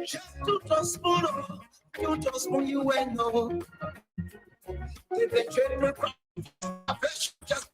Just to trust more, you just want you and know. If they trade me from just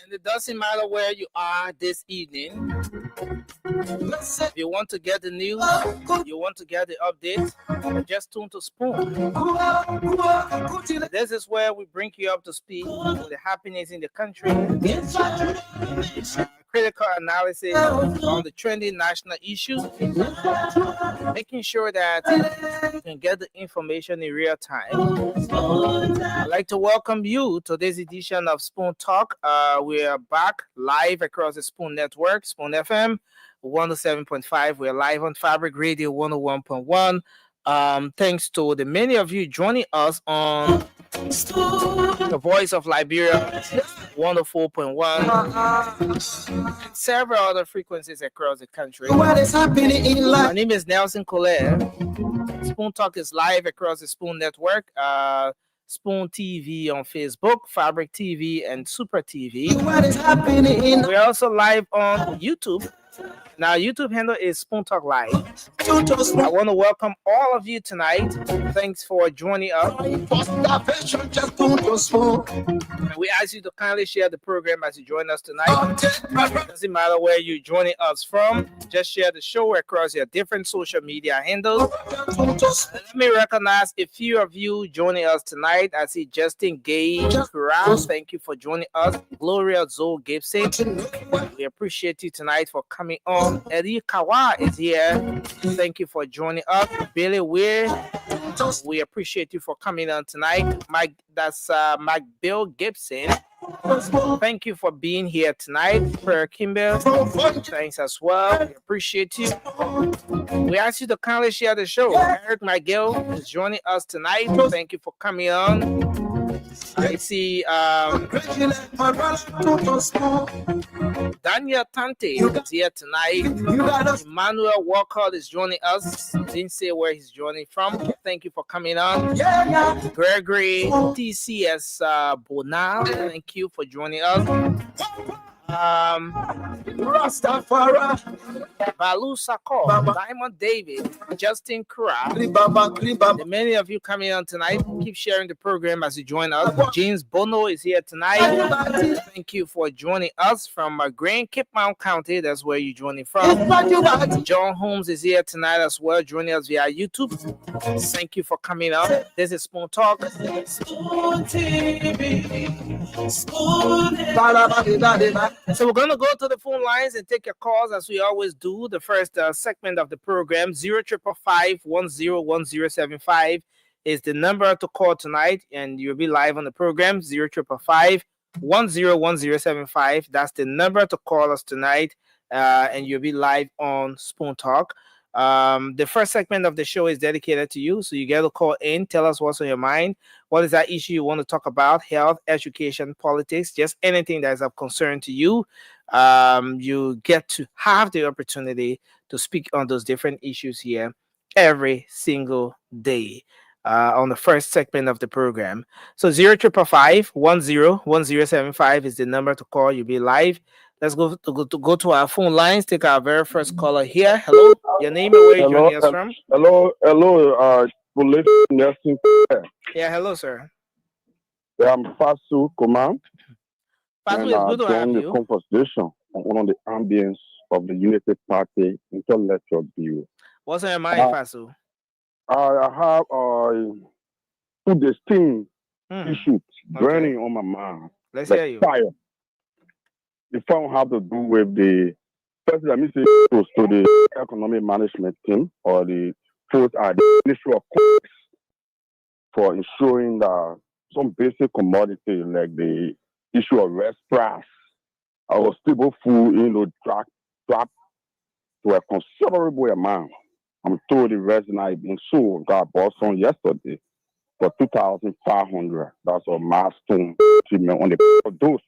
And it doesn't matter where you are this evening. If you want to get the news, you want to get the update, just tune to Spoon. This is where we bring you up to speed with the happenings in the country, critical analysis on the trending national issues, making sure that you can get the information in real time. I'd like to welcome you to this edition of Spoon Talk. We are back live across the Spoon Network, Spoon FM 107.5. We're live on Fabric Radio 101.1. Thanks to the many of you joining us on the Voice of Liberia 104.1 and several other frequencies across the country. What is happening in My life? name is Nelson Colette. Spoon Talk is live across the Spoon Network, Spoon TV on Facebook, Fabric TV, and Super TV. What is happening in We're also live on YouTube. Now, YouTube handle is Spoon Talk Live. you just I want want to welcome all of you tonight. Thanks for joining us. starvation, just don't just want. And we ask you to kindly share the program as you join us tonight. Doesn't matter where you're joining us from, just share the show across your different social media handles. Let me recognize a few of you joining us tonight. I see Justin Gay Kura. Thank you for joining us. Gloria Zoe Gibson. We appreciate you tonight for coming on. Eddie Kawa is here. Thank you for joining us. Billy Weir. We appreciate you for coming on tonight. Mike Bill Gibson. Thank you for being here tonight. Per Kimball, thanks as well. We appreciate you. We ask you to kindly share the show. Eric McGill is joining us tonight. Thank you for coming on. I see Daniel Tante is here tonight. Emmanuel Walcott is joining us. Didn't say where he's joining from. Thank you for coming on. Gregory TCS Bonal, thank you for joining us. Rastafari, Balu Sako, Diamond David, Justin Kura. The many of you coming on tonight, keep sharing the program as you join us. James Bono is here tonight. Thank you for joining us from Grand Cape Mount County. That's where you're joining from. John Holmes is here tonight as well, joining us via YouTube. Thank you for coming on. This is Spoon Talk. So we're going to go to the phone lines and take your calls as we always do. The first segment of the program, 0555-101075 is the number to call tonight, and you'll be live on the program, 0555-101075. 101075. That's the number to call us tonight, and you'll be live on Spoon Talk. The first segment of the show is dedicated to you, so you get to call in, tell us what's on your mind. What is that issue you want to talk about? Health, education, politics, just anything that is of concern to you. You get to have the opportunity to speak on those different issues here every single day on the first segment of the program. So 0555-101075 is the number to call. You'll be live. Let's go to our phone lines. Take our very first caller here. Hello, your name and where you joining us from? Hello, police nursing. Yeah, hello, sir. I'm Fasu Command. Fasu, it's good to have the you. conversation on one of the ambience of the United Party intellectual view. What's on your mind, Fasu? I have two distinct issues burning on my mind. Let's hear you. Fire. The first have to do with the first, let me say, to the economic management team or the first the Ministry of Commerce for ensuring that some basic commodity like the issue of rice price, our stable food, drop to a considerable amount. I'm told the resin I been sold got bought on yesterday for 2,500. That's a milestone achievement on the those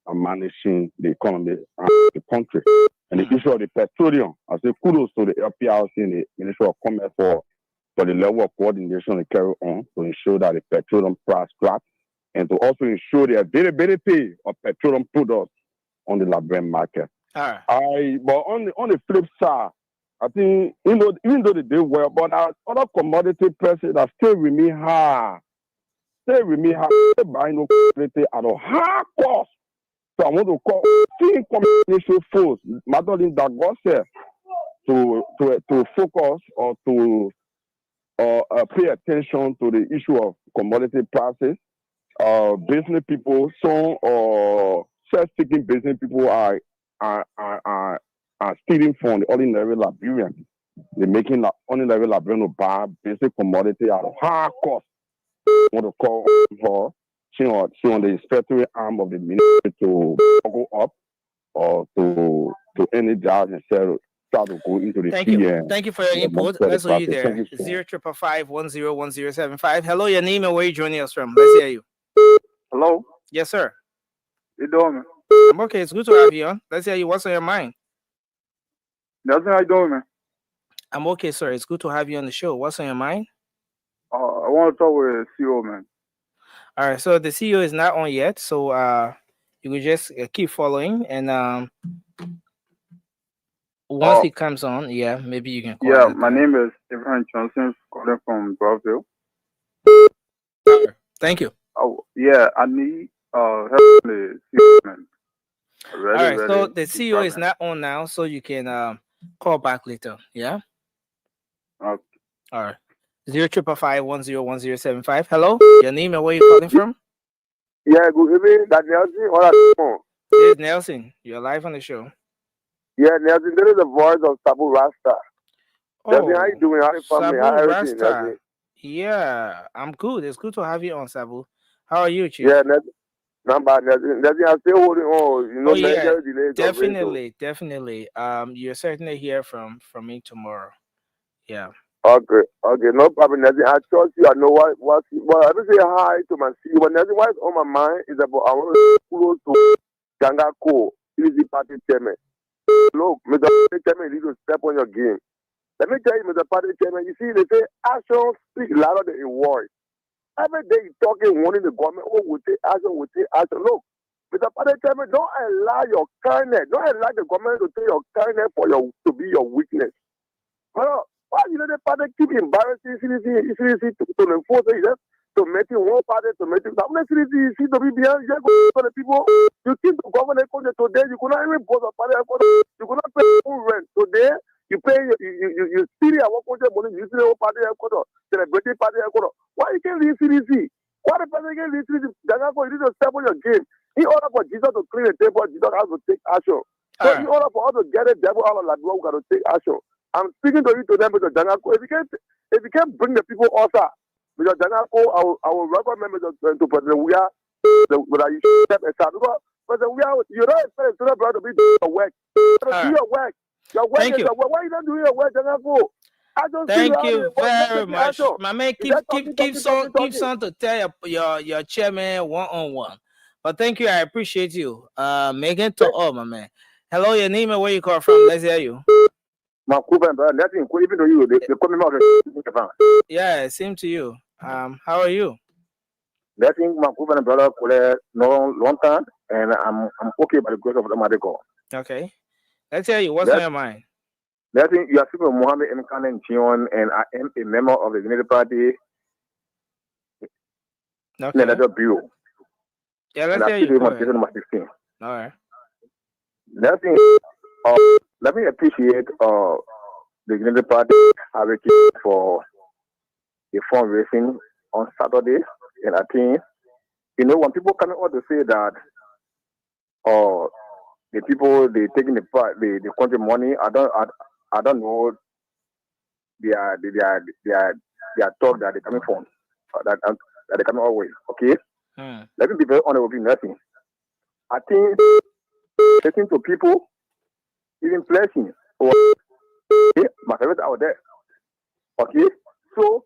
are managing the economy and the country. And the issue of the petroleum, I say kudos to the LPRC and the Ministry of Commerce for the level of coordination they carry on to ensure that the petroleum price drops and to also ensure the availability of petroleum products on the Liberian market. All right. But on the flip side, I think even though they did well, but other commodity prices that still remain high. Still buying no commodity at a high cost. So I want to call team communication force, Madeline Dagose, to focus or to pay attention to the issue of commodity prices. Business people, some self-seeking business people are stealing from the ordinary Liberian. They're making the ordinary Liberian buy basic commodity at a high cost. I want to call her. She on the inspectorate arm of the ministry to go up or to energize and start to go into the Thank you for your input. Let's hear you there. 0555-101075. Hello, your name and where you joining us from. Let's hear you. Hello. Yes, sir. You doing, man? I'm okay. It's good to have you on. Let's hear you. What's on your mind? Nothing. How you doing, man? I'm okay, sir. It's good to have you on the show. What's on your mind? I want to talk with the CEO, man. All right. So the CEO is not on yet. So you will just keep following, and once he comes on, maybe you can call. Yeah, my name is Ibrahim Johnson, calling from Broadville. Thank you. Oh, yeah, I need help from the CEO, man. All right. So the CEO is not on now, so you can call back later. Yeah. Okay. All right. 0555-101075. Hello, your name and where you calling from? Yeah, good evening. That's Nelson. This is Nelson. You're live on the show. Yeah, Nelson, this is the voice of Sabu Rasta. Nelson, how you doing? How you family? How everything, Nelson? Yeah, I'm good. It's good to have you on, Sabu. How are you, Chief? Yeah, Nelson. Nelson, I'm still holding on. You know, definitely. You're certainly hear from me tomorrow. Yeah. Okay, no problem, Nelson. I trust you. I know what. Well, let me say hi to my CEO. But Nelson, what's on my mind is about I want to close to Ganga Ko, Easy Party Chairman. Look, Mr. Party Chairman, you need to step on your game. Let me tell you, Mr. Party Chairman, you see, they say action speaks louder than a word. Every day you're talking, wanting the government, we'll take action. Look, Mr. Party Chairman, don't allow your kindness, don't allow the government to take your kindness to be your weakness. Why the party keep embarrassing CDC to enforce it, to make it one party, to make it CDC to be behind for the people. You keep the government today, you could not even post a party, you could not pay full rent. Today, you pay you see our country money, you see the party celebrating party. Why you can't leave CDC? Why the person can't leave CDC? You need to step on your game. In order for Jesus to clean the table, Jesus has to take action. So in order for us to get the devil out of Liberia, we got to take action. I'm speaking to you today, Mr. Janako. If you can bring the people also, Mr. Janako, I will recommend Mr. to President Weah whether you step aside because we are you don't expect a brother to be doing your work. Do your work. Your work Thank is you. your work. Why you not doing your work? I don't Thank you very much, my man. Keep on to tell your chairman one-on-one. But thank you, I appreciate you. Making to all, my man. Hello, your name and where you call from? Let's hear you. My even though you they call me out. Yeah, same to you. How are you? That thing my brother for long time, and I'm okay by the grace of the Madeko. Okay, let's hear you. What's on your mind? That thing you are speaking with Mohammed M. Khan Chion, and I am a member of the Unity Party. Okay. Bureau. Yeah, let's hear you. Number 16. All right. That thing, let me appreciate the Unity Party having for the fundraising on Saturday, and I think when people come out to say that the people they taking the country money, I don't know their talk that they coming from that they coming always. Okay, let me be very honest with you. Nothing. I think listening to people, even flashing, my favorite out there. Okay, so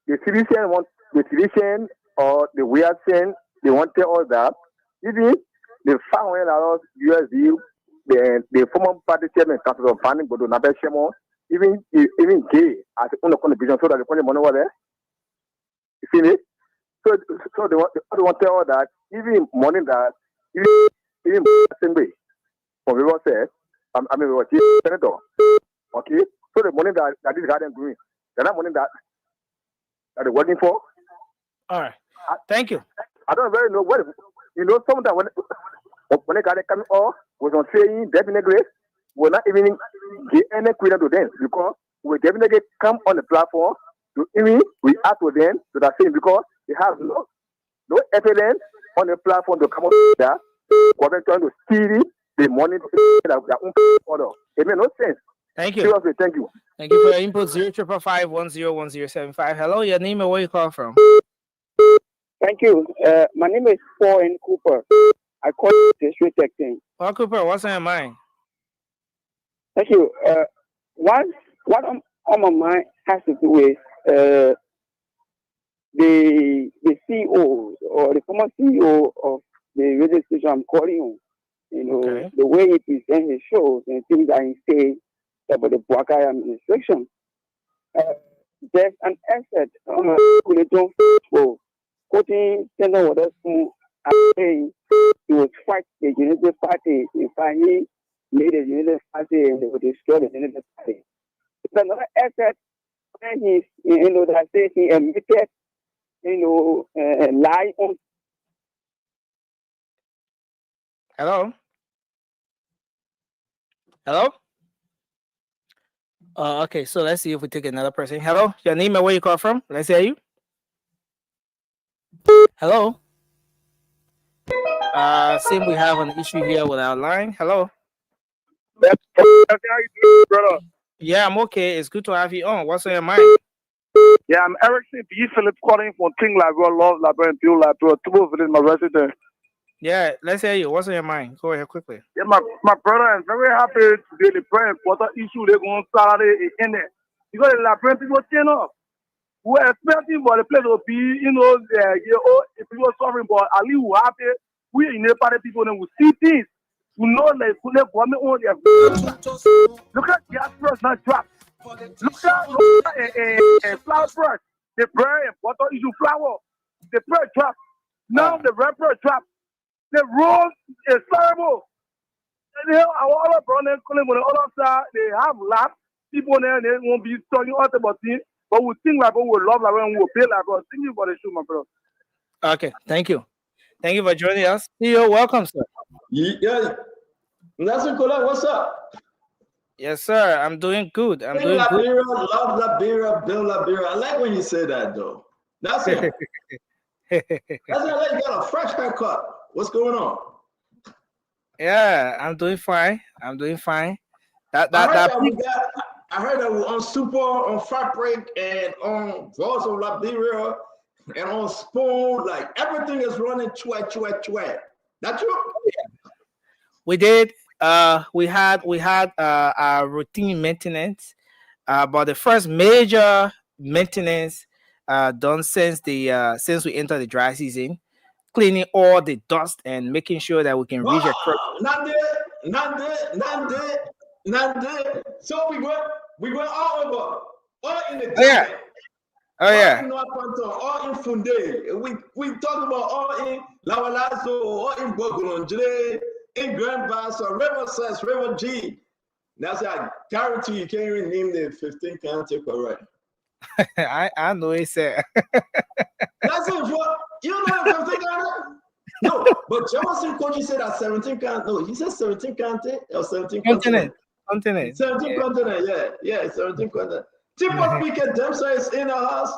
the citizen or the weird thing, they want to tell us that even the $500 USD, the former party chairman, Council of Funding, but Nabe Shemo, even gay as the owner contribution so that the money over there. You see it? So they want to tell us that even money that even same way from we said, I mean we were senator. Okay? So the money that this garden doing, they're not money that they're working for. All right. Thank you. I don't really know what sometimes when the guy coming off was on saying definitely we're not even get any credit to them because we definitely come on the platform to even react to them to that saying because they have no evidence on the platform to come up with that. Government trying to steal the money to their own order. It makes no sense. Thank you. Seriously, thank you. Thank you for your input. 0555101075. Hello, your name and where you call from? Thank you. My name is Paul N. Cooper. I call the street tech thing. Paul Cooper, what's on your mind? Thank you. What on my mind has to do with the CEO or the former CEO of the radio station I'm calling on. The way he presents his shows and things that he says about the Buakai administration. There's an asset for quoting Senator Waterson saying he would fight the Unity Party if I made a Unity Party and they would destroy the Unity Party. It's another asset when he's, that says he admitted, lie on. Hello? Hello? Okay, so let's see if we take another person. Hello? Your name and where you call from? Let's hear you. Hello? Seems we have an issue here with our line. Hello? How you doing, brother? Yeah, I'm okay. It's good to have you on. What's on your mind? Yeah, I'm Erickson B. Phillips calling from King Library, Love Library, and Bill Library. Two of it is my resident. Yeah, let's hear you. What's on your mind? Go ahead quickly. Yeah, my brother, I'm very happy today. The very important issue they're going to start in there. Because the Liberian people turn up. We're expecting for the place to be, if people suffering, but at least we're happy. We in the party people, then we see things. We know like government on their look at gas price not drop. Look at flower price. The very important issue flower. The price drop. Now the red price drop. The road is terrible. And our other brothers, on the other side, they have laughed. People there, they won't be talking about things. But we think like we love like and we'll pay like us. Thank you for the show, my brother. Okay, thank you. Thank you for joining us. CEO, welcome, sir. Yeah. Nasunkola, what's up? Yes, sir. I'm doing good. I'm doing Liberia, good. love Liberia, build Liberia. I like when you say that, though. That's it. That's it. You got a fresh haircut. What's going on? Yeah, I'm doing fine. I'm doing fine. I heard that we're on Super, on Fat Break, and on Voice of Liberia. and on spoon, like everything is running chwe. That true? We did. We had our routine maintenance. But the first major maintenance done since we enter the dry season, cleaning all the dust and making sure that we can reach a crop. Not there. So we went all over, all in the yeah. All in North Panton, all in Funde. We talk about all in Lawalazo, all in Bogolonjere, in Grand Bassa, River Sess, River G. That's I guarantee you can't even name the 15 county correct. I know it said. That's it. You know 15 county? No, but Jefferson Koji said that 17 county. No, he said 17 county or 17 continent. 17 continent, yeah, 17 continent. Tipo Piquet Dempsey is in the house.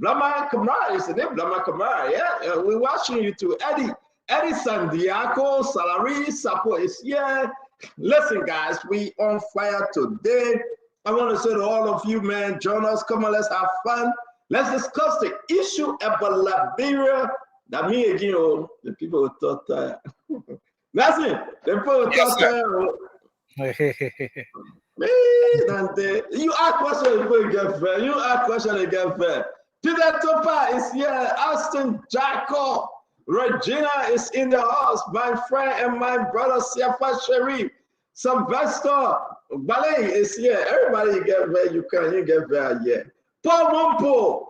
Blama Kamara is the name. Blama Kamara, yeah. We're watching you too. Eddie Sandiaco, Salary, Sapo is here. Listen, guys, we on fire today. I want to say to all of you, man, join us. Come on, let's have fun. Let's discuss the issue about Liberia. That me again, the people who thought that. That's it. The people who thought that. You ask questions before you get fair. You ask questions and get fair. Peter Topa is here. Austin Jacob. Regina is in the house. My friend and my brother Siafa Sharif. Sylvester Ballet is here. Everybody you get fair. You get fair. Yeah. Paul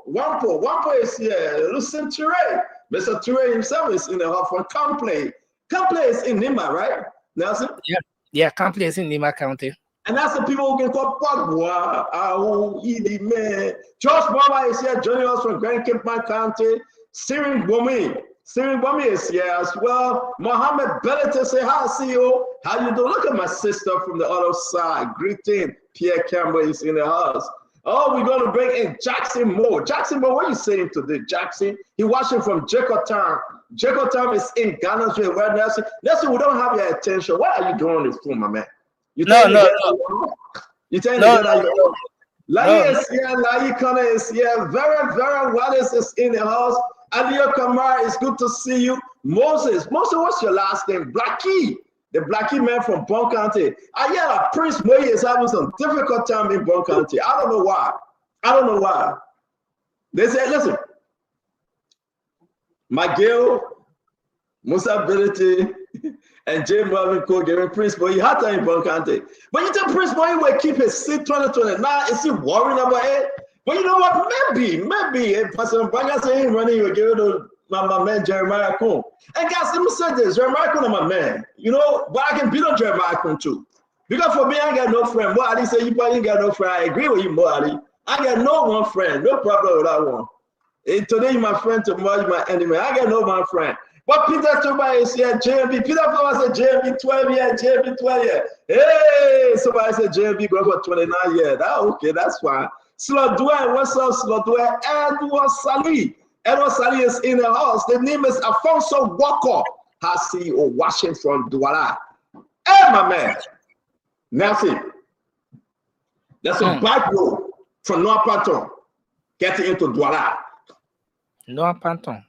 Wampo is here. Lucien Touré. Mr. Touré himself is in the house from Campley. Campley is in Nima, right? Nelson? Yeah, Campley is in Nima County. And that's the people who can call Pagua, Idi man. Josh Baba is here joining us from Grand Cape County. Sirin Bomi is here as well. Mohammed Bellet say hi, CEO. How you doing? Look at my sister from the other side. Greeting. Pierre Campbell is in the house. Oh, we're going to bring in Jackson Moore. Jackson Moore, what are you saying today, Jackson? He watching from Jacotown. Jacotown is in Ghana's way. Where Nelson, we don't have your attention. What are you doing on this phone, my man? You telling me that Lai is here, Lai Connor is here. Very Wallace is in the house. Adio Kamara, it's good to see you. Moses, what's your last name? Blackie. The Blackie man from Bon County. Prince Moye is having some difficult time in Bon County. I don't know why. They said, listen, Miguel, Musa Ability, and Jay Marvin Cole giving Prince Moye hard time in Bon County. But you tell Prince Moye will keep his seat 2020. Now, is he worrying about it? But you know what? Maybe if Pastor Mbanga say him running, you'll give it to my man Jeremiah Kuhn. And guys, let me say this: Jeremiah Kuhn is my man. You know, but I can beat on Jeremiah Kuhn too. Because for me, I got no friend. Boy, Ali say you probably ain't got no friend. I agree with you, boy, Ali. I got no one friend. No problem with that one. Today, you're my friend. Tomorrow, you're my enemy. I got no one friend. But Peter Toba is here. JMB. Peter Toba said JMB 12 years. JMB 12 years. Hey, somebody said JMB going for 29 years. Okay, that's fine. Slodwell, what's up, Slodwell? Edward Sali. Edward Sali is in the house. The name is Alfonso Walker. CEO watching from Douala. Hey, my man. Merci. That's a back road from Noir Panton getting into Douala. Noir Panton.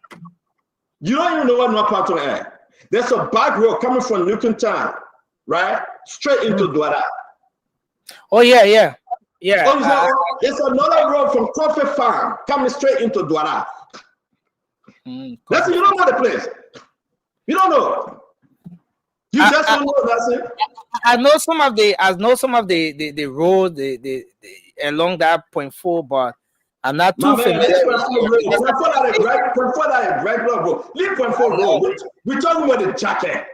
You don't even know what Noir Panton is. There's a back road coming from Newton Town, right? Straight into Douala. Oh, yeah. Yeah. Oh, there's another road from Coffee Farm coming straight into Douala. That's it. You don't know the place. You don't know. You just don't know. That's it. I know some of the road the along that 0.4, but I'm not too familiar. Before that regular road. Leave 0.4 road. We're talking about the jacket.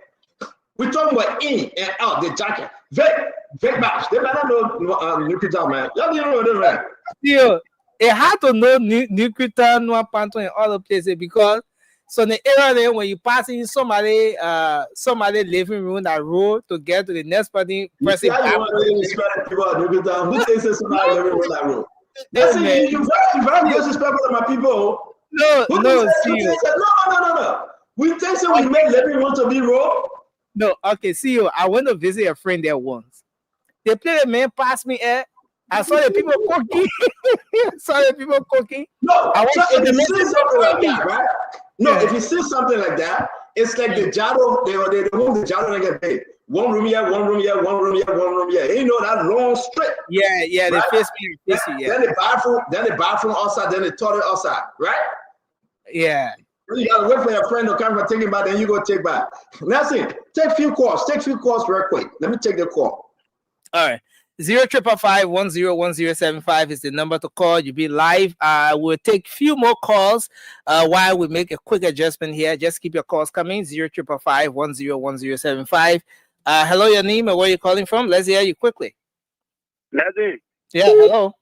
We're talking about in and out the jacket. Very much. They better know Nukuta, man. You don't know them, right? Still, it had to know Nukuta, Noir Panton, and other places because so in the area there when you pass in somebody living room that road to get to the next person. Who thinks it's somebody living room that road? You're very disrespectful to my people. No. No. We think so. We made living room to be road. No, okay, see you. I went to visit a friend there once. They played a man past me I saw the people cooking. No, I so if you see something like that, right? No, Yeah. if you see something like that, it's like the Jado, they move the Jado and get paid. One room here, one room here, one room here, one room here. You know that long strip. Yeah, right? they face me, yeah. Then the bathroom outside, then the toilet outside, right? Yeah. You gotta wait for your friend to come and take it back, then you go take back. That's it. Take few calls real quick. Let me take the call. All right. 0555-101075 is the number to call. You'll be live. We'll take a few more calls while we make a quick adjustment here. Just keep your calls coming. 0555-101075. Hello, your name and where you're calling from. Let's hear you quickly. Leslie, Yeah, hello.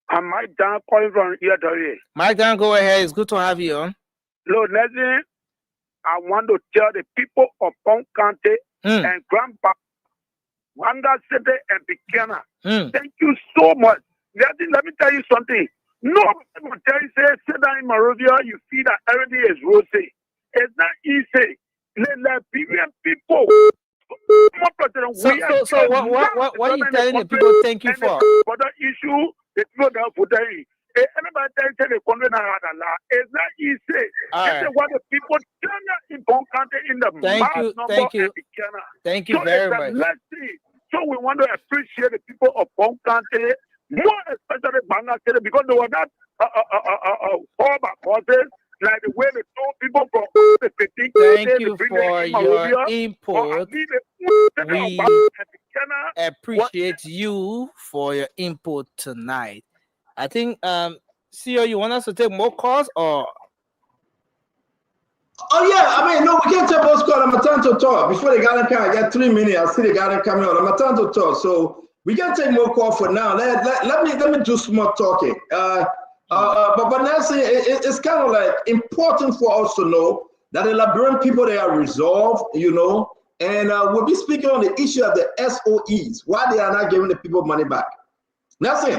I'm Mike Dan calling from here. Mike Dan, go ahead. It's good to have you on. Lord, Leslie, I want to tell the people of Pong County and Grandpa, Wanda City and Buchanan, thank you so much. Let me tell you something. Nobody will tell you, say, sit down in Monrovia, you see that everything is rosy. It's not easy. Let people. So what are you telling the people thank you for? For the issue, the people that put in. Anybody tells the country it's not easy. All This is what the people in Pong County in the Thank you very much. Let's see. So we want to appreciate the people of Pong County, more especially Banga City, because they were not causes like the way they told people from the 15. Thank you for your input. We appreciate you for your input tonight. I think, CEO, you want us to take more calls or? Oh yeah, I mean, no, we can't take those calls. I'm a time to talk. Before the guy come, I got 3 minutes. I see the guy coming on. I'm a time to talk. So we can take more calls for now. Let me do some more talking. But Nancy, it's kind of like important for us to know that the Liberian people, they are resolved, you know, and we'll be speaking on the issue of the SOEs, why they are not giving the people money back. Nancy,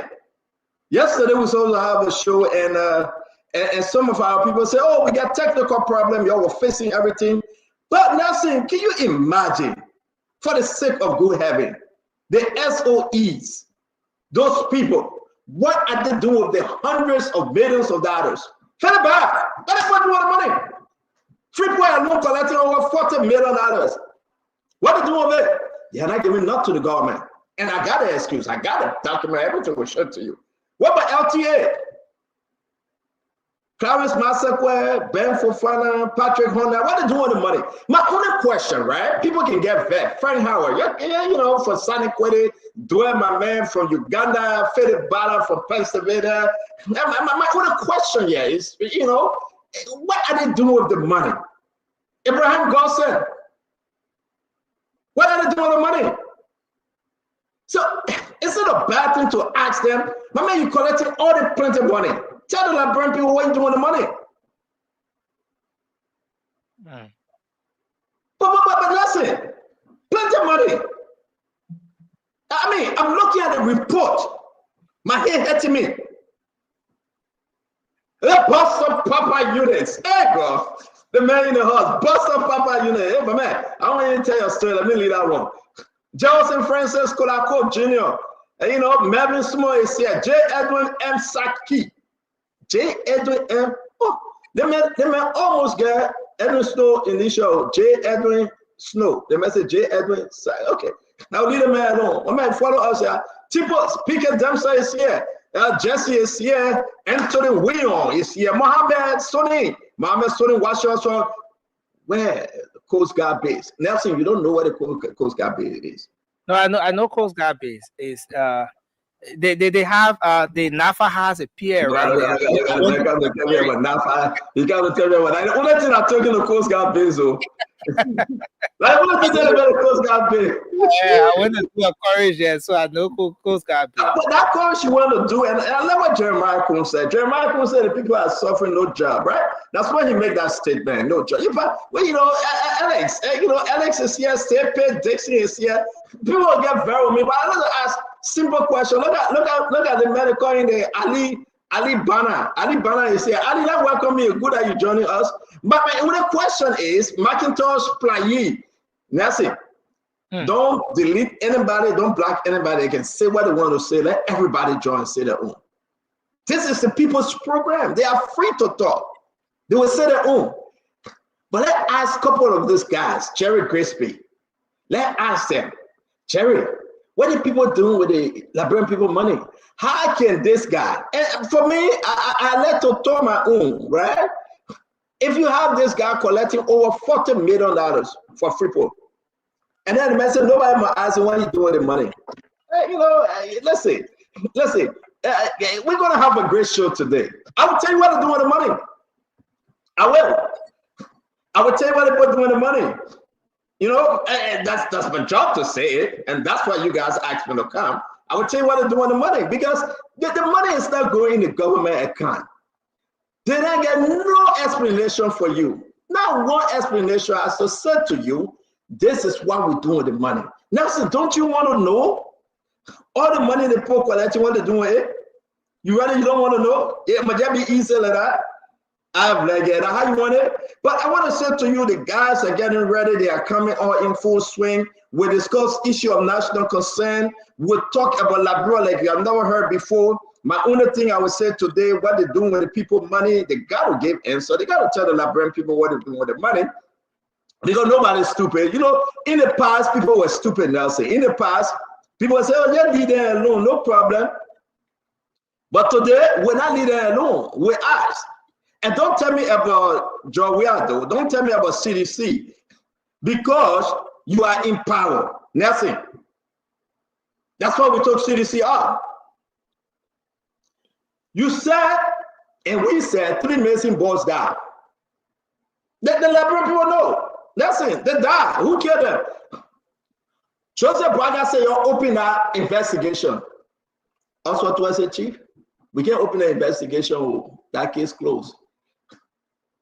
yesterday we supposed to have a show, and some of our people say, oh, we got technical problem, y'all were fixing everything. But Nancy, can you imagine, for the sake of good heaven, the SOEs, those people, what are they doing with the hundreds of millions of dollars? Send it back. Let us do the money. Freeport alone collecting over $40 million. What are they doing with it? They're not giving enough to the government. And I got an excuse. I got to document everything we show to you. What about LTA? Clarence Massaquoi, Ben Fofana, Patrick Honda, what are they doing with the money? My only question, right? People can get vet. Frank Howard, yeah, you know, for Sonny Kwede, Dwayne, my man from Uganda, Philip Bala from Pennsylvania. My only question here is, you know, what are they doing with the money? Abraham Gosson, what are they doing with the money? So, is it a bad thing to ask them, my man, you collecting all the plenty of money? Tell the Liberian people what you doing with the money. But listen, plenty of money. I mean, I'm looking at the report. My head hurting me. The bust up Papa units. Hey, bro. The man in the house. Bust up Papa unit. Hey, my man. I don't want to tell you a story. Let me leave that one. Joseph Francis Kolako Jr. And, you know, Melvin Small is here. J. Edwin M. Saki. J. Edwin M. Oh, they man almost got Edwin Snow in this show. J. Edwin Snow. They might say J. Edwin. Okay. Now leave the man alone. My man, follow us here. Tipo Speaker Dempsey is here. Jesse is here. Anthony William is here. Mohammed Soni. Washington. Where the Coast Guard base? Nelson, you don't know where the Coast Guard base is. No, I know Coast Guard base is they have the NAFA has a pier around there. You got to tell me about NAFA. You got to tell me about that. The only thing I'm talking to Coast Guard base, though. Like, what to tell about the Coast Guard base? Yeah, I went to do a courage there, so I know Coast Guard base. But that courage you want to do, and I love what Jeremiah Kuhn said. Jeremiah Kuhn said the people are suffering no job, right? That's when he made that statement, no job. Well, you know, Alex, Alex is here, Stepe, Dixon is here. People will get very with me, but I want to ask simple question. Look at the medical in there. Ali Bana. Ali Bana is here. Ali, that welcome you. Good that you joining us. But my only question is Macintosh Playi. Nancy, Don't delete anybody, don't block anybody. They can say what they want to say. Let everybody join and say their own. This is the people's program. They are free to talk. They will say their own. But let's ask a couple of these guys, Jerry Grisby. Let's ask them, Jerry, what are people doing with the Liberian people money? How can this guy, and for me, I let to talk my own, right? If you have this guy collecting over $40 million for Freeport, and then the man said, nobody might ask him what he's doing with the money. Let's see. We're going to have a great show today. I will tell you what to do with the money. I will tell you what to do with the money. And that's my job to say it, and that's why you guys asked me to come. I will tell you what to do with the money, because the money is not going in the government account. They don't get no explanation for you. Not one explanation as to say to you, this is what we do with the money. Now, so don't you want to know all the money they put collecting, what they do with it? You don't want to know? It might just be easy like that. I'm like, yeah, how you want it? But I want to say to you, the guys are getting ready. They are coming all in full swing. We discuss issue of national concern. We'll talk about Liberia like you have never heard before. My only thing I would say today, what they're doing with the people money, they got to give answer. They got to tell the Liberian people what they're doing with the money. Because nobody's stupid. In the past, people were stupid, Nelson. In the past, people would say, oh, just leave them alone, no problem. But today, we're not leaving them alone. We're asked. And don't tell me about Jowiado. Don't tell me about CDC. Because you are in power. Nelson. That's why we took CDC off. You said, and we said, 3 missing boys died. The Liberian people know. Listen, they died. Who killed them? Joseph Braga said, you're open that investigation. That's what I said, Chief. We can't open the investigation. That case closed.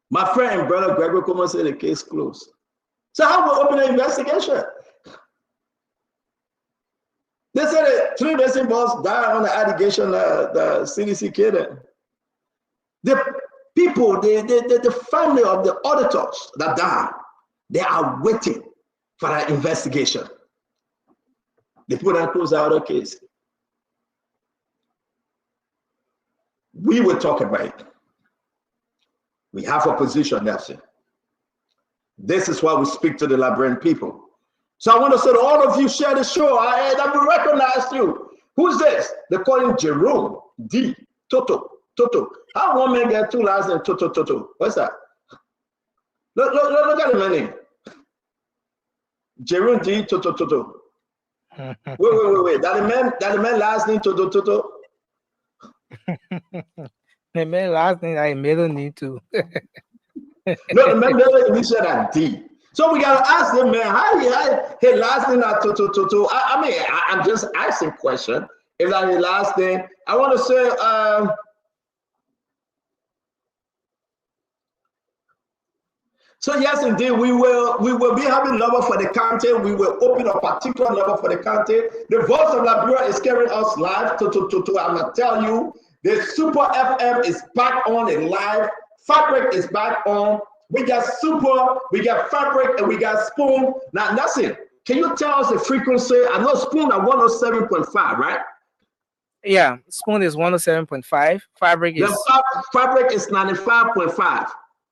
My friend and brother Gregory Como said the case closed. So how we open the investigation? They said that 3 missing boys died on the allegation the CDC killed them. The people, the family of the auditors that died, they are waiting for that investigation. They put and close out the case. We will talk about it. We have a position, Nelson. This is why we speak to the Liberian people. So I want to say to all of you, share the show. I will recognize you. Who's this? They call him Jerome D. Toto. How one man get 2 last names? Toto. What's that? Look at the name. Jerome D. Toto. Wait. That the man last name Toto. The man last name I middle name too. No, the man middle initial and D. So we gotta ask them, man, how his last name are Toto. I'm just asking question. If that his last name, I want to say so yes, indeed, we will be having number for the county. We will open a particular number for the county. The Voice of Liberia is carrying us live. I'm gonna tell you, the Super FM is back on and live. Fabric is back on. We got Super, we got Fabric, and we got Spoon. Now, Nelson, can you tell us the frequency? I know Spoon at 107.5, right? Yeah, Spoon is 107.5. Fabric is Fabric is 95.5.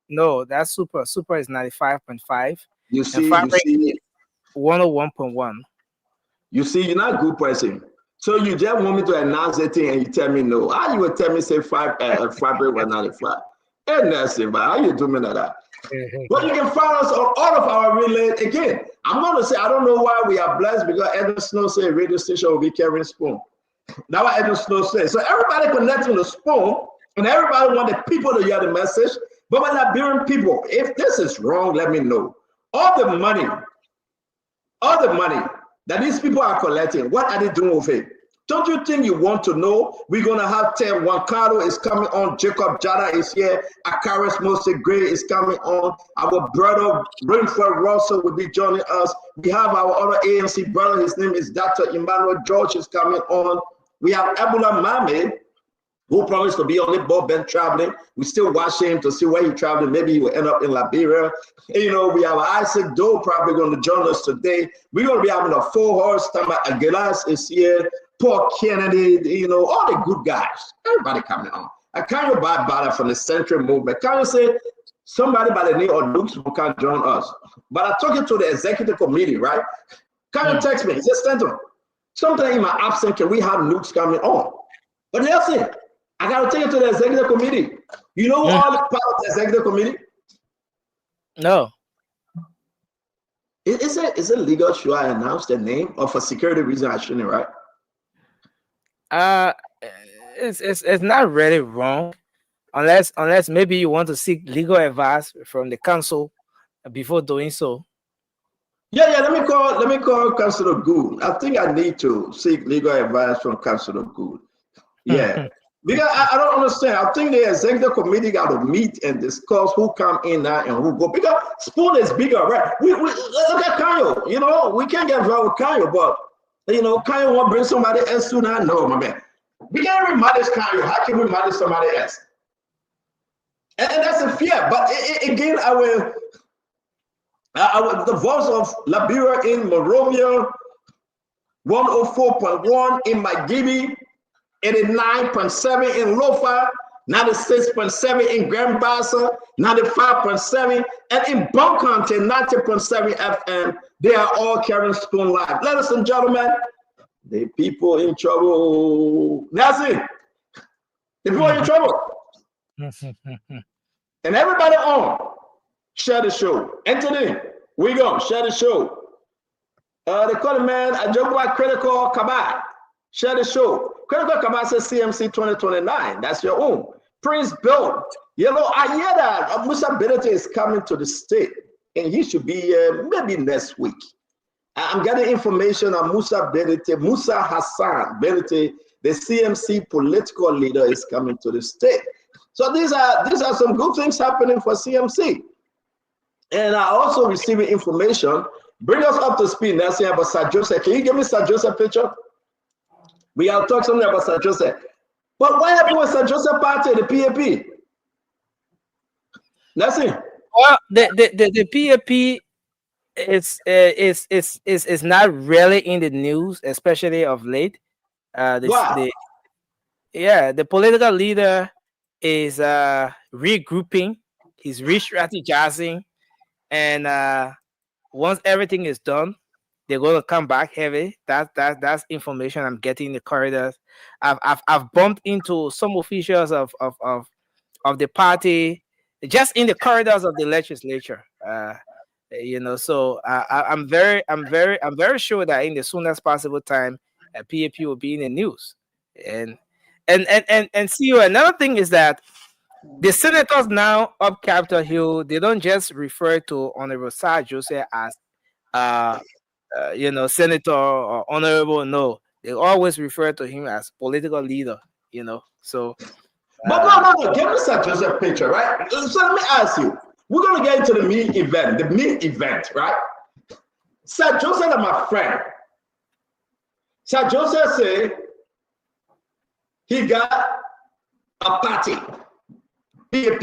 No, that's Super. Super is 95.5. You see, 101.1. You see, you're not a good person. So you just want me to announce the thing and you tell me no. How you would tell me say Fabric was 95? Ain't nothing, but how you do me like that? But you can find us on all of our relays. Again, I'm going to say, I don't know why we are blessed, because Edwin Snow said radio station will be carrying Spoon. That's what Edwin Snow said. So everybody connecting to Spoon, and everybody want the people to hear the message. But my Liberian people, if this is wrong, let me know. All the money that these people are collecting, what are they doing with it? Don't you think you want to know? We're going to have Tem Wankado is coming on. Jacob Jada is here. Akaris Mose Gray is coming on. Our brother Brinford Russell will be joining us. We have our other ANC brother. His name is Dr. Emmanuel George is coming on. We have Ebola Mame who promised to be on the boat bench traveling. We still watching him to see where he traveling. Maybe he will end up in Liberia. And, we have Isaac Doe probably going to join us today. We're going to be having a full horse. Tama Aguilas is here. Paul Kennedy, all the good guys. Everybody coming on. I can't buy Bada from the Central Movement. Can't you say somebody by the name of Dukes who can join us? But I'm talking to the executive committee, right? Can you text me? He said, Stanton, sometime in my absence, can we have Nukes coming on? But listen, I got to take it to the executive committee. You know who all the part of the executive committee? No. Is it legal? Should I announce their name? Or for security reasons, I shouldn't, right? It's not really wrong, unless maybe you want to seek legal advice from the council before doing so. Yeah. Let me call Councilor Gould. I think I need to seek legal advice from Councilor Gould. Yeah, because I don't understand. I think the executive committee got to meet and discuss who come in now and who go. Because Spoon is bigger, right? We look at Kanyo. We can't get involved with Kanyo, but Kanyo want to bring somebody else to now. No, my man. We can't even manage Kanyo. How can we manage somebody else? And that's a fear. But again, the voice of Liberia in Monrovia, 104.1 in McGibby, 89.7 in Lofa, 96.7 in Grand Bassa, 95.7, and in Buncombe, 90.7 FM. They are all carrying Spoon Live. Ladies and gentlemen, the people in trouble. That's it. The people in trouble. And everybody on, share the show. Anthony, we go, share the show. They call the man, I joke about Critical Kabak. Share the show. Critical Kabak says CMC 2029. That's your own. Prince Bill. I hear that Musa Benete is coming to the state, and he should be here maybe next week. I'm getting information on Musa Hassan Benete, the CMC political leader, is coming to the state. So these are some good things happening for CMC. And I also receiving information. Bring us up to speed now, saying about Sir Joseph. Can you give me Sir Joseph picture? We have talked something about Sir Joseph. But what happened with Sir Joseph party, the PAP? Nothing. Well, the PAP is not really in the news, especially of late. Wow. The political leader is regrouping, he's re-strategizing, and once everything is done, they're going to come back heavy. That's information I'm getting in the corridors. I've bumped into some officials of the party just in the corridors of the legislature. So I'm very sure that in the soonest possible time, PAP will be in the news. And see you. Another thing is that the senators now up Capitol Hill, they don't just refer to Honorable Sir Joseph as senator or honorable. No, they always refer to him as political leader. So. But no. Give me Sir Joseph picture, right? So let me ask you. We're gonna get into the main event, right? Sir Joseph is my friend. Sir Joseph said he got a party, PAP.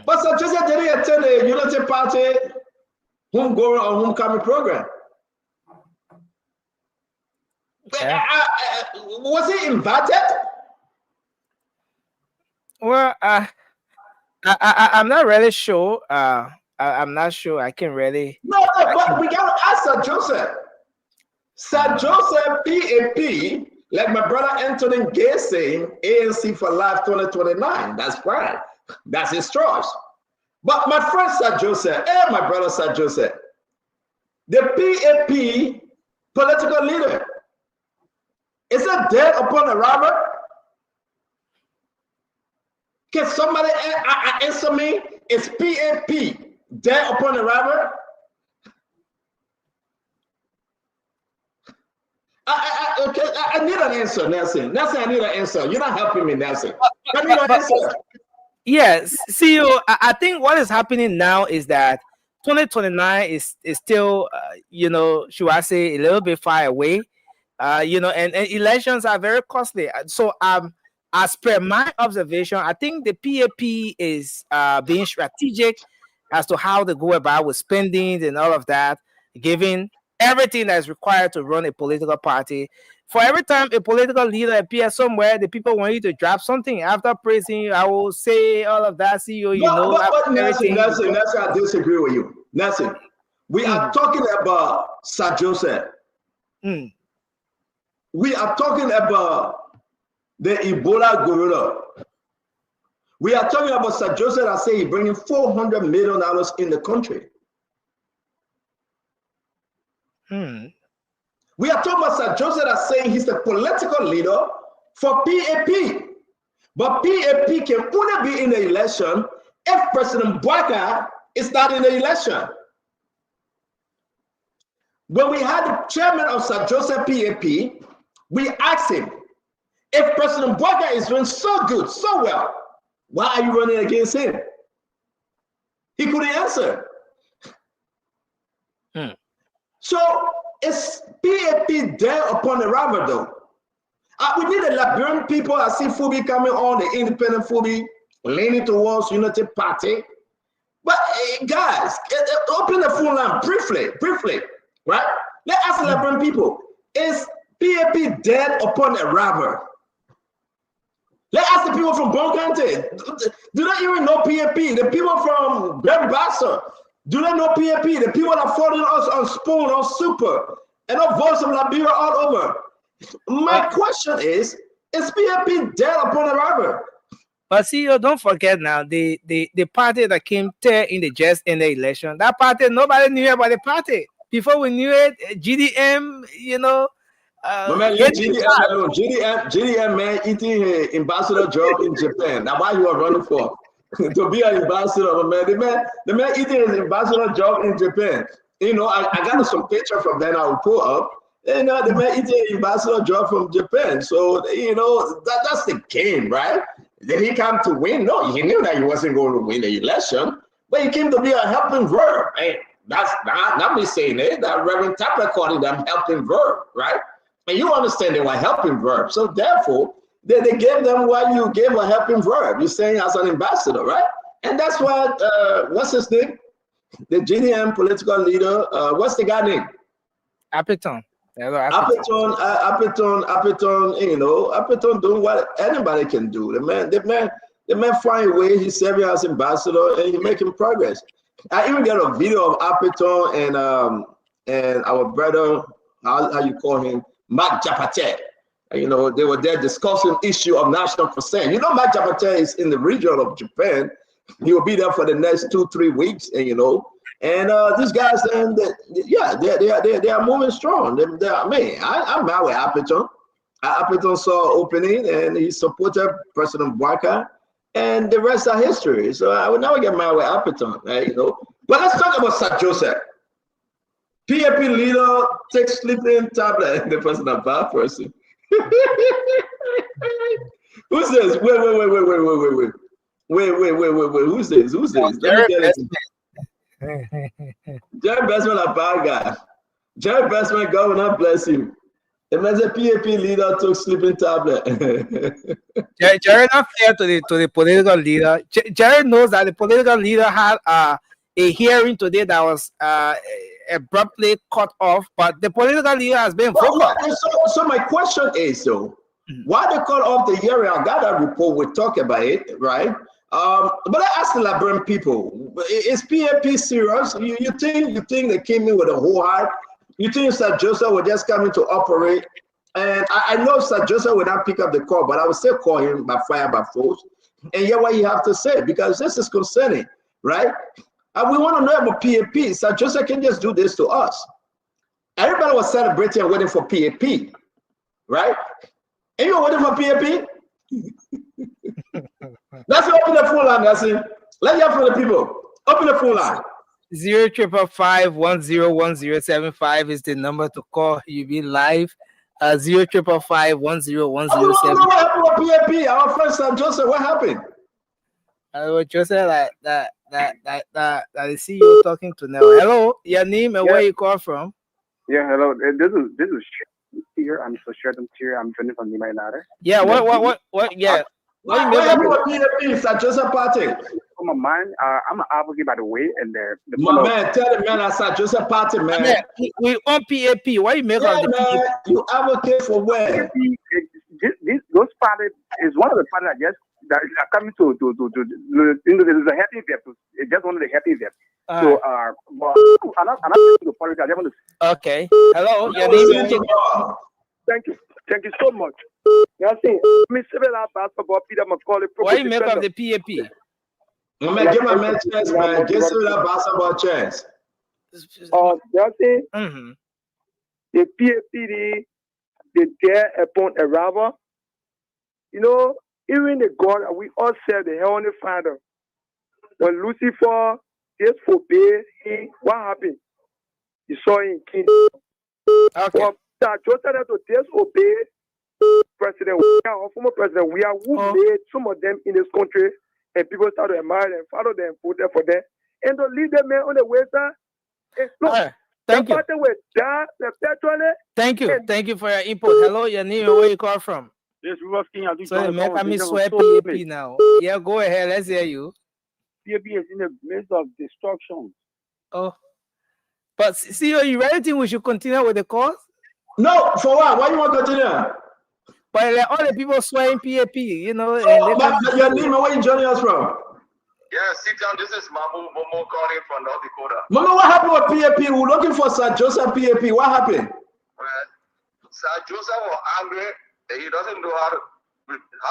But Sir Joseph didn't attend the Unity Party homegoing or homecoming program. Yeah. Was he invited? Well, I'm not really sure. I'm not sure. I can really. No, but we gotta ask Sir Joseph. Sir Joseph PAP, like my brother Anthony Gay saying, ANC for Life 2029. That's fine. That's his choice. But my friend Sir Joseph, and my brother Sir Joseph, the PAP political leader, is it dead upon arrival? Can somebody answer me? Is PAP dead upon arrival? I need an answer, Nelson. Nelson, I need an answer. You're not helping me, Nelson. I need an answer. Yes, CEO. I think what is happening now is that 2029 is still, should I say, a little bit far away. And elections are very costly. So as per my observation, I think the PAP is being strategic as to how they go about with spending and all of that, giving everything that is required to run a political party. For every time a political leader appears somewhere, the people want you to drop something after praising you. I will say all of that, CEO, But Nelson, I disagree with you. Nelson, we are talking about Sir Joseph. We are talking about the Ebola gorilla. We are talking about Sir Joseph that say he's bringing $400 million in the country. We are talking about Sir Joseph that saying he's the political leader for PAP. But PAP can only be in the election if President Bouakai is not in the election. When we had the chairman of Sir Joseph PAP, we asked him, if President Bouakai is doing so good, so well, why are you running against him? He couldn't answer. So is PAP there upon the river though? We need the Liberian people. I see Fubi coming on, the independent Fubi, leaning towards Unity Party. But guys, open the phone line briefly, right? Let's ask the Liberian people, is PAP dead upon the river? Let's ask the people from Bonkante. Do they even know PAP? The people from Bambassa, do they know PAP? The people that following us on Spoon, on Super, and on Voice of Liberia all over. My question is PAP dead upon the river? But CEO, don't forget now, the party that came third in the election, that party, nobody knew about the party. Before we knew it, GDM, man, GDM man eating an ambassador job in Japan. That's why you are running for to be an ambassador, man. The man eating an ambassador job in Japan. I got some picture from then I will pull up. The man eating an ambassador job from Japan. So that's the game, right? Did he come to win? No, he knew that he wasn't going to win the election, but he came to be a helping verb. Hey, that's not me saying it. That Reverend Tapper called them helping verb, right? And you understand they were helping verb. So therefore, they gave them what you gave a helping verb. You're saying as an ambassador, right? And that's what, what's his name? The GDM political leader, what's the guy name? Appiton. Appiton, Appiton doing what anybody can do. The man find a way, he's serving as ambassador and he's making progress. I even got a video of Appiton and our brother, how you call him, Mark Japate. They were there discussing issue of national consent. Mark Japate is in the region of Japan. He will be there for the next 2-3 weeks, and these guys, they are moving strong. I'm mad with Appiton. Appiton saw opening, and he supported President Bouakai, and the rest are history. So I would never get mad with Appiton, right? But let's talk about Sir Joseph. PAP leader takes sleeping tablet. The person, a bad person. Who's this? Wait. Who's this? Let me get it. Jerry Bestman, a bad guy. Jerry Bestman, governor, bless him. The PAP leader took sleeping tablet. Jerry not fair to the political leader. Jerry knows that the political leader had a hearing today that was abruptly cut off, but the political leader has been vocal. So my question is, why they cut off the hearing? I got a report, we talk about it, right? But I ask the Liberian people, is PAP serious? You think they came in with a whole heart? You think Sir Joseph will just come in to operate? And I know Sir Joseph will not pick up the call, but I will still call him by fire, by force, and hear what he have to say, because this is concerning, right? And we want to know about PAP. Sir Joseph can just do this to us. Everybody was celebrating and waiting for PAP, right? And you were waiting for PAP? Let's open the phone line, that's it. Let's hear from the people. Open the phone line. 055101075 is the number to call. You'll be live. 055101075. What happened with PAP? Our friend Sir Joseph, what happened? Joseph, that the CEO talking to now. Hello, your name and where you call from? Yeah, hello. This is Tier. I'm Sheridan Tier. I'm joining from Nima United. Yeah, what, yeah. What happened with PAP, Sir Joseph Party? Oh, my man, I'm an advocate, by the way, and the my man, tell the man I Sir Joseph Party, man. We on PAP. What do you make of the PAP? You advocate for where? Those parties is one of the parties that are coming to there's a happy event. It's just one of the happy events. So, but I'm not to politics. I want to. Okay. Hello. Your name? Thank you so much. You see, me civil basketball Peter Macaulay. What do you make of the PAP? Man, give my man chance, man. Get civil basketball chance. You see, the PAPD, they dare upon a robber. You know, even the God, we all serve the Heavenly Father. When Lucifer disobeyed him, what happened? You saw in King. Okay. That Joseph had to disobey President or former President who made some of them in this country, and people started to admire them, follow them, put them for them, and to lead them on the way, sir. Thank you. Thank you for your input. Hello, your name, where you call from? Yes, we were asking. So make me swear PAP now. Yeah, go ahead. Let's hear you. PAP is in the midst of destruction. Oh, but see, you really think we should continue with the cause? No, for what? Why you want to continue? But like, all the people swearing PAP, you know. But your name, where you joining us from? Yeah, sit down. This is Mamu Momo calling from North Dakota. Mama, what happened with PAP? We're looking for Sir Joseph PAP. What happened? Well, Sir Joseph was angry. He doesn't know how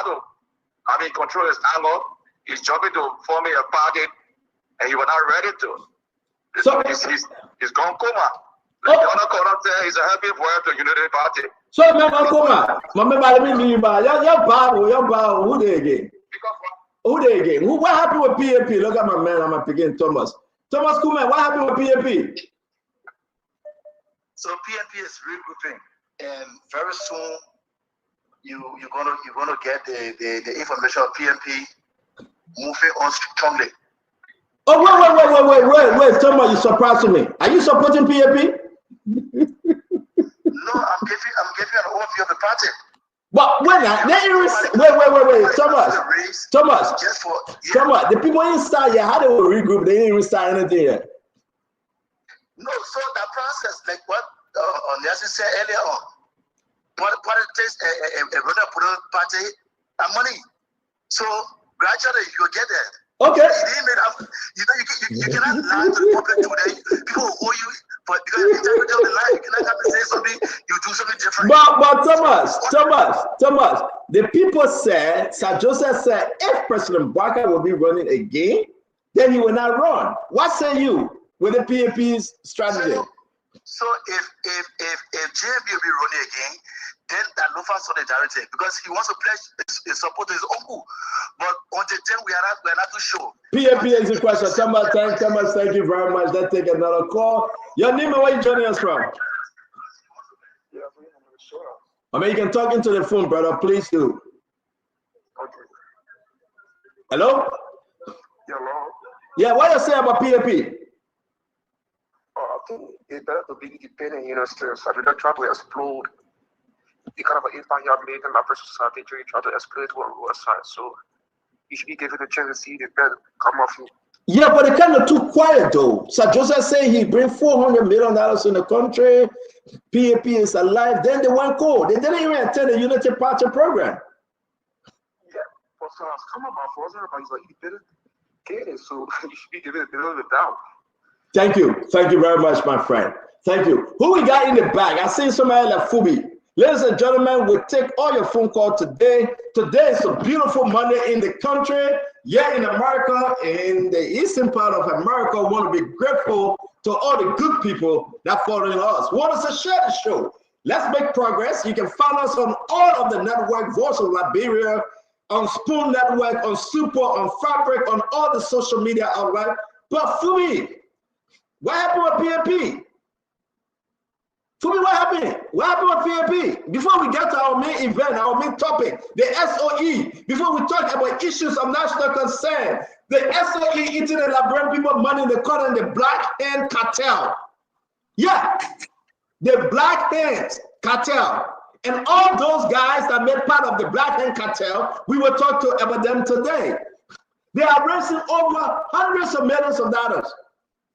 to control his anger. He's jumping to form a party, and he was not ready to. So he's gone coma. The other corner there is a happy boy to Unity Party. So man, coma. Who they again? Who they again? What happened with PAP? Look at my man. I'm picking Thomas. Thomas Kuman, what happened with PAP? So PAP is regrouping, and very soon you're gonna get the information of PNP moving on strongly. Oh wait, Thomas, you surprised me. Are you supporting PNP? No, I'm giving an overview of the party. But wait, Thomas, Thomas, the people inside here, how they will regroup? They didn't even start anything yet. No, so that process, like what Nelson said earlier on. Politics, a brother party, and money. So gradually you'll get there. Okay. You cannot lie to the public today. People will owe you, but because every time you tell the lie, you cannot come and say something, you do something different. But Thomas, the people said, Sir Joseph said, if President Barker will be running again, then he will not run. What say you with the PAP's strategy? So if JB will be running again, then that look for solidarity because he wants to pledge his support to his uncle. But until then, we are not too sure. PAP is the question. Thomas, thank you very much. Let's take another call. Your name and where you joining us from? I mean, you can talk into the phone, brother. Please do. Okay. Hello? Hello? Yeah, what you say about PAP? I think it's better to be independent, so we don't try to explode the kind of impact you have made in our society during try to exploit one side. So you should be given a chance to see the best come off you. Yeah, but it kind of too quiet though. Sir Joseph said he bring $400 million in the country. PAP is alive. Then they went cold. They didn't even attend the Unity Party program. Yeah, but come about for us, everybody's like independent. So you should be given a bit of a doubt. Thank you very much, my friend. Thank you. Who we got in the bag? I see somebody like Fubi. Ladies and gentlemen, we take all your phone calls today. Today is a beautiful Monday in the country. Yeah, in America, in the eastern part of America, we want to be grateful to all the good people that following us. We want us to share the show. Let's make progress. You can find us on all of the network, Voice of Liberia, on Spoon Network, on Super, on Fabric, on all the social media outlets. But Fubi, what happened with PNP? Fubi, what happened? What happened with PNP? Before we get to our main event, our main topic, the SOE, before we talk about issues of national concern, the SOE eating and Liberian people money in the corner and the Black Hand Cartel. Yeah, the Black Hands cartel. And all those guys that made part of the Black Hand cartel, we will talk about them today. They are raising over hundreds of millions of dollars.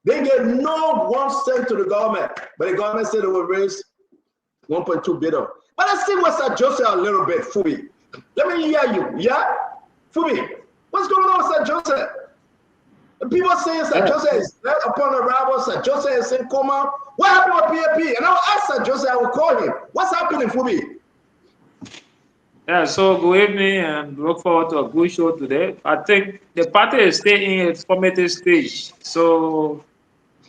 They get no 1 cent to the government, but the government said they will raise 1.2 billion. But let's see what's Sir Joseph a little bit, Fubi. Let me hear you, yeah? Fubi, what's going on with Sir Joseph? People saying Sir Joseph is dead upon arrival, Sir Joseph is in coma. What happened with PAP? And I'll ask Sir Joseph, I will call him. What's happening, Fubi? Yeah, so good evening and look forward to a good show today. I think the party is still in its formative stage, so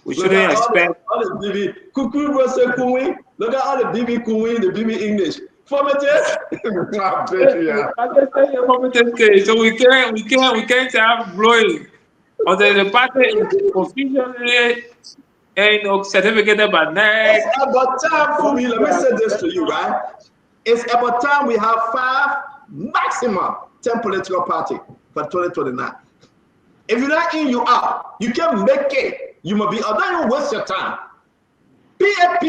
we shouldn't expect. All the BB, Kuku Rose Kuwi, look at all the BB Kuwi, the BB English. Formative? Formative stage, so we can't have blowing until the party is officially certificated by NEC. It's about time, Fubi, let me say this to you, right? It's about time we have 5, maximum 10 political parties for 2029. If you're not in, you out. You can make it. You must be, or don't even waste your time. PAP,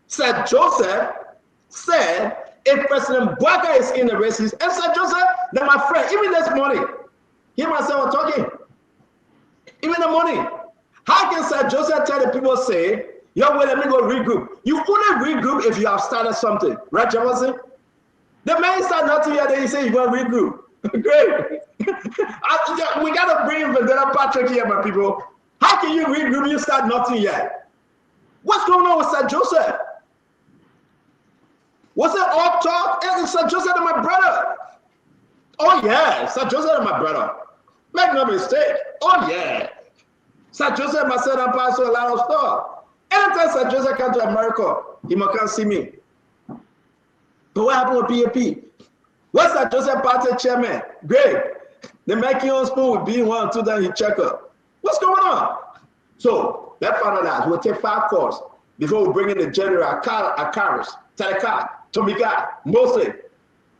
Sir Joseph, said if President Bouaka is in the races, and Sir Joseph, then my friend, even this morning, he myself were talking. Even the morning. How can Sir Joseph tell the people, say, yo, wait, let me go regroup. You only regroup if you have started something, right, Jefferson? The man started nothing yet, then you say you're going to regroup. Great. We got to bring Vendetta Patrick here, my people. How can you regroup you start nothing yet? What's going on with Sir Joseph? Was it all talk? It's Sir Joseph and my brother. Oh, yeah, Sir Joseph and my brother. Make no mistake. Oh, yeah. Sir Joseph must say that pass a lot of stuff. Anytime Sir Joseph come to America, he must come see me. But what happened with PAP? What's Sir Joseph party chairman? Great. They make you on spoon with being 1 or 2, then you check up. What's going on? So let's find out. We'll take 5 calls before we bring in the general Akaris, Talaka, Tomika, Mose,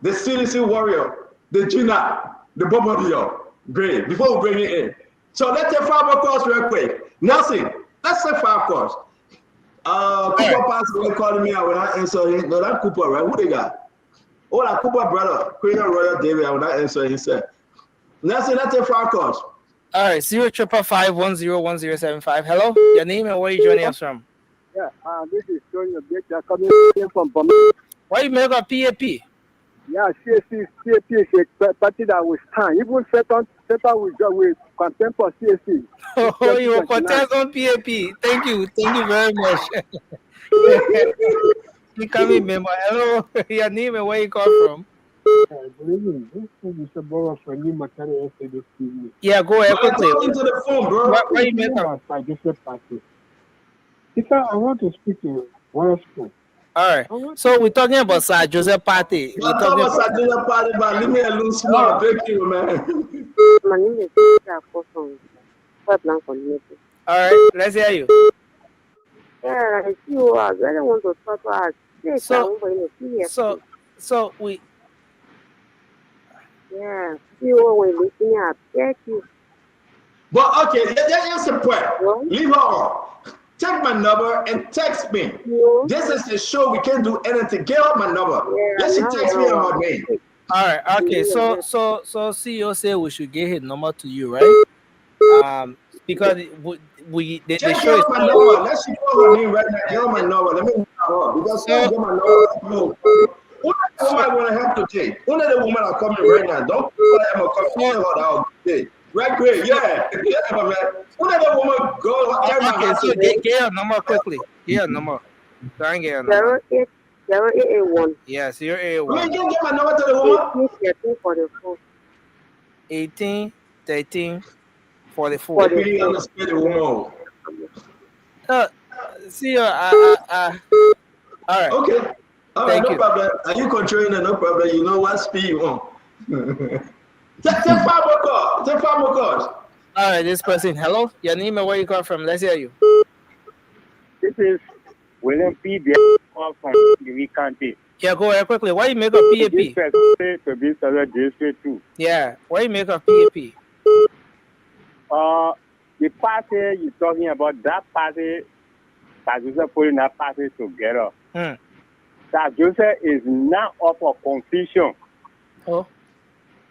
the CDC warrior, the Gina, the Bobodio. Great. Before we bring it in. So let's take 5 more calls real quick. Nelson, let's take 5 calls. Cooper Pastor calling me. I will not answer him. No, that Cooper, right? Who they got? Oh, that Cooper brother, Queen Royal David. I will not answer. He said, Nelson, let's take 5 calls. All right, 05551101075. Hello, your name and where you joining us from? Yeah, this is Tony Objector coming from Bama. Why you make a PAP? Yeah, CAP is a party that will stand. Even Satan will contend for CAC. Oh, you will contest on PAP. Thank you very much. You come in, member. Hello, your name and where you come from? Yeah, go ahead quickly. Into the phone, bro. Why you make up? I want to speak to one school. All right. So we're talking about Sir Joseph Party. We're talking about Sir Joseph Party, but leave me alone small. Thank you, man. My name is from Community. All right, let's hear you. Yeah, I really want to talk about this. So we. Yeah, you when listening up. Thank you. But okay, that's the point. Leave her off. Take my number and text me. Yeah. This is the show. We can't do anything. Get up my number. Yeah, let she text me on my name. All right. Okay. So CEO say we should get his number to you, right? Because the show is. My number. Let's she call her name right now. Get on my number. Let me know because get my number. Who the woman want to help today? Who the woman are coming right now? Don't put them right, great, yeah, man. Who the woman go? Okay, so get your number quickly. Get your number. Try and get your number. 0881. Yes, 081. Let me get my number to the woman. 18 13 44. See you. All right. Okay. All right, no problem. Are you controlling it? No problem. You know what speed you want. Take 5 more calls. Take 5 more calls. All right, this person. Hello, your name and where you come from? Let's hear you. This is William P. from the County. Yeah, go ahead quickly. Why you make a PAP? To be District 2. Yeah, why you make a PAP? The party you're talking about, that party, Joseph putting that party together. that Joseph is not up for confusion. Oh.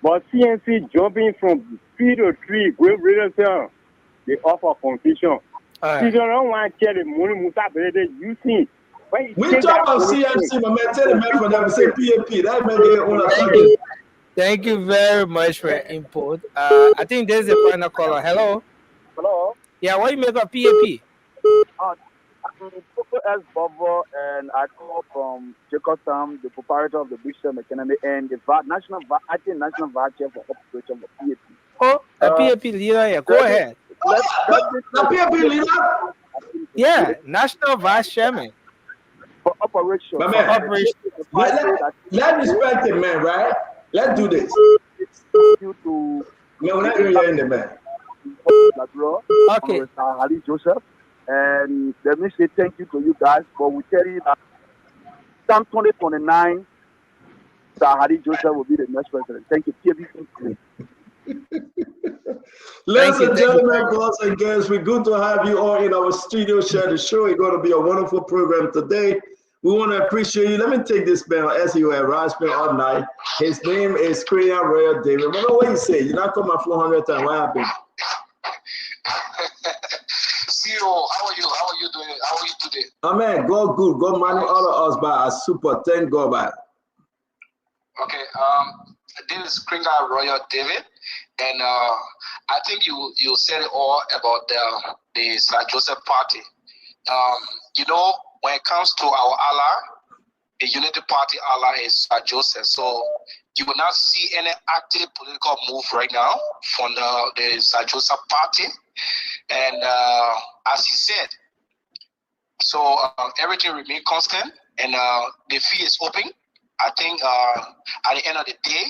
But CNC jumping from tree to tree, going real they offer confusion. You don't want to tell the money using. We talk about CNC, but man, tell the man for them to say PAP. That man get on. Thank you very much for your input. I think there's a final caller. Hello. Hello. Yeah, what do you make of PAP? I'm Dr. S. Bobo, and I call from Jacob, the proprietor of the Bishop Economy and the national vice chair for operation of PAP. Oh, a PAP leader here. Go ahead. The PAP leader? Yeah, national vice chairman. For operation. But man, let respect the man, right? Let's do this. You to we're not hearing the man. Okay. Ali Joseph. And let me say thank you to you guys, but we tell you that Psalm 2029, Sahari Joseph will be the next president. Thank you. Ladies and gentlemen, boys and girls, we're good to have you all in our studio. Share the show. It's going to be a wonderful program today. We want to appreciate you. Let me take this man as you were rasping all night. His name is Queen Royal David. Remember what you say? You're not coming 400 times. What happened? CEO, how are you? How are you doing? How are you today? Amen. God good. God manage all of us by a super. Thank God by. Okay. This is Kringa Royal David, and I think you said it all about the Sir Joseph Party. You know, when it comes to our Allah, the Unity Party Allah is Sir Joseph. So you will not see any active political move right now from the Sir Joseph Party. And as he said, so everything remains constant, and the fee is open. I think at the end of the day,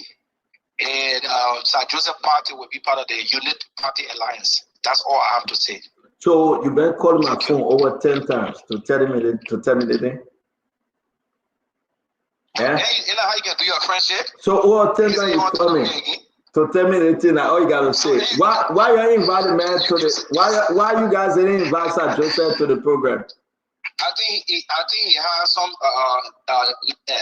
and Sir Joseph Party will be part of the Unity Party Alliance. That's all I have to say. So you've been calling my phone over 10 times to tell me the thing. Yeah. You know how you can do your friendship. So over 10 times you call me to tell me the thing. All you gotta say. Why you ain't invited man to the? Why you guys didn't invite Sir Joseph to the program? I think he has some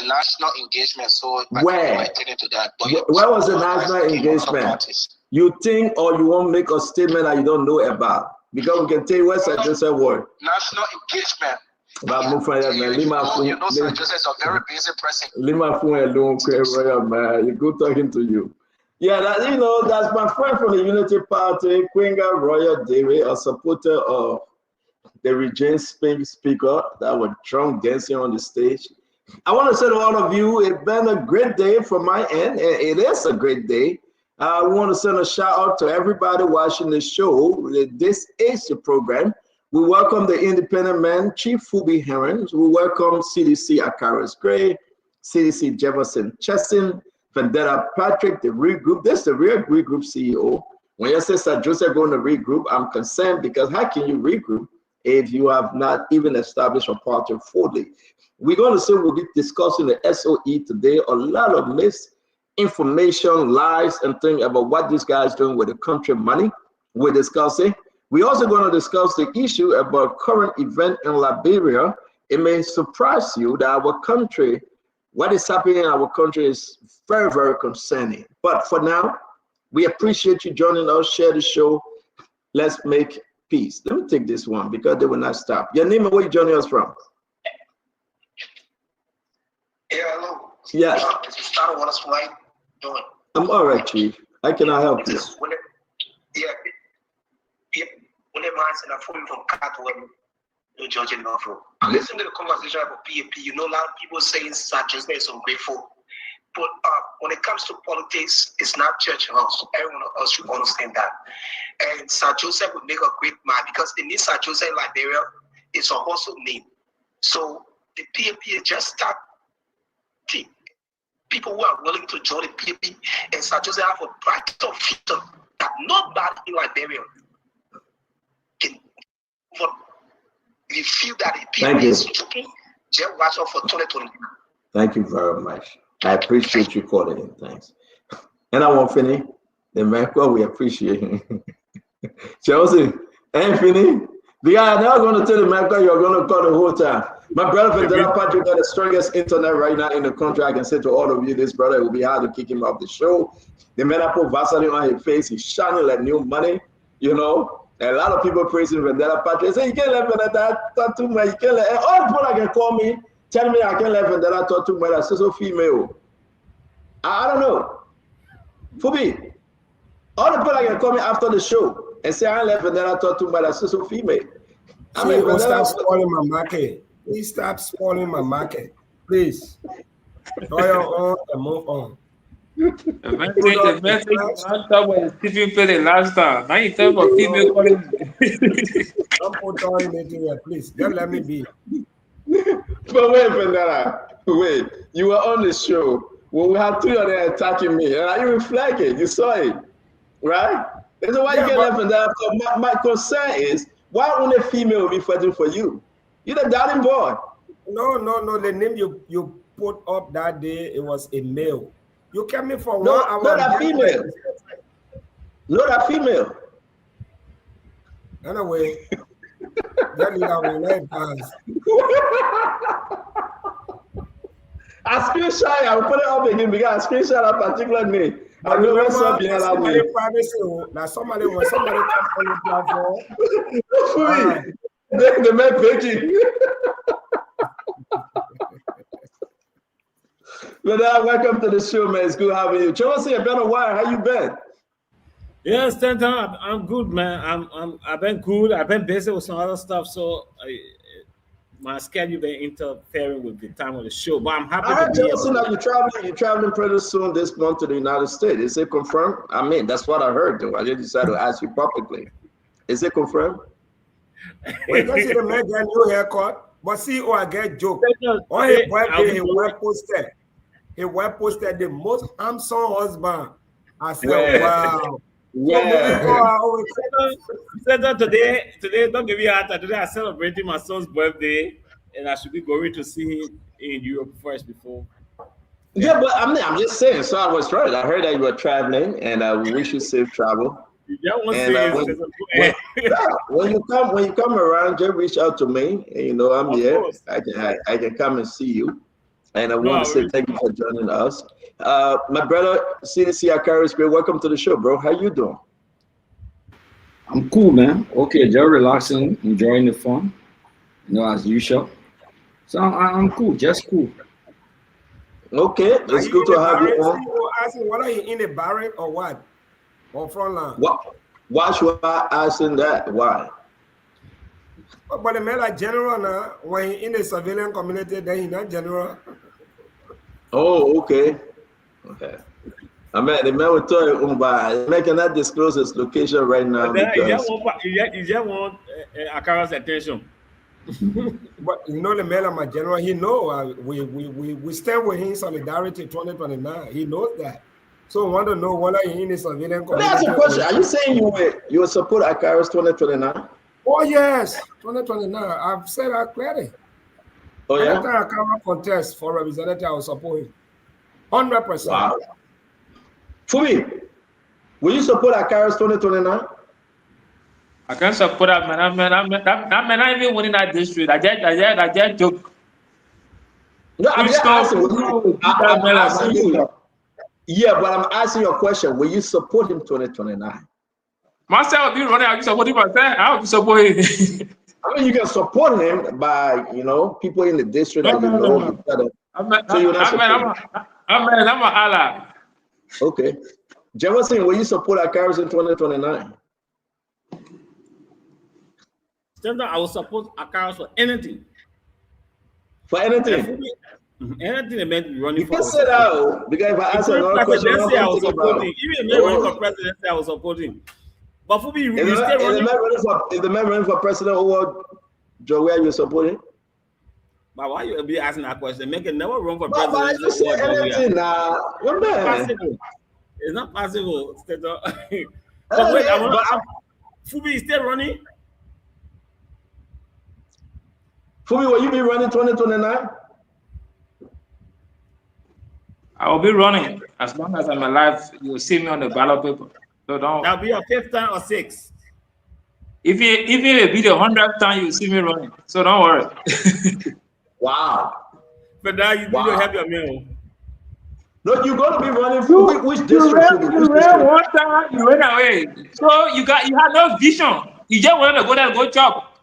national engagement. So where? I think into that. But where was the national engagement? You think or you won't make a statement that you don't know about? Because we can tell you what Sir Joseph was. National engagement. But you know Sir Joseph is a very busy person. Leave my phone alone, man. You're good talking to you. Yeah, that's my friend from the Unity Party, Quinga Royal David, a supporter of the Regent speaker that was drunk dancing on the stage. I want to say to all of you, it's been a great day from my end. It is a great day. I want to send a shout out to everybody watching the show. This is the program. We welcome the independent man, Chief Fubi Herons. We welcome CDC Akaris Gray, CDC Jefferson Chesson, Vendetta Patrick, the Real Group. This is the Real Group CEO. When you say Sir Joseph going to regroup, I'm concerned because how can you regroup if you have not even established a party fully? We're going to say we'll be discussing the SOE today, a lot of misinformation, lies, and things about what this guy is doing with the country money. We're discussing. We're also going to discuss the issue about current event in Liberia. It may surprise you that our country, what is happening in our country is very, very concerning. But for now, we appreciate you joining us, share the show. Let's make peace. Let me take this one because they will not stop. Your name and where you joining us from? Yeah, hello. Yeah. This is Star Wars. How you doing? I'm all right, Chief. How can I help you? When the man said I'm from Catwoman, Georgia Norfolk. Listen to the conversation about PAP. You know, a lot of people saying Sir Joseph is ungrateful. But when it comes to politics, it's not church house. Everyone else should understand that. And Sir Joseph would make a great man because the name Sir Joseph in Liberia is a household name. So the PAP is just start people who are willing to join the PAP and Sir Joseph have a brighter future that nobody in Liberia can. But if you feel that the PAP is joking, just watch out for 2020. Thank you very much. I appreciate you calling in. Thanks. And I want Finny, the man, we appreciate him. Chelsea, Anthony, the guy now going to tell the man you're going to call the whole time. My brother Vendetta Patrick got the strongest internet right now in the country. I can say to all of you, this brother, it will be hard to kick him off the show. The man that put Vaseline on his face, he's shining like new money, you know. And a lot of people praising Vendetta Patrick. Say, you can't let Vendetta talk too much. You can't let all the people that can call me, tell me I can't let Vendetta talk too much. That's so female. I don't know. For me, all the people that can call me after the show and say I ain't let Vendetta talk too much. That's so female. I mean, stop spoiling my market. Please stop spoiling my market. Please. Go on and move on. The message last time was Stephen Pele last time. Now you tell about female calling. Don't put on anything here, please. Just let me be. But wait, Vendetta. Wait. You were on the show when we had 3 of them attacking me. And you reflected. You saw it. Right? That's why you get left Vendetta. So my concern is, why only female will be fighting for you? You're the darling boy. No. The name you put up that day, it was a male. You kept me for 1 hour. Not a female. Not a female. Anyway, that is our life pass. I screenshot. I will put it up again because I screenshot a particular name. I know what's up behind that way. Now somebody come on the platform. The man picking. But welcome to the show, man. It's good having you. Chelsea, it's been a while. How you been? Yeah, Stanton, I'm good, man. I've been good. I've been busy with some other stuff, so my schedule been interfering with the time of the show. But I'm happy to be here. That you're traveling pretty soon this month to the United States. Is it confirmed? I mean, that's what I heard, though. I just decided to ask you publicly. Is it confirmed? Wait, let's see the man get new haircut. But see, I get joke. On his birthday, he web posted the most handsome husband. I said, wow. Yeah. Today, don't give me a heart. Today, I'm celebrating my son's birthday, and I should be going to see him in Europe first before. Yeah, but I'm just saying. So I was right. I heard that you were traveling, and I wish you safe travel. When you come around, just reach out to me. And, you know, I'm here. I can come and see you. And I want to say thank you for joining us. My brother, CDC Akaris, welcome to the show, bro. How you doing? I'm cool, man. Okay, just relaxing, enjoying the fun, you know, as usual. So I'm cool, just cool. Okay, it's good to have you on. Asking, what are you in the barrack or what? Or front line? Why should I ask that? Why? But the man like general now, when he in the civilian community, then he not general. Oh, okay. I mean, the man will tell you, but I cannot disclose his location right now. You just want Akara's attention. But you know the man like my general, he know we stand with him in solidarity 2029. He knows that. So I want to know whether he in the civilian community. Let me ask you a question. Are you saying you will support Akaris 2029? Oh yes, 2029. I've said that clearly. Oh yeah. Anytime I come up contest for representative, I will support him. 100%. Wow. For me, will you support Akaris 2029? I can't support that man. That man not even winning that district. I just joke. No, I'm just asking you. Yeah, but I'm asking you a question. Will you support him 2029? Myself be running, I'll be supporting myself. I'll be supporting him. I mean, you can support him by, you know, people in the district that you know. I'm an ally. Okay. Jefferson, will you support Akaris in 2029? I will support Akaris for anything. For anything? Anything they meant running for. You can say that, because if I answer another question, I was supporting. Even if running for presidency, I was supporting. But for me, if the man running for president over Joe, where you supporting? But why you be asking that question? Make it never run for president. But you say anything now. What man? It's not possible. But wait, Fubi is still running. Fubi, will you be running 2029? I will be running as long as I'm alive. You will see me on the ballot paper. So don't. That'll be your 5th time or 6th. If it be the 100th time, you will see me running. So don't worry. Wow. But now you don't have your man. No, you're going to be running for which district? You ran one time, you ran away. So you had no vision. You just wanted to go there and go chop.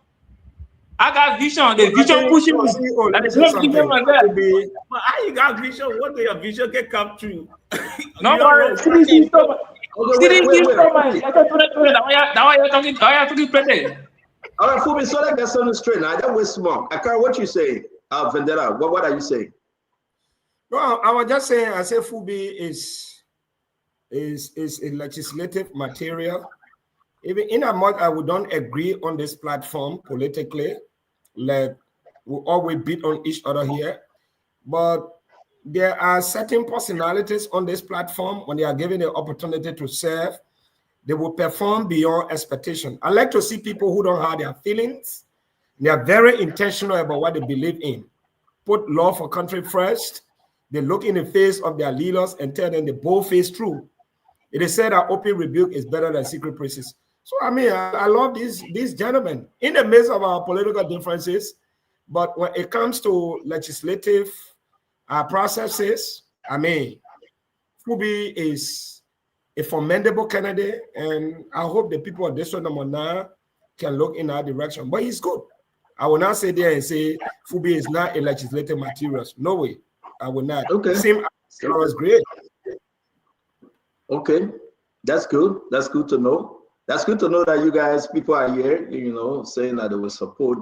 I got vision. The vision pushing me. But how you got vision? What do your vision can come true? No, but city. All right, Fubi, so let's get something straight now. That was small. Akara, what you say? Vendetta, what are you saying? Well, I was just saying, I say Fubi is a legislative material. Even in a month, I would don't agree on this platform politically, like we always beat on each other here. But there are certain personalities on this platform, when they are given the opportunity to serve, they will perform beyond expectation. I like to see people who don't have their feelings. They are very intentional about what they believe in. Put love for country first. They look in the face of their leaders and tell them the bold face truth. It is said that open rebuke is better than secret praises. So I mean, I love these gentlemen in the midst of our political differences. But when it comes to legislative processes, I mean, Fubi is a formidable candidate, and I hope the people of District Number 9 can look in our direction. But he's good. I will not say there and say Fubi is not a legislative material. No way. I will not. Okay. Same was great. Okay. That's good. That's good to know. That's good to know that you guys, people are here, saying that they will support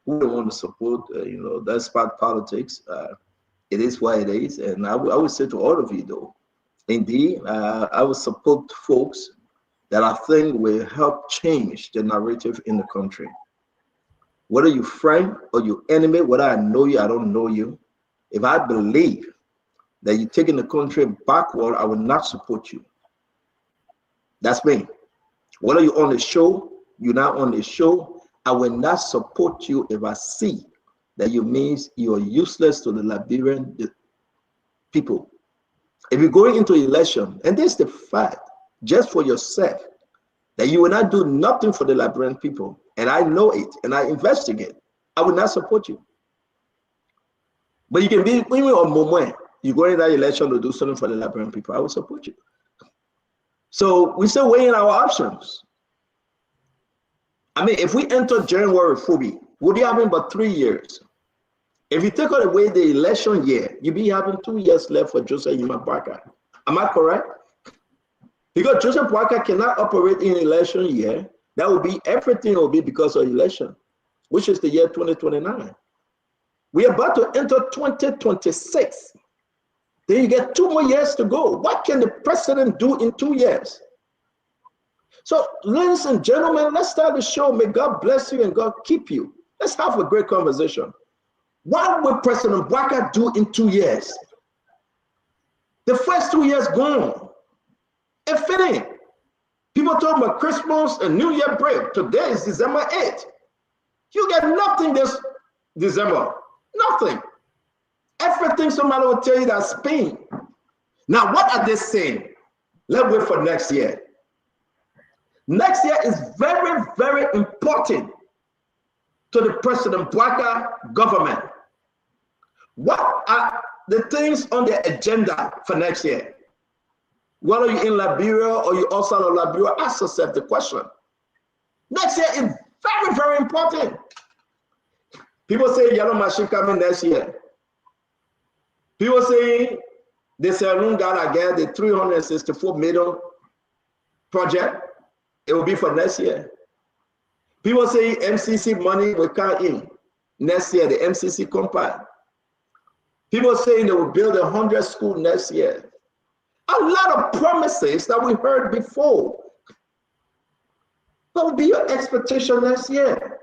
who they want to support. That's part of politics. It is what it is. And I would say to all of you, though, indeed, I would support folks that I think will help change the narrative in the country. Whether you friend or you enemy, whether I know you, I don't know you, if I believe that you're taking the country backward, I will not support you. That's me. Whether you're on the show, you're not on the show, I will not support you if I see that you means you're useless to the Liberian people. If you're going into election, and this is the fact, just for yourself, that you will not do nothing for the Liberian people, and I know it, and I investigate, I will not support you. But you can be even on moment, you go in that election to do something for the Liberian people, I will support you. So we still weighing our options. I mean, if we enter January Fubi, we'll be having about 3 years. If you take away the election year, you'll be having 2 years left for Joseph Yima Boakai. Am I correct? Because Joseph Boakai cannot operate in election year. That will be, everything will be because of election, which is the year 2029. We are about to enter 2026. Then you get 2 more years to go. What can the president do in 2 years? So, ladies and gentlemen, let's start the show. May God bless you and God keep you. Let's have a great conversation. What will President Boakai do in 2 years? The first 2 years gone. And fitting. People talk about Christmas and New Year break. Today is December 8th. You get nothing this December. Nothing. Everything somebody will tell you that's Spain. Now, what are they saying? Let's wait for next year. Next year is very, very important to the President Boakai government. What are the things on the agenda for next year? Whether you're in Liberia or you're outside of Liberia, ask yourself the question. Next year is very, very important. People say yellow machine coming next year. People say the Saloon got again the 364 million project. It will be for next year. People say MCC money will come in next year, the MCC compact. People saying they will build 100 schools next year. A lot of promises that we heard before. What will be your expectation next year?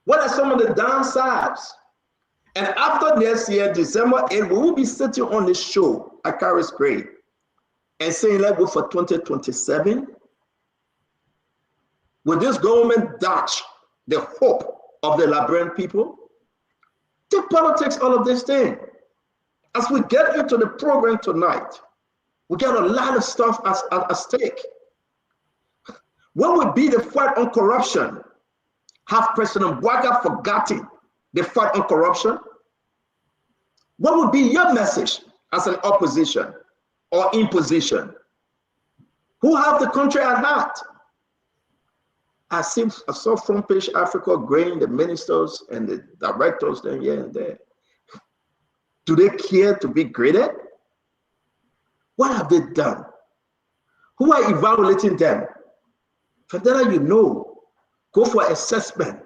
What are some of the downsides? And after next year, December 8th, we will be sitting on the show at Carrie's Grave and saying, let's go for 2027. Will this government dodge the hope of the Liberian people? Take politics out of this thing. As we get into the program tonight, we got a lot of stuff at stake. What would be the fight on corruption? Have President Boakai forgotten They fought on corruption. What would be your message as an opposition or imposition? Who have the country at heart? I saw Front Page Africa agreeing the ministers and the directors then here and there. Do they care to be graded? What have they done? Who are evaluating them? For that, you know, go for assessment,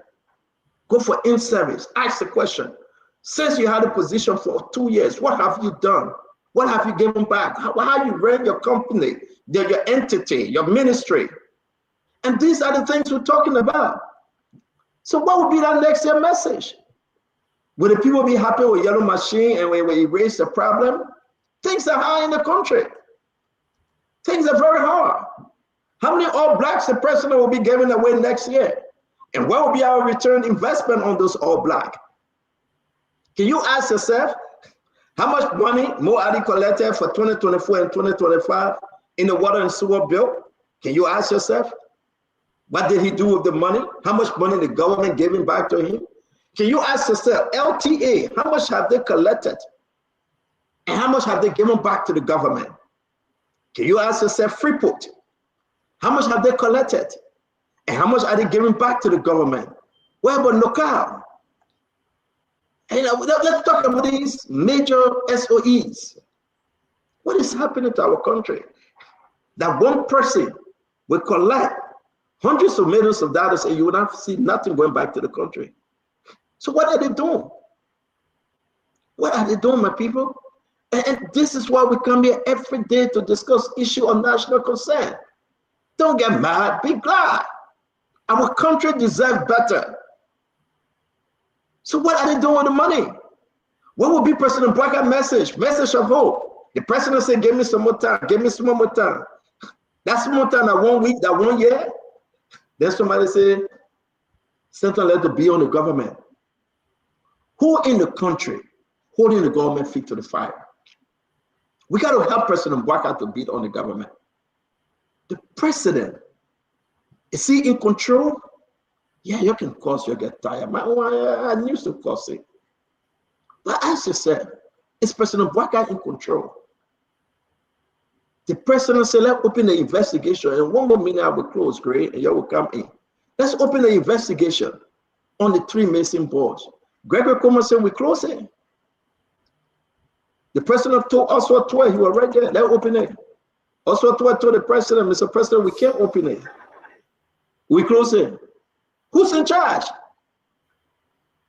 go for in-service, ask the question. Since you had a position for 2 years, what have you done? What have you given back? How you ran your company, your entity, your ministry? And these are the things we're talking about. So what would be that next year message? Will the people be happy with Yellow Machine and when we erase the problem? Things are high in the country. Things are very hard. How many All Blacks the president will be giving away next year? And what will be our return investment on those All Black? Can you ask yourself, how much money Mo Ali collected for 2024 and 2025 in the water and sewer bill? Can you ask yourself? What did he do with the money? How much money the government giving back to him? Can you ask yourself, LTA, how much have they collected? And how much have they given back to the government? Can you ask yourself, Freeport, how much have they collected? And how much are they giving back to the government? What about Nokal? And let's talk about these major SOEs. What is happening to our country? That one person will collect hundreds of millions of dollars and you will not see nothing going back to the country. So what are they doing? What are they doing, my people? And this is why we come here every day to discuss issue of national concern. Don't get mad, be glad. Our country deserves better. So what are they doing with the money? What will be President Bouakar's message of hope? The president said, give me some more time, give me some more time. That's more time, that 1 week, that 1 year. Then somebody said, something let it be on the government. Who in the country holding the government feet to the fire? We got to help President Bouakar to beat on the government. The president, is he in control? Yeah, you can cause you get tired. I used to cause it. But as you said, is President Bouakar in control? The president said, let's open the investigation. And 1 more minute I will close, Gray, and you will come in. Let's open the investigation on the 3 missing boards. Gregory Comer said, we close it. The president told Oswald Tuah, he was right there, let's open it. Oswald Tuah told the president, Mr. President, we can't open it. We close it. Who's in charge?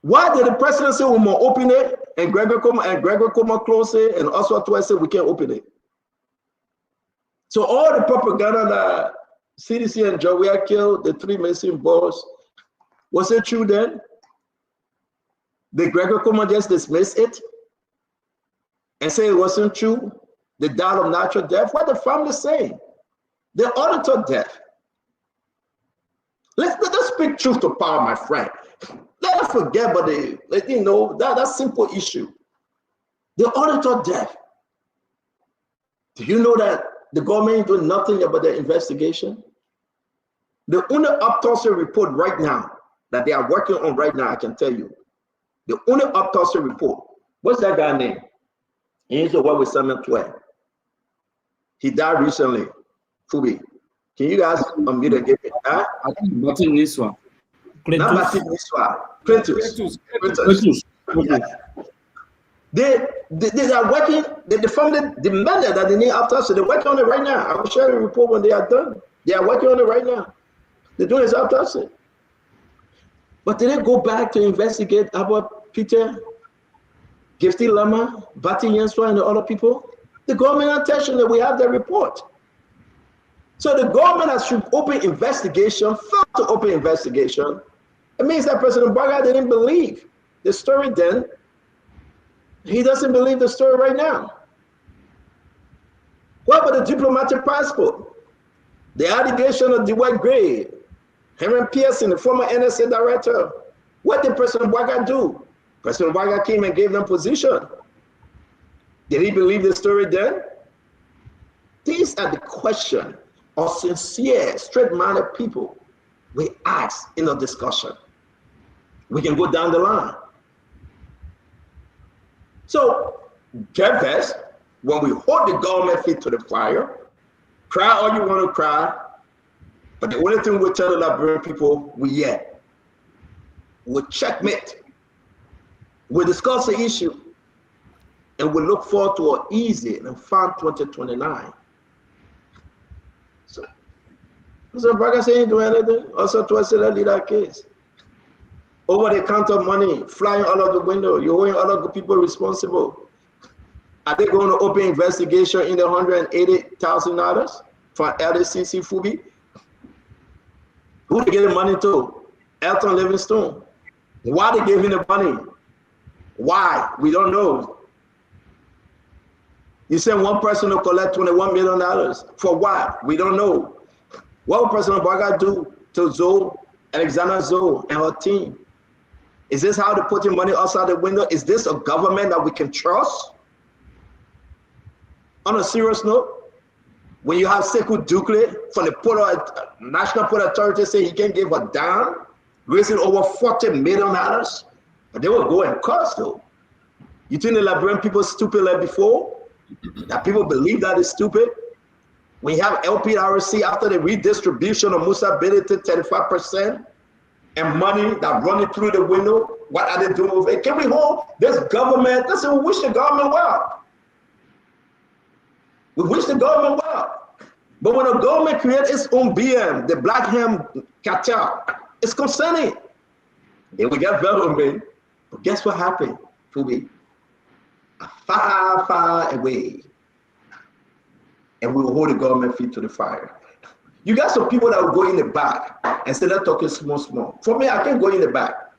Why did the president say we must open it and Gregory Comer close it and Oswald Tuah said we can't open it? So all the propaganda that CDC and Jawea killed the 3 missing boys, was it true then? Did Gregory Comer just dismiss it and say it wasn't true? They died of natural death. What the family saying? The auditor death. Let's speak truth to power, my friend. Let us forget about that simple issue. The auditor death. Do you know that the government is doing nothing about the investigation? The only autopsy report right now that they are working on right now, I can tell you. The only autopsy report. What's that guy name? He's the one with Samuel 12. He died recently. Fubi. Can you guys unmute again? I think Martin Niswa. Not Martin Niswa. Clintus. They are working, the family demanded that they need autopsy. They're working on it right now. I will share a report when they are done. They are working on it right now. They're doing this autopsy. But did they go back to investigate about Peter, Gifty Lama, Bati Yenswa, and the other people? The government attention that we have the report. So the government has should open investigation, failed to open investigation. It means that President Bouakar didn't believe the story then. He doesn't believe the story right now. What about the diplomatic passport? The allegation of Dwight Gray, Henry Pearson, the former NSA director. What did President Bouakar do? President Bouakar came and gave them position. Did he believe the story then? These are the questions of sincere, straight-minded people we ask in a discussion. We can go down the line. So get vexed when we hold the government feet to the fire. Cry all you want to cry, but the only thing we tell the Liberian people, we checkmate. We discuss the issue, and we look forward to an easy and fun 2029. So Braga saying do anything. Also, to us, lead that case. Over the counter money flying out of the window. You're holding all of the people responsible. Are they going to open investigation in the $180,000 for LDCC Fubi? Who they giving money to? Elton Livingstone. Why they gave him the money? Why? We don't know. You said one person will collect $21 million. For what? We don't know. What will President Braga do to Zoe, Alexander Zoe, and her team? Is this how they're putting money outside the window? Is this a government that we can trust? On a serious note, when you have Sekou Dukle from the National Port Authority say he can't give a damn, raising over $40 million, they will go and curse though. You think the Liberian people stupid like before? That people believe that is stupid? When you have LPRC after the redistribution of Musa Belete 35% and money that running through the window, what are they doing with it? Can we hold this government? Listen, we wish the government well. We wish the government well. But when the government creates its own BM, the Black Ham cartel, it's concerning. Then we get better on me. But guess what happened, Fubi? Far, far away. And we will hold the government feet to the fire. You got some people that will go in the back and say, let's talk it small, small. For me, I can't go in the back.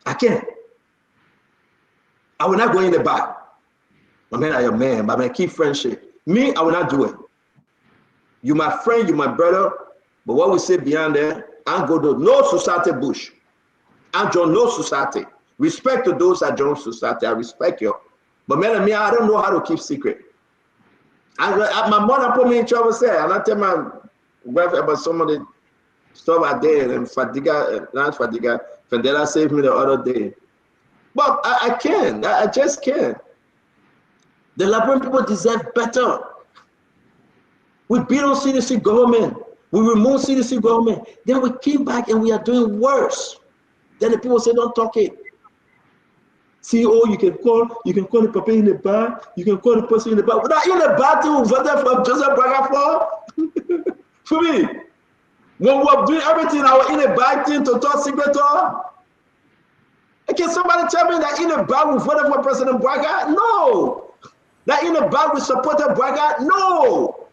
I can't. I will not go in the back. My man, I am man, but I keep friendship. Me, I will not do it. You my friend, you my brother, but what we say beyond there, I go to no society bush. I join no society. Respect to those that join society. I respect you. But man, me, I don't know how to keep secret. My mother put me in trouble, say, and I tell my wife about some of the stuff I did, and Fadela saved me the other day. But I can. I just can. The Liberian people deserve better. We beat on CDC government. We remove CDC government. Then we came back and we are doing worse. Then the people say, don't talk it. CEO, you can call the papa in the bar, you can call the person in the bar. Without in the bar to vote for Joseph Braga for? For me. When we were doing everything, I was in a bar thing to talk secret to. Can somebody tell me that in a bar we voted for President Braga? No. That in a bar we supported Braga? No.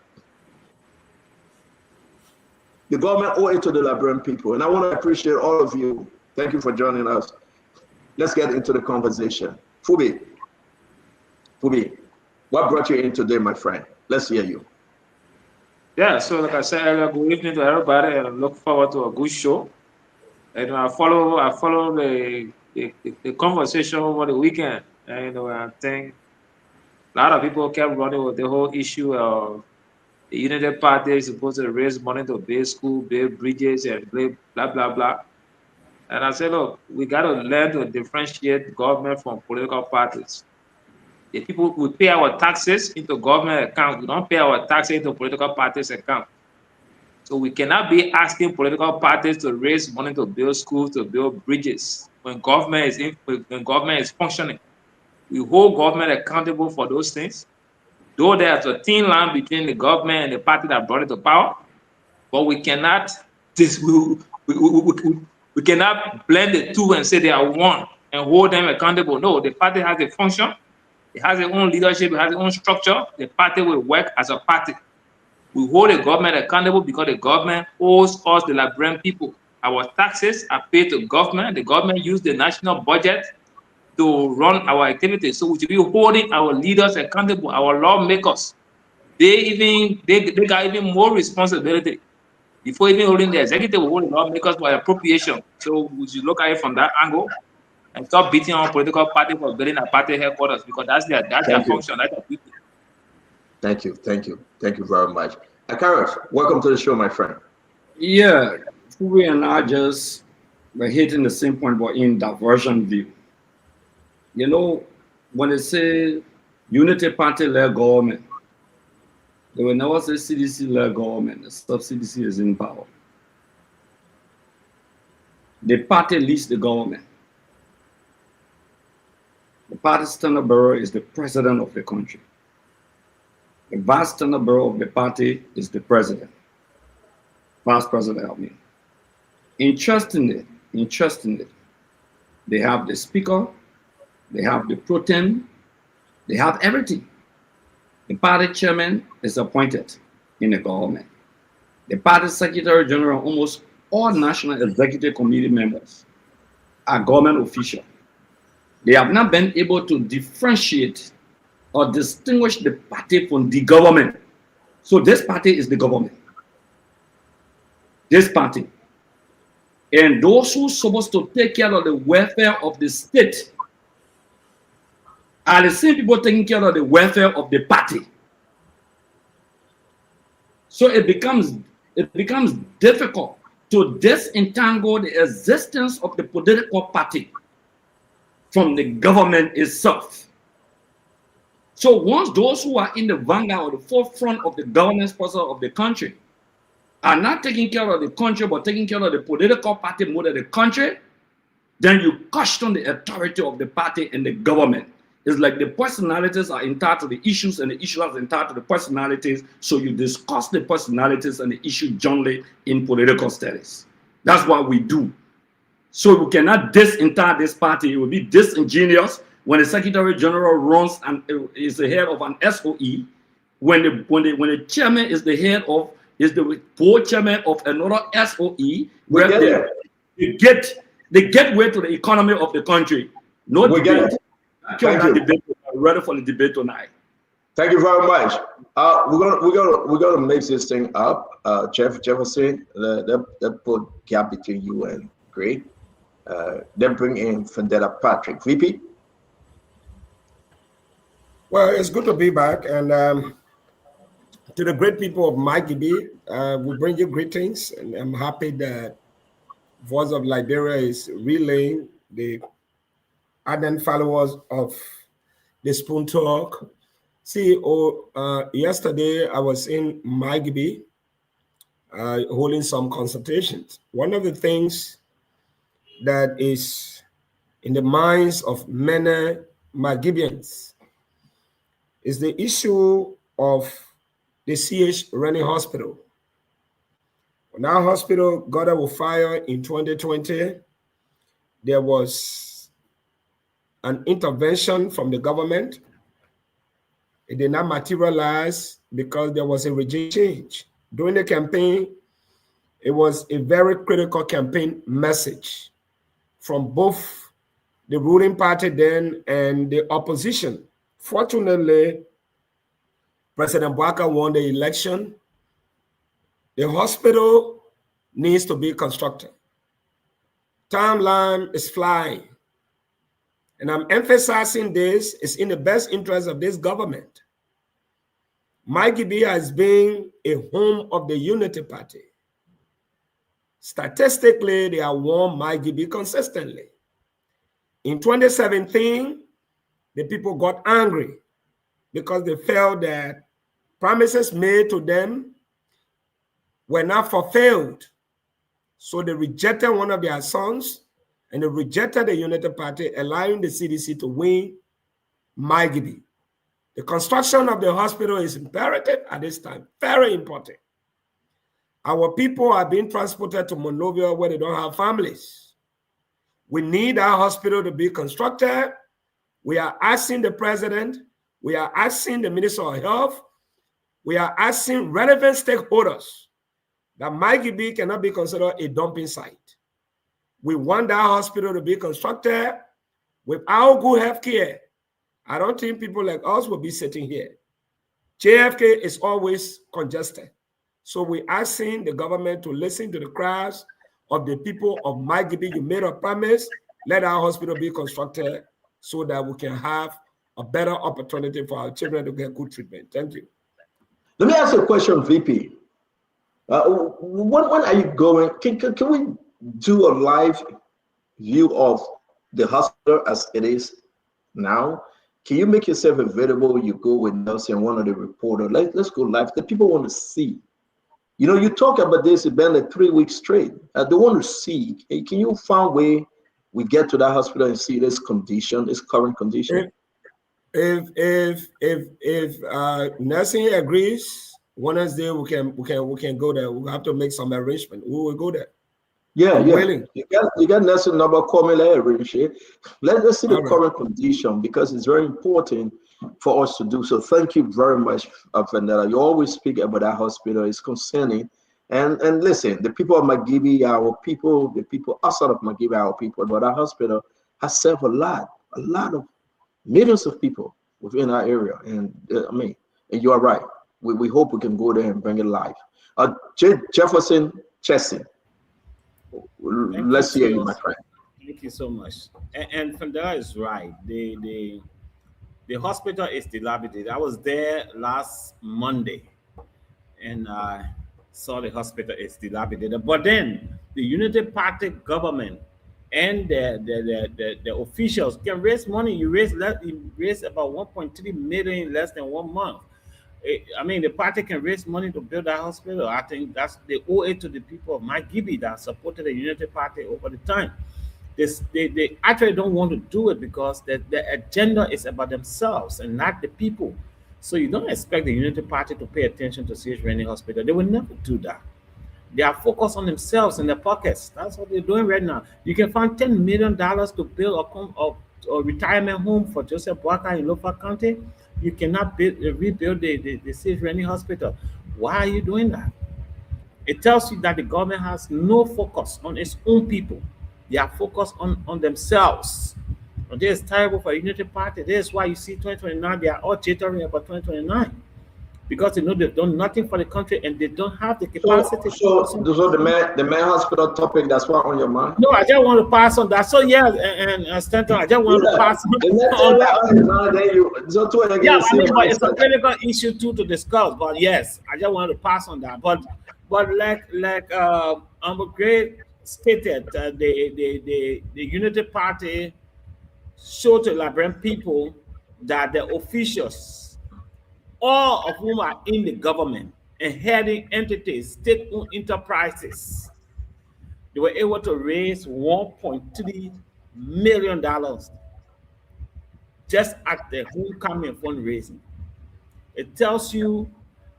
The government owe it to the Liberian people. And I want to appreciate all of you. Thank you for joining us. Let's get into the conversation. Fubi, what brought you in today, my friend? Let's hear you. Yeah, so like I said earlier, good evening to everybody, and I look forward to a good show. And I follow the conversation over the weekend. And I think a lot of people kept running with the whole issue of the United Party is supposed to raise money to build school, build bridges, and blah, blah, blah. And I said, look, we got to learn to differentiate government from political parties. The people, we pay our taxes into government account. We don't pay our taxes into political parties account. So we cannot be asking political parties to raise money to build schools, to build bridges when government is functioning. We hold government accountable for those things. Though there's a thin line between the government and the party that brought it to power, but we cannot we cannot blend the two and say they are one and hold them accountable. No, the party has a function. It has its own leadership. It has its own structure. The party will work as a party. We hold the government accountable because the government owes us, the Liberian people. Our taxes are paid to government. The government uses the national budget to run our activities. So we should be holding our leaders accountable, our lawmakers. They got even more responsibility. Before even holding the executive, we hold the lawmakers for appropriation. So we should look at it from that angle and stop beating on political party for building a party headquarters, because that's their function, that's their people. Thank you very much. Akaros, welcome to the show, my friend. Yeah, Fubi and I just were hitting the same point, but in diversion view. you know, when they say Unity Party-led government, they will never say CDC-led government. The sub-CDC is in power. The party leads the government. The party standard bearer is the president of the country. The vice standard bearer of the party is the president. Vice president, I mean. Interestingly, they have the speaker, they have the pro tem, they have everything. The party chairman is appointed in the government. The party secretary general, almost all national executive committee members are government officials. They have not been able to differentiate or distinguish the party from the government. So this party is the government. This party. And those who are supposed to take care of the welfare of the state are the same people taking care of the welfare of the party. So it becomes difficult to disentangle the existence of the political party from the government itself. So once those who are in the vanguard or the forefront of the governance process of the country are not taking care of the country but taking care of the political party more than the country, then you question the authority of the party and the government. It's like the personalities are entitled to the issues and the issues are entitled to the personalities, so you discuss the personalities and the issue generally in political studies. That's what we do. So we cannot disentangle this party. It will be disingenuous when the Secretary General runs and is the head of an SOE, when the chairman is the head of, is the board chairman of another SOE, where they get way to the economy of the country. No debate. Ready for the debate tonight. Thank you very much. We're gonna mix this thing up. Jefferson, that put gap between you and Gray. Then bring in Fendetta Patrick. VP. Well, it's good to be back, and to the great people of Mikey B, we bring you greetings, and I'm happy that Voice of Liberia is relaying the ardent followers of the Spoon Talk. CEO, yesterday I was in Mikey B holding some consultations. One of the things that is in the minds of many Magibians is the issue of the CH Rennie Hospital. When our hospital got out of fire in 2020, there was an intervention from the government. It did not materialize because there was a regime change. During the campaign, it was a very critical campaign message from both the ruling party then and the opposition. Fortunately, President Bouaka won the election. The hospital needs to be constructed. Timeline is flying. And I'm emphasizing this is in the best interest of this government. Mikey B has been a home of the Unity Party. Statistically, they have won Mikey B consistently. In 2017, the people got angry because they felt that promises made to them were not fulfilled. So they rejected one of their sons and they rejected the Unity Party, allowing the CDC to win Mikey B. The construction of the hospital is imperative at this time, very important. Our people are being transported to Monrovia where they don't have families. We need our hospital to be constructed. We are asking the president, we are asking the Minister of Health, we are asking relevant stakeholders that Mikey B cannot be considered a dumping site. We want that hospital to be constructed without good health care. I don't think people like us will be sitting here. JFK is always congested. So we're asking the government to listen to the cries of the people of Mikey B. You made a promise, let our hospital be constructed so that we can have a better opportunity for our children to get good treatment. Thank you. Let me ask you a question, VP. When are you going? Can we do a live view of the hospital as it is now. Can you make yourself available? You go with Nelson, one of the reporters. Let's go live. The people want to see. You know, you talk about this, it's been like 3 weeks straight. They want to see. Hey, can you find a way we get to that hospital and see this condition, this current condition? If Nelson agrees, Wednesday we can go there. We'll have to make some arrangement. We will go there. Yeah, I'm yeah. willing. You got Nelson number. Call me later, Richie. Let's see the current condition, because it's very important for us to do so. Thank you very much, Vanilla. You always speak about that hospital. It's concerning. And listen, the people of Magibie, our people, the people outside of Magibie, our people, but that hospital has served a lot of millions of people within our area. And I mean, and you are right. We hope we can go there and bring it live. Jefferson Chesson. Let's hear you, my friend. Thank you so much. And Fandela is right. The hospital is dilapidated. I was there last Monday, and I saw the hospital is dilapidated. But then the Unity Party government and the officials can raise money. You raise about 1.3 million in less than 1 month. I mean, the party can raise money to build that hospital. I think they owe it to the people of Magibie that supported the Unity Party over the time. They actually don't want to do it because the agenda is about themselves and not the people. So you don't expect the Unity Party to pay attention to C.H. Rennie Hospital. They will never do that. They are focused on themselves and their pockets. That's what they're doing right now. You can find $10 million to build a retirement home for Joseph Boakai in Lofa County. You cannot rebuild the C.H. Rennie Hospital. Why are you doing that? It tells you that the government has no focus on its own people. They are focused on themselves. And this is terrible for the Unity Party. This is why you see 2029, they are all jittering about 2029. Because they know they've done nothing for the country and they don't have the capacity. So the main hospital topic, that's what on your mind? No, I just want to pass on that. So yeah, and Stanton, I just want to pass on that. Yeah, I mean, but it's a critical issue too to discuss. But yes, I just want to pass on that. But like Amber Gray stated, the Unity Party showed to Liberian people that the officials, all of whom are in the government and heading entities, state-owned enterprises, they were able to raise $1.3 million just at the homecoming fundraising. It tells you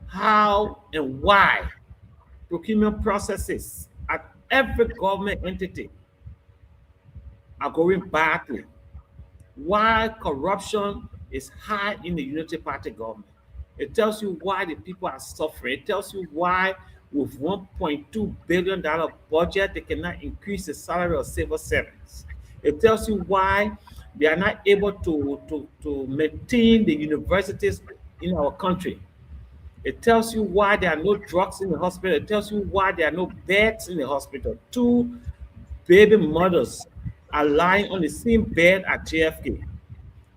how and why procurement processes at every government entity are going badly, why corruption is high in the Unity Party government. It tells you why the people are suffering. It tells you why with $1.2 billion budget, they cannot increase the salary of civil servants. It tells you why they are not able to maintain the universities in our country. It tells you why there are no drugs in the hospital. It tells you why there are no beds in the hospital. 2 baby mothers are lying on the same bed at JFK.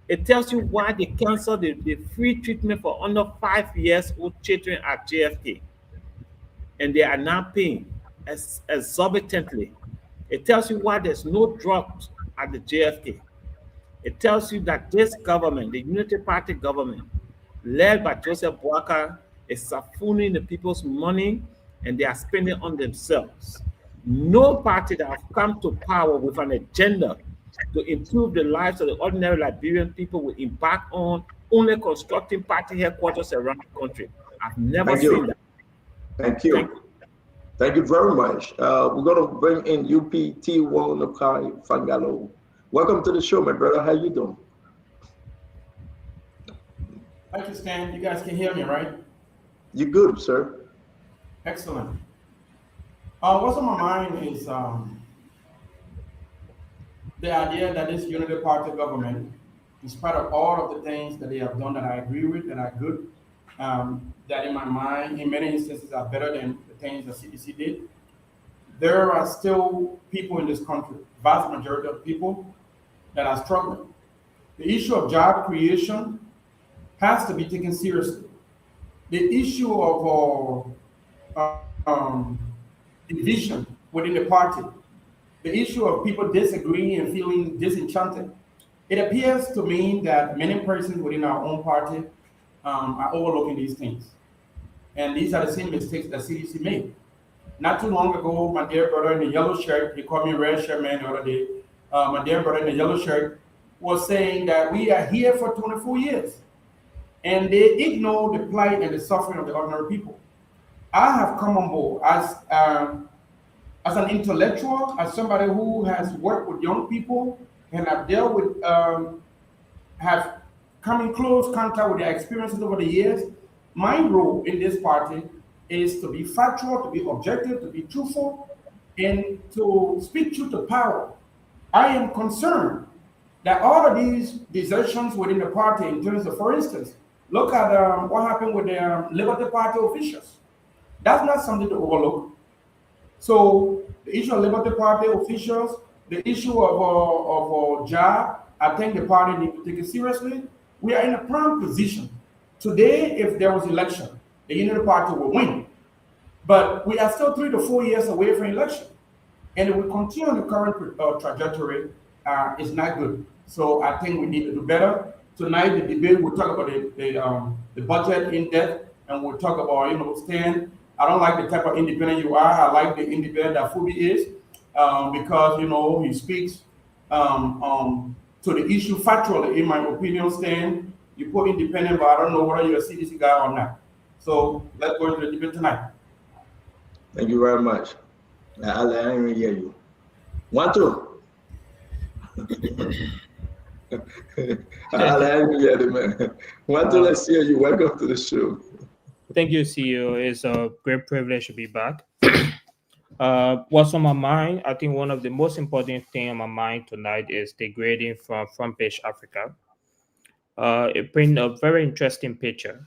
It tells you why they canceled the free treatment for under 5 years old children at JFK. And they are now paying exorbitantly. It tells you why there's no drugs at the JFK. It tells you that this government, the Unity Party government, led by Joseph Boakai, is saffooning the people's money and they are spending on themselves. No party that has come to power with an agenda to improve the lives of the ordinary Liberian people will embark on only constructing party headquarters around the country. I've never seen that. Thank you. Thank you very much. We're going to bring in UPT Wolokai Fangalo. Welcome to the show, my brother. How you doing? Thank you, Stan. You guys can hear me, right? You good, sir? Excellent. What's on my mind is the idea that this Unity Party government, in spite of all of the things that they have done that I agree with, that are good, that in my mind, in many instances are better than the things that CDC did, there are still people in this country, vast majority of people, that are struggling. The issue of job creation has to be taken seriously. The issue of division within the party, the issue of people disagreeing and feeling disenchanted, It appears to me that many persons within our own party are overlooking these things. And these are the same mistakes that CDC made. Not too long ago, my dear brother in the yellow shirt, he called me red shirt man the other day. My dear brother in the yellow shirt was saying that we are here for 24 years. And they ignore the plight and the suffering of the ordinary people. I have come on board as an intellectual, as somebody who has worked with young people and have dealt with, have come in close contact with their experiences over the years. My role in this party is to be factual, to be objective, to be truthful, and to speak truth to power. I am concerned that all of these desertions within the party, in terms of, for instance, look at what happened with the Liberty Party officials. That's not something to overlook. So the issue of Liberty Party officials, the issue of job, I think the party needs to take it seriously. We are in a prime position. Today, if there was election, the Unity Party will win. But we are still 3 to 4 years away from election. And if we continue on the current trajectory, it's not good. So I think we need to do better. Tonight, the debate, we'll talk about the budget in depth, and we'll talk about, Stan. I don't like the type of independent you are. I like the independent that Fubi is, because, he speaks to the issue factually, in my opinion, Stan. You put independent, but I don't know whether you're a CDC guy or not. So let's go into the debate tonight. Thank you very much. I didn't even hear you. 1, 2. I didn't hear the man. 1, 2, let's hear you. Welcome to the show. Thank you, CEO. It's a great privilege to be back. What's on my mind? I think one of the most important things on my mind tonight is the grading from Front Page Africa. It brings a very interesting picture.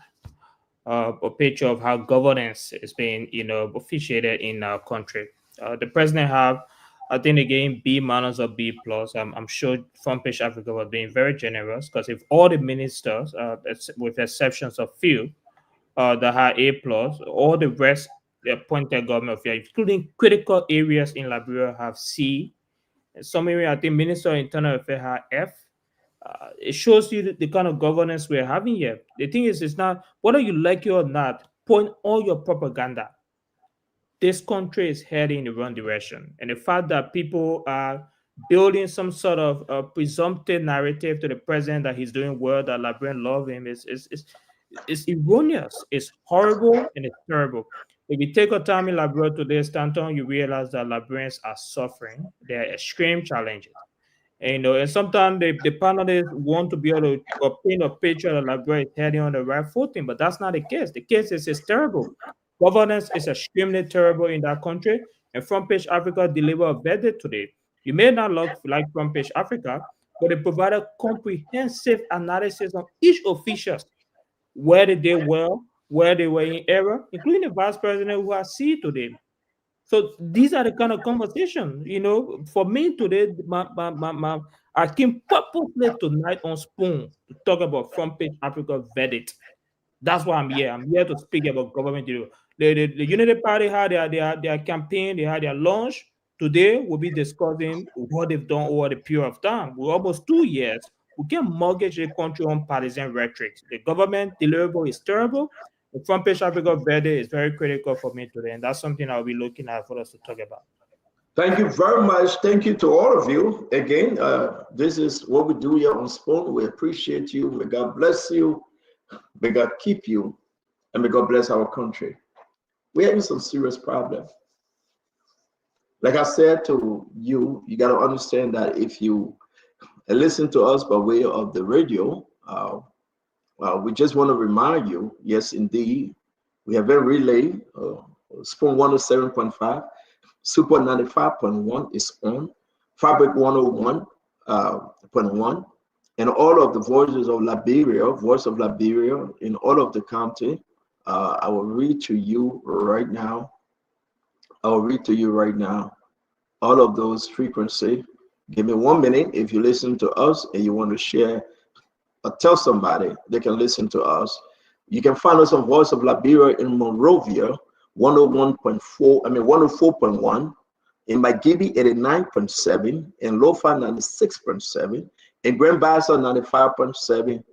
A picture of how governance is being, officiated in our country. The president have, I think, again, B- or B+. I'm sure Front Page Africa was being very generous, because if all the ministers, with exceptions of few, that had A+, all the rest, the appointed government officials, including critical areas in Liberia, have C. In some area, I think Minister of Internal Affairs had F. It shows you the kind of governance we're having here. The thing is, it's not, whether you like it or not, point all your propaganda. This country is heading in the wrong direction. And the fact that people are building some sort of presumptive narrative to the president that he's doing well, that Liberians love him, is erroneous. It's horrible and it's terrible. If you take a time in Liberia today, Stanton, you realize that Liberians are suffering. There are extreme challenges. And sometimes the panelists want to be able to paint a picture that Liberia is heading on the right footing, but that's not the case. The case is it's terrible. Governance is extremely terrible in that country, and Front Page Africa delivered a verdict today. You may not look like Front Page Africa, but they provided comprehensive analysis of each official, where they did well, where they were in error, including the vice president who I see today. So these are the kind of conversations, for me today, I came purposely tonight on Spoon to talk about Front Page Africa verdict. That's why I'm here. I'm here to speak about government. The Unity Party had their campaign, they had their launch. Today, we'll be discussing what they've done over the period of time. We're almost 2 years. We can mortgage the country on partisan rhetoric. The government deliverable is terrible. The Front Page Africa verdict is very critical for me today, and that's something I'll be looking at for us to talk about. Thank you very much. Thank you to all of you. Again, this is what we do here on Spoon. We appreciate you. May God bless you. May God keep you. And may God bless our country. We're having some serious problems. Like I said to you, you got to understand that if you listen to us by way of the radio, we just want to remind you, yes, indeed, we have a relay, Spoon 107.5, Super 95.1 is on, Fabric 101.1, and all of the voices of Liberia, Voice of Liberia in all of the county. I will read to you right now. All of those frequency. Give me 1 minute. If you listen to us and you want to share or tell somebody they can listen to us, you can find us on Voice of Liberia in Monrovia, 104.1, in Magibie 89.7, in Lofa 96.7, In Grand Bassa 95.7,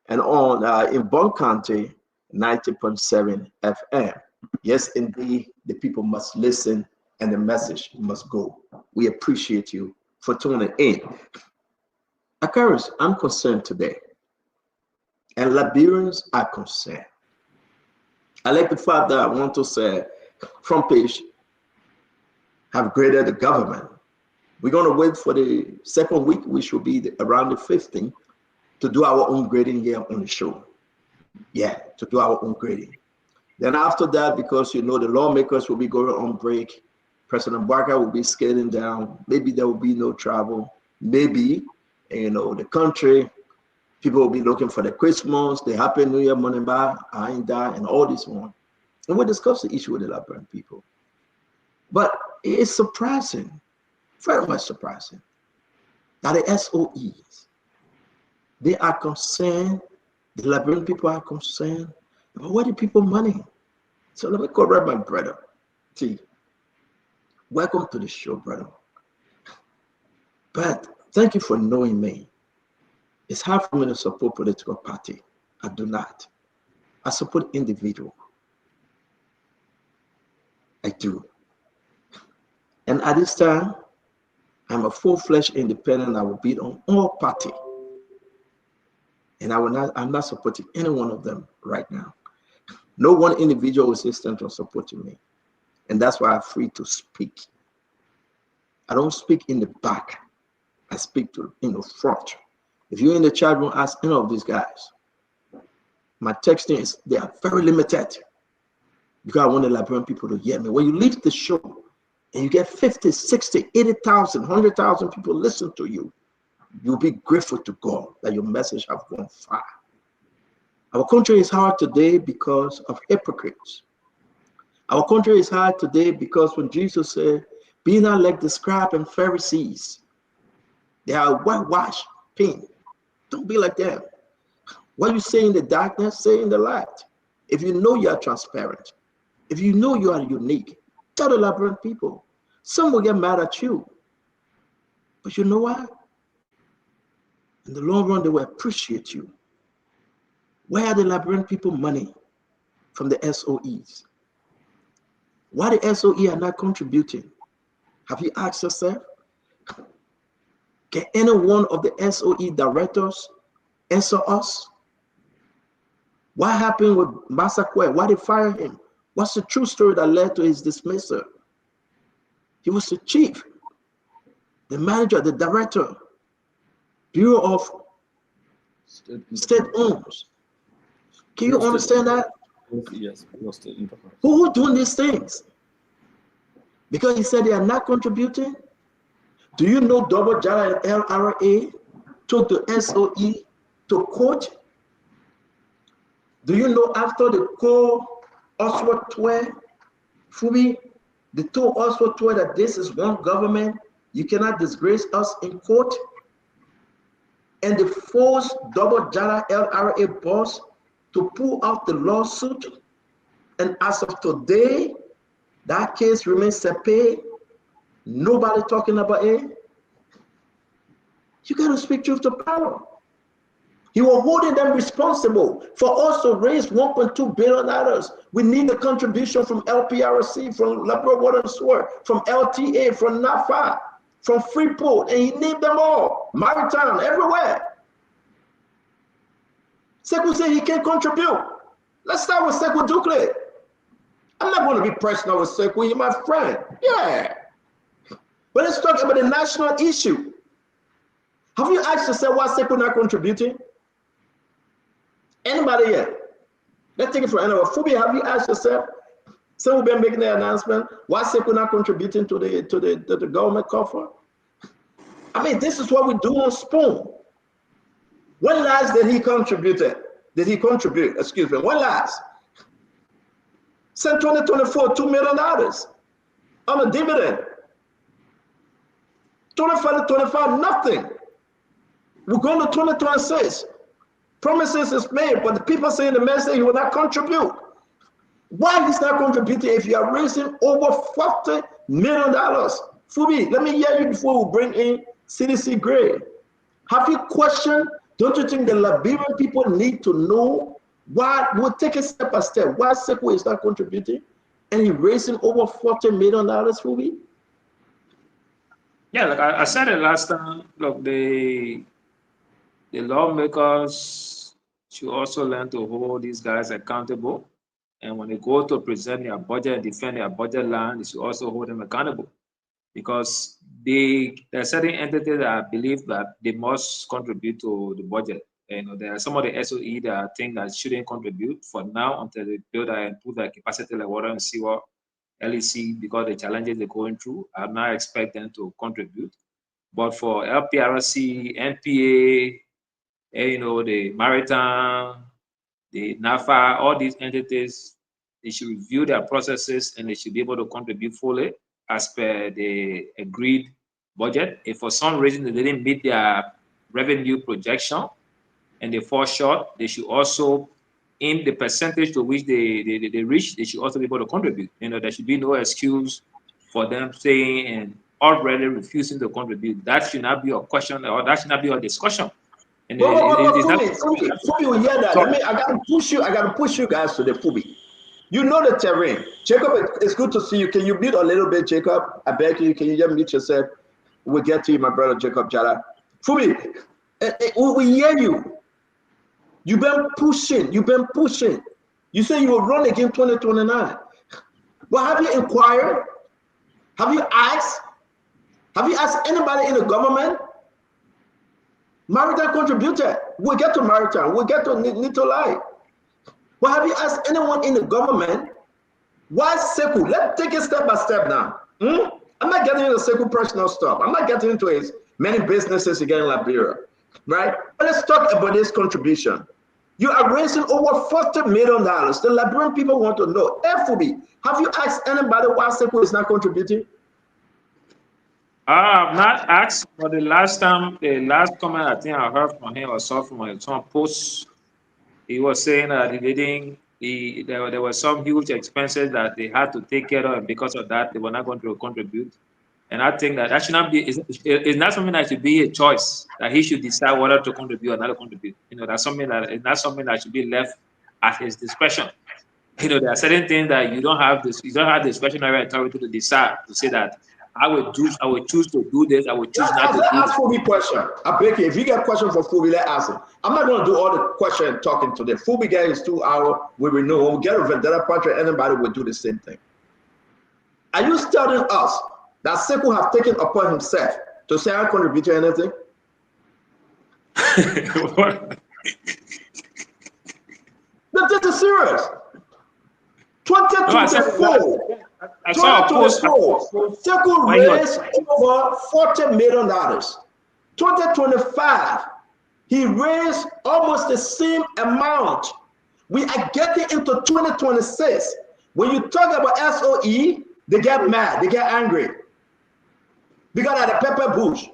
and on in Bon County 90.7 FM. Yes, indeed, the people must listen and the message must go. We appreciate you for tuning in. Akaris, I'm concerned today, and Liberians are concerned. I like the fact that I want to say front page have graded the government. We're going to wait for the second week, which will be around the 15th, to do our own grading here on the show. Yeah, to do our own grading. Then after that, because you know the lawmakers will be going on break, President Barker will be scaling down. Maybe there will be no travel. Maybe, you know, the country, people will be looking for the Christmas, the Happy New Year, Moneba, Ainda, and all this one. And we'll discuss the issue with the Liberian people. But it's surprising, very much surprising, that the SOEs, they are concerned, the Liberian people are concerned about where the people money. So let me correct my brother. T. Welcome to the show, brother. But thank you for knowing me. It's hard for me to support political party. I do not. I support individual. I do. And at this time, I'm a full-fledged independent. I will beat on all party. And I'm not supporting any one of them right now. No one individual is central supporting me. And that's why I'm free to speak. I don't speak in the back. I speak to in the front. If you're in the chat room, ask any of these guys. My texting is, they are very limited. Because I want the Liberian people to hear me. When you leave the show and you get 50, 60, 80,000, 100,000 people listen to you, you'll be grateful to God that your message has gone far. Our country is hard today because of hypocrites. Our country is hard today because when Jesus said, be not like the scribes and Pharisees, they are whitewashed paint. Don't be like them. What you say in the darkness, say in the light. If you know you are transparent, if you know you are unique, tell the Liberian people. Some will get mad at you. But you know what? In the long run, they will appreciate you. Where are the Liberian people money from the SOEs? Why the SOE are not contributing? Have you asked yourself? Can any one of the SOE directors answer us? What happened with Masakwe? Why did they fire him? What's the true story that led to his dismissal? He was the chief, the manager, the director, Bureau of State Owns. Can you understand that? Yes. Who doing these things? Because he said they are not contributing. Do you know Double Jara and LRA took the SOE to court? Do you know after the call Oswald Twe, Fubi, they told Oswald Twe that this is one government, you cannot disgrace us in court? And they forced Double Jara LRA boss to pull out the lawsuit. And as of today, that case remains separate. Nobody talking about it. You got to speak truth to power. You were holding them responsible for us to raise $1.2 billion. We need the contribution from LPRC, from Labrador Water and Sewer, from LTA, from NAFA, from Freeport, and he named them all. Maritime, everywhere. Sekou said he can't contribute. Let's start with Sekou Dukle. I'm not going to be personal with Sekou, he's my friend. Yeah. But let's talk about the national issue. Have you asked yourself why Sekou not contributing? Anybody yet? Let's take it from another. Fubi, have you asked yourself? Some will be making the announcement. Why Sekou not contributing to the government coffer? I mean, this is what we do on Spoon. When last did he contribute? Excuse me. When last? Since 2024, $2 million on a dividend. 25 to 25, nothing. We're going to 2026. Promises is made, but the people saying the message he will not contribute. Why he's not contributing if you are raising over $40 million? Fubi, let me hear you before we bring in CDC Gray. Have you questioned? Don't you think the Liberian people need to know why? We'll take it step by step. Why Sekou is not contributing, and he's raising over $40 million for me? Yeah, like I said it last time. Look, the lawmakers should also learn to hold these guys accountable. And when they go to present their budget and defend their budget line, they should also hold them accountable. Because there are certain entities that I believe that they must contribute to the budget. You know, there are some of the SOE that I think that shouldn't contribute for now until they build and improve their capacity level and see what LEC, because the challenges they're going through, I now expect them to contribute. But for LPRC, NPA, you know, the Maritime, the NAFA, all these entities, they should review their processes and they should be able to contribute fully as per the agreed budget. If for some reason they didn't meet their revenue projection and they fall short, they should also, in the percentage to which they reach, they should also be able to contribute. You know, there should be no excuse for them saying and already refusing to contribute. That should not be a question, or that should not be a discussion. And Fubi will hear that. I gotta push you guys to the Fubi. You know the terrain. Jacob, it's good to see you. Can you mute a little bit, Jacob? I beg you, can you just mute yourself? We'll get to you, my brother Jacob Jala. Fubi, we hear you. You've been pushing. You say you will run again 2029. But have you inquired? Have you asked? Have you asked anybody in the government? Maritime contributed. We'll get to Maritime. We'll get to Nitolai. But have you asked anyone in the government? Why Sekou? Let's take it step by step now. I'm not getting into Sekou personal stuff. I'm not getting into his many businesses again in Liberia, right? But let's talk about this contribution. You are raising over $40 million. The Liberian people want to know. FUB, have you asked anybody why Sekou is not contributing? I've not asked, but the last comment I think I heard from him or saw from some posts, he was saying that there were some huge expenses that they had to take care of, and because of that, they were not going to contribute. And I think that should not be, it's not something that should be a choice, that he should decide whether to contribute or not to contribute. You know, that's something that is not something that should be left at his discretion. You know, there are certain things that you don't have discretionary authority to decide, to say that I will choose to do this, I will choose not to do this. Let's ask Fubi question. I beg you, if you get a question for Fubi, let's ask him. I'm not going to do all the question talking today. Fubi guy is 2 hours. We will know. When we get a vendetta puncher, anybody will do the same thing. Are you telling us that Sekou have taken upon himself to say I contribute to anything? This is serious. 2024. I saw a post. Sekou raised over $40 million. 2025, he raised almost the same amount. We are getting into 2026. When you talk about SOE, they get mad, they get angry. Because of the pepper bush.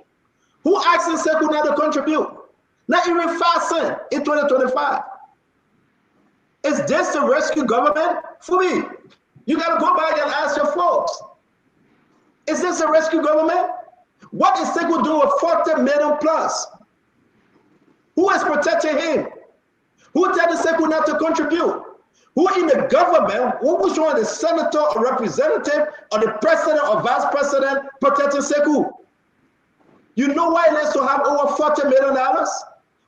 Who asked Sekou not to contribute? Not even 5 cents in 2025. Is this the rescue government? For me, you got to go back and ask your folks. Is this a rescue government? What is Sekou doing with 40 million plus? Who is protecting him? Who telling Sekou not to contribute? Who in the government, which one, the senator or representative or the president or vice president protecting Sekou? You know why he needs to have over $40 million?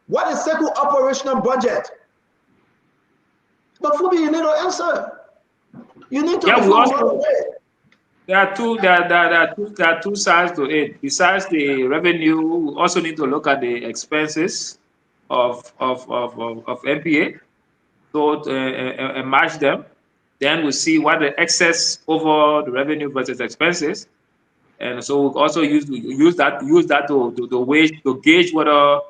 What is Sekou operational budget? But Fubi, you need an answer. You need to. There are two sides to it. Besides the revenue, we also need to look at the expenses of NPA, so and match them. Then we see what the excess over the revenue versus expenses, and so we also use that to gauge whether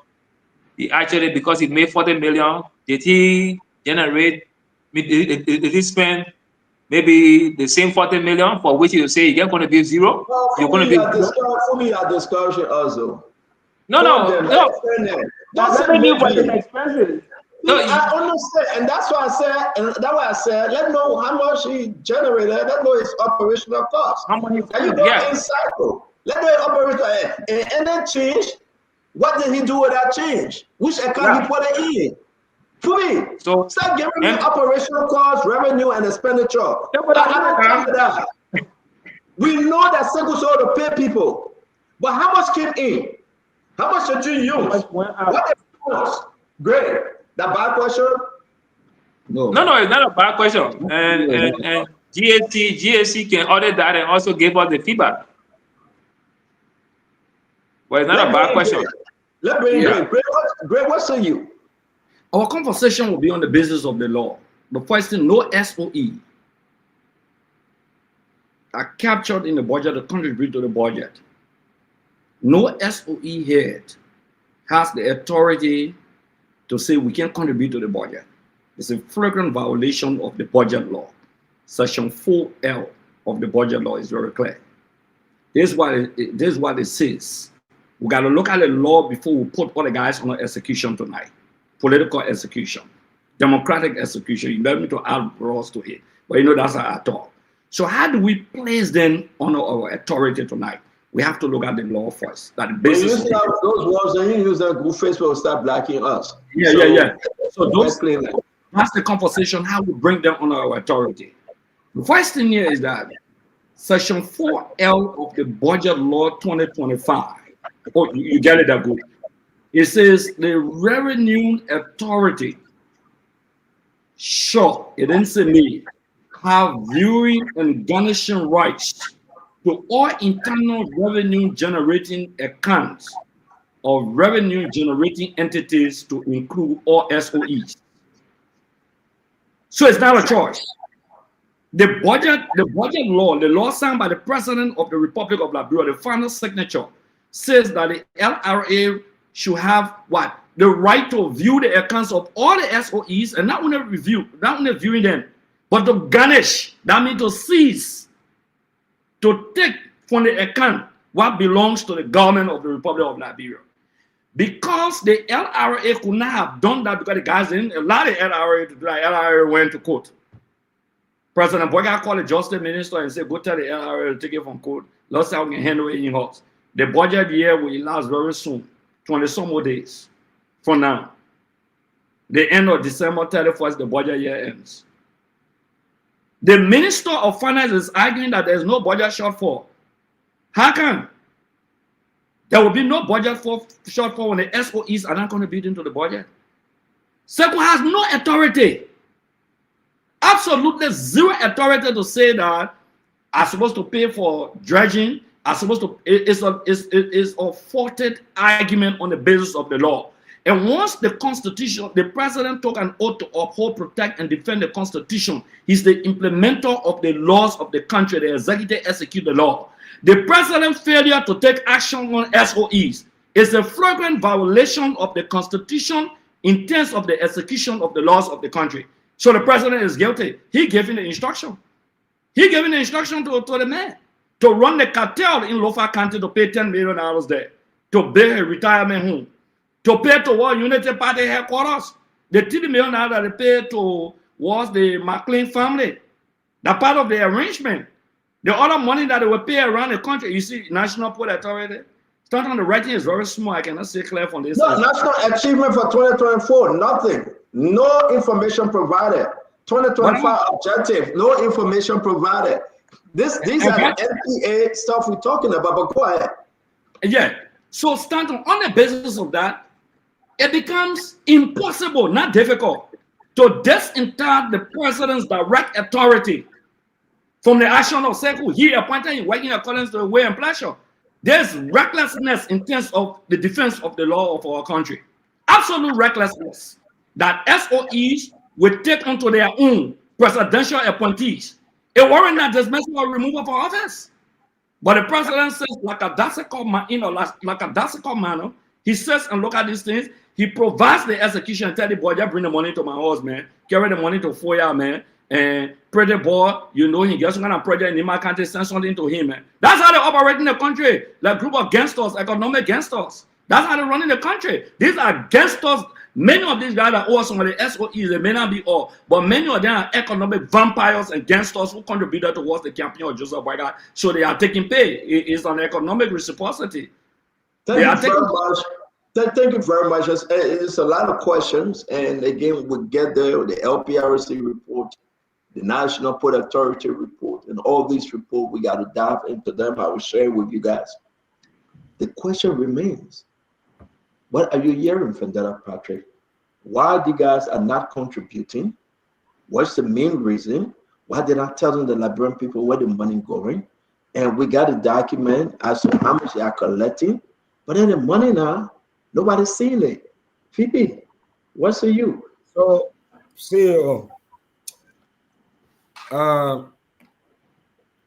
he actually, because he made 40 million, did he generate? Did he spend maybe the same 40 million for which you say you're going to be zero? Well, you're going to be for me, are discouraging also. No. That's revenue versus expenses. No, I understand, and that's why I said, let know how much he generated. Let know his operational cost. How many? And you go in cycle. Let know operational, and then change. What did he do with that change? Which account he put it in? For me, so start giving me operational costs, revenue, and expenditure. We know that Senko sold to pay people, but how much came in? How much did you use? What was great? That bad question? No, it's not a bad question. And GSC can audit that and also give us the feedback. But it's not a bad question. Let's bring Greg, what say you? Our conversation will be on the basis of the law. The first thing, no SOE are captured in the budget to contribute to the budget. No SOE head has the authority to say we can contribute to the budget. It's a flagrant violation of the budget law. Section 4L of the budget law is very clear. This is what it says. We got to look at the law before we put all the guys on execution tonight. Political execution, democratic execution. You don't need to add laws to it, but you know that's how I talk. So how do we place them on our authority tonight? We have to look at the law first. That the basis. When you use those words, and you use that good face will start blacking us. Yeah. So that's the conversation. How we bring them on our authority. The first thing here is that Section 4L of the Budget Law 2025. Oh, you get it that good. It says the revenue authority shall, it didn't say me, have viewing and garnishing rights to all internal revenue generating accounts of revenue generating entities to include all SOEs. So it's not a choice. The budget law, the law signed by the President of the Republic of Liberia, the final signature, says that the LRA should have what? The right to view the accounts of all the SOEs, and not only viewing them, but to garnish, that means to seize, to take from the account what belongs to the government of the Republic of Liberia. Because the LRA could not have done that because the guys didn't allow the LRA to do that. LRA went to court. President Boyga called the Justice Minister and said, go tell the LRA to take it from court. Let's see how we can handle it in-house. The budget year will last very soon, 20 some more days from now. The end of December 31st, the budget year ends. The Minister of Finance is arguing that there's no budget shortfall. How come? There will be no budget shortfall when the SOEs are not contributing to the budget. SECO has no authority. Absolutely zero authority to say that I'm supposed to pay for dredging. It's a faulted argument on the basis of the law. And once the Constitution, the President took an oath to uphold, protect, and defend the Constitution. He's the implementer of the laws of the country. The executive execute the law. The President's failure to take action on SOEs is a flagrant violation of the Constitution in terms of the execution of the laws of the country. So the President is guilty. He gave him the instruction. He gave him the instruction to the man to run the cartel in Lofa County to pay $10 million there, to build a retirement home, to pay toward Unity Party headquarters. The $30 million that they paid was the McLean family. That part of the arrangement. The other money that they will pay around the country, you see, National Port Authority, start on the writing is very small. I cannot say clear from this. No, national achievement for 2024, nothing. No information provided. 2025 objective, no information provided. These are the NPA stuff we're talking about, but go ahead. Yeah. So starting on the basis of that, it becomes impossible, not difficult, to disinter the President's direct authority from the action of SECO. He appointed him working according to the way and pleasure. There's recklessness in terms of the defense of the law of our country. Absolute recklessness that SOEs will take onto their own presidential appointees. It warrant not dismissal or removal from office. But the President says, like a dassical manner, he says and look at these things, he provides the execution and tell the boy, just bring the money to my house, man. Carry the money to Foya, man. And pray the boy, you know, he gets some kind of project in my country, send something to him, man. That's how they operate in the country. Like group of gangsters, economic gangsters. That's how they run in the country. These are gangsters. Many of these guys are also some of the SOEs, they may not be all, but many of them are economic vampires and gangsters who contributed towards the campaign of Joseph Boyga. So they are taking pay. It's an economic reciprocity. Thank you very much. Thank you very much. It's a lot of questions, and again, we'll get there with the LPRC report, the National Port Authority report, and all these reports. We got to dive into them. I will share with you guys. The question remains: what are you hearing from that, Patrick? Why you guys are not contributing? What's the main reason? Why they're not telling the Liberian people where the money going? And we got to document as to how much they are collecting. But then the money now, nobody's seeing it. VP, what's for you? So, CEO,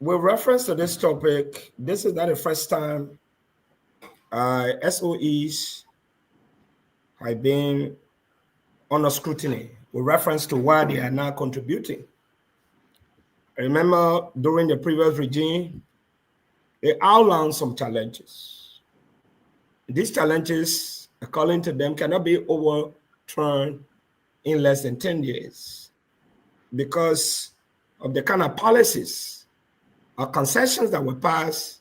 with reference to this topic, this is not the first time SOEs have been under scrutiny with reference to why they are not contributing. I remember during the previous regime, they outlined some challenges. These challenges, according to them, cannot be overturned in less than 10 years because of the kind of policies or concessions that were passed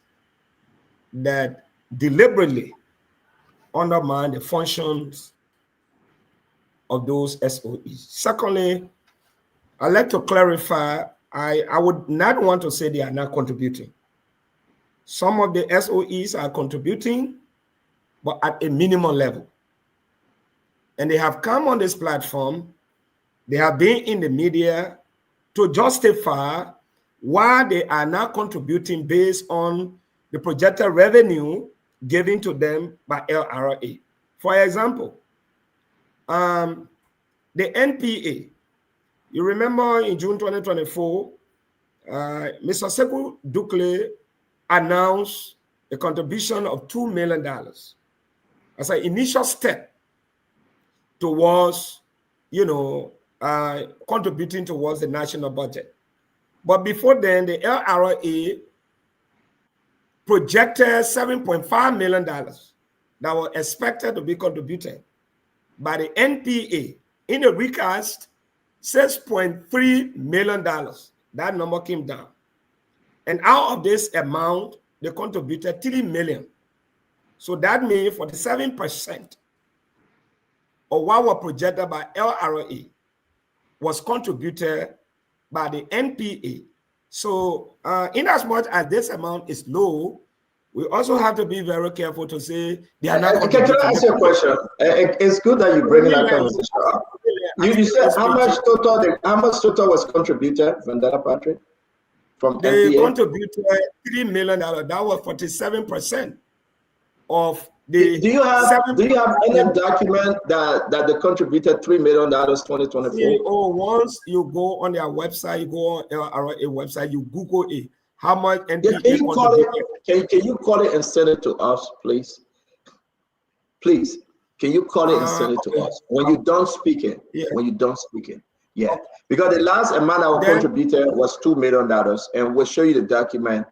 that deliberately undermine the functions of those SOEs. Secondly, I'd like to clarify, I would not want to say they are not contributing. Some of the SOEs are contributing, but at a minimum level. And they have come on this platform, they have been in the media to justify why they are not contributing based on the projected revenue given to them by LRA. For example, the NPA, you remember in June 2024, Mr. Sekou Dukle announced a contribution of $2 million as an initial step towards, contributing towards the national budget. But before then, the LRA projected $7.5 million that were expected to be contributed by the NPA. In the recast, $6.3 million. That number came down. And out of this amount, they contributed $3 million. So that means 47% of what was projected by LRA was contributed by the NPA. So in as much as this amount is low, we also have to be very careful to say they are not. Can I ask you a question? It's good that you bring that conversation up. You said how much total was contributed from that, Patrick? From they NPA? Contributed $3 million. That was 47% of the. Do you have any document that they contributed $3 million 2024? Oh, once you go on their website, you go on LRA website, you Google it. How much NPA can you call it and send it to us, please? Please, can you call it and send it to us when you don't speak it? Yeah. When you don't speak it, yeah. Okay. Because the last amount I contributed was $2 million, and we'll show you the document.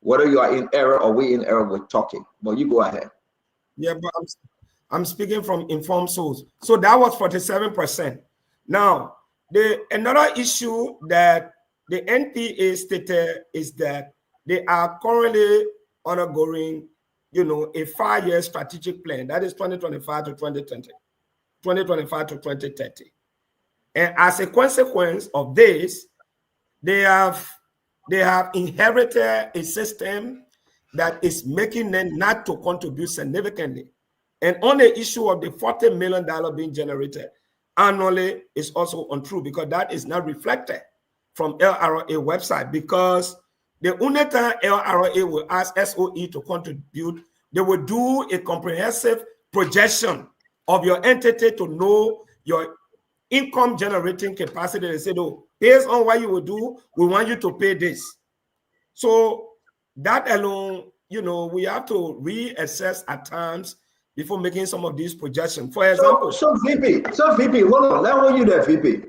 Whether you are in error or we in error with talking, but you go ahead. Yeah, but I'm speaking from informed source. So that was 47%. Now, another issue that the NPA stated is that they are currently undergoing, a 5-year strategic plan. That is 2025 to 2030, 2025 to 2030. And as a consequence of this, they have inherited a system that is making them not to contribute significantly. And on the issue of the $40 million being generated annually is also untrue because that is not reflected from LRA website, because the only time LRA will ask SOE to contribute, they will do a comprehensive projection of your entity to know your income generating capacity. They say, no, based on what you will do, we want you to pay this. So that alone, we have to reassess at times before making some of these projections. For example, so VP, hold on, let me hold you there, VP,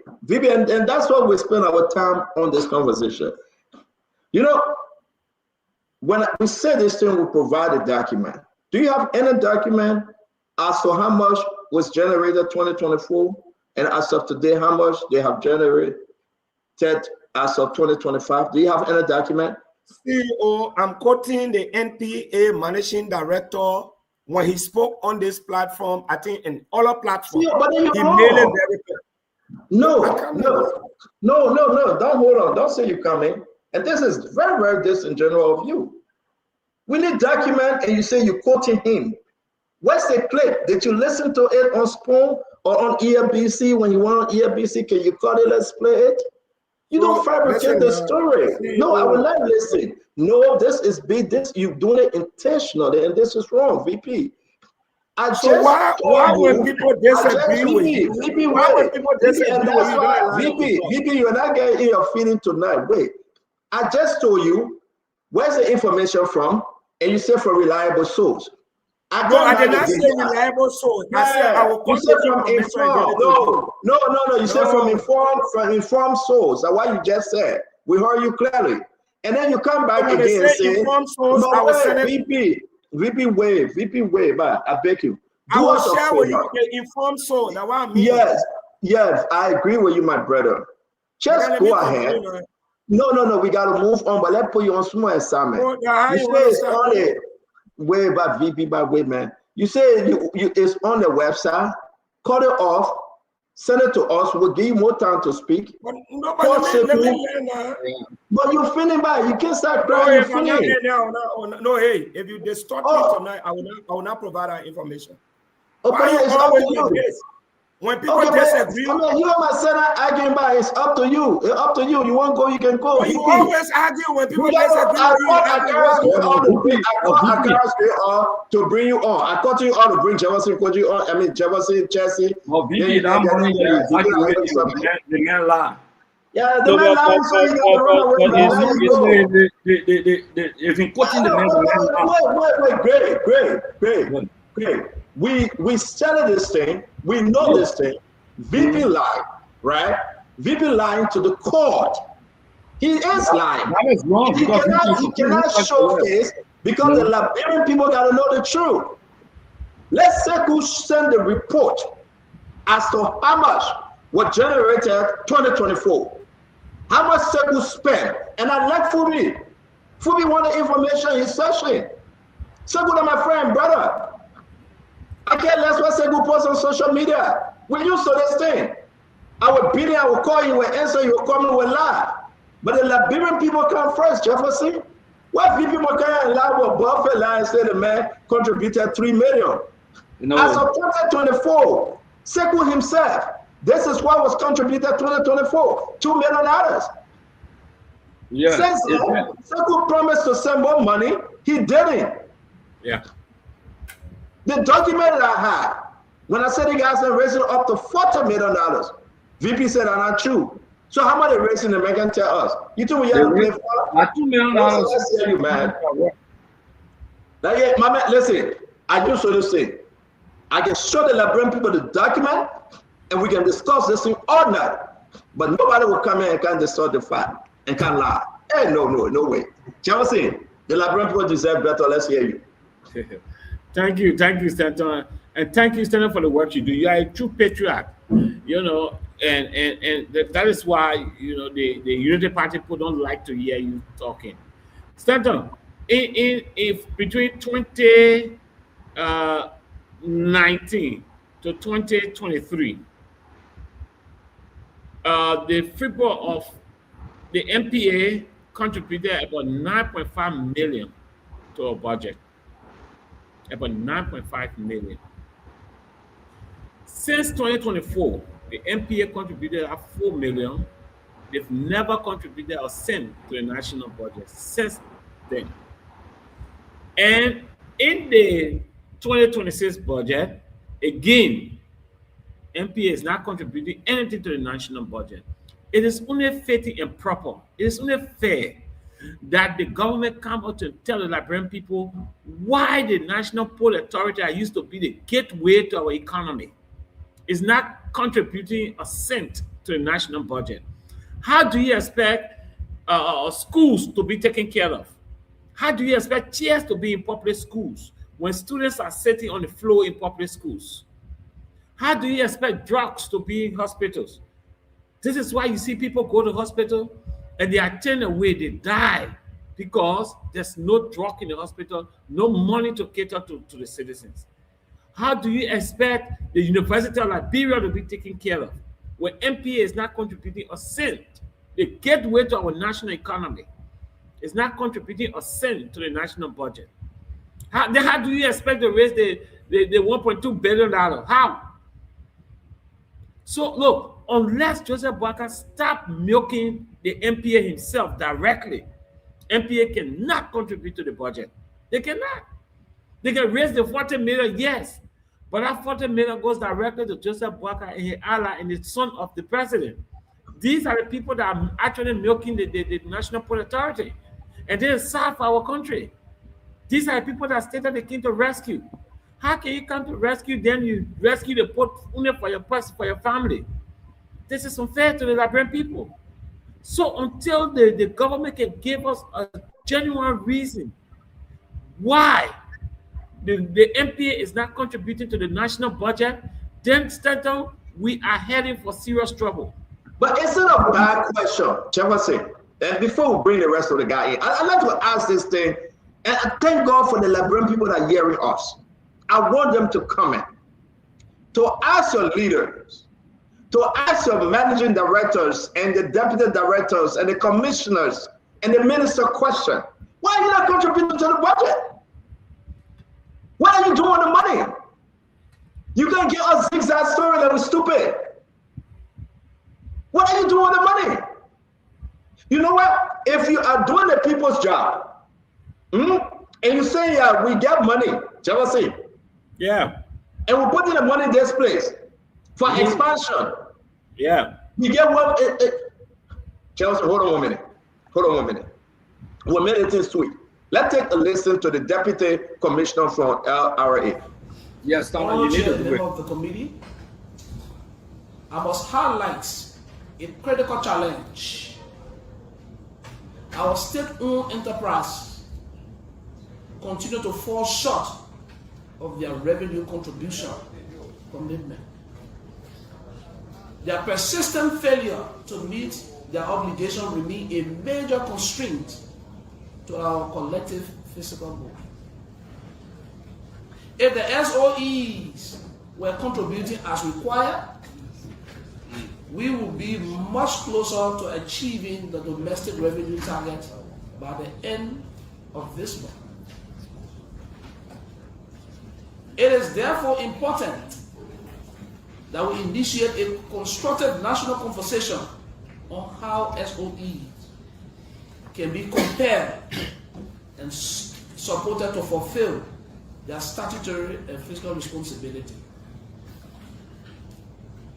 and that's why we spend our time on this conversation. When we say this thing, we provide a document. Do you have any document as to how much was generated 2024, and as of today, how much they have generated as of 2025? Do you have any document? CEO, I'm quoting the NPA managing director when he spoke on this platform, I think in other platforms, but then he made it very clear. No. Don't hold on. Don't say you're coming. And this is very, very disingenuous of you. We need document, and you say you're quoting him. Where's the clip? Did you listen to it on Spoon or on EFBC when you went on EFBC? Can you cut it? Let's play it. You don't fabricate the story. No, I will not listen. No, this is big. This you're doing it intentionally, and this is wrong, VP. Why when people disagree with you? VP, why when people disagree with you? VP, you're not getting your feeling tonight. Wait, I just told you where's the information from, and you said from reliable source. I did not say reliable source. I said I will you said from informed. No. You said from informed source. That's what you just said. We heard you clearly. And then you come back again and say, VP wave, I beg you. I will share with you the informed source. Now what I mean. Yes, I agree with you, my brother. Just go ahead. No, we gotta move on, but let's put you on small assignment. You say it's on it. Way by VP by way, man. You say it's on the website. Cut it off. Send it to us. We'll give you more time to speak. But you're feeling bad. You can't start crying. No, hey, if you distort me tonight, I will not provide that information. Okay, it's up to you. When people disagree, you and my son are arguing about it's up to you. It's up to you. You want to go, you can go. You always argue when people disagree. I called to bring you on. I called you on to bring Jefferson, Jefferson, Jesse. Oh, VP, that money is the man lie. Yeah, the man lies, so you if you quoting the man, great. We started this thing. We know this thing. VP lied, right? VP lying to the court. He is lying. That is wrong. He cannot showcase because the Liberian people got to know the truth. Let's say who send the report as to how much was generated 2024. How much Sekou spent. And I'd like Fubi want the information he's searching. Sekou, my friend, brother. I can't let what Sekou post on social media. We used to this thing. I would beat it, I would call you, will answer, you will call me, will lie. But the Liberian people come first, Jefferson. What VP Makaya and lie with Buffett lie and say the man contributed $3 million. As of 2024, Sekou himself, this is what was contributed 2024, $2 million. Yeah. Since then, Sekou promised to send more money, he didn't. Yeah. The document that I had, when I said the guys are raising up to $40 million, VP said I'm not true. So how much they raising the man can tell us? You think we have to play for? $2 million. Let's tell you, man. Like, my man, listen, I just saw this thing. I can show the Liberian people the document, and we can discuss this thing all night. But nobody will come in and can distort the fact and can lie. Hey, no way. Jefferson, the Liberian people deserve better. Let's hear you. Thank you, Stanton, and thank you, Stanton, for the work you do. You are a true patriot, and that is why the Unity Party people don't like to hear you talking. Stanton, if between 2019 to 2023, the people of the MPA contributed about 9.5 million to our budget. About 9.5 million. Since 2024, the MPA contributed at 4 million. They've never contributed a cent to the national budget since then. And in the 2026 budget, again, MPA is not contributing anything to the national budget. It is only fitting and proper. It is only fair that the government come out to tell the Liberian people why the National Port Authority that used to be the gateway to our economy is not contributing a cent to the national budget. How do you expect schools to be taken care of? How do you expect chairs to be in public schools when students are sitting on the floor in public schools? How do you expect drugs to be in hospitals? This is why you see people go to hospital and they are turned away, they die because there's no drug in the hospital, no money to cater to the citizens. How do you expect the University of Liberia to be taken care of when MPA is not contributing a cent? The gateway to our national economy is not contributing a cent to the national budget. How do you expect to raise the $1.2 billion? How? So look, unless Joseph Boakai stop milking the MPA himself directly, MPA cannot contribute to the budget. They cannot. They can raise the 40 million, yes, but that 40 million goes directly to Joseph Boakai and his ally and the son of the president. These are the people that are actually milking the National Port Authority, and they serve our country. These are the people that stated they came to rescue. How can you come to rescue, then you rescue the port only for your person, for your family? This is unfair to the Liberian people. So until the government can give us a genuine reason why the MPA is not contributing to the national budget, then Stanton, we are heading for serious trouble. But it's not a bad question, Jefferson. And before we bring the rest of the guy in, I'd like to ask this thing, and I thank God for the Liberian people that are hearing us. I want them to comment, to ask your leaders, to ask your managing directors and the deputy directors and the commissioners and the minister question, why are you not contributing to the budget? What are you doing with the money? You can get a zigzag story that was stupid. What are you doing with the money? You know what? If you are doing the people's job, and you say, yeah, we get money, jealousy. Yeah. And we're putting the money in this place for expansion. Yeah. You get what? Chelsea, hold on 1 minute. Hold on 1 minute. 1 minute is sweet. Let's take a listen to the deputy commissioner from LRA. Yes, Tom, you need to do it. Of the committee, I must highlight a critical challenge. Our state-owned enterprise continue to fall short of their revenue contribution commitment. Their persistent failure to meet their obligation remain a major constraint to our collective fiscal goal. If the SOEs were contributing as required, we will be much closer to achieving the domestic revenue target by the end of this month. It is therefore important that we initiate a constructive national conversation on how SOEs can be compared and supported to fulfill their statutory and fiscal responsibility.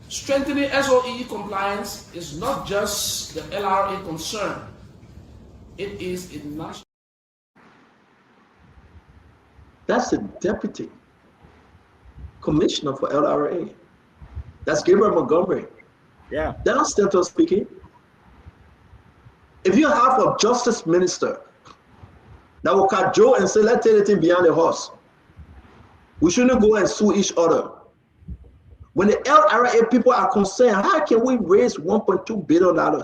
Strengthening SOE compliance is not just the LRA concern, it is a national. That's the deputy commissioner for LRA. That's Gabriel Montgomery. Yeah. That's Stanton speaking. If you have a justice minister that will cajole and say, let's take the thing behind the horse, we shouldn't go and sue each other. When the LRA people are concerned, how can we raise $1.2 billion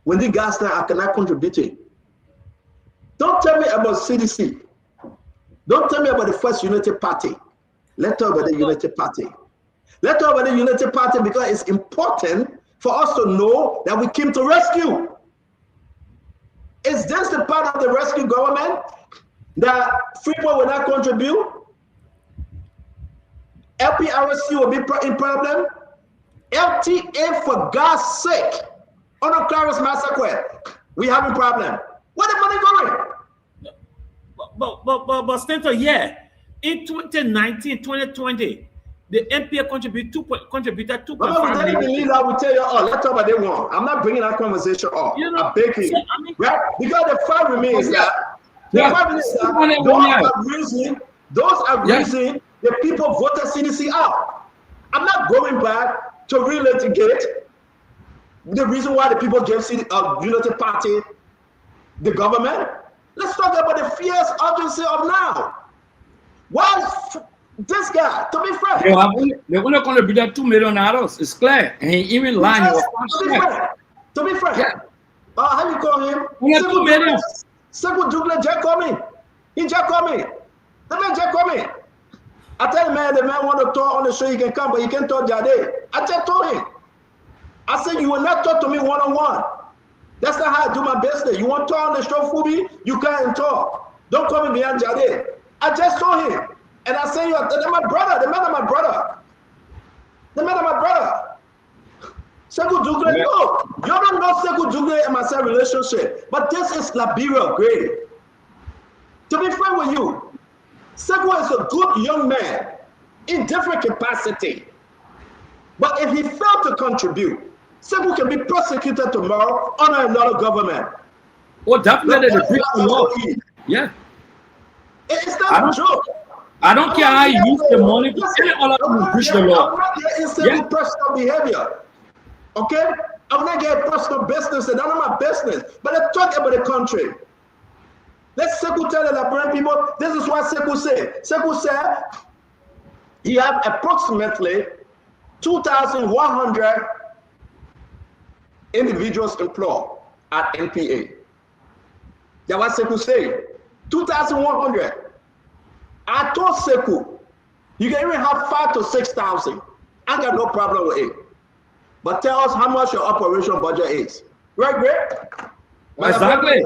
when the guys are cannot contribute? Don't tell me about CDC. Don't tell me about the First United Party. Let's talk about the United Party. Let's talk about the United Party because it's important for us to know that we came to rescue. Is this the part of the rescue government that Freeport will not contribute? LPRC will be in problem. LTA, for God's sake, on a Claris Massacre, we have a problem. Where the money going? But Stanton, yeah, in 2019, 2020, the MPA contributed 2.5 million. Believe I will tell you, let's talk about that one. I'm not bringing that conversation up. You know, I'm begging, so, I mean, right? Because the fact remains that those are reason the people voted CDC out. I'm not going back to relitigate the reason why the people gave United Party the government. Let's talk about the fierce urgency of now. Why this guy, to be frank, they're only going to be that $2 million. It's clear. And he even lying. To be frank, yeah. How you call him? Sekou Dougle just call me. He just call me. The man just call me. I tell the man want to talk on the show, he can come, but he can't talk Jade. I just told him. I said, you will not talk to me one-on-one. That's not how I do my business. You want to talk on the show, Fubi? You can't talk. Don't call me behind Jade. I just told him. And I say, they're my brother. The man of my brother. The man of my brother. Sekou Dougle, no. You don't know Sekou Dougle and myself relationship. But this is Liberia grade. To be frank with you, Sekou is a good young man in different capacity. But if he failed to contribute, Sekou can be prosecuted tomorrow under another government. Oh, definitely the law. Yeah. It's not a joke. I don't care how you use the money to any other to breach the law. I'm not getting Sekou personal behavior. Okay? I'm not getting personal business, and none of my business. But let's talk about the country. Let Sekou tell the Liberian people, this is what Sekou said. Sekou said he have approximately 2,100 individuals employed at NPA. That's what Sekou said. 2,100. I told Sekou, you can even have 5,000 to 6,000. I got no problem with it. But tell us how much your operation budget is. Right, Greg? Exactly.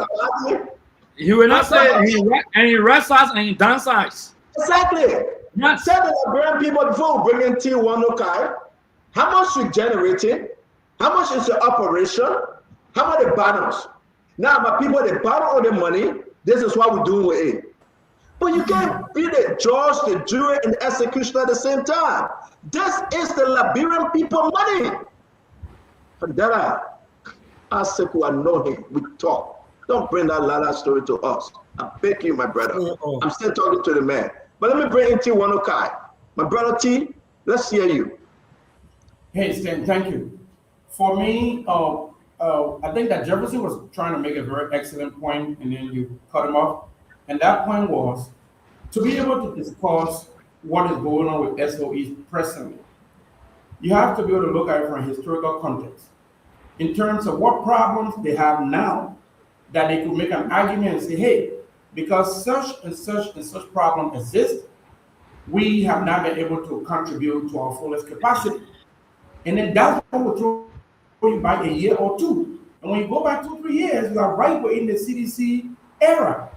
He will not say he wrestles and he dances. Exactly. Yes. Tell the Liberian people before we bring in T1 Okai, how much you generating, how much is your operation, how about the banners? Now, my people, they borrow all the money. This is what we're doing with it. But you can't be the judge, the jury, and the executioner at the same time. This is the Liberian people money. And that I Sekou, I know him. We talk. Don't bring that Lala story to us. I beg you, my brother. I'm still talking to the man. But let me bring in T1 Okai. My brother T, let's hear you. Hey, Stan, thank you. For me, I think that Jefferson was trying to make a very excellent point, and then you cut him off. And that point was to be able to discuss what is going on with SOEs presently. You have to be able to look at it from a historical context in terms of what problems they have now that they could make an argument and say, hey, because such and such and such problem exists, we have not been able to contribute to our fullest capacity. And then that's what will throw you back a year or two. And when you go back 2-3 years, you are right within the CDC era.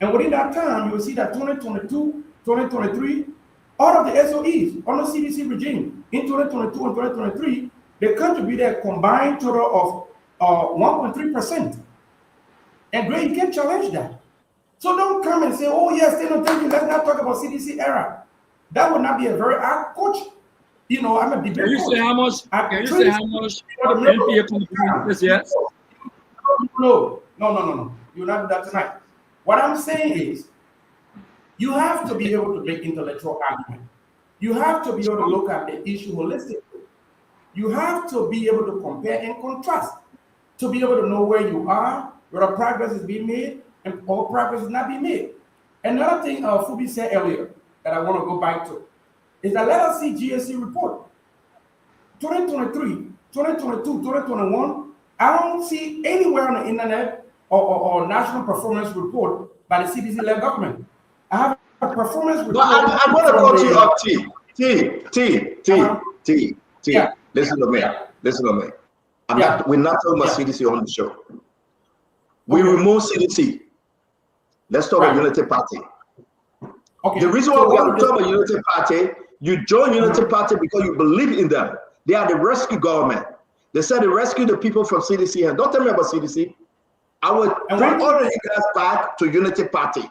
And within that time, you will see that 2022, 2023, all of the SOEs on the CDC regime in 2022 and 2023, they contributed a combined total of 1.3%. And Greg, you can't challenge that. So don't come and say, oh, yes, they don't thank you. Let's not talk about CDC era. That would not be a very coach. You know, I'm a debate. Can you say how much? Can you say how much NPA contributed this year? No. You're not do that tonight. What I'm saying is, you have to be able to make intellectual argument. You have to be able to look at the issue holistically. You have to be able to compare and contrast, to be able to know where you are, where progress is being made, and all progress is not being made. Another thing Fubi said earlier that I want to go back to is that let us see GSC report. 2023, 2022, 2021, I don't see anywhere on the internet or national performance report by the CDC-led government. I have a performance report. No, I'm going to go to you up, T. Yeah. Listen to me. We're not talking about CDC on the show. We remove CDC. Let's talk about Unity Party. Okay. The reason why we got to talk about Unity Party, you join Unity Party because you believe in them. They are the rescue government. They said they rescue the people from CDC. And don't tell me about CDC. I will bring all of you guys back to Unity Party.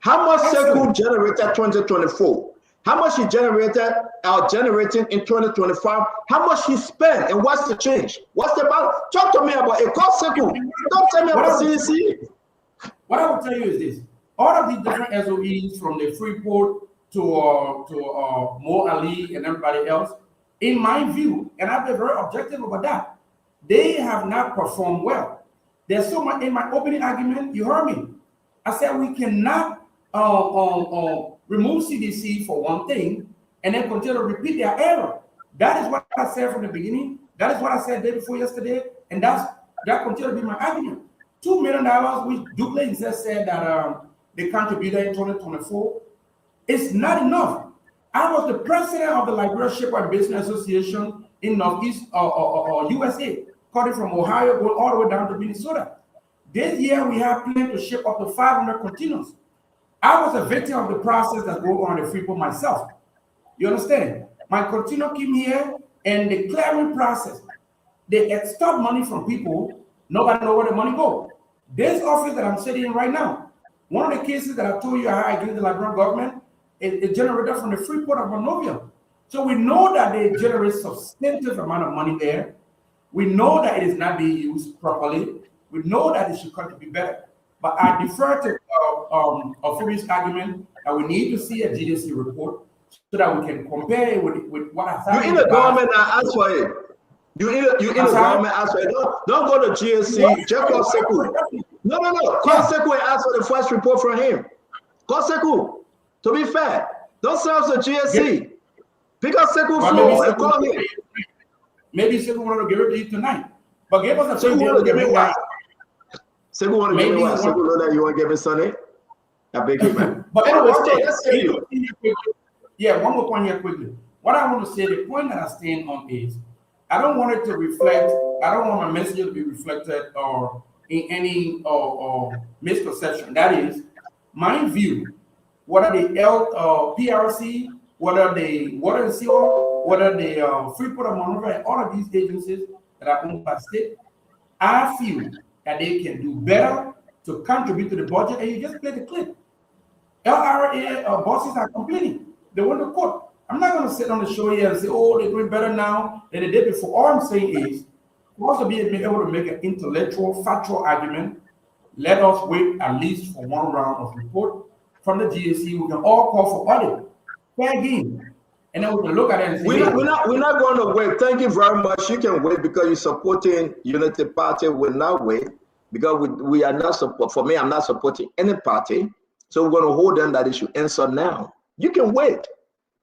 How much Sekou generated 2024? How much he generated generating in 2025? How much he spent and what's the change? What's the balance? Talk to me about it. Call Sekou. Don't tell me about CDC. What I will tell you is this: all of these different SOEs, from the Freeport to Mo Ali and everybody else, in my view, and I've been very objective about that, they have not performed well. There's so much in my opening argument. You heard me. I said we cannot remove CDC for one thing and then continue to repeat their error. That is what I said from the beginning. That is what I said day before yesterday, and that continues to be my argument. $2 million, which Douglas just said that they contributed in 2024, it's not enough. I was the president of the Liberia Shipyard Business Association in Northeast USA, cutting from Ohio, going all the way down to Minnesota. This year, we have planned to ship up to 500 containers. I was a victim of the process that's going on in Freeport myself. You understand? My container came here, and the clearing process, they extort money from people. Nobody knows where the money goes. This office that I'm sitting in right now, one of the cases that I told you how I against the Liberian government, it generated from the Freeport of Monrovia. So we know that they generate substantive amount of money there. We know that it is not being used properly. We know that it should contribute better. But I defer to Ophebi's argument that we need to see a GDC report so that we can compare it with what has happened. You're in the government and ask for it. You're in the government, ask for it. Don't go to GSC. Just call Sekou. No. Call Sekou and ask for the first report from him. Call Sekou. To be fair, don't sell to GSC. Pick up Sekou phone and call him. Maybe Sekou want to give it to you tonight. But give us a Sekou want to give me what? Sekou want to give me what? Sekou know that you want to give me Sunday? I beg you, man. But anyway, one more point here quickly. What I want to say, the point that I stand on is, I don't want it to reflect, I don't want my message to be reflected or in any misconception. That is, my view, whether the PRC, whether the Water and Sewer, whether the Freeport of Monrovia, and all of these agencies that are owned by state, I feel that they can do better to contribute to the budget, and you just play the clip. LRA bosses are complaining. They went to court. I'm not going to sit on the show here and say, oh, they're doing better now than they did before. All I'm saying is, for us to be able to make an intellectual, factual argument, let us wait at least for one round of report from the GSC. We can all call for audit. Fair game. And then we can look at it and say, we're not going to wait. Thank you very much. You can wait because you're supporting Unity Party. Will not wait because we are not support. For me, I'm not supporting any party. So we're going to hold them that they should answer now. You can wait.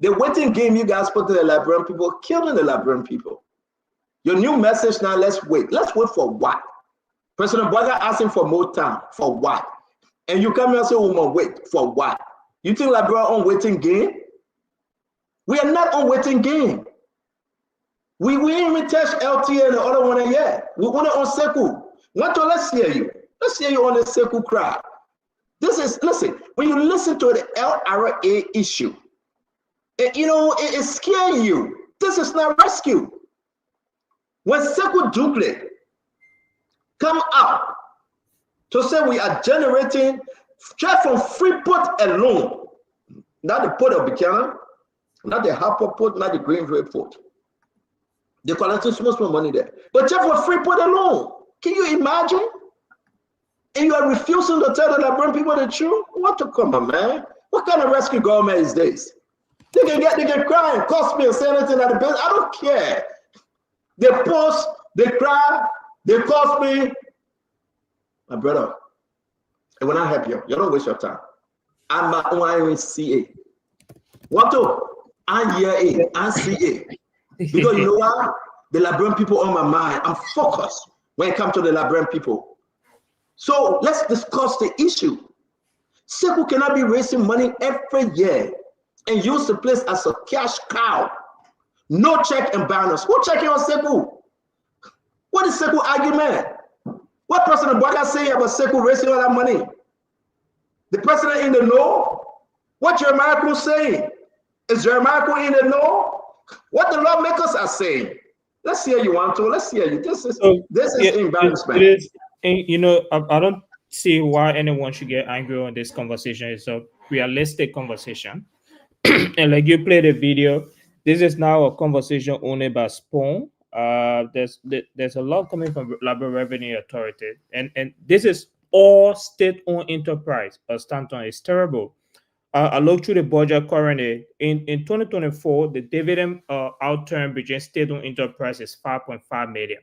The waiting game you guys put to the Liberian people, killing the Liberian people. Your new message now, let's wait. Let's wait for what? President Boaga asking for more time. For what? And you come here and say, we must wait. For what? You think Liberia on waiting game? We are not on waiting game. We ain't even touch LTA and the other one yet. We want it on Sekou. Let's hear you. Let's hear you on the Sekou crowd. Listen, when you listen to the LRA issue, it scares you. This is not rescue. When Sekou Dougle come up to say we are generating just from Freeport alone, not the Port of Buchanan, not the Harper Port, not the Greenville Port. They're collecting so much more money there. But just for Freeport alone, can you imagine? And you are refusing to tell the Liberian people the truth? What to come on, man? What kind of rescue government is this? They can cry and cost me and say anything at the best. I don't care. They post, they cry, they cost me. My brother, it will not help you. You don't waste your time. I'm my own CA. What to? I'm here, I'm CA. Because you know what? The Liberian people on my mind. I'm focused when it comes to the Liberian people. So let's discuss the issue. Sekou cannot be raising money every year and use the place as a cash cow. No check and balance. Who checking on Sekou? What is Sekou argument? What President Boaga saying about Sekou raising all that money? The president in the know? What Jeremiah Cruz saying? Is Jeremiah Cruz in the know? What the lawmakers are saying? Let's hear you, Wanto. Let's hear you. This is embarrassment. It is, I don't see why anyone should get angry on this conversation. It's a realistic conversation. And like you played a video, this is now a conversation only by Spoon. There's a lot coming from Liberia Revenue Authority, and this is all state-owned enterprise. Stanton is terrible. I looked through the budget currently. In 2024, the dividend outturn between state-owned enterprise is 5.5 million.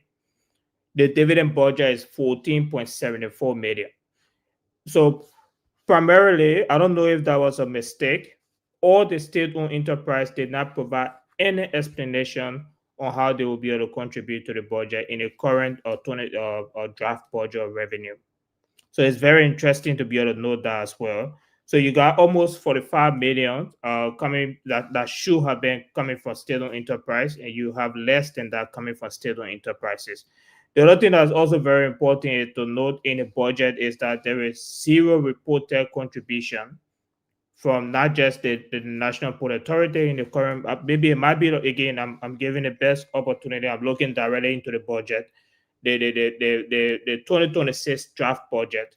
The dividend budget is 14.74 million. So primarily, I don't know if that was a mistake, or the state-owned enterprise did not provide any explanation on how they will be able to contribute to the budget in the current draft budget of revenue. So it's very interesting to be able to note that as well. So you got almost 45 million coming that should have been coming from state-owned enterprise, and you have less than that coming from state-owned enterprises. The other thing that's also very important to note in the budget is that there is zero reported contribution from not just the National Port Authority in the current, maybe it might be, again, I'm giving the best opportunity. I'm looking directly into the budget, the 2026 draft budget.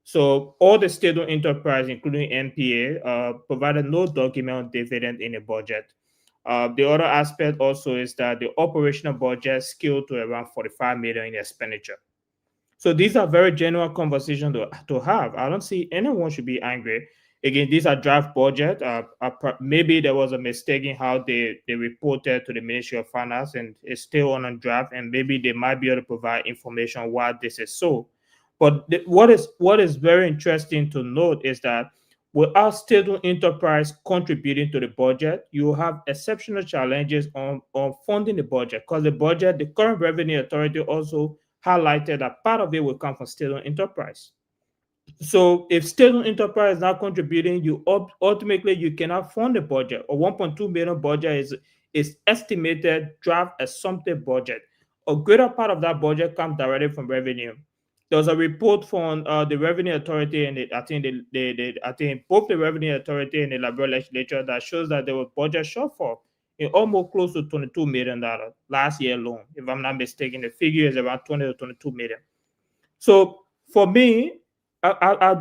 So all the state-owned enterprise, including NPA, provided no document on dividend in the budget. The other aspect also is that the operational budget scaled to around 45 million in expenditure. So these are very genuine conversations to have. I don't see anyone should be angry. Again, these are draft budget. Maybe there was a mistake in how they reported to the Ministry of Finance, and it's still on a draft, and maybe they might be able to provide information on why this is so. But what is very interesting to note is that without state-owned enterprise contributing to the budget, you have exceptional challenges on funding the budget, because the current Revenue Authority also highlighted that part of it will come from state-owned enterprise. So if state-owned enterprise is not contributing, you ultimately you cannot fund the budget. A 1.2 million budget is estimated draft assumptive budget. A greater part of that budget comes directly from revenue. There was a report from the Revenue Authority, and I think both the Revenue Authority and the Liberal Legislature, that shows that there was budget shortfall in almost close to $22 million last year alone. If I'm not mistaken, the figure is around 20 to 22 million. So for me, I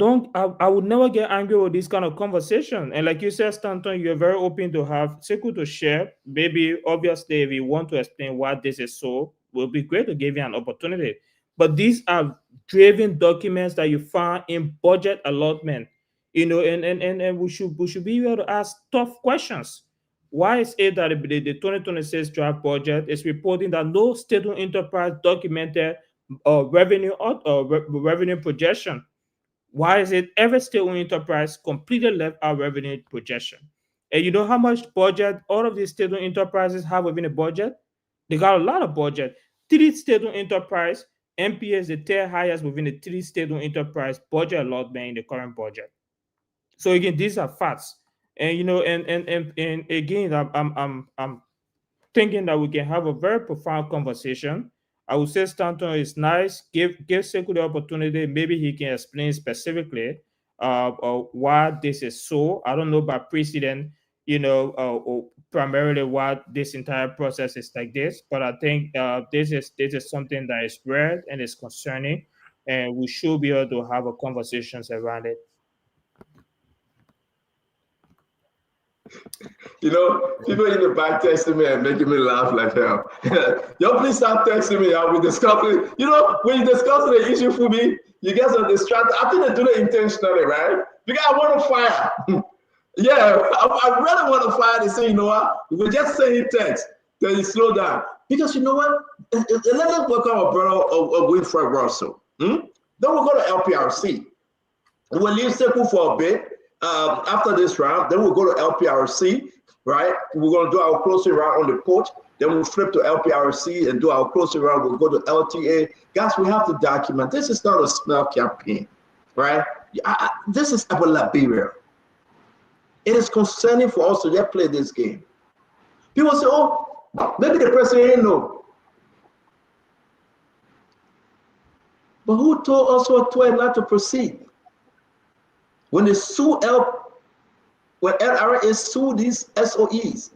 would never get angry with this kind of conversation. And like you said, Stanton, you're very open to have Sekou to share. Maybe obviously if you want to explain why this is so, it will be great to give you an opportunity. But these are driven documents that you find in budget allotment, and we should be able to ask tough questions. Why is it that the 2026 draft budget is reporting that no state-owned enterprise documented revenue projection? Why is it every state-owned enterprise completely left out revenue projection? And you know how much budget all of these state-owned enterprises have within a budget? They got a lot of budget. 3 state-owned enterprise, NPA is the third highest within the 3 state-owned enterprise budget allotment in the current budget. So again, these are facts, and and again, I'm thinking that we can have a very profound conversation. I would say Stanton is nice. Give Sekou the opportunity. Maybe he can explain specifically why this is so. I don't know by precedent, primarily why this entire process is like this. But I think this is something that is rare and is concerning, and we should be able to have a conversations around it. People in the back texting me and making me laugh like hell. Yo, please stop texting me. I'll be discussing. When you discuss the issue for me, you guys are distracted. I think they do it intentionally, right? Because I want to fire. Yeah, I really want to fire. They say, you know what? We just say in text, then you slow down. Because you know what? Let them work on our brother of Wilfred Russell. Then we'll go to LPRC. We'll leave Sekou for a bit. After this round, then we'll go to LPRC, right? We're going to do our closing round on the court. Then we'll flip to LPRC and do our closing round. We'll go to LTA. Guys, we have to document. This is not a smell campaign, right? This is about Liberia. It is concerning for us to just play this game. People say, oh, maybe the president ain't know. But who told us not to proceed? When they sue when LRA sue these SOEs.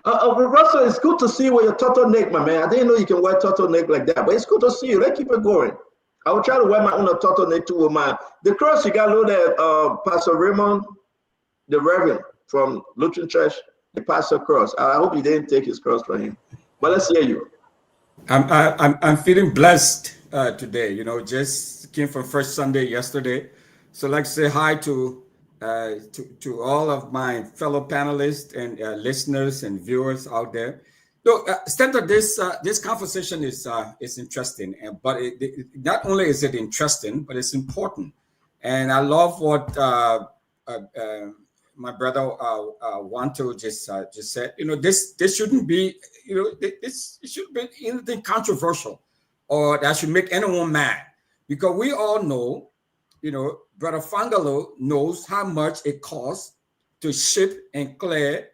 Russell, it's good to see you with your turtleneck, my man. I didn't know you can wear turtleneck like that, but it's good to see you. Let's keep it going. I will try to wear my own turtleneck too with the cross you got loaded at Pastor Raymond, the Reverend from Lutheran Church, the Pastor Cross. I hope he didn't take his cross from him. But let's hear you. I'm feeling blessed today. Just came from First Sunday yesterday. So I'd like to say hi to all of my fellow panelists and listeners and viewers out there. Look, Stanton, this conversation is interesting, but not only is it interesting, but it's important. And I love what my brother Wanto just said. This shouldn't be this shouldn't be anything controversial or that should make anyone mad, because we all know Brother Fangalo knows how much it costs to ship and clear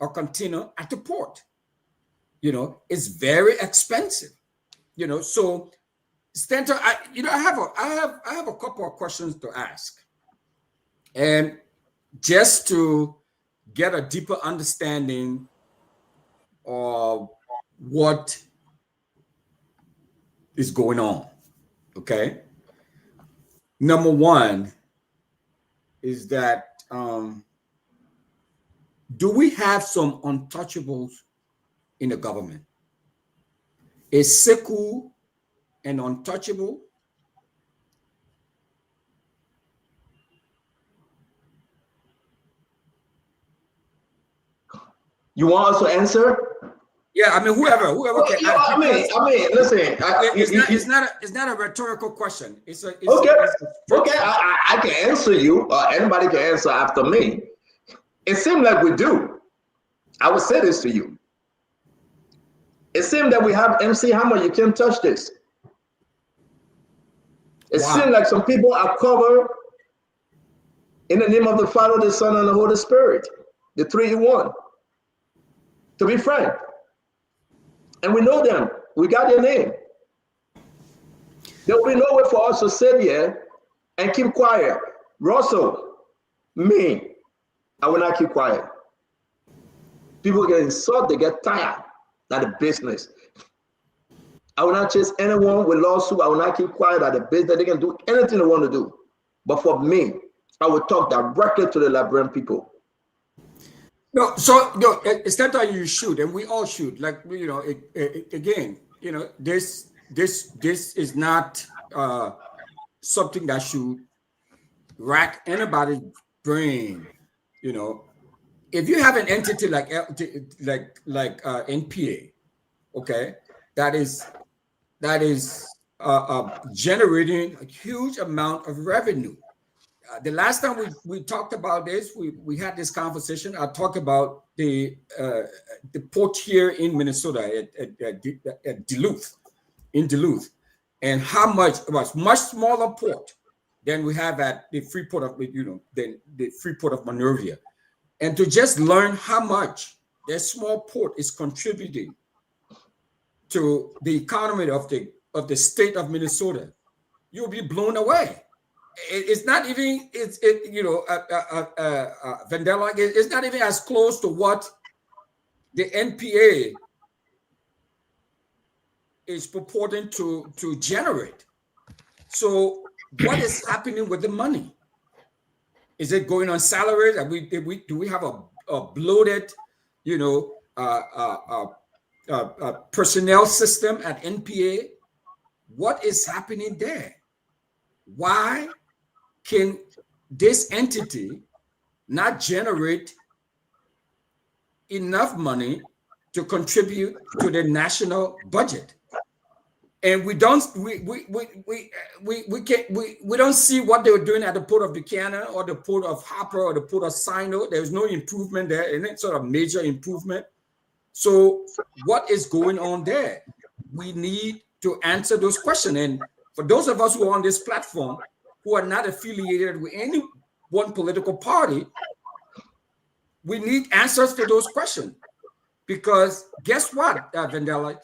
a container at the port. It's very expensive. So Stanton, I have a couple of questions to ask, and just to get a deeper understanding of what is going on. Okay. Number one is that do we have some untouchables in the government? Is Sekou an untouchable? You want us to answer? Yeah, I mean, whoever can. I mean, listen. It's not a rhetorical question. Okay. I can answer you. Anybody can answer after me. It seems like we do. I would say this to you. It seems that we have MC Hammer. You can't touch this. It seems like some people are covered in the name of the Father, the Son, and the Holy Spirit, the 3 in 1. To be frank. And we know them. We got their name. There will be no way for us to sit here and keep quiet. Russell, me, I will not keep quiet. People get insulted, they get tired. That's the business. I will not chase anyone with lawsuit. I will not keep quiet at the business. They can do anything they want to do. But for me, I will talk directly to the Liberian people. No, so it's not that you shoot, and we all shoot. Like again, this is not something that should rack anybody's brain. If you have an entity like NPA, okay, that is generating a huge amount of revenue. The last time we talked about this, we had this conversation. I talked about the port here in Minnesota at Duluth, and how much it was much smaller port than we have at the Freeport of the Freeport of Monrovia, and to just learn how much that small port is contributing to the economy of the state of Minnesota, you'll be blown away. It's not even Vandella. It's not even as close to what the NPA is purporting to generate. So, what is happening with the money? Is it going on salaries? Do we have a bloated, personnel system at NPA? What is happening there? Why can this entity not generate enough money to contribute to the national budget? And we don't see what they were doing at the Port of Buchanan or the Port of Harper or the Port of Sino. There's no improvement there, any sort of major improvement. So what is going on there? We need to answer those questions. And for those of us who are on this platform who are not affiliated with any one political party, we need answers to those questions. Because guess what, Vandella?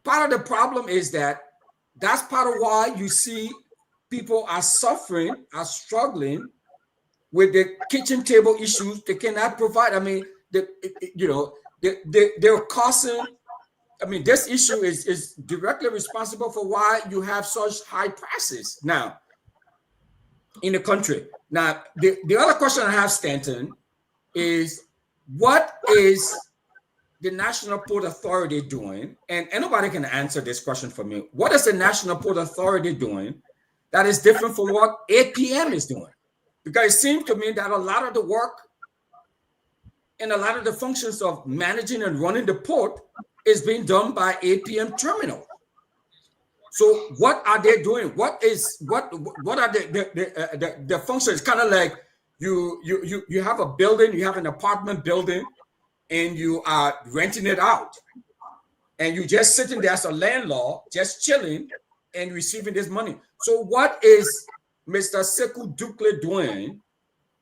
Part of the problem is that's part of why you see people are suffering, are struggling with the kitchen table issues. They cannot provide. I mean, they're causing. I mean, this issue is directly responsible for why you have such high prices now in the country. Now, the other question I have, Stanton, is what is the National Port Authority doing? And anybody can answer this question for me. What is the National Port Authority doing that is different from what APM is doing? Because it seems to me that a lot of the work and a lot of the functions of managing and running the port is being done by APM Terminal. So what are they doing? What are the functions? Kind of like you have a building, you have an apartment building, and you are renting it out, and you just sitting there as a landlord, just chilling and receiving this money. So what is Mr. Sekou Doucle doing?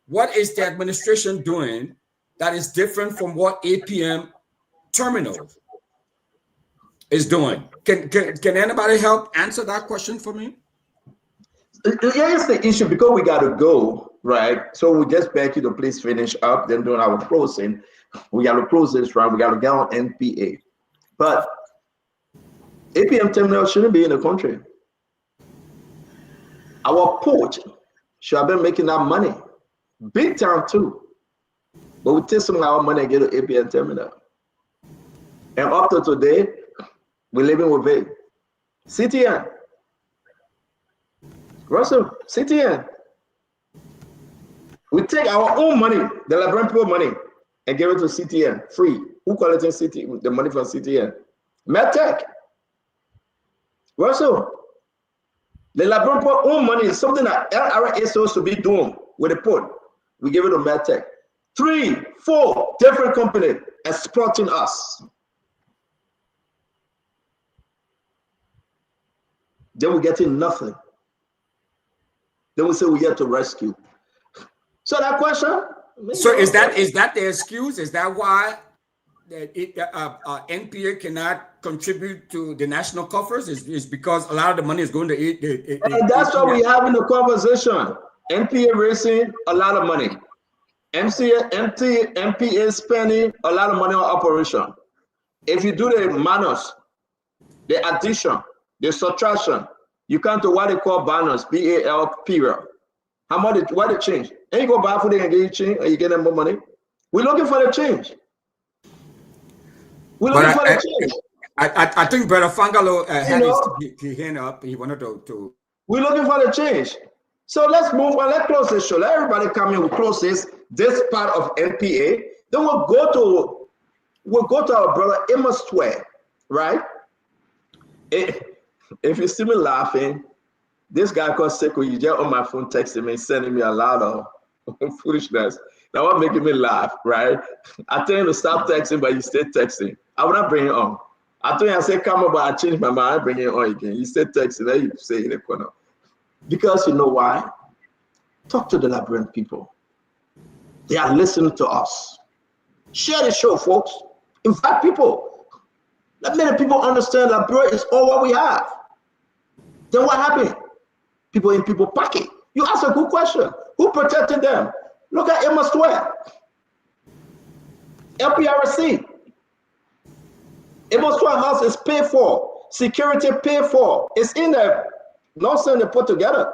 What is the administration doing that is different from what APM Terminal is doing? Can anybody help answer that question for me? Here's the issue, because we got to go, right? So we just beg you to please finish up, then doing our closing. We got to close this round. We got to get on NPA. But APM Terminal shouldn't be in the country. Our port should have been making that money. Big time too. But we take some of our money and get to APM Terminal. And up to today, we're living with it. CTN. Russell, CTN. We take our own money, the Liberian people money, and give it to CTN free. Who collecting CTN, the money from CTN? MedTech. Russell, the Liberian people own money is something that LRA is supposed to be doing with the port. We give it to MedTech. 3, 4 different companies exploiting us. Then we're getting nothing. Then we say we get to rescue. So that question. So is that the excuse? Is that why NPA cannot contribute to the national coffers? Is because a lot of the money is going to and that's why we having the conversation. NPA raising a lot of money. NPA spending a lot of money on operation. If you do the minus, the addition, the subtraction, you come to what they call balance, BAL period. How much? What they change? And you go buy food and get you change, and you get them more money. We're looking for the change. We're looking for the change. I think Brother Fangalo had his hand up. He wanted to. We're looking for the change. So let's move on. Let's close this show. Let everybody come in. We'll close this part of NPA. Then we'll go to our brother Amos Square, right? If you see me laughing, this guy called Sekou, you just on my phone texting me, sending me a lot of foolishness. Now what making me laugh, right? I tell him to stop texting, but you stay texting. I will not bring it on. I told him, I said, come on, but I changed my mind, I bring it on again. You stay texting, then you say in the corner. Because you know why? Talk to the Liberian people. They are listening to us. Share the show, folks. Invite people. Let many people understand that Liberia is all what we have. Then what happened? People in people's pocket. You ask a good question. Who protected them? Look at Amos Square. LPRC. Amos Square house is paid for. Security paid for. It's in there. Nonsense they put together.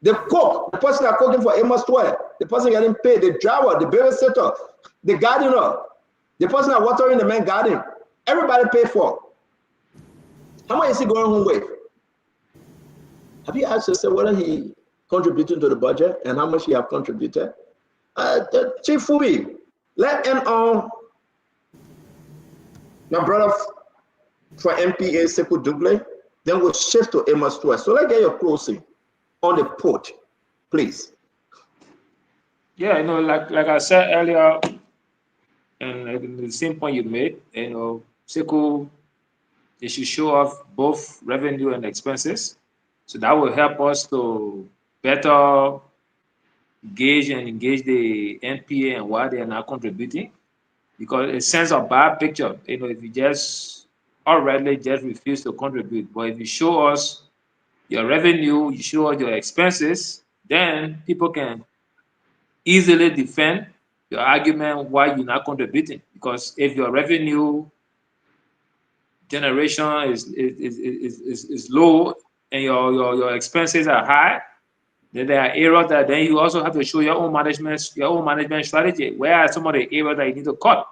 The cook, the person that cooking for Amos Square, the person getting paid, the driver, the babysitter, the gardener, the person that watering the main garden, everybody paid for. How much is he going home with? Have you asked yourself whether he contributing to the budget and how much he have contributed? Chief Fubi, let him my brother for NPA Sekou Doucle, then we'll shift to Amos Square. So let's get your closing on the port, please. Yeah, like I said earlier, and the same point you made, Sekou, they should show off both revenue and expenses. So that will help us to better engage the NPA and why they are not contributing. Because it sends a bad picture, if you just already just refuse to contribute. But if you show us your revenue, you show us your expenses, then people can easily defend your argument why you're not contributing. Because if your revenue generation is low and your expenses are high, then there are areas that then you also have to show your own management strategy. Where are some of the areas that you need to cut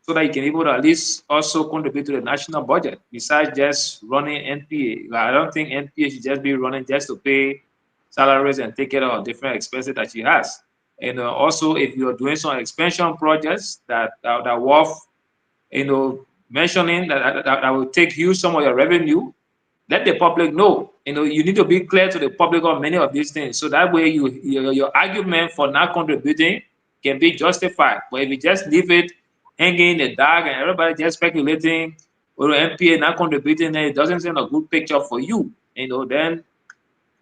so that you can be able to at least also contribute to the national budget besides just running NPA. I don't think NPA should just be running just to pay salaries and take care of different expenses that she has. And also, if you're doing some expansion projects that worth, mentioning that will take you some of your revenue, let the public know. You need to be clear to the public on many of these things, so that way your argument for not contributing can be justified. But if you just leave it hanging in the dark and everybody just speculating, or NPA not contributing, then it doesn't send a good picture for you. Then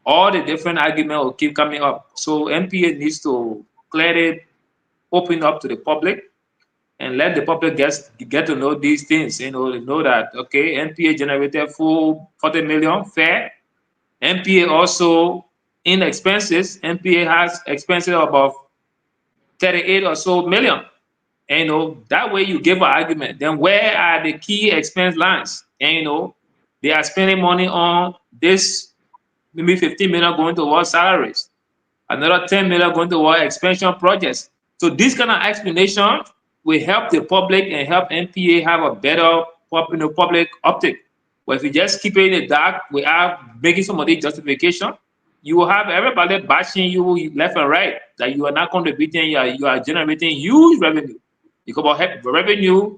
all the different arguments will keep coming up. So NPA needs to clearly open up to the public and let the public get to know these things. Know that, okay, NPA generated full 40 million, fair. NPA also in expenses, NPA has expenses of about 38 or so million. And that way you give an argument. Then where are the key expense lines? And they are spending money on this, maybe 15 million going towards salaries, another 10 million going towards expansion projects. So this kind of explanation will help the public and help NPA have a better public optic. But if you just keep it in the dark without making some of the justification, you will have everybody bashing you left and right that you are not contributing, you are generating huge revenue. You go about revenue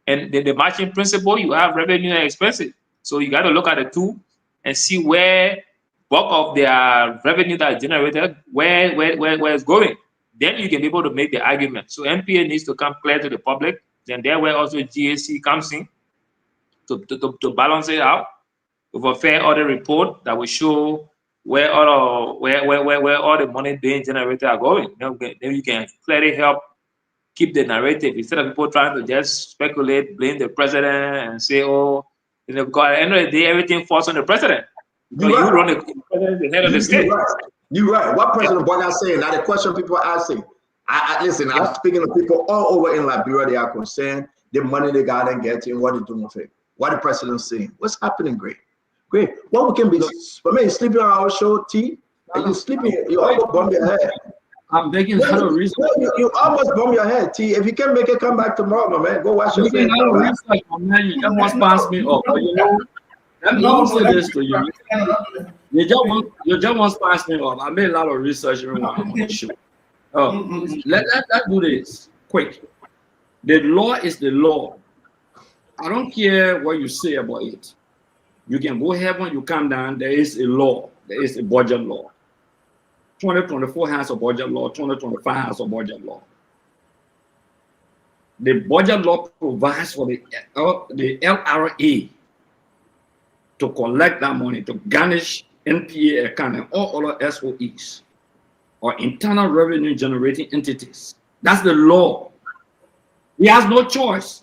and the matching principle, you have revenue and expenses. So you got to look at the two and see where bulk of their revenue that is generated, where it's going. Then you can be able to make the argument. So NPA needs to come clear to the public. Then there where also GAC comes in to balance it out with a fair audit report that will show where all the money being generated are going. Then you can clearly help keep the narrative instead of people trying to just speculate, blame the president, and say, because at the end of the day, everything falls on the president. You run the president, the head of the state. You're right. What President Bola saying? Now the question people are asking. Listen, I'm speaking to people all over in Liberia. They are concerned the money they got and getting, what they doing with it. What the president's saying. What's happening, Great? What we can be, for me, sleeping on our show, T, and you sleeping, you almost bump your head. I'm begging for a reason. You almost bump your head, T. If you can make it, come back tomorrow, my man. Go wash your face. You just pass me up. Let me say this to you. You just want to pass me up. I made a lot of research on the show. Let's do this quick. The law is the law. I don't care what you say about it. You can go heaven, you come down. There is a law. There is a budget law. 2024 has a budget law. 2025 has a budget law. The budget law provides for the LRA to collect that money, to garnish NPA account and all other SOEs or internal revenue generating entities. That's the law. He has no choice.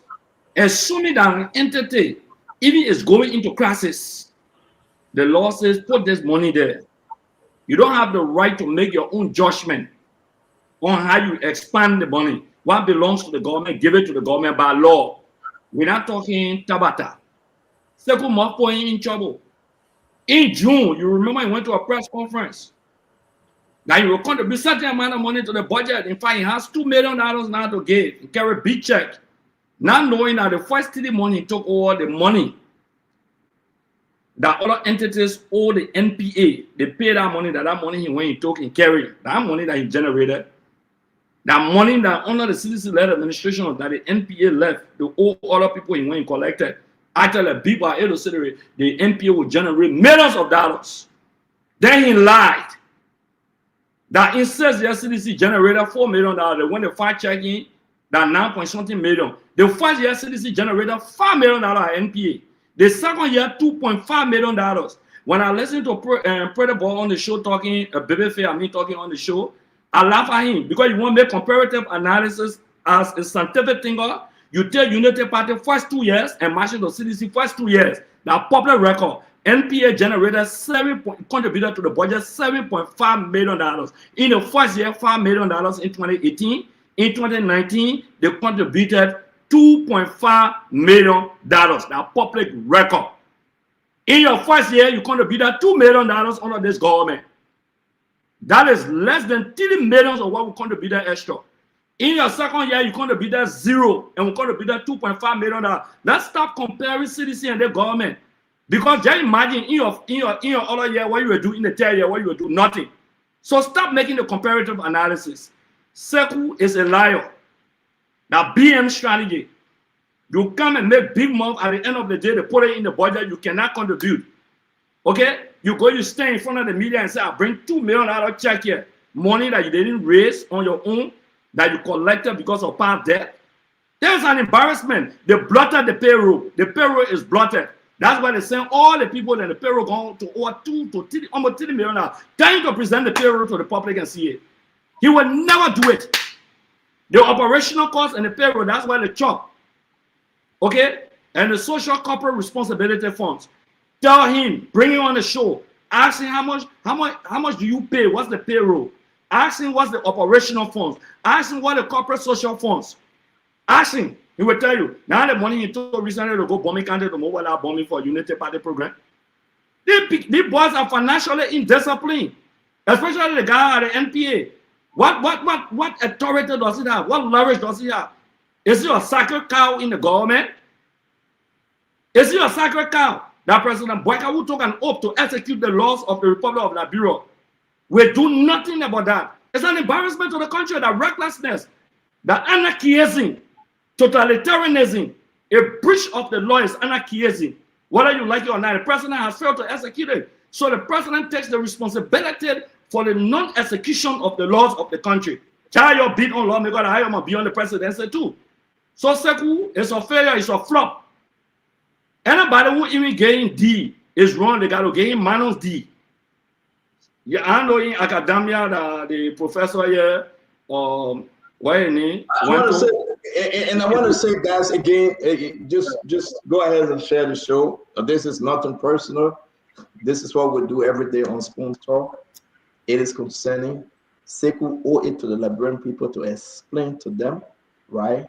Assuming that an entity, even is going into crisis, the law says put this money there. You don't have the right to make your own judgment on how you expand the money. What belongs to the government, give it to the government by law. We're not talking Tabata. Second month point in trouble. In June, you remember he went to a press conference. Now you will contribute a certain amount of money to the budget. In fact, he has $2 million now to give. He carry a big check. Not knowing that the first steady money took all the money that other entities owe the NPA. They pay that money he went, he took and carried. That money that he generated. That money that under the CDC-led administration that the NPA left, the owe other people he went and collected. Actually, people are able to say the NPA will generate millions of dollars. Then he lied. That instead the CDC generated $4 million. When they fact checking, that 9-point-something million. The first year CDC generated $5 million at NPA. The second year, $2.5 million. When I listen to Predator Ball on the show talking, Baby Fair, me talking on the show, I laugh at him because you want to make comparative analysis as a scientific thinker. You take Unity Party first 2 years and match it to CDC first 2 years. That public record, NPA generated contributed to the budget $7.5 million. In the first year, $5 million in 2018. In 2019, they contributed $2.5 million. That public record. In your first year, you contributed $2 million under this government. That is less than $30 million of what we contributed extra. In your second year, you contributed $0 and we contributed $2.5 million. Let's stop comparing CDC and the government. Because just imagine in your other year what you were doing, in the third year what you were doing, nothing. So stop making the comparative analysis. Seku is a liar. That BM strategy. You come and make big move at the end of the day, they put it in the budget, you cannot contribute. Okay? You stand in front of the media and say, I bring $2 million check here. Money that you didn't raise on your own, that you collected because of past debt. There's an embarrassment. They blotted the payroll. The payroll is blotted. That's why they send all the people in the payroll going to over 2 to 3, almost 3 million now, trying to present the payroll to the public and see it. He will never do it. The operational cost and the payroll, that's why they chop. Okay? And the social corporate responsibility funds. Tell him, bring him on the show. Ask him how much do you pay? What's the payroll? Ask him what's the operational funds. Ask him what the corporate social funds. Ask him. He will tell you. Now the money he took recently to go bombing country to move without bombing for Unity Party program. These boys are financially indisciplined, especially the guy at the NPA. What authority does he have? What leverage does he have? Is he a sacred cow in the government? Is he a sacred cow? That President Boyka, who took an oath to execute the laws of the Republic of Liberia, will do nothing about that. It's an embarrassment to the country, that recklessness, that anarchism, totalitarianism, a breach of the law is anarchism. Whether you like it or not, the president has failed to execute it. So the president takes the responsibility for the non-execution of the laws of the country. Tell your bid on lawmaker that I am beyond the presidency too. So Sekou is a failure, it's a flop. Anybody who even gain D is wrong. They got to gain minus D. Yeah, I know in academia the professor here, what is name? I want to say, guys, again, just go ahead and share the show. This is nothing personal. This is what we do every day on Spoon Talk. It is concerning. Sekou owe it to the Liberian people to explain to them, right?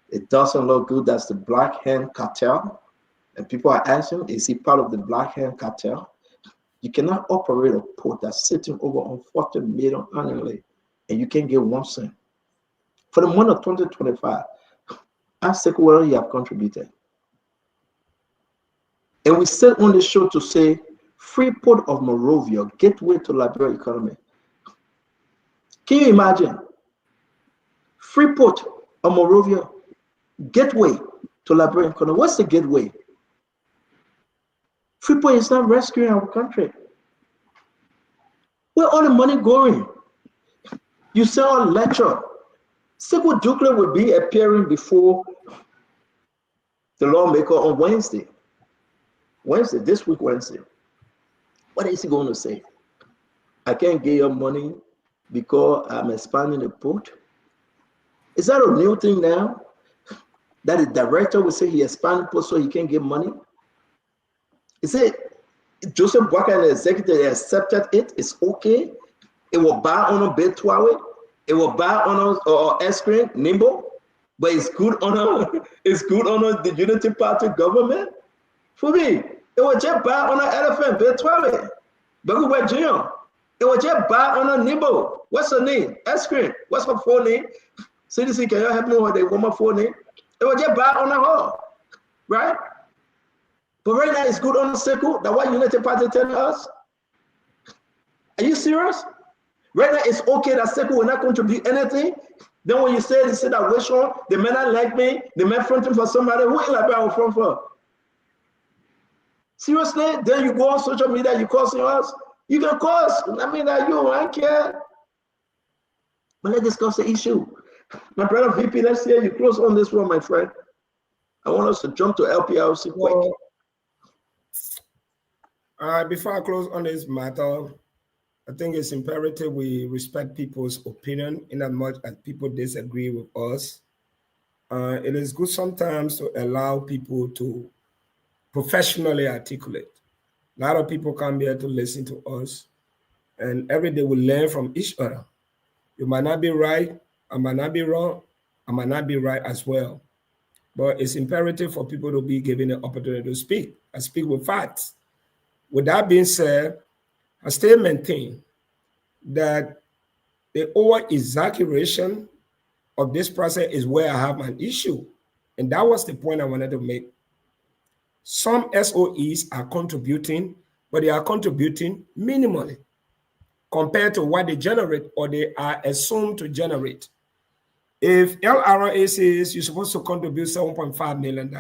It doesn't look good. That's the Black Hand Cartel. And people are asking, is he part of the Black Hand Cartel? You cannot operate a port that's sitting over on 40 million annually, and you can't get 1 cent. For the month of 2025, ask Sekou whether he have contributed. And we said on the show to say, Freeport of Monrovia, gateway to Liberia economy. Can you imagine? Freeport of Monrovia, gateway to Liberia economy. What's the gateway? Freeport is not rescuing our country. Where all the money going? You say on lecture. Sekou Dukle will be appearing before the lawmaker on Wednesday. This week Wednesday. What is he going to say? I can't get your money because I'm expanding the port. Is that a new thing now? That the director will say he expanded port so he can't get money? Is it Joseph Boyka and the executive accepted it? It's okay. It will buy on a bed to it will buy on a ice cream, Nimbo, but it's good on the Unity Party government. For me, it will just buy on an elephant bed to but we were Junior. It will just buy on a Nimbo. What's her name? Ice cream. What's her full name? CDC, can you help me with the woman full name? It will just buy on a hall, right? But right now, it's good on the Sekou. That what Unity Party telling us? Are you serious? Right now, it's okay that Sekou will not contribute anything. Then when you say that wish on, they may not like me, they may fronting for somebody. Who in Liberia will front for? Seriously? Then you go on social media, you cursing us? You can curse. I mean, that you, I don't care. But let's discuss the issue. My brother VP, let's hear you close on this one, my friend. I want us to jump to LPRC quick. Before I close on this matter, I think it's imperative we respect people's opinion in as much as people disagree with us. It is good sometimes to allow people to professionally articulate. A lot of people come here to listen to us, and every day we learn from each other. You might not be right, I might not be wrong, I might not be right as well. But it's imperative for people to be given the opportunity to speak. I speak with facts. With that being said, I still maintain that the over-exaggeration of this process is where I have an issue. And that was the point I wanted to make. Some SOEs are contributing, but they are contributing minimally compared to what they generate or they are assumed to generate. If LRA says you're supposed to contribute $7.5 million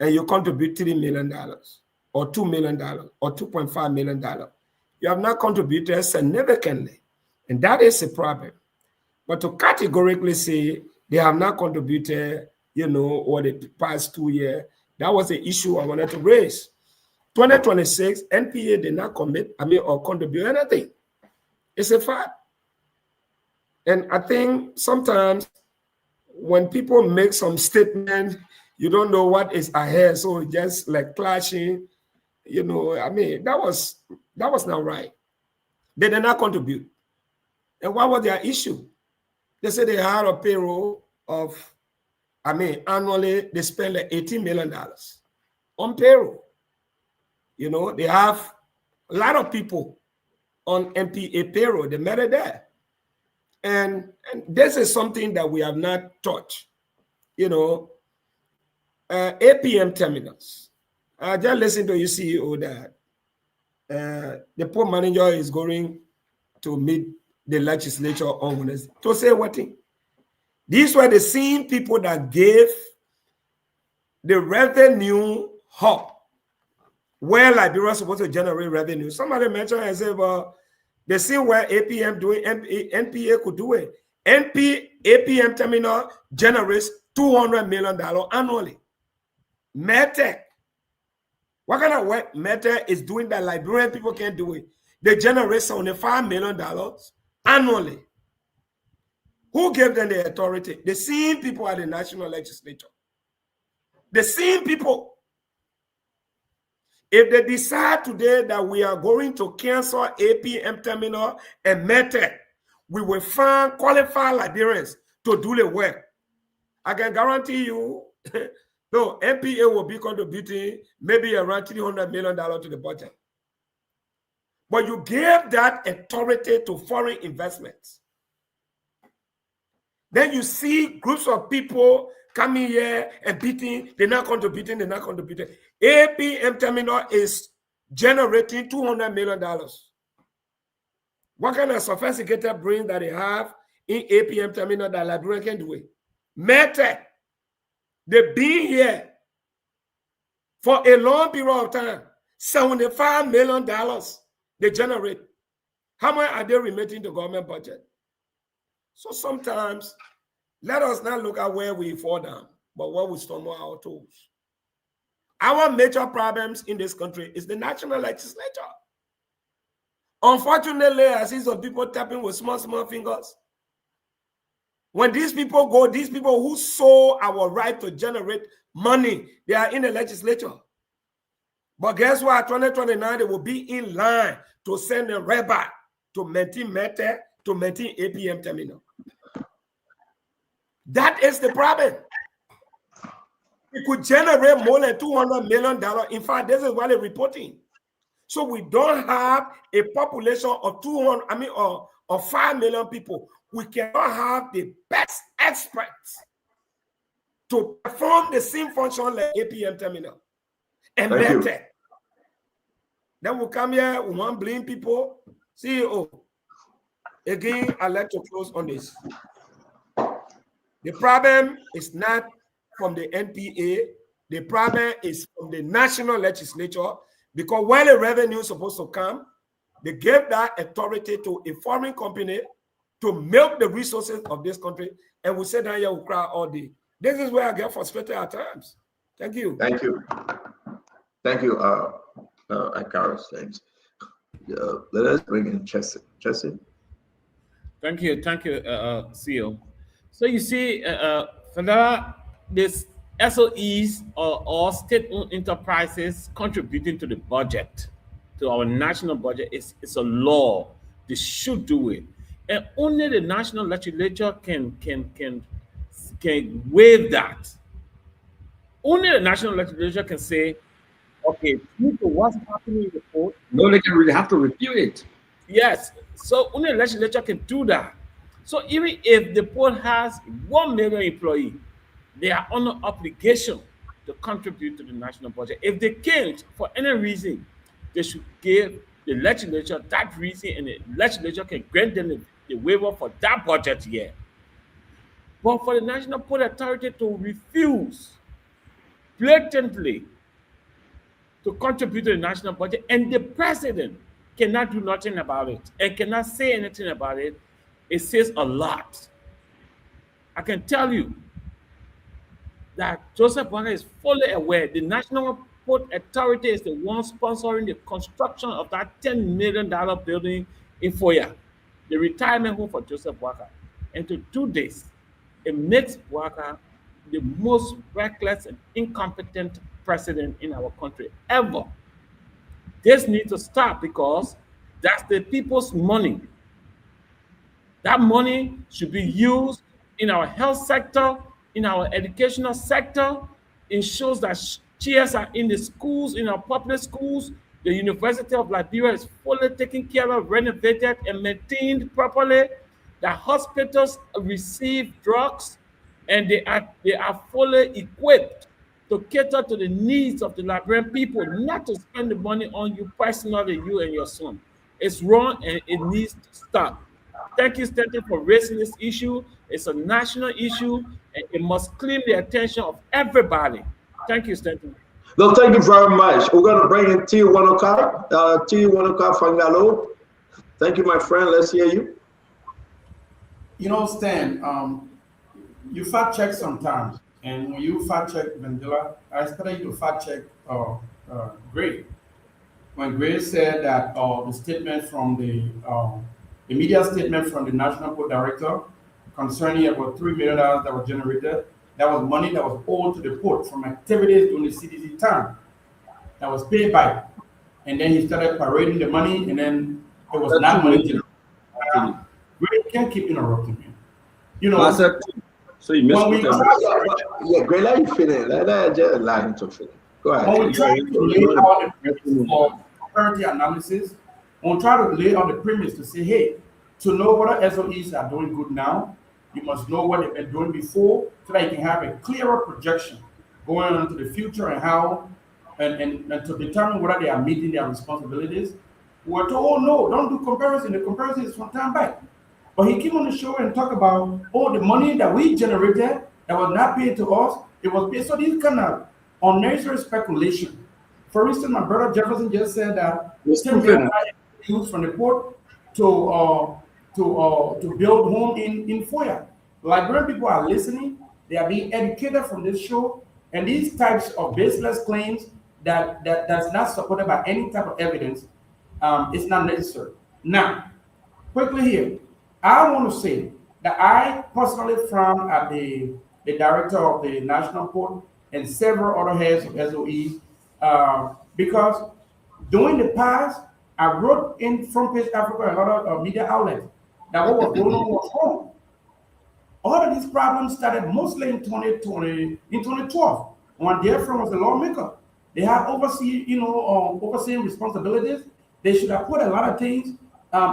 and you contribute $3 million or $2 million or $2.5 million, you have not contributed significantly. And that is a problem. But to categorically say they have not contributed, over the past 2 years, That was the issue I wanted to raise. 2026, NPA did not commit, or contribute anything. It's a fact. And I think sometimes when people make some statement, you don't know what is ahead, so just like clashing, you know, that was not right. They did not contribute. And what was their issue? They said they had a payroll of, annually they spend like $18 million on payroll. You know, they have a lot of people on NPA payroll. They met it there. And this is something that we have not touched. You know, APM terminals. I just listened to your CEO that the port manager is going to meet the legislature on Wednesday to say what thing. These were the same people that gave the revenue hub where Liberia is supposed to generate revenue. Somebody mentioned and said, well, the same where APM doing, NPA could do it. APM terminal generates $200 million annually. Medtech. What kind of work Medtech is doing that Liberian people can't do it? They generate $75 million annually. Who gave them the authority? The same people at the national legislature. The same people. If they decide today that we are going to cancel APM terminal and Medtech, we will find qualified Liberians to do the work. I can guarantee you, no, NPA will be contributing maybe around $300 million to the budget. But you gave that authority to foreign investments. Then you see groups of people coming here and beating, they're not contributing. APM terminal is generating $200 million. What kind of sophisticated brain that they have in APM terminal that Liberia can do it? Medtech, they've been here for a long period of time. $75 million they generate. How much are they remitting to government budget? So sometimes, let us not look at where we fall down, but where we stumble our toes. Our major problems in this country is the national legislature. Unfortunately, I see some people tapping with small fingers. When these people go, these people who saw our right to generate money, they are in the legislature. But guess what? 2029, they will be in line to send a rebate to maintain Medtech, to maintain APM terminal. That is the problem. It could generate more than $200 million. In fact, this is what they're reporting. So we don't have a population of 5 million people. We cannot have the best experts to perform the same function like APM terminal and Medtech. Then we come here, we want to blame people. CEO, again, I'd like to close on this. The problem is not from the NPA. The problem is from the national legislature, because when the revenue is supposed to come, they gave that authority to a foreign company to milk the resources of this country, and we sit down here, we cry all day. This is where I get frustrated at times. Thank you. Thank you. Thank you, Akaris. Thanks. Let us bring in Chessie. Chessie? Thank you, CEO. So you see, Federa, this SOEs or state-owned enterprises contributing to the budget, to our national budget, it's a law. They should do it, and only the national legislature can waive that. Only the national legislature can say, okay, due to what's happening in the port. No, they can really have to review it. Yes, so only the legislature can do that. So even if the port has 1 million employees, they are under obligation to contribute to the national budget. If they can't, for any reason, they should give the legislature that reason, and the legislature can grant them the waiver for that budget year. But for the National Port Authority to refuse blatantly to contribute to the national budget, and the president cannot do nothing about it and cannot say anything about it, it says a lot. I can tell you, that Joseph Boakai is fully aware the National Port Authority is the one sponsoring the construction of that $10 million building in Foya, the retirement home for Joseph Boakai. And to do this, it makes Boakai the most reckless and incompetent president in our country ever. This needs to stop because that's the people's money. That money should be used in our health sector, in our educational sector, ensures that chairs are in the schools, in our public schools. The University of Liberia is fully taken care of, renovated, and maintained properly. The hospitals receive drugs, and they are fully equipped to cater to the needs of the Liberian people, not to spend the money on you personally, you and your son. It's wrong, and it needs to stop. Thank you, Stanton, for raising this issue. It's a national issue, and it must claim the attention of everybody. Thank you, Stanton. No, thank you very much. We're going to bring in T1OK. T1OK Fangalo. Thank you, my friend. Let's hear you. You know, Stan, you fact check sometimes. And when you fact check Mandela, I expect you to fact check Gray. When Gray said that the statement from the media statement from the National Port Director concerning about $3 million that was generated, that was money that was owed to the port from activities during the CDC time that was paid by. And then he started parading the money, and then it was not money generated. Gray can't keep interrupting me. You know, so you missed yeah, Gray, let you finish. Let just allow him to finish. Go ahead. When we try to lay out the premise for comparative analysis, when we try to lay out the premise to say, hey, to know what our SOEs are doing good now, you must know what they've been doing before, so that you can have a clearer projection going into the future and how, and to determine whether they are meeting their responsibilities. We're told, oh no, don't do comparison. The comparison is from time back. But he came on the show and talked about, oh, the money that we generated that was not paid to us, it was paid. So these kind of unnecessary speculation. For instance, my brother Jefferson just said that $10 million used from the port to build home in Foya. Liberian people are listening. They are being educated from this show. And these types of baseless claims that's not supported by any type of evidence, it's not necessary. Now, quickly here, I want to say that I personally frown at the director of the National Port and several other heads of SOEs because during the past, I wrote in Front Page Africa and other media outlets that what was going on was wrong. All of these problems started mostly in 2012 when DFM was the lawmaker. They had overseeing responsibilities. They should have put a lot of things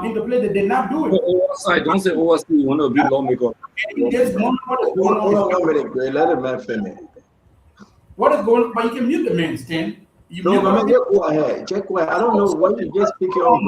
into play. They did not do it. Oversight, don't say oversight. You want to be lawmaker. Let him man finish. What is going on? But you can mute the man, Stan. No, man, just go ahead. Just go ahead. I don't know what you just speaking on.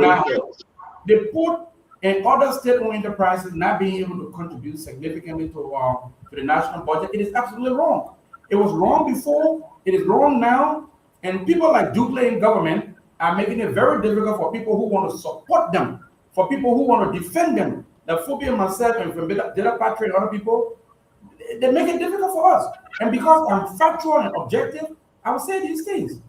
The port and other state-owned enterprises not being able to contribute significantly to the national budget, it is absolutely wrong. It was wrong before, it is wrong now, and people like Duplay in government are making it very difficult for people who want to support them, for people who want to defend them. The Phobia, myself, and from Data Patrick and other people, they make it difficult for us. And because I'm factual and objective, I will say these things.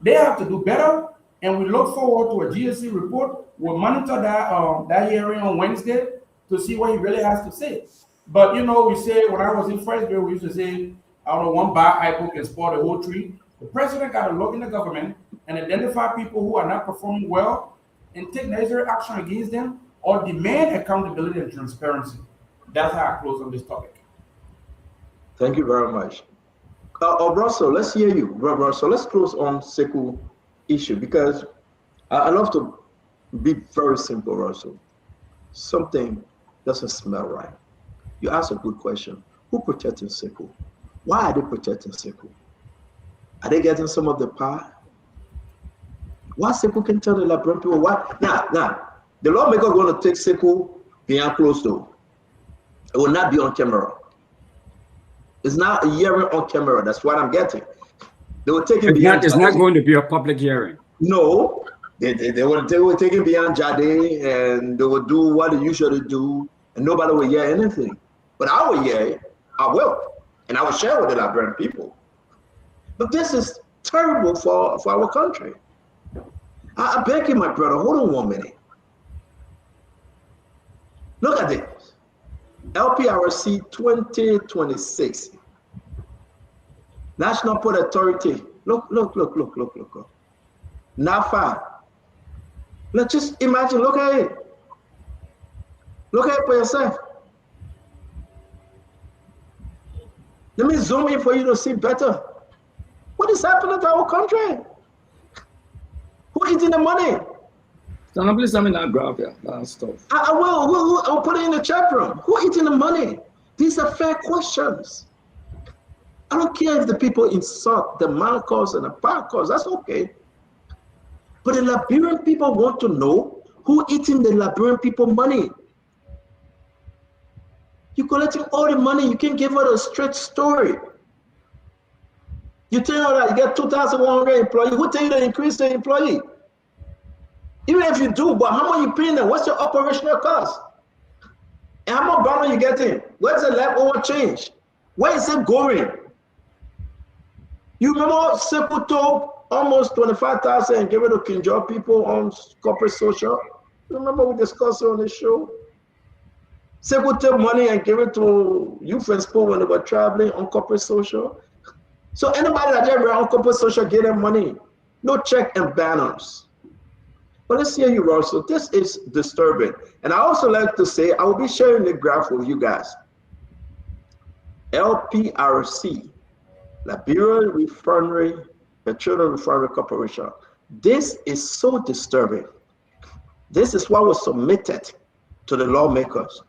They have to do better, and we look forward to a GSC report. We'll monitor that hearing on Wednesday to see what he really has to say. But you know, we say when I was in first grade, we used to say, out of one bar apple can spoil the whole tree. The president got to look in the government and identify people who are not performing well and take necessary action against them or demand accountability and transparency. That's how I close on this topic. Thank you very much. Russell, let's hear you. Russell, let's close on Sekou issue because I love to be very simple, Russell. Something doesn't smell right. You asked a good question. Who protecting Sekou? Why are they protecting Sekou? Are they getting some of the power? Why Sekou can tell the Liberian people why? Now, the lawmaker going to take Sekou behind closed door. It will not be on camera. It's not a hearing on camera. That's what I'm getting. They were taking behind. It's not going to be a public hearing. No, they were taking beyond Jade, and they would do what they usually do, and nobody will hear anything. But I will hear it. I will. And I will share with the Liberian people. But this is terrible for our country. I beg you, my brother, hold on 1 minute. Look at this. LPRC 2026. National Port Authority. Look. NAFA. Let's just imagine, look at it. Look at it for yourself. Let me zoom in for you to see better. What is happening to our country? Who eating the money? Can I please tell me that graph here? That stuff. I will. I'll put it in the chat room. Who eating the money? These are fair questions. I don't care if the people insult the Marcos and the Parcos. That's okay. But the Liberian people want to know who eating the Liberian people money. You're collecting all the money. You can't give out a straight story. You tell her that you get 2,100 employees. Who tell you to increase the employee? Even if you do, but how much you paying them? What's your operational cost? And how much bonus you getting? Where's the leftover change? Where is it going? You remember Seputo almost 25,000 and give it to Kinjo people on corporate social? Remember we discussed it on the show? Seputo money and give it to youth and school when they were traveling on corporate social. So anybody that ever on corporate social get them money, no check and balance. But let's hear you, Russell. This is disturbing. And I also like to say, I will be sharing the graph with you guys. LPRC, Liberia Refinery, Petroleum Refinery Corporation. This is so disturbing. This is what was submitted to the lawmakers.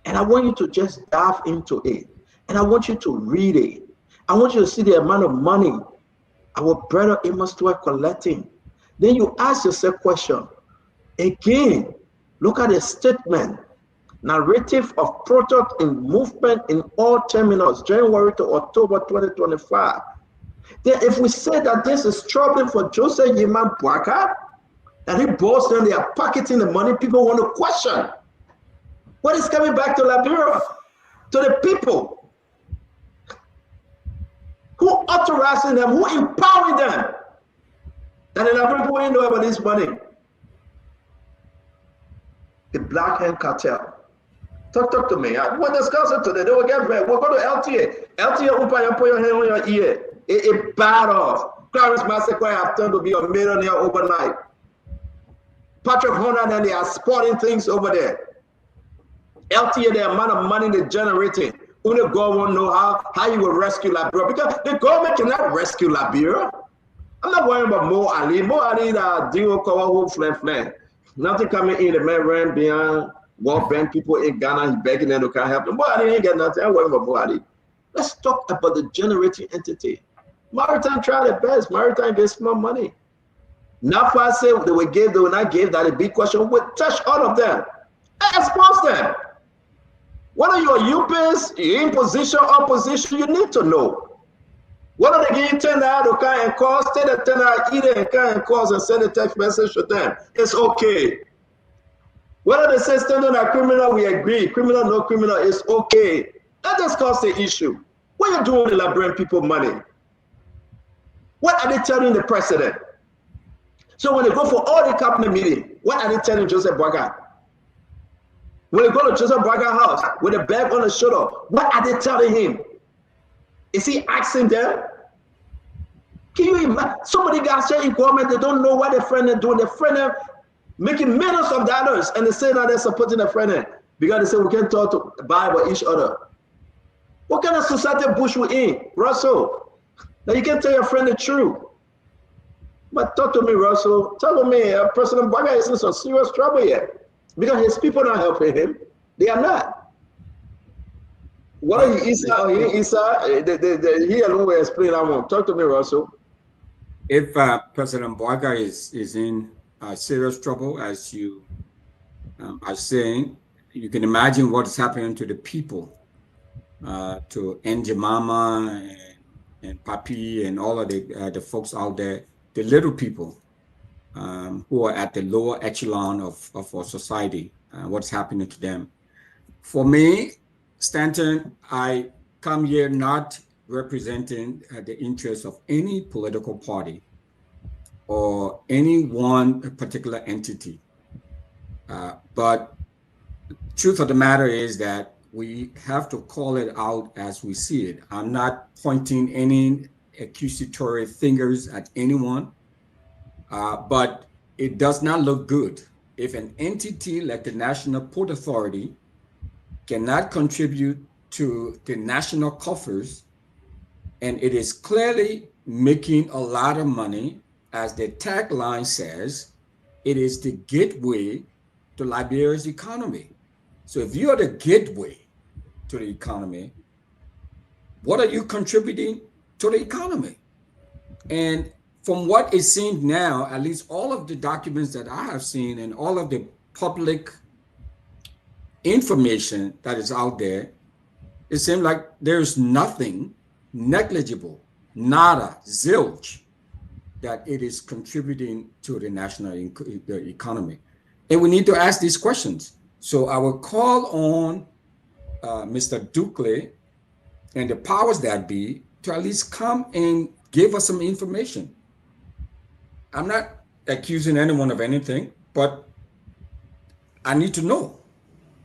And I want you to just dive into it. And I want you to read it. I want you to see the amount of money our brother Amos Stewart collecting. Then you ask yourself a question. Again, look at the statement. Narrative of product in movement in all terminals, January to October 2025. Then if we say that this is troubling for Joseph Yeman Boakai, and he boasts and they are pocketing the money, people want to question. What is coming back to Liberia? To the people. Who authorizing them? Who empowering them? And then Liberia people ain't know about this money. The Black Hand Cartel. Talk to me. We're discussing today. They will get back. We'll go to LTA. LTA, put your hand on your ear. It bad off. Clarence Massacre have turned to be a millionaire overnight. Patrick Honda and they are sporting things over there. LTA, the amount of money they're generating. Only God won't know how you will rescue Liberia. Because the government cannot rescue Liberia. I'm not worrying about Mo Ali. Mo Ali that deal with who flan. Nothing coming in. The man ran beyond World Bank people in Ghana. He begging them to can't help them. Mo Ali ain't get nothing. I'm worrying about Mo Ali. Let's talk about the generating entity. Maritime tried their best. Maritime gets more money. NAFA said they will not give that a big question. We'll touch all of them. Expose them. Whether you're UPS, you're in position, opposition, you need to know. Whether they give you 10 out of kind and calls, take the 10 out, eat it and kind and calls and send a text message to them. It's okay. Whether they say standing a criminal, we agree. Criminal, no criminal, it's okay. Let's discuss the issue. What are you doing with the Liberian people money? What are they telling the president? So when they go for all the cabinet meeting, what are they telling Joseph Boakai? When they go to Joseph Boakai house with a bag on the shoulder, what are they telling him? Is he asking them? Can you imagine? Somebody got here in government, they don't know what their friend is doing. Their friend is making millions of dollars and they say now they're supporting their friend because they say we can't talk to buy about each other. What kind of society bush we in, Russell? Now you can't tell your friend the truth. But talk to me, Russell. Tell me, President Boakai is in some serious trouble here. Because his people are not helping him. They are not. What are you, Issa or you, Issa? He alone will explain that one. Talk to me, Russell. If President Boakai is in serious trouble, as you are saying, you can imagine what is happening to the people, to Njimama and Papi and all of the folks out there, the little people. Who are at the lower echelon of our society, what's happening to them. For me, Stanton, I come here not representing the interests of any political party or any one particular entity. But the truth of the matter is that we have to call it out as we see it. I'm not pointing any accusatory fingers at anyone, but it does not look good if an entity like the National Port Authority cannot contribute to the national coffers, and it is clearly making a lot of money. As the tagline says, it is the gateway to Liberia's economy. So if you're the gateway to the economy, what are you contributing to the economy? And from what is seen now, at least all of the documents that I have seen and all of the public information that is out there, it seems like there's nothing negligible, nada, zilch, that it is contributing to the national economy. And we need to ask these questions. So I will call on Mr. Dukley and the powers that be to at least come and give us some information. I'm not accusing anyone of anything, but I need to know.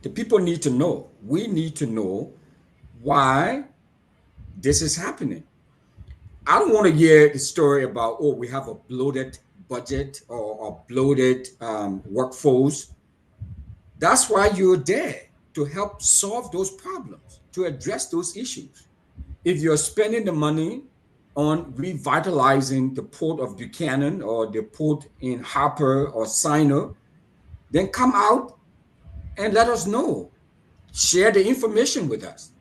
The people need to know. We need to know why this is happening. I don't want to hear the story about, oh, we have a bloated budget or a bloated workforce. That's why you're there, to help solve those problems, to address those issues. If you're spending the money on revitalizing the port of Buchanan or the port in Harper or Sino, then come out and let us know. Share the information with us.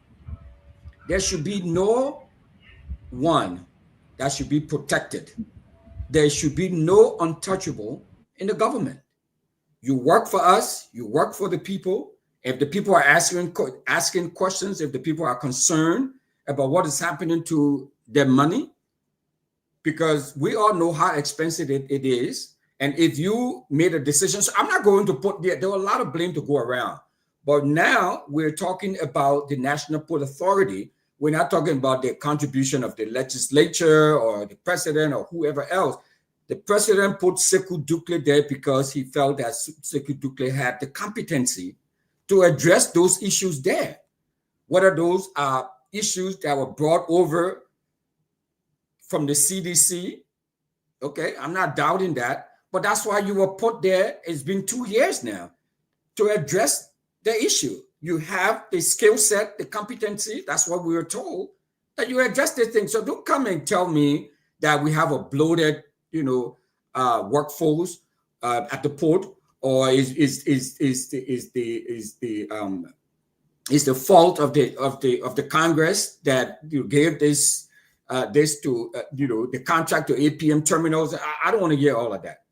There should be no one that should be protected. There should be no untouchable in the government. You work for us, you work for the people. If the people are asking questions, if the people are concerned about what is happening to their money, because we all know how expensive it is. And if you made a decision, so I'm not going to put there were a lot of blame to go around. But now we're talking about the National Port Authority. We're not talking about the contribution of the legislature or the president or whoever else. The president put Sekou Dukley there because he felt that Sekou Dukley had the competency to address those issues there. Whether those are issues that were brought over from the CDC, okay, I'm not doubting that, but that's why you were put there. It's been 2 years now to address the issue. You have the skill set, the competency. That's what we were told, that you address this thing. So don't come and tell me that we have a bloated, workforce at the port, or is the fault of the Congress that you gave this to the contract to APM terminals. I don't want to hear all of that.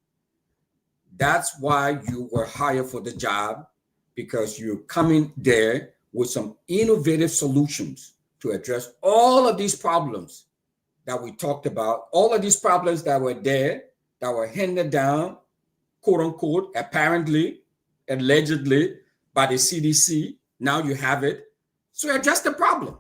That's why you were hired for the job, because you're coming there with some innovative solutions to address all of these problems that we talked about, all of these problems that were there, that were handed down, quote unquote, apparently, allegedly, by the CDC. Now you have it. So address the problem.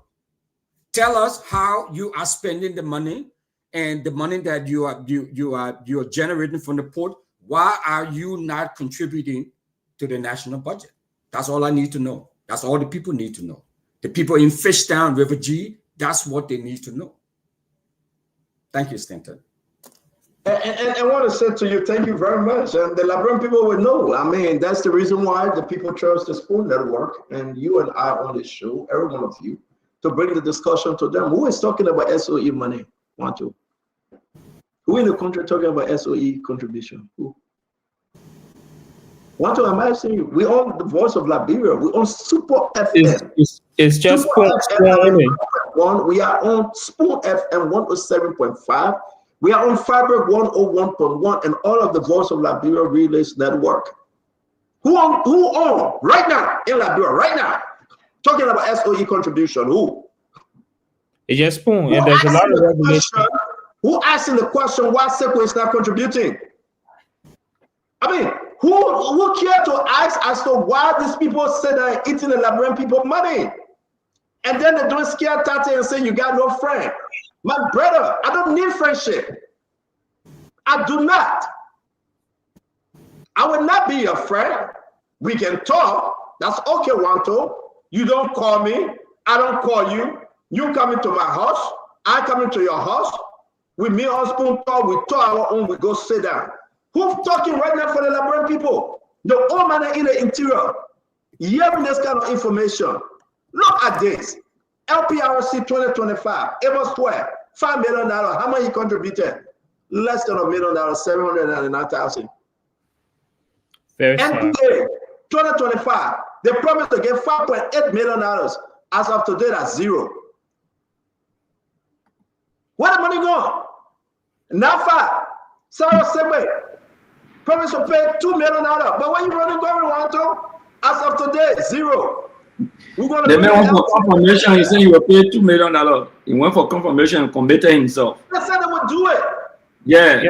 Tell us how you are spending the money, and the money that you are generating from the port. Why are you not contributing to the national budget? That's all I need to know. That's all the people need to know. The people in Fishtown, River G, that's what they need to know. Thank you, Stanton. And I want to say to you, thank you very much. And the Liberian people will know. I mean, that's the reason why the People Trust the Spoon Network and you and I on this show, every one of you, to bring the discussion to them. Who is talking about SOE money? Want to? Who in the country talking about SOE contribution? Who? Want to? I'm asking you. We own the Voice of Liberia. We own Super FM. It's just Super FM. We are on Spoon FM 107.5. We are on Fabric 101.1 and all of the Voice of Liberia Relays Network. Who on right now in Liberia, right now, talking about SOE contribution? Who? It's just Spoon, and there's a lot of regulation. Who asking the question why Sekou is not contributing? I mean, who care to ask as to why these people say they're eating the Liberian people money? And then they're doing scare tactics and saying you got no friend. My brother, I don't need friendship. I do not. I will not be your friend. We can talk. That's okay, Wanto. You don't call me. I don't call you. You come into my house. I come into your house. We meet husband talk. We talk our own. We go sit down. Who's talking right now for the Liberian people? The old man in the interior. Hearing this kind of information. Look at this. LPRC 2025. Amos Square. $5 million. How much he contributed? Less than $1 million. $799,000. NPA 2025. They promised to get $5.8 million. As of today, that's zero. Where the money gone? NAFA, Sarah Segway, promised to pay $2 million. But when you running going Wanto, as of today, zero. We're going the man went for confirmation. He said he will pay $2 million. He went for confirmation and committed himself. They said they would do it. Yeah.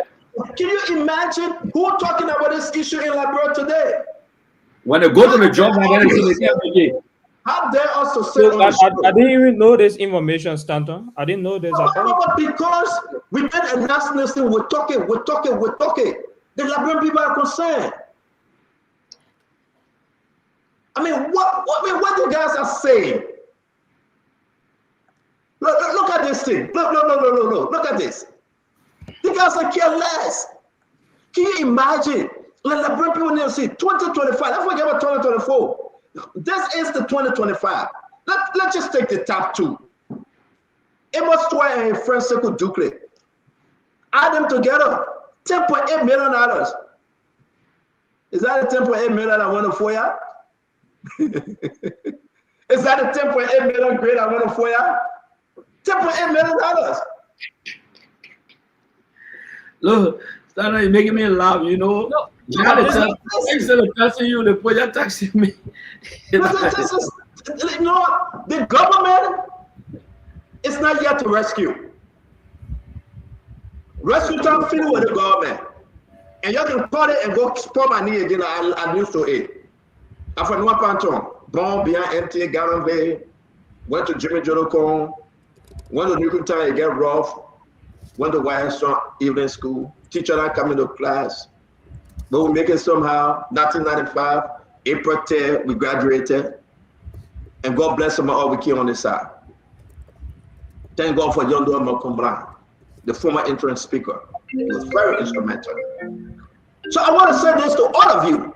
Can you imagine who talking about this issue in Liberia today? When they go to the job, they can't make it. How dare us to say I didn't even know this information, Stanton. I didn't know this at all. But because we did a national thing, we're talking. The Liberian people are concerned. I mean, what you guys are saying? Look at this thing. Look at this. You guys are careless. Can you imagine? The Liberian people need to see 2025. Let's forget about 2024. This is the 2025. Let's just take the top two. Amos Square and Francisco Ducle. Add them together. $10.8 million. Is that the $10.8 million I want for you? Is that the $10.8 million grade I want for you? $10.8 million. Look, Stanton, you're making me laugh, you know. No. Instead of passing you, they put your taxi me. The government is not yet to rescue. Rescue time feel with the government. And you can call it and go pour my knee again. I used to it. I'm from North Panton. Born behind empty Gallon Bay. Went to Jimmy Jolocon. Went to Newton Town and get rough. Went to White evening school. Teacher not coming to class. But we make it somehow. 1995, April 10, we graduated. And God bless them all we came on this side. Thank God for John Doe Malcolm Brown, the former interim speaker. He was very instrumental. So I want to say this to all of you.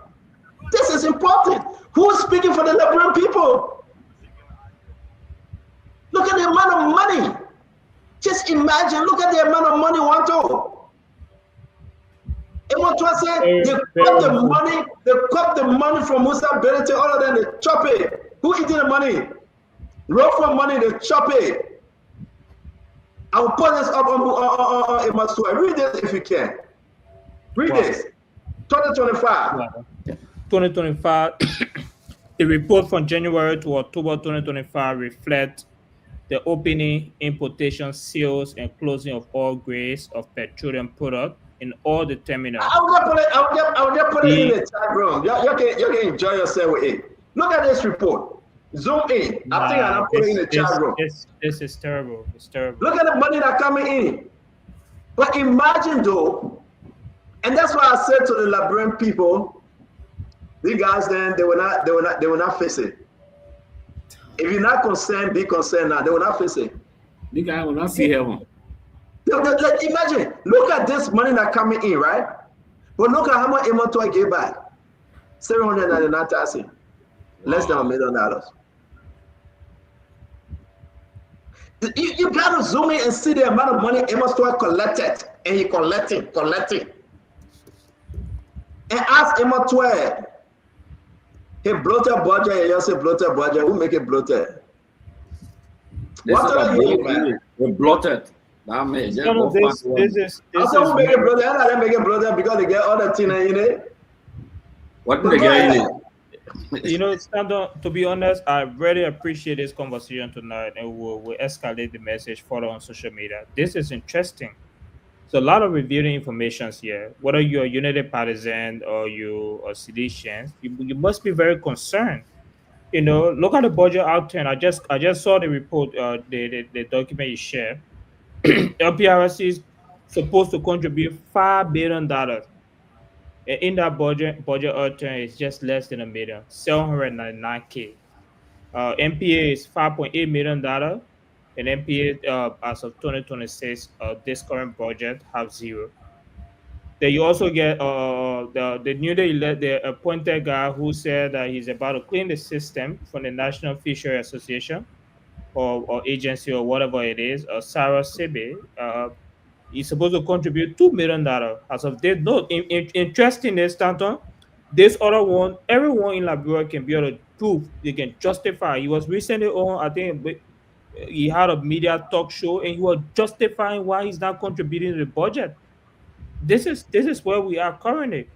This is important. Who is speaking for the Liberian people? Look at the amount of money. Just imagine, look at the amount of money Wanto. And what I say, they cut the money from Musa Belete, all of them, they chop it. Who eating the money? Roll for money, they chop it. I will put this up on my story. Read this if you can. Read this. 2025. 2025. The report from January to October 2025 reflects the opening, importation, sales, and closing of all grades of petroleum product in all the terminals. I'll just put it in the chat room. You can enjoy yourself with it. Look at this report. Zoom in. I think I'll put it in the chat room. This is terrible. It's terrible. Look at the money that's coming in. But imagine though, and that's why I said to the Liberian people, these guys then they will not face it. If you're not concerned, be concerned now. They will not face it. The guy will not see heaven. Imagine, look at this money that coming in, right? But look at how much Emotoy gave back. $799,000. Less than $1 million. You gotta zoom in and see the amount of money Emotoy collected. And he collecting. And ask Emotoy, he bloated budget, and you say bloated budget. Who make it bloated? What are you, man? We're bloated. That means this is who make it bloated? How do they make it bloated? Because they get all the thing in it. What do they get in it? You know, to be honest, I really appreciate this conversation tonight, and we'll escalate the message further on social media. This is interesting. So a lot of revealing information here. Whether you're a Unity partisan or you are seditious, you must be very concerned You know, look at the budget outturn. I just saw the report, the document you shared. LPRC is supposed to contribute $5 billion. And in that budget outturn is just less than $1 million, 799K. MPA is $5.8 million, and MPA as of 2026, this current budget have zero. Then you also get the newly elected, the appointed guy who said that he's about to clean the system from the National Fishery Association or agency or whatever it is. Sarah Sebe, he's supposed to contribute $2 million as of date. No, interesting is, Stanton, this other one, everyone in Liberia can be able to prove, they can justify. He was recently on, I think he had a media talk show, and he was justifying why he's not contributing to the budget. This is where we are currently,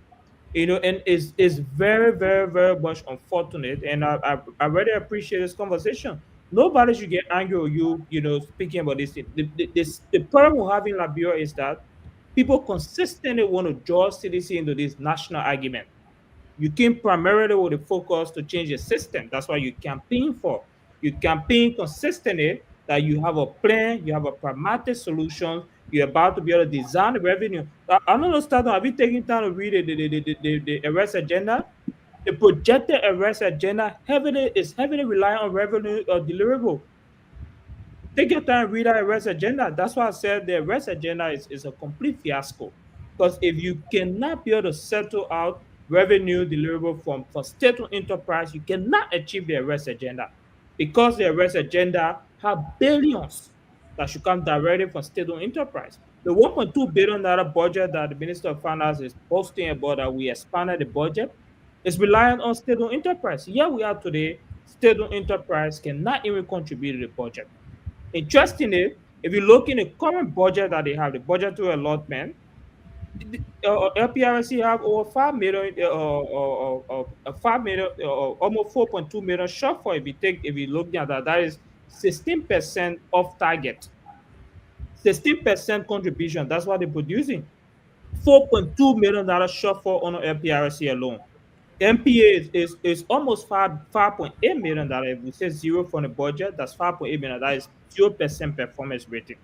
you know, and is very, very, very much unfortunate. And I really appreciate this conversation. Nobody should get angry with you know, speaking about this thing. The problem we have in Liberia is that people consistently want to draw CDC into this national argument. You came primarily with the focus to change the system. That's why you campaign for. You campaign consistently that you have a plan, you have a pragmatic solution, you're about to be able to design the revenue. I don't know, Stanton, have you taken time to read the arrest agenda? The projected arrest agenda is heavily reliant on revenue or deliverable. Take your time, read that arrest agenda. That's why I said the arrest agenda is a complete fiasco. Because if you cannot be able to settle out revenue deliverable from state-owned enterprise, you cannot achieve the arrest agenda. Because the arrest agenda have billions that should come directly from state-owned enterprise. The $1.2 billion budget that the Minister of Finance is boasting about, that we expanded the budget, is reliant on state-owned enterprise. Here we are today, state-owned enterprise cannot even contribute to the budget. Interestingly, if you look in the current budget that they have, the budgetary allotment, LPRC have over 5 million, almost 4.2 million shortfall. If you look at that, that is 16% off target. 16% contribution. That's what they're producing. $4.2 million shortfall on LPRC alone. MPA is almost $5.8 million. If we say zero from the budget, that's $5.8 million. That is 0% performance rating.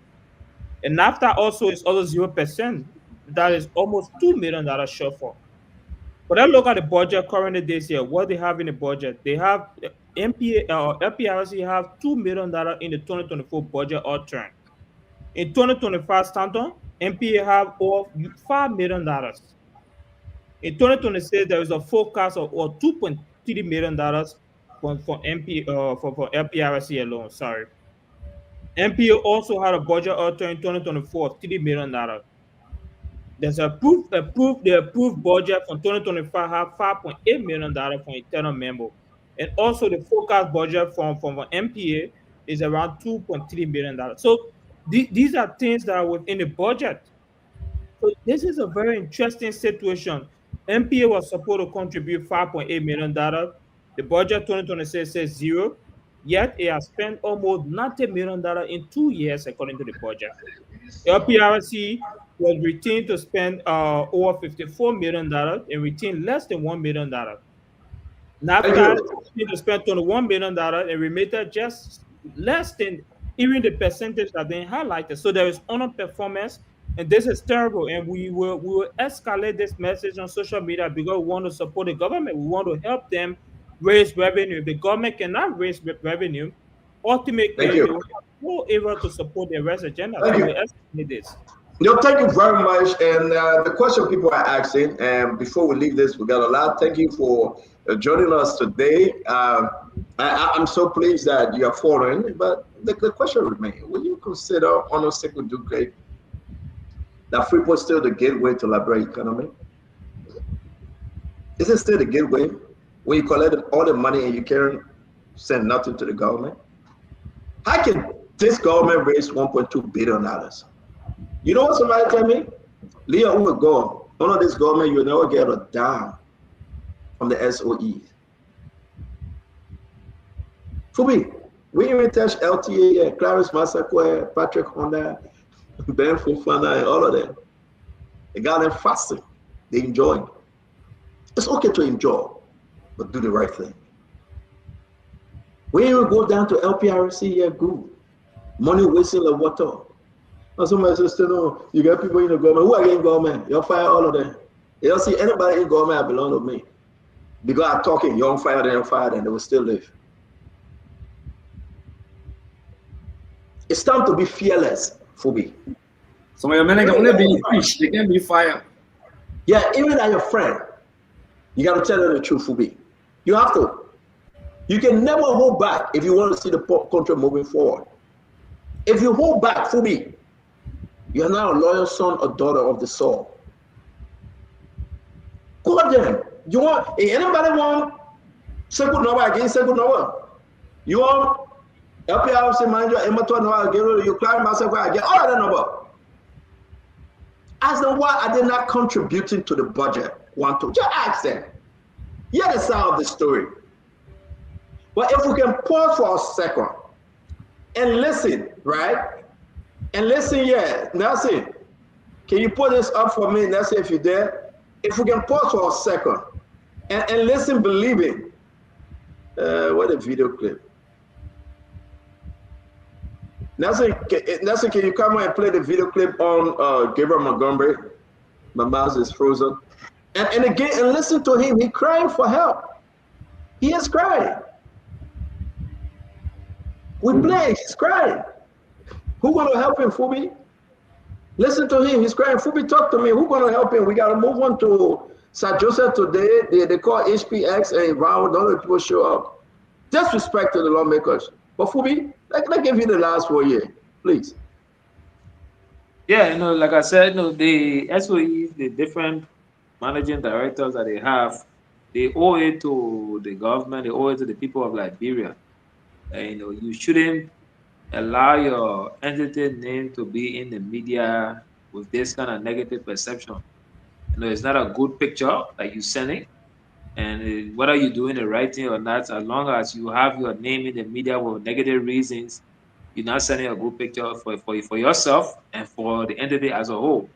And NAFTA also is also 0%. That is almost $2 million shortfall. But I look at the budget currently this year, what they have in the budget. They have LPRC have $2 million in the 2024 budget outturn. In 2025, Stanton, MPA have over $5 million. In 2026, there is a forecast of $2.3 million for LPRC alone. Sorry. MPA also had a budget outturn in 2024 of $3 million. There's the approved budget from 2025 have $5.8 million for internal memo. And also the forecast budget from MPA is around $2.3 million. So these are things that are within the budget. So this is a very interesting situation. MPA was supposed to contribute $5.8 million. The budget 2026 says zero, yet it has spent almost $90 million in 2 years according to the budget. LPRC was retained to spend over $54 million and retained less than $1 million. NAFTA retained to spend $21 million and remitted just less than even the percentage that they highlighted. So there is underperformance, and this is terrible. And we will escalate this message on social media because we want to support the government. We want to help them raise revenue. If the government cannot raise revenue, ultimately they will not able to support the arrest agenda. So we escalate this. Thank you very much. And the question people are asking, and before we leave this, we got a lot. Thank you for joining us today. I'm so pleased that you are foreign, but the question remains: will you consider Honorable Sekou Doumbouya that Freeport still the gateway to Liberia economy? Is it still the gateway when you collect all the money and you can't send nothing to the government? How can this government raise $1.2 billion? You know what somebody tell me? Leo will go. Under this government, you'll never get a dime from the SOE. For me, we even touch LTA, Clarence Massaquoi, Patrick Honda, Ben Fofana, and all of them. They got them fasting. They enjoy. It's okay to enjoy, but do the right thing. When you go down to LPRC, yeah, good. Money wasting the water. And somebody says, no, you got people in the government. Who are in government? You'll fire all of them. You don't see anybody in government that belong to me. Because I'm talking, you don't fire them, they will still live. It's time to be fearless, Phoebe. Some of your men can only be fish, they can be fire. Yeah, even at your friend, you got to tell them the truth, Phoebe. You have to. You can never hold back if you want to see the country moving forward. If you hold back, Phoebe, you are not a loyal son or daughter of the soul. Call them. You want, if anybody want second number again, second number. You want LPRC manager, Emato Noah, you climb myself again, all of that number. Ask them why are they not contributing to the budget? Just ask them. Hear the sound of the story. But if we can pause for a second and listen, right? And listen, yeah, Nelson, can you put this up for me, Nelson, if you're there? If we can pause for a second and listen, believing. What a video clip. Nelson, can you come on and play the video clip on Gabriel Montgomery? My mouse is frozen. And again, and listen to him. He crying for help. He is crying. We play, he's crying. Who gonna help him, Phoebe? Listen to him, he's crying. Phoebe, talk to me. Who gonna help him? We gotta move on to St. Joseph today. They call HPX and Brown. Don't let people show up. Disrespect to the lawmakers. But Phoebe, let's give you the last 4 years, please. Yeah, like I said, the SOEs, the different managing directors that they have, they owe it to the government, they owe it to the people of Liberia. You shouldn't allow your entity name to be in the media with this kind of negative perception. It's not a good picture that you're sending. And whether you're doing the right thing or not, as long as you have your name in the media with negative reasons, you're not sending a good picture for yourself and for the entity as a whole.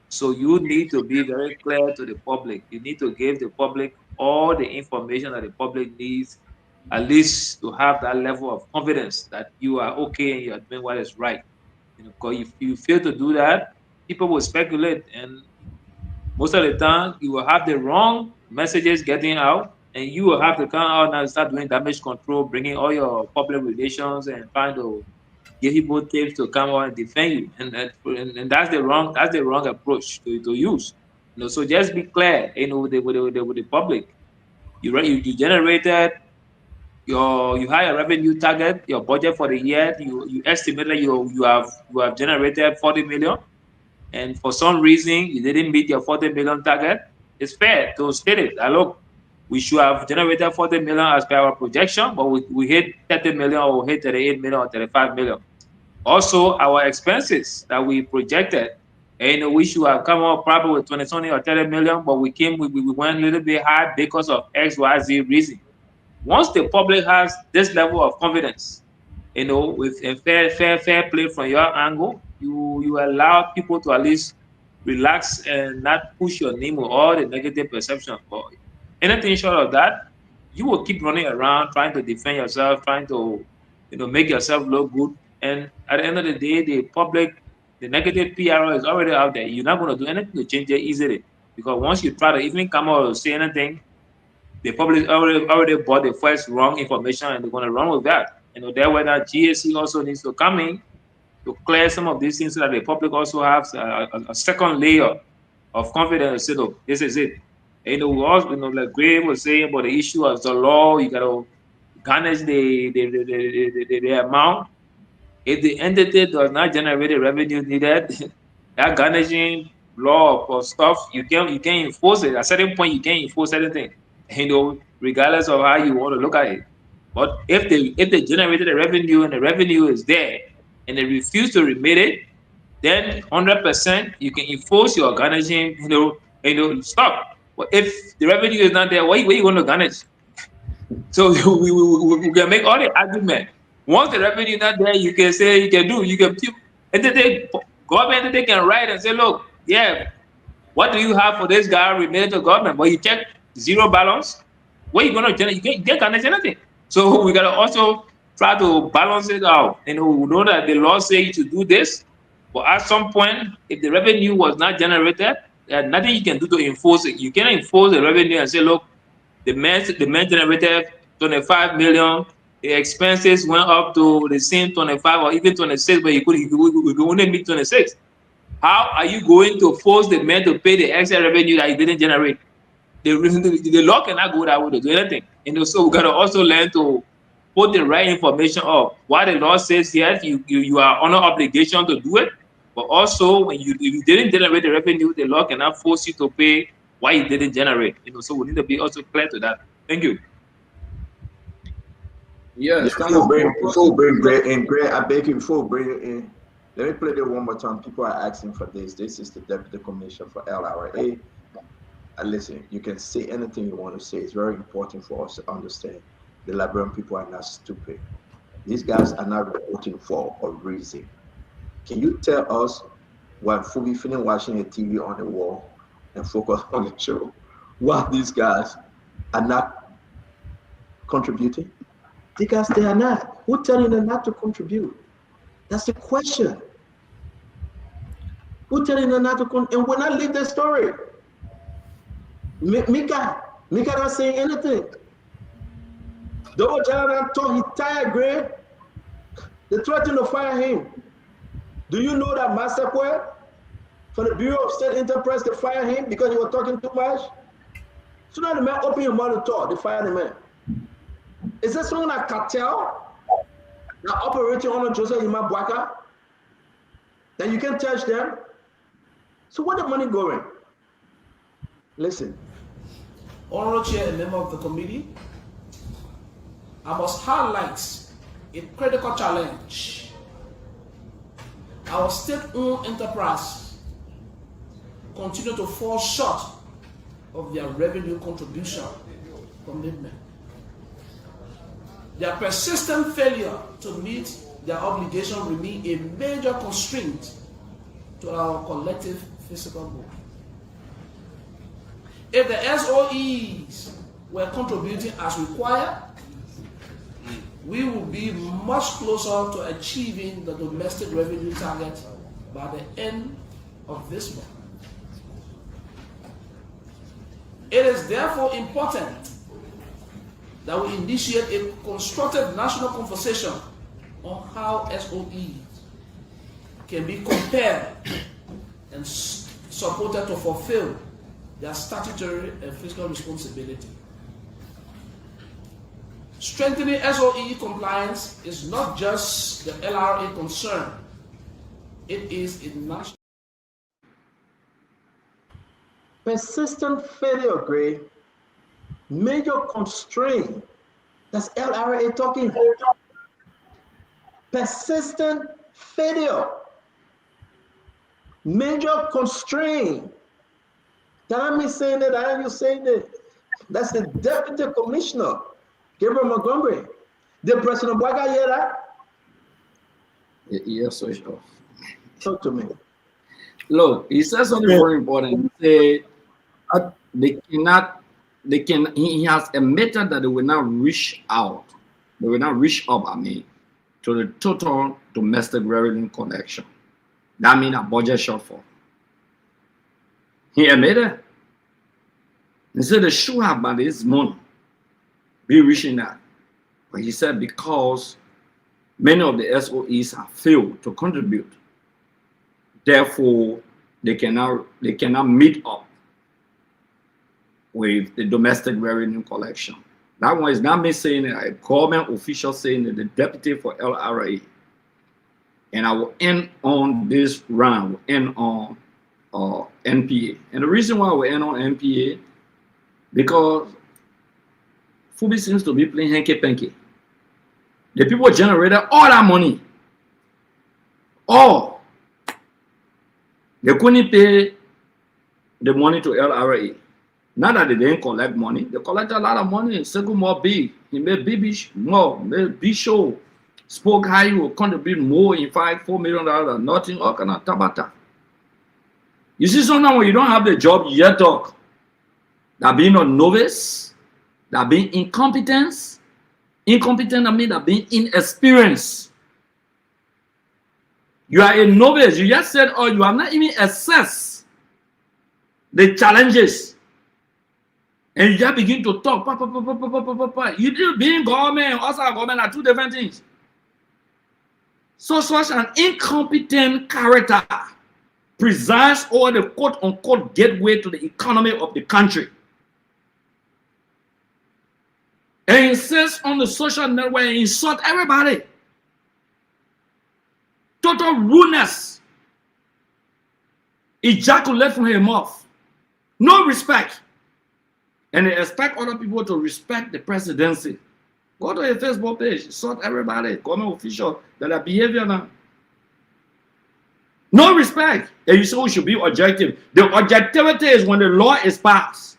So you need to be very clear to the public. You need to give the public all the information that the public needs, at least to have that level of confidence that you are okay and you're doing what is right. Because if you fail to do that, people will speculate, and most of the time you will have the wrong messages getting out, and you will have to come out and start doing damage control, bringing all your public relations and trying to give people tips to come out and defend you, and that's the wrong approach to use. So just be clear, with the public. You generated you had a revenue target, your budget for the year. You estimated you have generated 40 million, and for some reason you didn't meet your 40 million target. It's fair to state it. Look, we should have generated 40 million as per our projection, but we hit 30 million or we hit 38 million or 35 million. Also, our expenses that we projected, we should have come up probably with 20 or 30 million, but we went a little bit high because of XYZ reason. Once the public has this level of confidence, with a fair play from your angle, you allow people to at least relax and not push your name with all the negative perception. But anything short of that, you will keep running around trying to defend yourself, trying to make yourself look good. And at the end of the day, the public, the negative PR is already out there. You're not going to do anything to change it easily, because once you try to even come out or say anything, the public already bought the first wrong information, and they're going to run with that. That's where that GSC also needs to come in to clear some of these things so that the public also has a second layer of confidence. Look, this is it. We also, like Gray was saying about the issue of the law, you got to garnish the amount. If the entity does not generate the revenue needed, that garnishing law or stuff, you can't enforce it. At a certain point, you can't enforce anything, regardless of how you want to look at it. But if they generated the revenue and the revenue is there, and they refuse to remit it, then 100% you can enforce your garnishing, stop. But if the revenue is not there, where you going to garnish? So we can make all the argument. Once the revenue is not there, you can say, government they can write and say, look, yeah, what do you have for this guy remitted to government? But you check zero balance, where you going to generate? You can't garnish anything. So we got to also try to balance it out. And we know that the law says to do this, but at some point, if the revenue was not generated, there's nothing you can do to enforce it. You cannot enforce the revenue and say, look, the man generated 25 million, the expenses went up to the same 25 or even 26, but you could only meet 26. How are you going to force the man to pay the extra revenue that he didn't generate? The law cannot go that way to do anything. And so we got to also learn to put the right information up. What the law says, yes, you are under obligation to do it, but also when if you didn't generate the revenue, the law cannot force you to pay what you didn't generate. So we need to be also clear to that. Thank you. Yes, before we bring Greg in, Greg, I beg you, before we bring it in, let me play it one more time. People are asking for this. This is the Deputy Commissioner for LRA. Listen, you can say anything you want to say. It's very important for us to understand. The Liberian people are not stupid. These guys are not reporting for a reason. Can you tell us when we finish watching the TV on the wall and focus on the show, why these guys are not contributing? Because they are not. Who's telling them not to contribute? That's the question. Who's telling them not to contribute? And when I leave the story, Mika not saying anything. Double General thought he tired, Greg. They threatened to fire him. Do you know that Masakwe from the Bureau of State Enterprise, they fire him because he was talking too much? So now the man open your mouth to talk, they fire the man. Is there something like cartel that operating on Joseph Yima Bwaka that you can touch them? So where the money going? Listen. Honorable Chair and member of the committee, I must highlight a critical challenge. Our state-owned enterprise continue to fall short of their revenue contribution commitment. Their persistent failure to meet their obligation remain a major constraint to our collective fiscal goal. If the SOEs were contributing as required, we will be much closer to achieving the domestic revenue target by the end of this month. It is therefore important that we initiate a constructive national conversation on how SOEs can be compared and supported to fulfill their statutory and fiscal responsibility. Strengthening SOE compliance is not just the LRA concern, it is a national. Persistent failure, Gray, major constraint. That's LRA talking. Persistent failure, major constraint. That I'm me saying that, I am you saying that. That's the Deputy Commissioner, Gabriel Montgomery. The President Bwaga hear that? Yes, so sure. Talk to me. Look, he says something very important. He said he has admitted that they will not reach out, they will not reach up, to the total domestic revenue collection. That means a budget shortfall. He admitted. He said they should have by this month be reaching that. But he said because many of the SOEs have failed to contribute, therefore they cannot meet up with the domestic revenue collection. That one is not me saying it, a government official saying it, the deputy for LRA. And I will end on this round, will end on NPA. And the reason why we end on NPA, because Fubi seems to be playing hanky-panky. The people generated all that money. All. They couldn't pay the money to LRA. Not that they didn't collect money. They collected a lot of money. Single more big. He made big show. Spoke how he will contribute more in $4 million. Nothing, all kind of tabata. You see, sometimes when you don't have the job, you yet talk. That being a novice, that being incompetence, Incompetent, I mean that being inexperienced. You are a novice. You just said, oh, you have not even assessed the challenges. And you just begin to talk. You didn't being government and outside government are two different things. So such an incompetent character presides over the quote-unquote gateway to the economy of the country. And insists on the social network and insult everybody. Total rudeness. Ejaculate from her mouth. No respect. And they expect other people to respect the presidency. Go to your Facebook page, insult everybody, government official, that are behavior now. No respect. And you say we should be objective. The objectivity is when the law is passed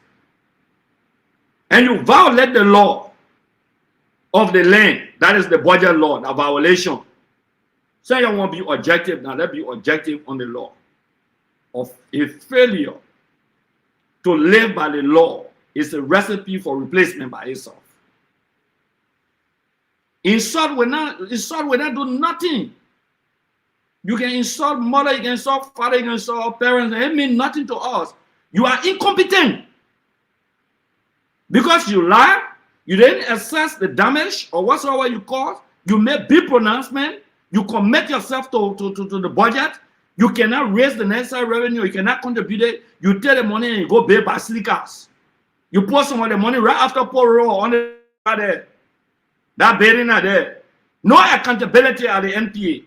and you violate the law of the land, that is the budget law, the violation. Say you want to be objective, now let's be objective on the law. Of a failure to live by the law is a recipe for replacement by itself. Insult will not do nothing. You can insult mother, you can insult father, you can insult parents, and it means nothing to us. You are incompetent. Because you lie, you didn't assess the damage or whatsoever you caused, you made big pronouncement, you commit yourself to the budget, you cannot raise the necessary revenue, you cannot contribute it, you take the money and you go buy basilicas. You pour some of the money right after pour roll on the there. That bearing are there. No accountability at the NPA.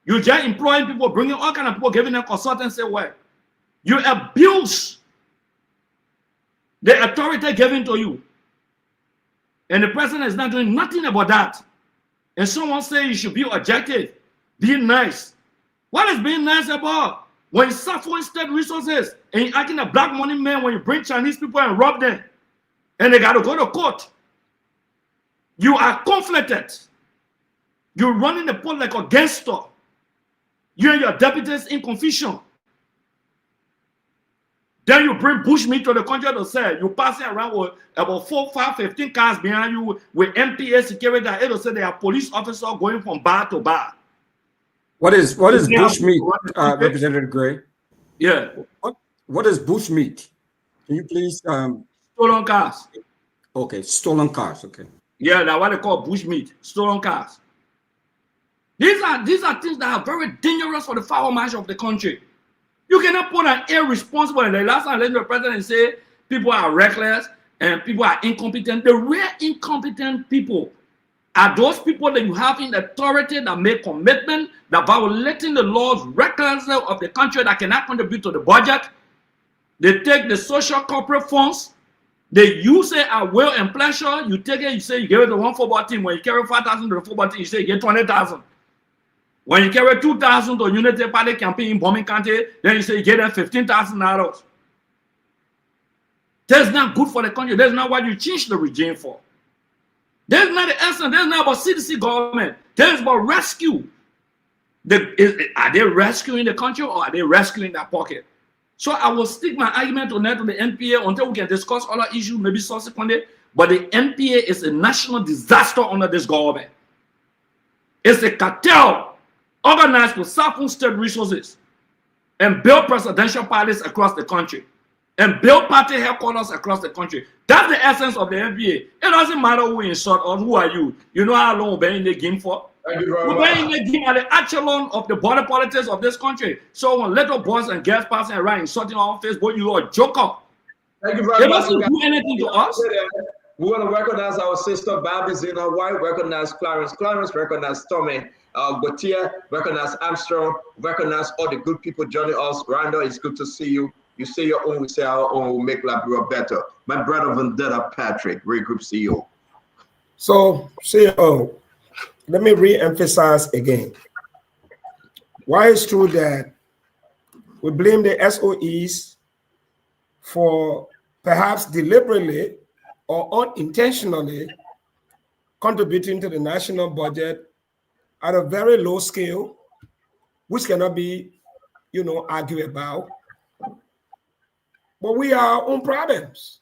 You just employing people, bringing all kind of people, giving them consultancy work. You abuse the authority given to you. And the president is not doing nothing about that. And someone say you should be objective, be nice. What is being nice about? When you suffer state resources and you're acting a black money man when you bring Chinese people and rob them and they got to go to court. You are conflicted. You're running the poll like a gangster. You and your deputies in confusion. Then you bring bushmeat to the country to say you're passing around with about 4, 5, 15 cars behind you with MPA security. It'll say they are police officers going from bar to bar. What is bushmeat, Representative Gray? Yeah. What is bushmeat? Can you please stolen cars. Okay, stolen cars. Okay. Yeah, that's what they call bushmeat, stolen cars. These are things that are very dangerous for the foul march of the country. You cannot put an irresponsible, and the last time the president say people are reckless and people are incompetent. The real incompetent people are those people that you have in authority that make commitment, that violating the laws recklessly of the country, that cannot contribute to the budget. They take the social corporate funds. They use it at will and pleasure. You take it, you say you give it to one football team. When you carry 5,000 to the football team, you say you get 20,000. When you carry 2,000 to Unity Party campaign in Bombing County, then you say you get them $15,000. That's not good for the country. That's not what you change the regime for. That's not the essence. That's not about CDC government. That's about rescue. Are they rescuing the country or are they rescuing their pocket? So I will stick my argument on that to the NPA until we can discuss other issues, maybe subsequently. But the NPA is a national disaster under this government. It's a cartel organized to siphon state resources and build presidential parties across the country and build party headquarters across the country. That's the essence of the NPA. It doesn't matter who insult or who are you. You know how long we've been in the game for? We've been in the game at the echelon of the border politics of this country. So when little boys and girls passing around insulting on Facebook, you are a joker. Thank you very it much. doesn't do anything to us. We want to recognize our sister Barbie Zena White, recognize Clarence, recognize Tommy Gautier, recognize Armstrong, recognize all the good people joining us. Randall, it's good to see you. You say your own, we say our own, we'll make Liberia better. My brother Vendetta Patrick, Ray Group CEO. So, CEO, let me re-emphasize again. Why it's true that we blame the SOEs for perhaps deliberately or unintentionally contributing to the national budget at a very low scale, which cannot be, argued about. But we are our own problems.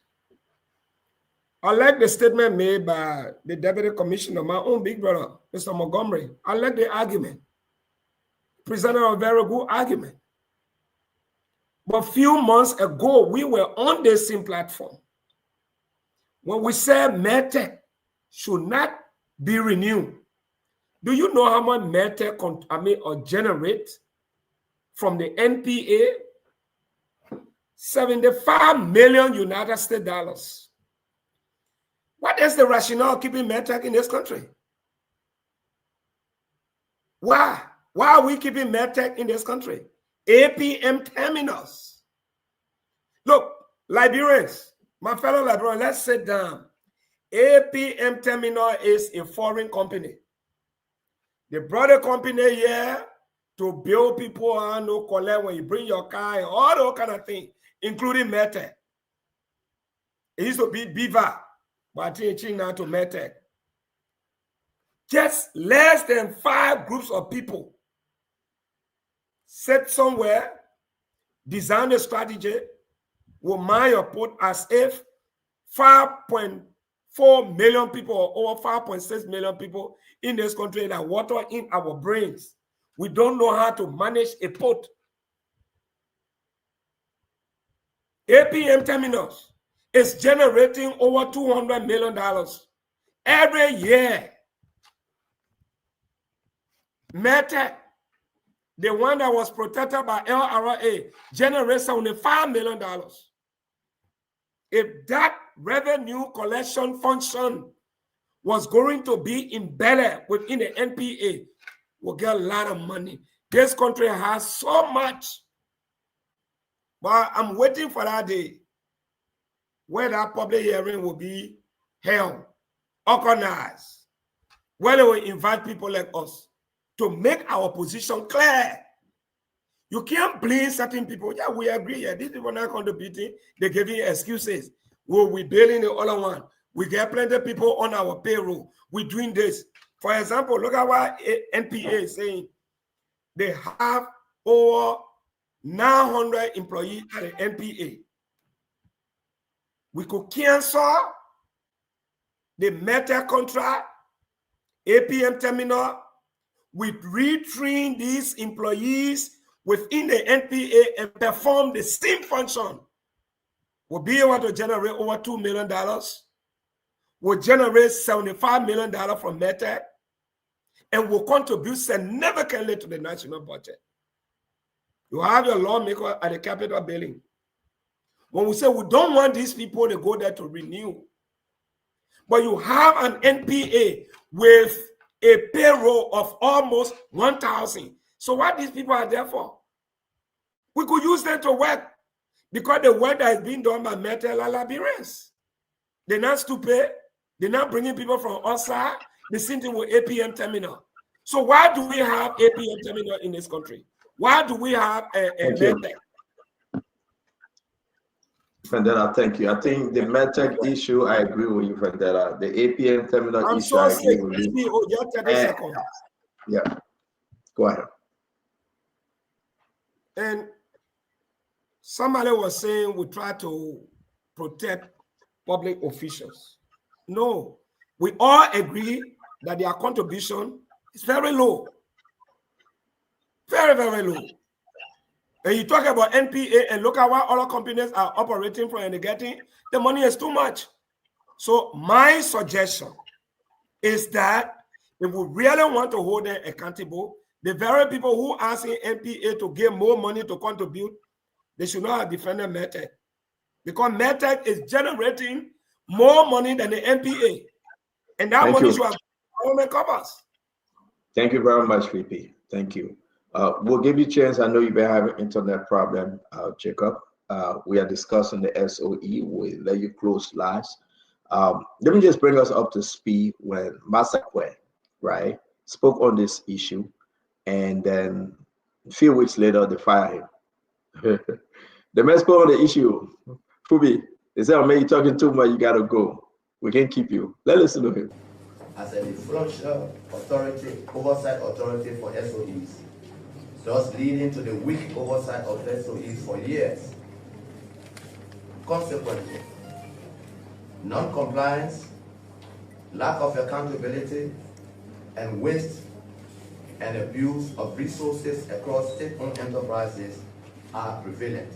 I like the statement made by the Deputy Commissioner, my own big brother, Mr. Montgomery. I like the argument. Presented a very good argument. But a few months ago, we were on the same platform when we said MedTech should not be renewed. Do you know how much MedTech generate from the NPA? 75 million United States dollars. What is the rationale keeping MedTech in this country? Why? Why are we keeping MedTech in this country? APM terminals. Look, Liberians, my fellow Liberians, let's sit down. APM terminal is a foreign company. They brought a company here to build people and no collect when you bring your car and all those kind of things, including MedTech. It used to be Beaver, but changing now to MedTech. Just less than 5 groups of people sit somewhere, design a strategy, will mine your port as if 5.4 million people or over 5.6 million people in this country that water in our brains. We don't know how to manage a port. APM terminals is generating over $200 million every year. MedTech, the one that was protected by LRA, generates $75 million. If that revenue collection function was going to be embedded within the NPA, we'll get a lot of money. This country has so much. But I'm waiting for that day where that public hearing will be held, organized, where they will invite people like us to make our position clear. You can't blame certain people. Yeah, we agree. Yeah, these people are not contributing. They give you excuses. Well, we're building the other one. We get plenty of people on our payroll. We're doing this. For example, look at what NPA is saying. They have over 900 employees at the NPA. We could cancel the MedTech contract, APM terminal. We retrain these employees within the NPA and perform the same function. We'll be able to generate over $2 million. We'll generate $75 million from MedTech, and will contribute significantly to the national budget. You have your lawmaker at the Capitol building. When we say we don't want these people to go there to renew, but you have an NPA with a payroll of almost 1,000. So what these people are there for? We could use them to work, because the work that is being done by MedTech are Liberians. They're not stupid. They're not bringing people from outside. The same thing with APM terminal. So why do we have APM terminal in this country? Why do we have a MedTech? Vendetta, thank you. I think the MedTech issue, I agree with you, Vendetta. The APM terminal I'm issue, so I sick. agree with you. Oh, just 30 seconds. Yeah, go ahead. And somebody was saying we try to protect public officials. No, we all agree that their contribution is very low. Very, very low. And you talk about NPA and look at what other companies are operating from and getting, the money is too much. So my suggestion is that if we really want to hold them accountable, the very people who are asking NPA to give more money to contribute, they should not have defended MedTech. Because MedTech is generating more money than the NPA. And that money should have government covers. Thank you very much, VP. Thank you. We'll give you a chance. I know you've been having internet problem, Jacob. We are discussing the SOE. We'll let you close last. Let me just bring us up to speed when Masakwe, right, spoke on this issue, and then a few weeks later, they fired him. The man spoke on the issue. Fubi, they said, "Man, you're talking too much. You gotta go. We can't keep you." Let's listen to him. As a functional authority, oversight authority for SOEs, thus leading to the weak oversight of SOEs for years. Consequently, non-compliance, lack of accountability, and waste and abuse of resources across state-owned enterprises are prevalent,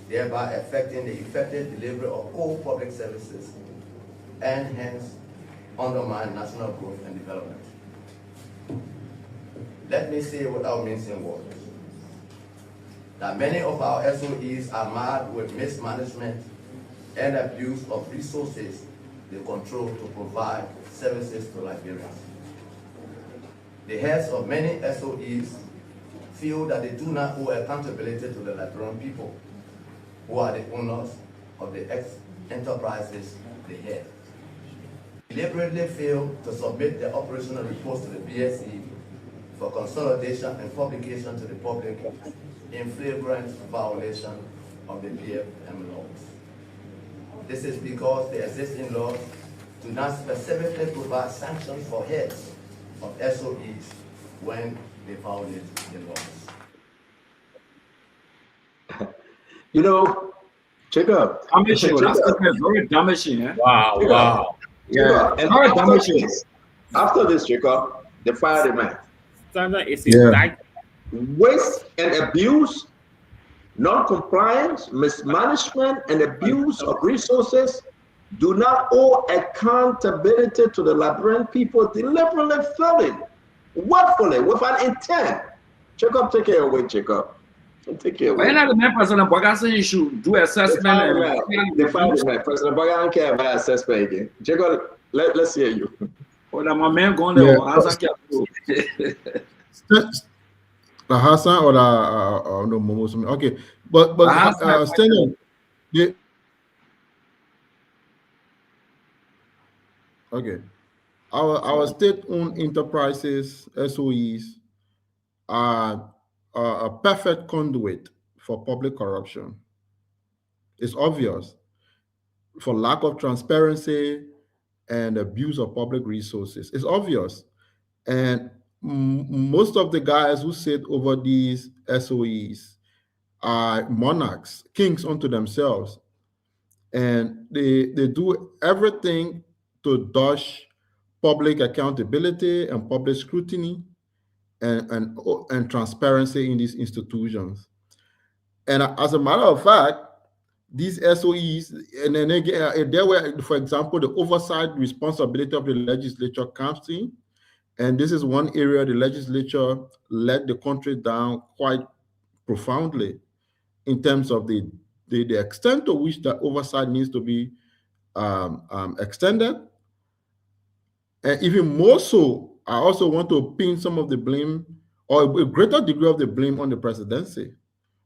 thereby affecting the effective delivery of core public services and hence undermine national growth and development. Let me say without mincing words that many of our SOEs are marred with mismanagement and abuse of resources they control to provide services to Liberians. The heads of many SOEs feel that they do not owe accountability to the Liberian people, who are the owners of the enterprises they have. Deliberately fail to submit the operational reports to the BSE for consolidation and publication to the public in flagrant violation of the BFM laws. This is because the existing laws do not specifically provide sanctions for heads of SOEs when they violate the laws. You know, check out. Damaging. That's very damaging. Eh? Wow. Yeah, and very damaging. After this, Jacob, the fire demand. Waste and abuse, non-compliance, mismanagement, and abuse of resources do not owe accountability to the Liberian people, deliberately failing, willfully, with an intent. Jacob, take it away, Jacob. Take care. When I remember President Boga you should do assessment. President Boga don't care about assessment again. Jacob, let's hear you. Oh, that my man going there. The Hassan or the no Momo. Okay, but Stenion, okay, our state-owned enterprises SOEs are a perfect conduit for public corruption. It's obvious for lack of transparency and abuse of public resources. It's obvious. And most of the guys who sit over these SOEs are monarchs, kings unto themselves. And they do everything to dodge public accountability and public scrutiny and transparency in these institutions. And as a matter of fact, these SOEs, and then again, there were, for example, the oversight responsibility of the legislature comes in. And this is one area the legislature let the country down quite profoundly in terms of the extent to which that oversight needs to be extended. And even more so, I also want to pin some of the blame, or a greater degree of the blame, on the presidency,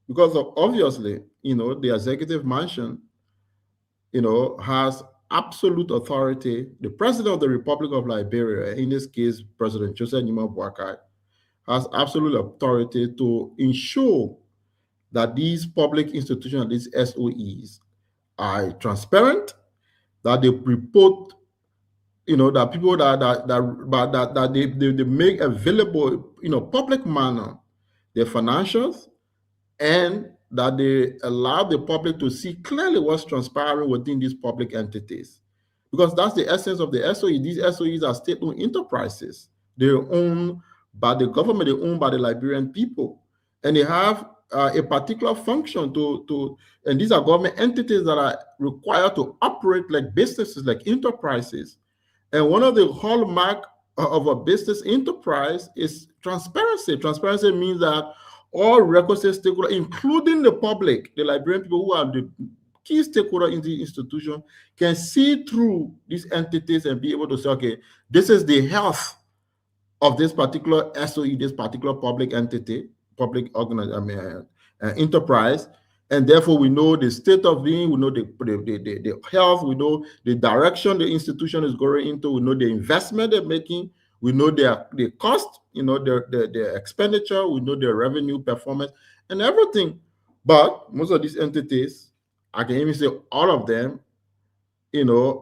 because obviously, the executive mansion, has absolute authority. The president of the Republic of Liberia, in this case, President Joseph Nima Boakai, has absolute authority to ensure that these public institutions, these SOEs, are transparent, that they report, that people that they make available, public manner, their financials, and that they allow the public to see clearly what's transpiring within these public entities. Because that's the essence of the SOE. These SOEs are state-owned enterprises. They're owned by the government, they're owned by the Liberian people. And they have a particular function and these are government entities that are required to operate like businesses, like enterprises. And one of the hallmark of a business enterprise is transparency. Transparency means that all requisite stakeholders, including the public, the Liberian people who are the key stakeholder in the institution, can see through these entities and be able to say, okay, this is the health of this particular SOE, this particular public entity, public enterprise, and therefore we know the state of being, we know the health, we know the direction the institution is going into, we know the investment they're making, we know the cost, their expenditure, we know their revenue performance and everything. But most of these entities, I can even say all of them,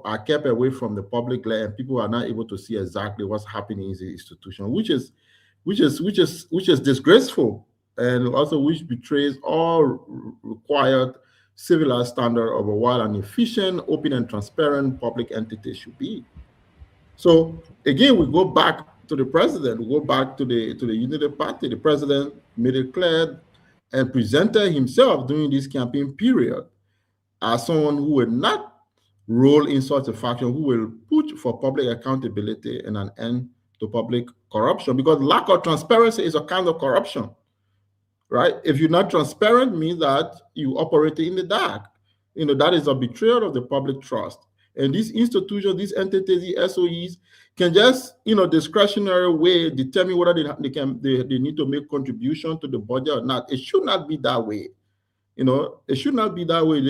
are kept away from the public light, and people are not able to see exactly what's happening in the institution, which is disgraceful, and also which betrays all required civilized standard of what an efficient, open, and transparent public entity should be. So again, we go back to the president, we go back to the Unity Party. The president made it clear and presented himself during this campaign period as someone who will not roll in such a faction, who will push for public accountability and an end to public corruption, because lack of transparency is a kind of corruption, right? If you're not transparent, means that you operate in the dark. That is a betrayal of the public trust. And these institutions, these entities, the SOEs, can just, discretionary way determine whether they need to make contribution to the budget or not. It should not be that way. It should not be that way.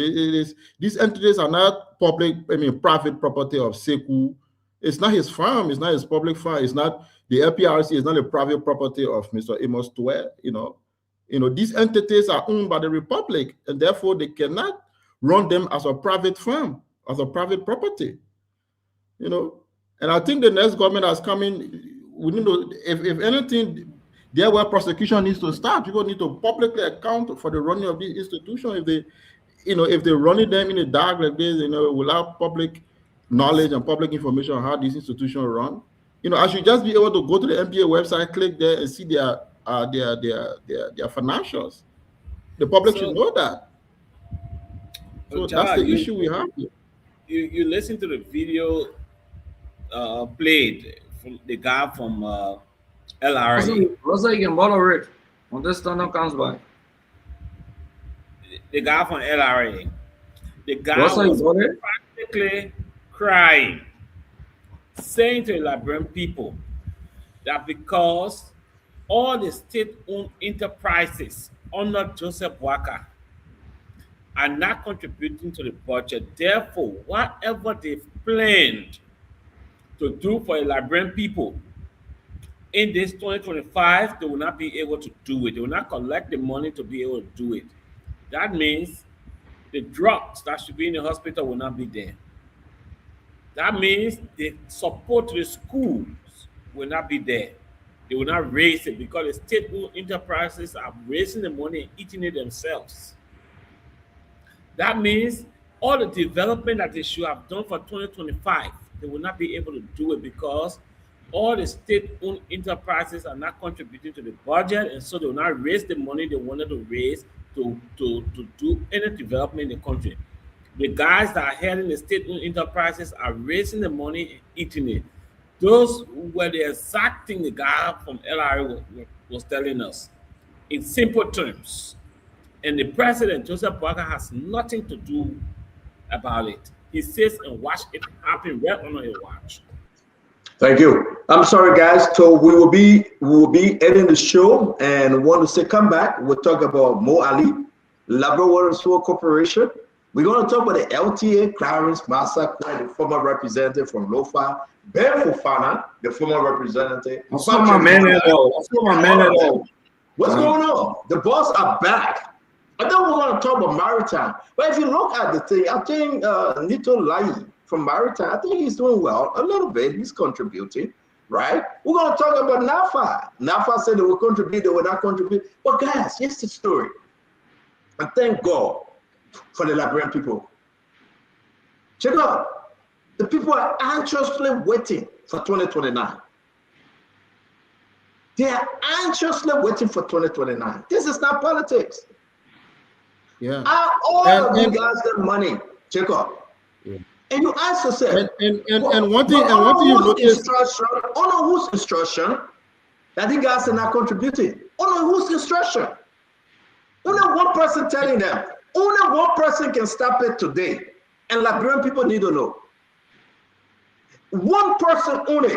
These entities are not private property of Sekou. It's not his farm. It's not his public farm. It's not the LPRC. It's not the private property of Mr. Amos Tuwe. These entities are owned by the Republic, and therefore they cannot run them as a private farm, as a private property. And I think the next government that's coming, we need to, if anything, there where prosecution needs to start, people need to publicly account for the running of these institutions. If they're running them in the dark like this, without public knowledge and public information on how these institutions run, I should just be able to go to the NBA website, click there, and see their financials. The public should know that. So that's the issue we have here. You listen to the video played from the guy from LRA. Also, you can moderate when this tunnel comes by. The guy from LRA. The guy was practically crying, saying to the Liberian people that because all the state-owned enterprises under Joseph Boakai are not contributing to the budget, therefore, whatever they've planned to do for the Liberian people in this 2025, they will not be able to do it. They will not collect the money to be able to do it. That means the drugs that should be in the hospital will not be there. That means the support to the schools will not be there. They will not raise it because the state-owned enterprises are raising the money and eating it themselves. That means all the development that they should have done for 2025, they will not be able to do it because all the state-owned enterprises are not contributing to the budget, and so they will not raise the money they wanted to raise to do any development in the country. The guys that are heading the state-owned enterprises are raising the money and eating it. Those were the exact thing the guy from LRA was telling us in simple terms. And the president, Joseph Boakai, has nothing to do about it. He sits and watch it happen right on his watch. Thank you. I'm sorry, guys. So we will be ending the show, and want to say come back. We'll talk about Mo Ali, Labrador and Sewer Corporation. We're going to talk about the LTA, Clarence Massacre, the former representative from Lofa, Ben Fofana, the former representative. What's going on? The boss are back. I think we're going to talk about Maritime. But if you look at the thing, I think Nito Lai from Maritime, I think he's doing well a little bit. He's contributing, right? We're going to talk about NAFA. NAFA said they will contribute, they will not contribute. But guys, here's the story. And thank God for the Liberian people. Check out. The people are anxiously waiting for 2029. They are anxiously waiting for 2029. This is not politics. Yeah. All of you guys get money. Check out. Yeah. And you ask yourself, and one thing you look at whose instruction that the guys are not contributing. Whose instruction? Only one person telling them. Only one person can stop it today. And Liberian people need to know. One person only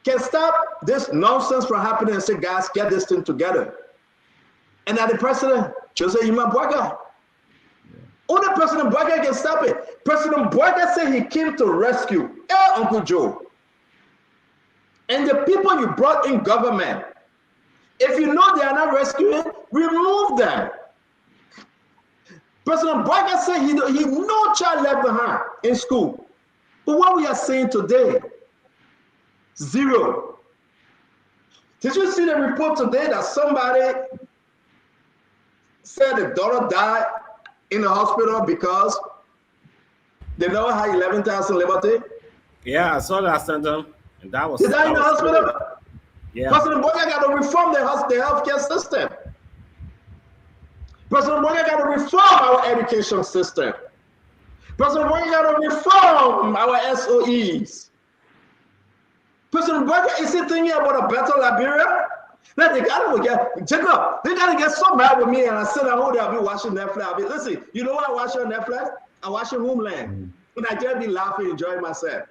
can stop this nonsense from happening and say, guys, get this thing together. And that the president, Joseph Yima Boakai. Only President Boakai can stop it. President Boakai said he came to rescue Uncle Joe. And the people you brought in government, if you know they are not rescuing, remove them. President Boakai said he no child left behind in school. But what we are saying today, zero. Did you see the report today that somebody said the daughter died in the hospital because they never had 11,000 liberty? Yeah, I saw that sentence, and that was. Is that in the hospital? Good. Yeah. President Boya got to reform the healthcare system. President Boya got to reform our education system. President Boya got to reform our SOEs. President Boya is he thinking about a better Liberia? Now they gotta get Jacob. They gotta get so mad with me, and I said, "Oh, I'll be watching Netflix." I'll be listen. You know what I watch on Netflix? I watch Homeland, and I just be laughing, enjoying myself.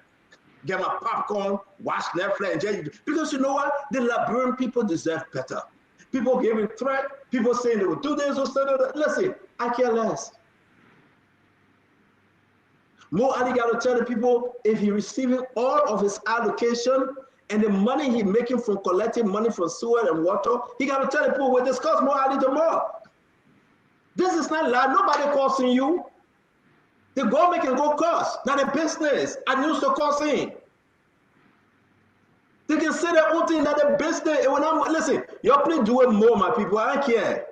Get my popcorn, watch Netflix, enjoy. Because you know what? The Liberian people deserve better. People giving threat. People saying they will do this or say that. Listen, I care less. Mo Ali got to tell the people if he receiving all of his allocation and the money he making from collecting money from sewer and water, he got to tell the people we'll discuss Mo Ali tomorrow. This is not lie. Nobody causing you. The government can go cost, not a business. I used to cost in. They can say their own thing, not a business. And when I'm listen, y'all please do it more, my people. I don't care.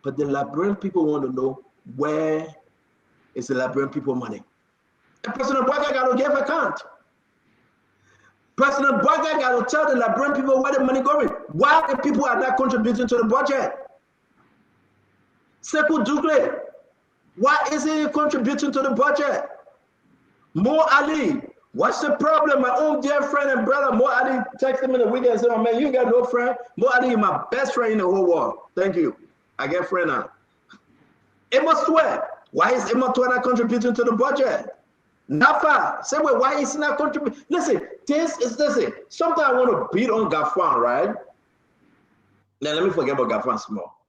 But the Liberian people want to know where is the Liberian people money. And President Boakai got to give account. President Boakai got to tell the Liberian people where the money going. Why the people are not contributing to the budget? Sekou Dougle, why isn't he contributing to the budget? Mo Ali, what's the problem? My own dear friend and brother, Mo Ali, texted me the weekend and said, "Oh man, you got no friend. Mo Ali is my best friend in the whole world. Thank you. I get friend now." Emma Swear, why is Emma Swear not contributing to the budget? Nafa, say, well, why is he not contributing? Listen, this is listen. Sometimes I want to beat on Gafan, right? Now let me forget about Gafan small.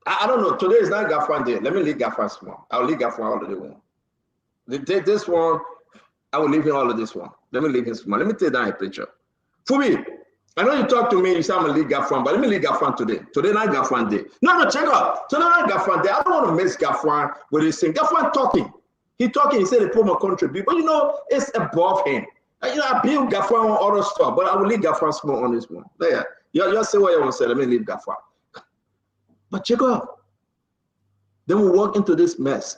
I don't know. Today is not Gafan day. Let me leave Gafan small. I'll leave Gafan all of the one. This one, I will leave him all of this one. Let me leave him small. Let me take down a picture. For me, I know you talk to me, you say I'm gonna leave Gafan, but let me leave Gafan today. Today not Gafan day. No, check out. Today not Gafan day. I don't want to miss Gafan with this thing. Gafan talking. He talking, he said the poor contribute, but you know, it's above him. You know, I build Gafan on other stuff, but I will leave Gafan small on this one. There. You say what you want to say. Let me leave Gafan. But check out. Then we walk into this mess.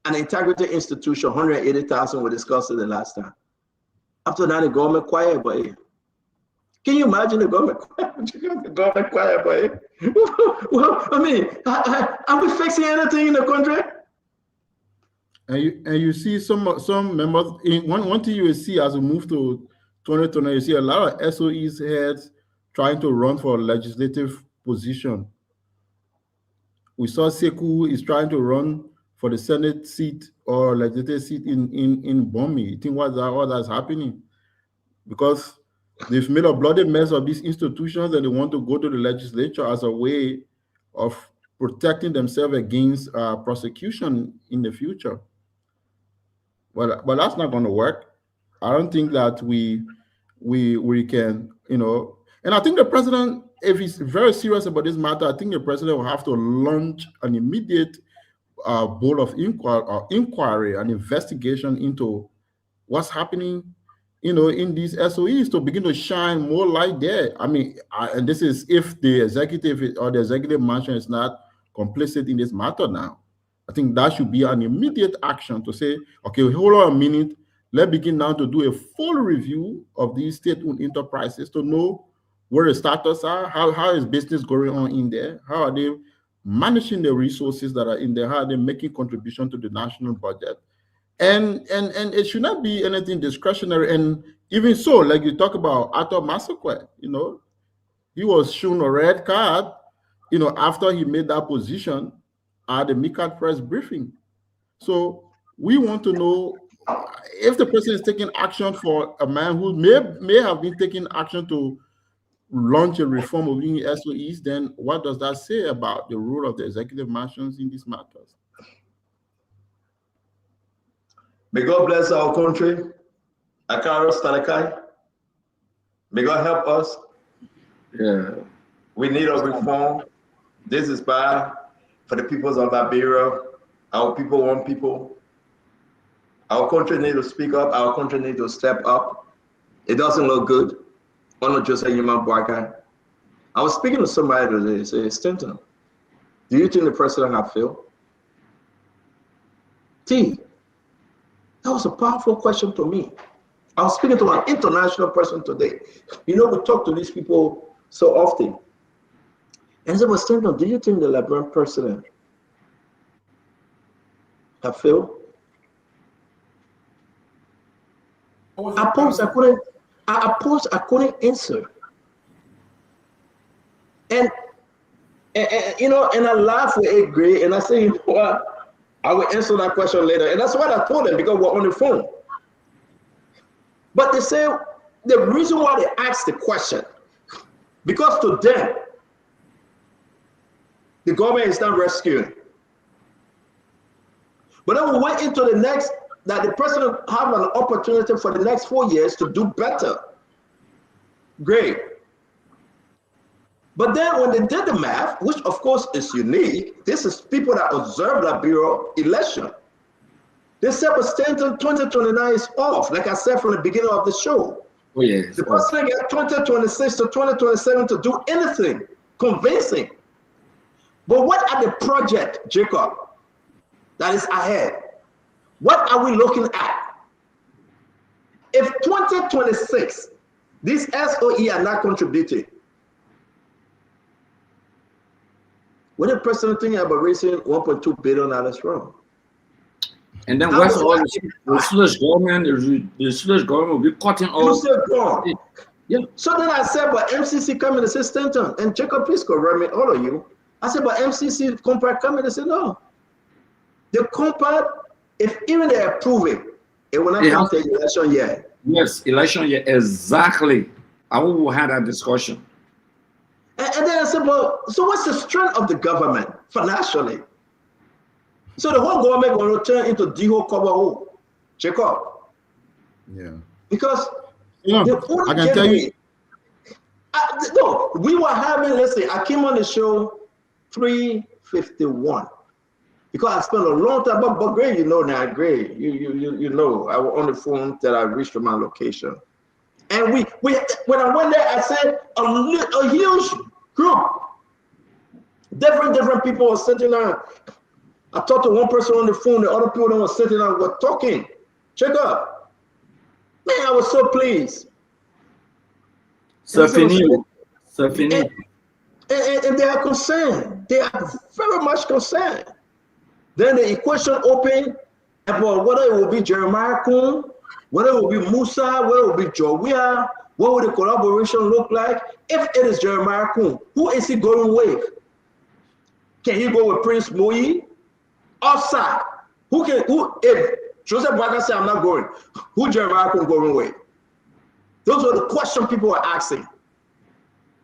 An integrity institution, 180,000 we discussed it the last time. After that, the government quiet, boy. Can you imagine the government quiet? The government quiet, boy. Well, I mean, are we fixing anything in the country? And you see some members in one thing you will see as we move to 2020, you see a lot of SOEs heads trying to run for a legislative position. We saw Sekou is trying to run for the Senate seat or legislative seat in Bomi. You think what that's happening? Because they've made a bloody mess of these institutions and they want to go to the legislature as a way of protecting themselves against prosecution in the future. Well, but that's not going to work. I don't think that we can, you know. And I think the president, if he's very serious about this matter, I think the president will have to launch an immediate board of inquiry and investigation into what's happening, you know, in these SOEs to begin to shine more light there. I mean, and this is if the executive or the executive mansion is not complicit in this matter now. I think that should be an immediate action to say, okay, hold on a minute. Let's begin now to do a full review of these state-owned enterprises to know where the status are, how is business going on in there, how are they managing the resources that are in there, how are they making contribution to the national budget. And it should not be anything discretionary. And even so, like you talk about Arthur Massaquoi, you know, he was shown a red card, you know, after he made that position at the MICAD press briefing. So we want to know if the president is taking action for a man who may have been taking action to launch a reform of the SOEs, then what does that say about the role of the executive mansions in these matters? May God bless our country. Akaro Stanakai. May God help us. Yeah. We need a reform. This is bad for the peoples of Liberia. Our people want people. Our country needs to speak up. Our country needs to step up. It doesn't look good. I'm not just a human Boakai. I was speaking to somebody today, say, Stanton, Do you think the president has failed? T, that was a powerful question to me. I was speaking to an international person today. You know, we talk to these people so often. And I was saying, do you think the Liberian president has failed? I couldn't answer. And you know, and I laugh with a gray, and I say, you know what? I will answer that question later. And that's what I told them, because we're on the phone. But they say the reason why they asked the question, because to them, the government is not rescuing. But then we went into the next, that the president have an opportunity for the next 4 years to do better. Great. But then when they did the math, which of course is unique, this is people that observe the Bureau election. They said Stanton 2029 is off, like I said from the beginning of the show. Oh, yeah. The president got 2026 to 2027 to do anything convincing. But what are the project, Jacob, that is ahead? What are we looking at? If 2026, these SOE are not contributing, what the president thinking about raising $1.2 billion from? And then what's all the Swedish government? The Swedish government will be cutting off. Yeah. So then I said, but MCC coming and say Stanton, and Jacob, please correct me, all of you. I said, but MCC compact coming and said no. The compact, if even they approve it will not come to the election yet. Yes, election year, exactly. I will have that discussion. And then I said, well, so what's the strength of the government financially? So the whole government will turn into Diho Kobaho, Jacob. Yeah. Because I can tell you. No, we were having, let's say, I came on the show 3:51 because I spent a long time. But Gray, you know now, Gray, you know, I was on the phone till I reached my location, and we when I went there, I said a huge group, different people were sitting there. I talked to one person on the phone, the other people that were sitting there were talking. Check up, man, I was so pleased. So fini. And they are concerned. They are very much concerned. Then the equation open about whether it will be Jeremiah Kuhn, whether it will be Musa, whether it will be Jowia, what will the collaboration look like? If it is Jeremiah Kuhn, who is he going with? Can he go with Prince Moyi? Outside, if Joseph Boakai said I'm not going, who Jeremiah Kuhn going with? Those are the questions people are asking.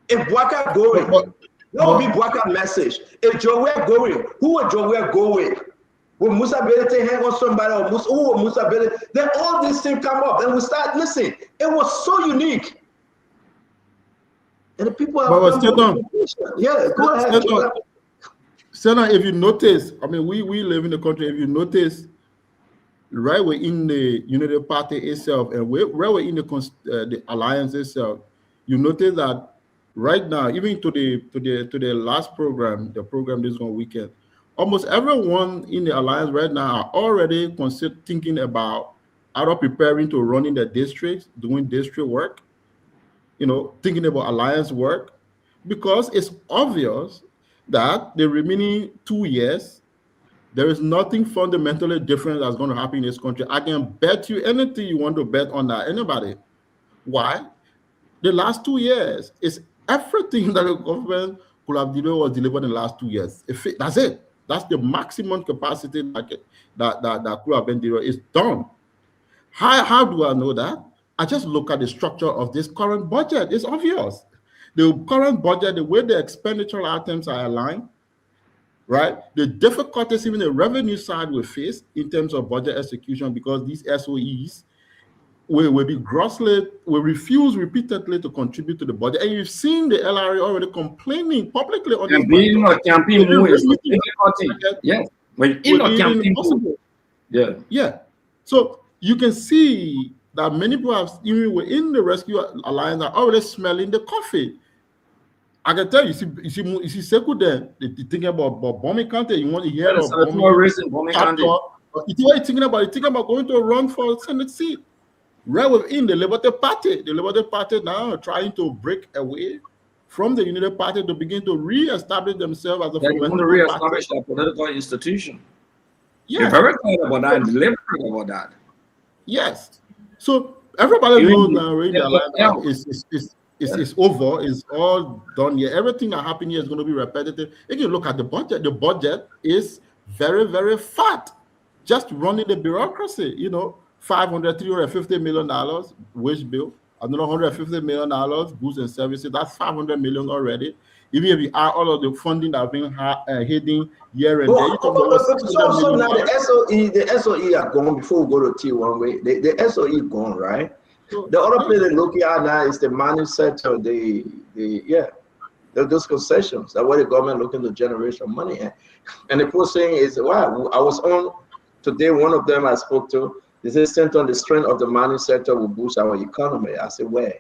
If Boakai going, what will be Boakai message? If Jowia going, who will Jowia go with? Will Musa Belete hang on somebody, or who will Musa Belete? Then all these things come up, and we start listening. It was so unique. And the people are yeah, go ahead. Senna, if you notice, I mean, we live in the country. If you notice, right within the Unity Party itself, and right within the alliance itself, you notice that right now, even to the last program, the program this one weekend, almost everyone in the alliance right now are already thinking about either preparing to run in the districts, doing district work, you know, thinking about alliance work, because it's obvious that the remaining 2 years, there is nothing fundamentally different that's going to happen in this country. I can bet you anything you want to bet on that. Anybody? Why? The last 2 years is everything that the government could have delivered in the last 2 years. That's it. That's the maximum capacity that could have been delivered. It's done. How do I know that? I just look at the structure of this current budget. It's obvious. The current budget, the way the expenditure items are aligned, right? The difficulties even the revenue side will face in terms of budget execution, because these SOEs will refuse repeatedly to contribute to the budget. And you've seen the LRA already complaining publicly on this. Yeah. So you can see that many people have, even within the Rescue Alliance, are already smelling the coffee. I can tell you, you see Sekou there, they thinking about bombing Kante. You want to hear of bombing Kante. It's what you're thinking about. You're thinking about going to run for a Senate seat. Right within the Liberty Party. The Liberty Party now are trying to break away from the United Party to begin to re-establish themselves as a they want to re-establish a political institution. Yeah. They're very clear about that and deliberate about that. Yes. So everybody knows now right, it's over, it's all done here. Everything that happened here is going to be repetitive. If you look at the budget is very, very fat. Just running the bureaucracy, you know, $350 million wage bill, another $150 million goods and services. That's $500 million already. Even if you add all of the funding that have been hidden year and day, so now the SOE are gone before we go to T1 way. The SOE gone, right? The other place they're looking at now is the money sector, those concessions. That's where the government looking to generate some money. And the poor saying is, wow, I was on today, one of them I spoke to, they said, center on the strength of the mining sector will boost our economy. I said, where?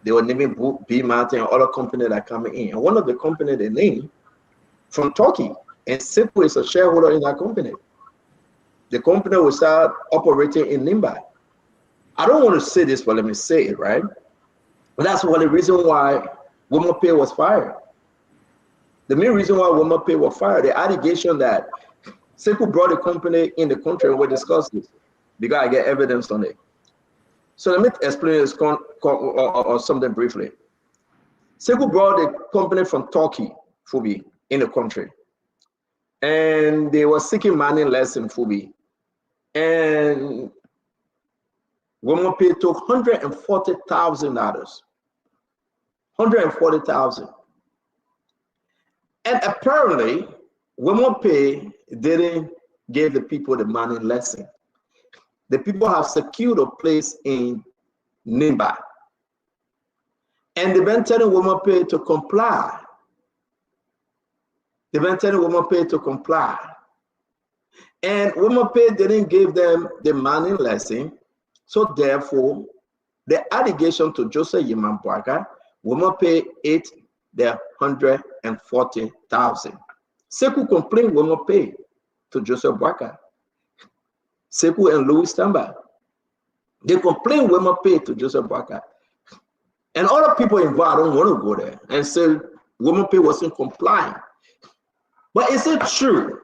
They were naming B Martin and other companies that are coming in. And one of the companies they named from Turkey, and Sekou is a shareholder in that company. The company will start operating in Nimba. I don't want to say this, but let me say it, right? But that's one of the reasons why WomaPay was fired. The main reason why WomaPay was fired, the allegation that Sekou brought the company in the country, and we discussed this because I get evidence on it. So let me explain this or something briefly. Sekou brought the company from Turkey, Fubi, in the country. And they were seeking money less in Fubi. And WomaPay took $140,000. $140,000. And apparently, WomaPay didn't give the people the money lesson. The people have secured a place in Nimba. And they've been telling WomaPay to comply. They've been telling WomaPay to comply. And WomaPay didn't give them the money lesson. So therefore, the allegation to Joseph Yeman Boakai, WomaPay ate the $140,000. Sekou complained WomaPay to Joseph Boakai. Sekou and Louis Tamba. They complained WomaPay to Joseph Boakai. And other people involved don't want to go there and say WomaPay wasn't complying. But is it true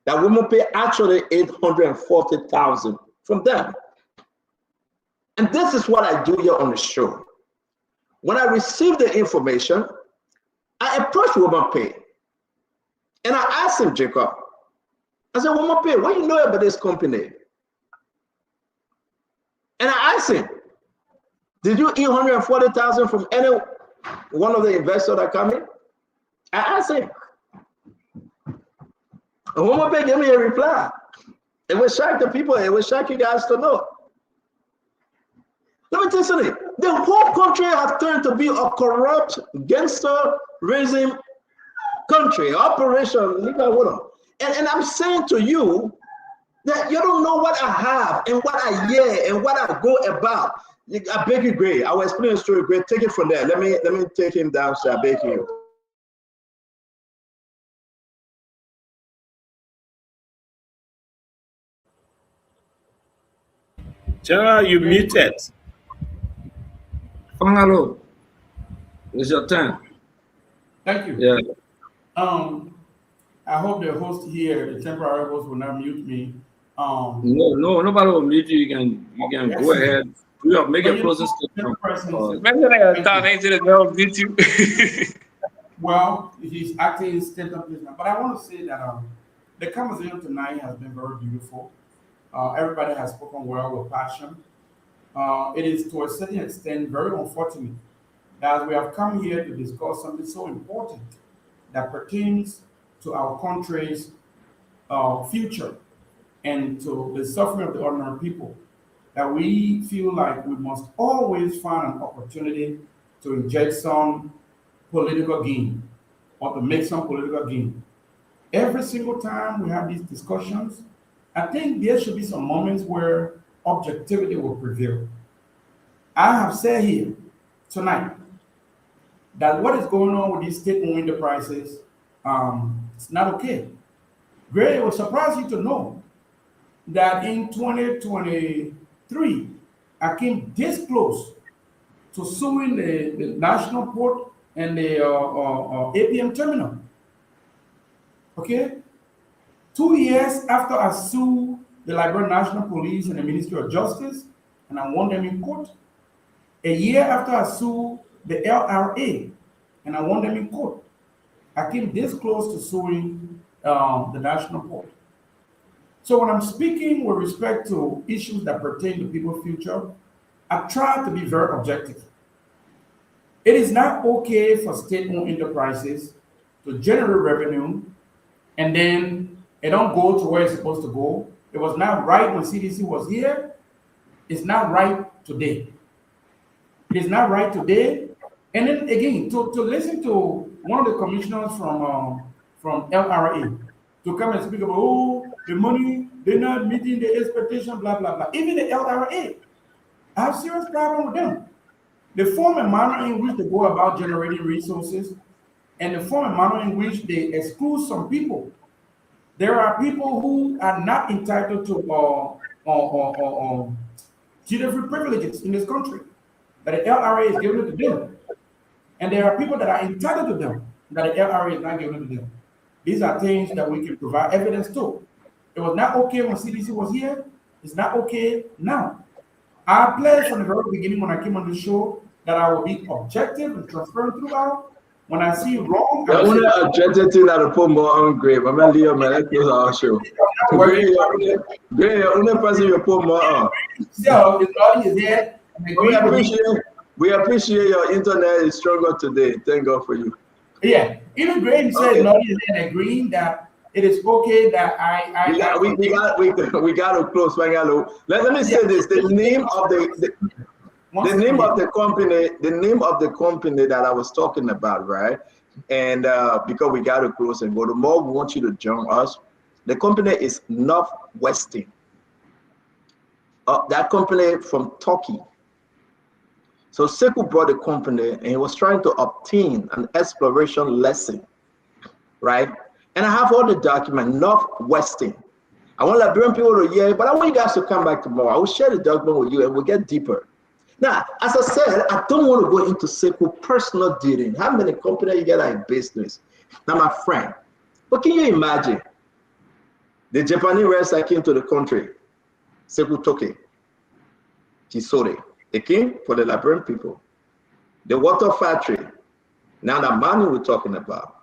that WomaPay actually ate $140,000 from them? And this is what I do here on the show. When I received the information, I approached WomaPay and I asked him, Jacob, I said, WomaPay, what do you know about this company? And I asked him, did you eat $140,000 from any one of the investors that come in? I asked him. And WomaPay gave me a reply. It will shock the people, it will shock you guys to know. Let me tell you something. The whole country has turned to be a corrupt, gangster-raising country, operation. And I'm saying to you that you don't know what I have and what I hear and what I go about. I beg you, Gray. I will explain the story, Gray. Take it from there. Let me take him down, so I beg you. General, you muted. Fangalo, it's your turn. Thank you. Yeah. I hope the host here, the temporary host, will not mute me. No, nobody will mute you. You can go ahead. Make a closing statement. Well, he's acting in state of business. But I want to say that the conversation tonight has been very beautiful. Everybody has spoken well with passion. It is to a certain extent very unfortunate that we have come here to discuss something so important that pertains to our country's future and to the suffering of the ordinary people, that we feel like we must always find an opportunity to inject some political gain or to make some political gain. Every single time we have these discussions, I think there should be some moments where objectivity will prevail. I have said here tonight that what is going on with these state-owned enterprises, it's not okay. Gray, it will surprise you to know that in 2023, I came this close to suing the National Port and the APM terminal. Okay? 2 years after I sued the Liberian National Police and the Ministry of Justice, and I won them in court. A year after I sued the LRA, and I won them in court. I came this close to suing the National Port. So when I'm speaking with respect to issues that pertain to people's future, I try to be very objective. It is not okay for state-owned enterprises to generate revenue and then it don't go to where it's supposed to go. It was not right when CDC was here. It's not right today. It is not right today. And then again, to listen to one of the commissioners from LRA to come and speak about, oh, the money, they're not meeting the expectation, blah, blah, blah. Even the LRA, I have serious problem with them. The form and manner in which they go about generating resources and the form and manner in which they exclude some people. There are people who are not entitled to duty-free privileges in this country that the LRA is giving to them. And there are people that are entitled to them that the LRA is not giving to them. These are things that we can provide evidence to. It was not okay when CDC was here. It's not okay now. I pledged from the very beginning when I came on the show that I will be objective and transparent throughout. When I see wrong, the only objective thing that I put more on grave. I'm gonna leave my let's close our show. Great, only person you put more on. So it's all is there. We appreciate your internet is stronger today. Thank God for you. Yeah, even Graham said not even agreeing that it is okay that we got to close. Let me say this: the name of the name of the company that I was talking about, right? And because we got to close and go, the more we want you to join us. The company is Northwestern. That company from Turkey. So Sekou brought the company and he was trying to obtain an exploration lesson, right? And I have all the documents, Northwestern. I want Liberian people to hear it, but I want you guys to come back tomorrow. I will share the document with you and we'll get deeper. Now, as I said, I don't want to go into Sekou personal dealing. How many companies you get in business? Now, my friend, but can you imagine the Japanese wrestler came to the country, Sekou Toke, Chisore. They came for the Liberian people. The water factory. Now the money we're talking about.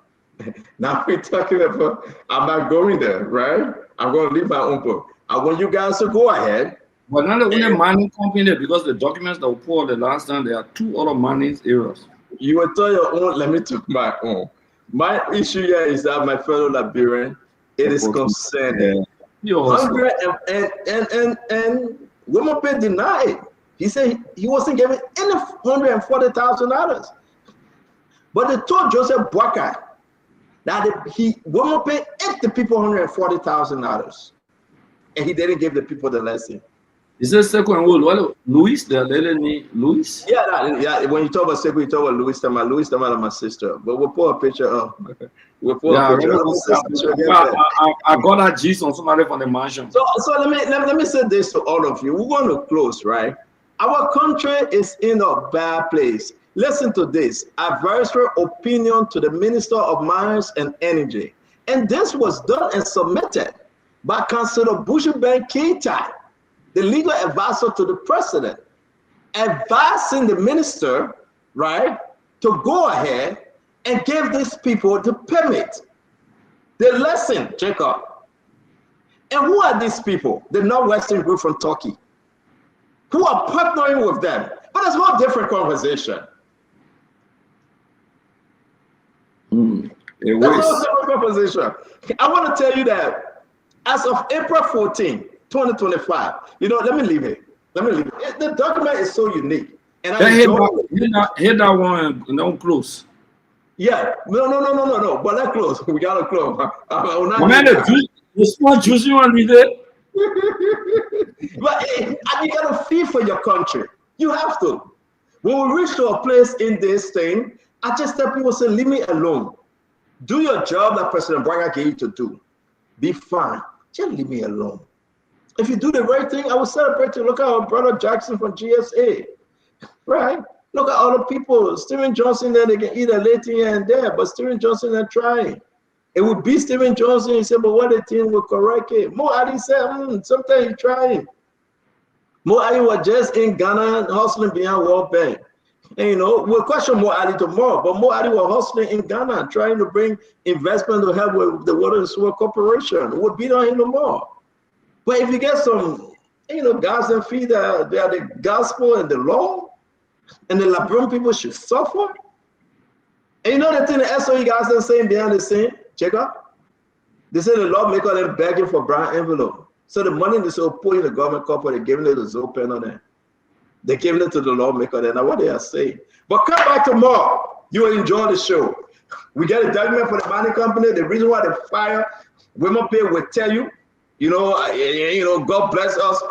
Now we're talking about, I'm not going there, right? I'm going to leave my own book. I want you guys to go ahead. But not the only mining company, because the documents that were pulled the last time, there are 2 other mining areas. You will tell your own, let me take my own. My issue here is that my fellow Liberian, it is concerning. Hungry and Womope denied. He said he wasn't given any $140,000. But they told Joseph Boakai that he won't pay the people $140,000. And he didn't give the people the lesson. Is this second rule? Louis, the lady Louis? Yeah. When you talk about Sekou, you talk about Louis Tama. Louis Tama is my sister. But we'll pull a picture of. We'll pull a picture of I got that gist on somebody from the mansion. So let me say this to all of you. We're going to close, right? Our country is in a bad place. Listen to this. Advisory opinion to the Minister of Mines and Energy. And this was done and submitted by Councillor Bushman Keita, the legal advisor to the president, advising the minister, right, to go ahead and give these people the permit, the lesson, Jacob. And who are these people? The Northwestern group from Turkey, who are partnering with them. But it's a whole different conversation. That's a different conversation. I want to tell you that as of April 14, 2025, let me leave it. The document is so unique. And hit that one and don't close. Yeah, no. But let's close. We gotta close. The small juicy one we did. But you gotta feel for your country. You have to. When we reach to a place in this thing, I just tell people, say, leave me alone. Do your job that President Braga gave you to do. Be fine. Just leave me alone. If you do the right thing, I will celebrate you. Look at our brother Jackson from GSA, right? Look at all the people. Steven Johnson, there they can eat a late here and there, but Steven Johnson are trying. It would be Steven Johnson. He said, but what the team will correct it. Mo Ali said, sometimes he's trying. Mo Ali was just in Ghana hustling behind World Bank. And, you know, we'll question Mo Ali tomorrow, but Mo Ali was hustling in Ghana, trying to bring investment to help with the Water and Sewer Corporation. We'll beat on him no more. But if you get some, you know, guys and feet that they are the gospel and the law, and the Liberian people should suffer. And you know the thing the SOE guys are saying behind the scene? Check out. They say the lawmaker them begging for brown envelope. So the money they so put in the government corporate, they giving it to Zopen on there. They giving it to the lawmaker there. Now what they are saying. But come back tomorrow. You will enjoy the show. We get a document for the mining company. The reason why they fire Women Pay will tell you, you know, God bless us.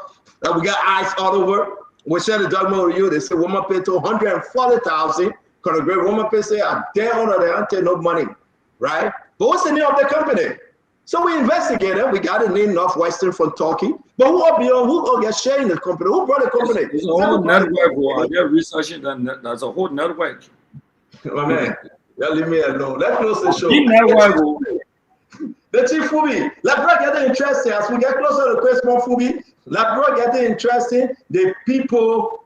That we got eyes all over. We share the document with you. They say Women Pay to 140,000. Because the great Women Pay say, I dare honor they don't take no money. Right? But what's the name of the company? So we investigated. We got a name Northwestern from Turkey. But who are beyond? Who are sharing the company? Who brought the company? It's a whole network. They're researching that. That's a whole network. Oh, man. Y'all leave me alone. Let's close the show. The Chief Fubi. Let's get interesting. As we get closer to Christmas, Fubi, let's get interesting. The people.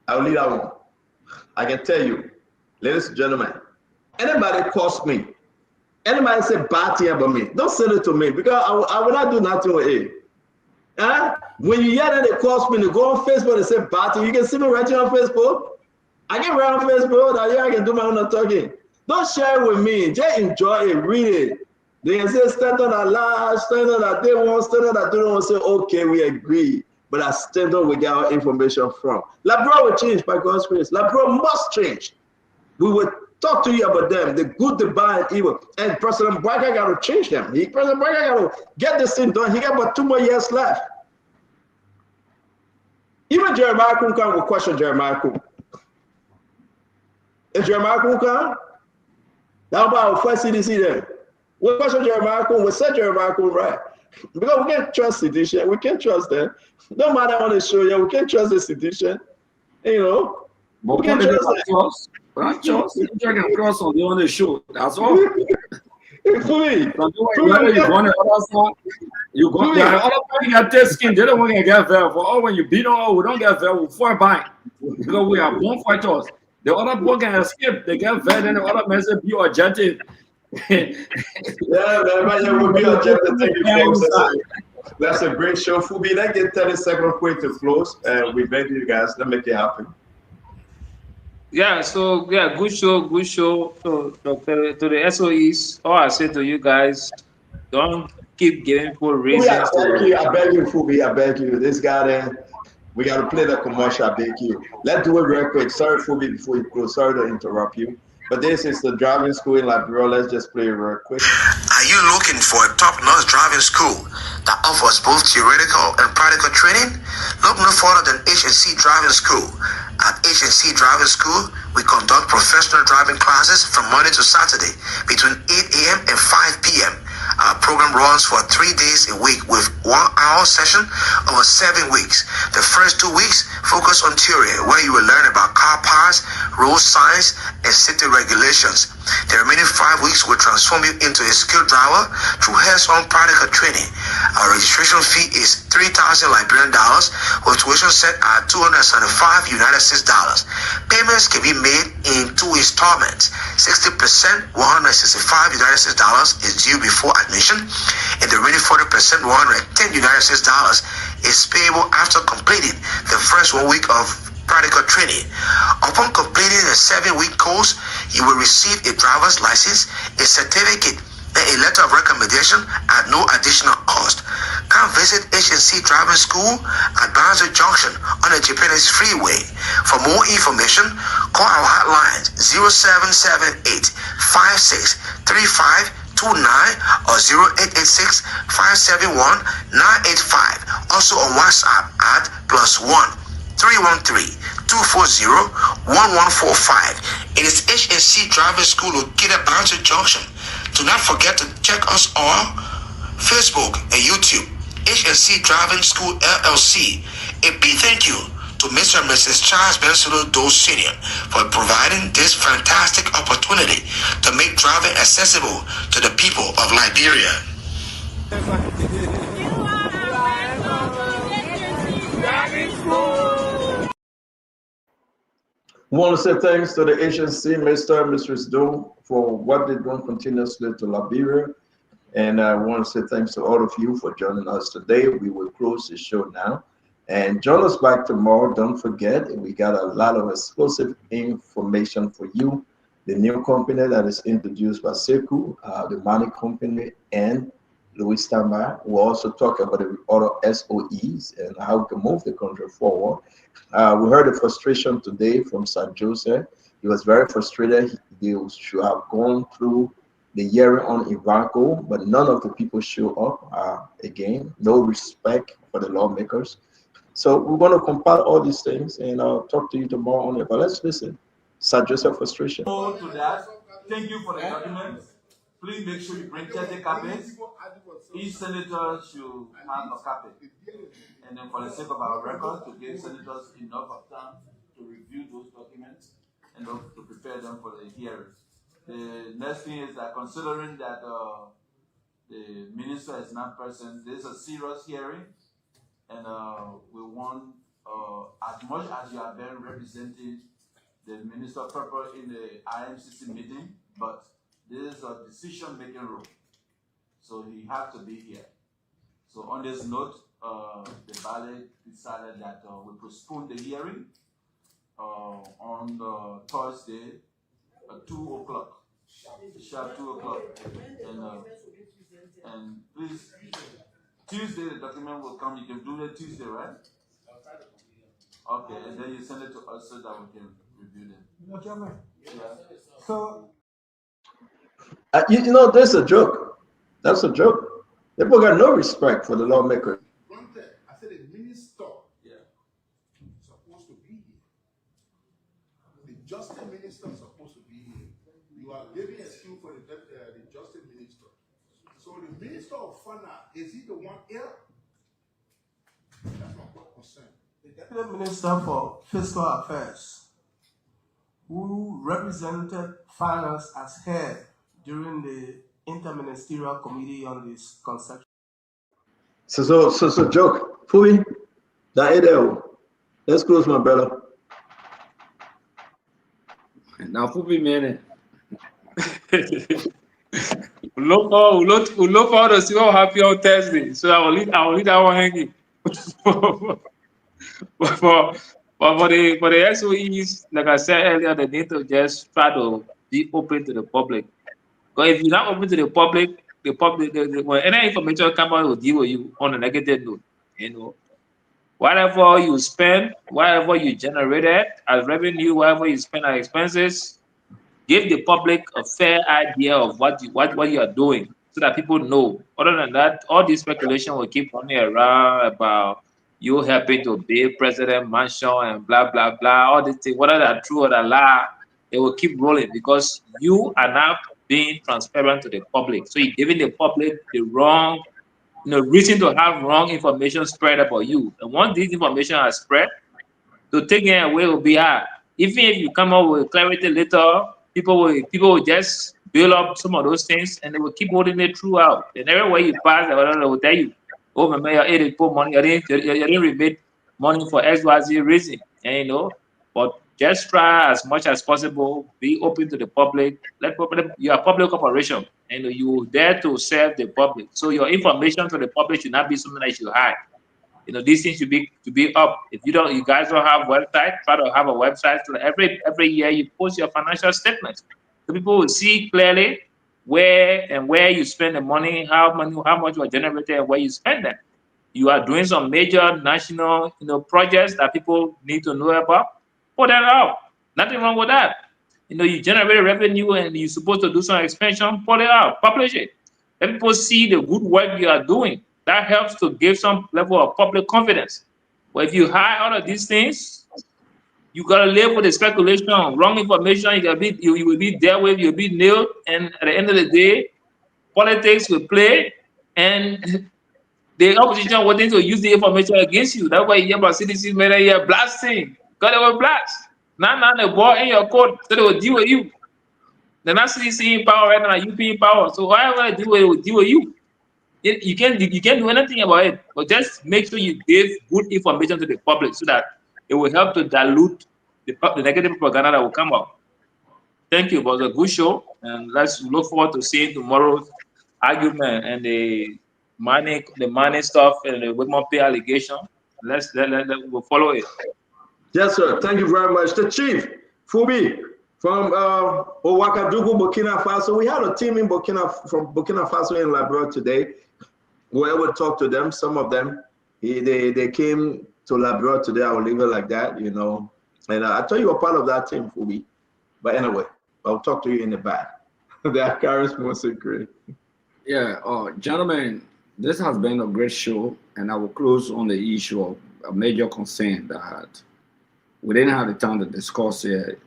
I'll leave that one. I can tell you, ladies and gentlemen, anybody calls me, anybody say bad thing about me, don't send it to me because I will not do nothing with it. When you hear that they call me, they go on Facebook and say bad thing, you can see me writing on Facebook. I can write on Facebook, that I can do my own talking. Don't share it with me, just enjoy it, read it. They can say stand on that lie, stand on that they want, stand on that they don't want, say okay, we agree. But I stand on we get our information from. Labrador will change by God's grace. Labrador must change. We will talk to you about them, the good, the bad, and evil. And President Braga got to change them. President Braga got to get this thing done. He got about 2 more years left. Even Jeremiah Kunkan will question Jeremiah Kun. If Jeremiah Kun come, that's about our first CDC there. We'll question Jeremiah Kun. We'll set Jeremiah Kun right. Because we can't trust Sedition. We can't trust them. No matter on the show, yeah, we can't trust the Sedition. You know, but we can't trust them. Right, Charles? You can cross on the other show. That's all. Fully. You go the other party got their skin. They don't want to get there. For all when you beat on, we don't get there. We fall back because we are born fighters. The other boy can escape. They get there, then the other man say be objective. Yeah, man, we'll be objective. Thank you, folks. That's a great show, Fubi. Let's get 30 seconds quick to close. We beg you guys, let's make it happen. Yeah, so yeah, good show, good show. So to the SOEs, all I say to you guys, don't keep giving people reasons. I beg you, Fubi, I beg you. This guy there, we got to play the commercial, I beg you. Let's do it real quick. Sorry, Fubi, before you close. Sorry to interrupt you. But this is the driving school in Liberia. Let's just play it real quick. Are you looking for a top-notch driving school that offers both theoretical and practical training? Look no further than H&C Driving School. At H&C Driving School, we conduct professional driving classes from Monday to Saturday between 8 a.m. and 5 p.m. Our program runs for 3 days a week with 1 hour session over 7 weeks. The first 2 weeks focus on theory, where you will learn about car parts, road signs, and safety regulations. The remaining 5 weeks will transform you into a skilled driver through hands-on practical training. Our registration fee is $3,000 Liberian dollars, with tuition set at $275 United States dollars. Payments can be made in 2 installments. 60%, $165 United States dollars is due before admission, and the remaining 40%, $110 United States dollars is payable after completing the first 1 week of practical training. Upon completing a 7-week course, you will receive a driver's license, a certificate, and a letter of recommendation at no additional cost. Come visit H&C Driving School at Barnsley Junction on the Japanese Freeway. For more information, call our hotline 0778 563529 or 0886 571 985. Also on WhatsApp at +1 313-240-1065. 1145. It is HNC Driving School located at Boundary Junction. Do not forget to check us on Facebook and YouTube. HNC Driving School LLC. A big thank you to Mr. and Mrs. Charles Bensolo Doe Sr. for providing this fantastic opportunity to make driving accessible to the people of Liberia. We want to say thanks to the agency, Mr. and Mrs. Doe, for what they're doing continuously to Liberia. And I want to say thanks to all of you for joining us today. We will close the show now. And join us back tomorrow. Don't forget, we got a lot of exclusive information for you. The new company that is introduced by Sekou, the money company, and Louis Tamba. We'll also talk about the other SOEs and how we can move the country forward. We heard the frustration today from St. Joseph. He was very frustrated. They should have gone through the hearing on Ivanko, but none of the people show up. Again, no respect for the lawmakers. So we're going to compile all these things, and I'll talk to you tomorrow on it. But let's listen. St. Joseph frustration. To that, thank you for the documents. Please make sure you bring 30 copies. Each senator should have a copy. And then for the sake of our record, to give senators enough of time to review those documents and to prepare them for the hearings. The next thing is that considering that the minister is not present, this is a serious hearing, and we want, as much as you have been representing the minister proper in the IMCC meeting, but this is a decision-making room, so he has to be here. So on this note, the Ballet decided that we postpone the hearing on Thursday at 2 o'clock, sharp 2 o'clock, and please, Tuesday the document will come. You can do it Tuesday, right? Okay, and then you send it to us so that we can review them. Okay, Yeah. so You know, that's a joke. That's a joke. People got no respect for the lawmaker. I said the minister supposed to be here. The justice minister supposed to be here. You are giving excuse for the justice minister. So the minister of finance, is he the one here? That's my concern. The deputy minister for fiscal affairs, who represented finance as head during the interministerial committee on this conception. So joke. Fui, that idea. Let's close, my brother. Now, Fubi, man. We look forward to see what happy on Thursday. So I will leave that one hanging. But for the SOEs, like I said earlier, they need to just try to be open to the public. Because if you're not open to the public, when any information comes out, will deal with you on a negative note. You know, whatever you spend, whatever you generated as revenue, whatever you spend as expenses, give the public a fair idea of what you are doing, so that people know. Other than that, all this speculation will keep running around about you helping to build President Mansion and blah blah blah. All these things, whether they're true or they're lie, it will keep rolling because you are not being transparent to the public. So you're giving the public the wrong, reason to have wrong information spread about you. And once this information is spread, to take it away will be hard. Even if you come up with clarity later, people will just build up some of those things and they will keep holding it throughout. And everywhere you pass, they will tell you, oh, my mayor, you put money, you didn't remit money for XYZ reason. And but just try as much as possible, be open to the public. You are a public corporation and you dare to serve the public. So your information to the public should not be something that you hide. These things should be up. If you guys don't have a website, try to have a website. So every year you post your financial statements, so people will see clearly where you spend the money, how much you are generated, and where you spend them. You are doing some major national projects that people need to know about. Put that out. Nothing wrong with that. You generate revenue and you're supposed to do some expansion. Put it out. Publish it. Let people see the good work you are doing. That helps to give some level of public confidence. But if you hide all of these things, You gotta live with the speculation, wrong information. You will be dealt with. You'll be nailed, and at the end of the day, politics will play, and the opposition wanting to use the information against you. That's why you hear about CDC matter here blasting. Because they will blast. Now the ball in your court, so they will deal with you. They're not CDC in power right now, UP in power. So whatever they do, it will deal with you. You can't do anything about it. But just make sure you give good information to the public so that it will help to dilute the negative propaganda that will come out. Thank you. It was a good show, and let's look forward to seeing tomorrow's argument and the money stuff and the Whitmore Pay allegation. We'll follow it. Yes, sir. Thank you very much. The chief, Fubi, from Ouagadougou, Burkina Faso. We had a team from Burkina Faso in Liberia today. We will talk to them. Some of them, they came to Liberia today. I will leave it like that, you know. And I thought you were part of that team, Fubi. But anyway, I'll talk to you in the back. They are charismatic, great. Yeah, gentlemen, this has been a great show, and I will close on the issue of a major concern that we didn't have the time to discuss here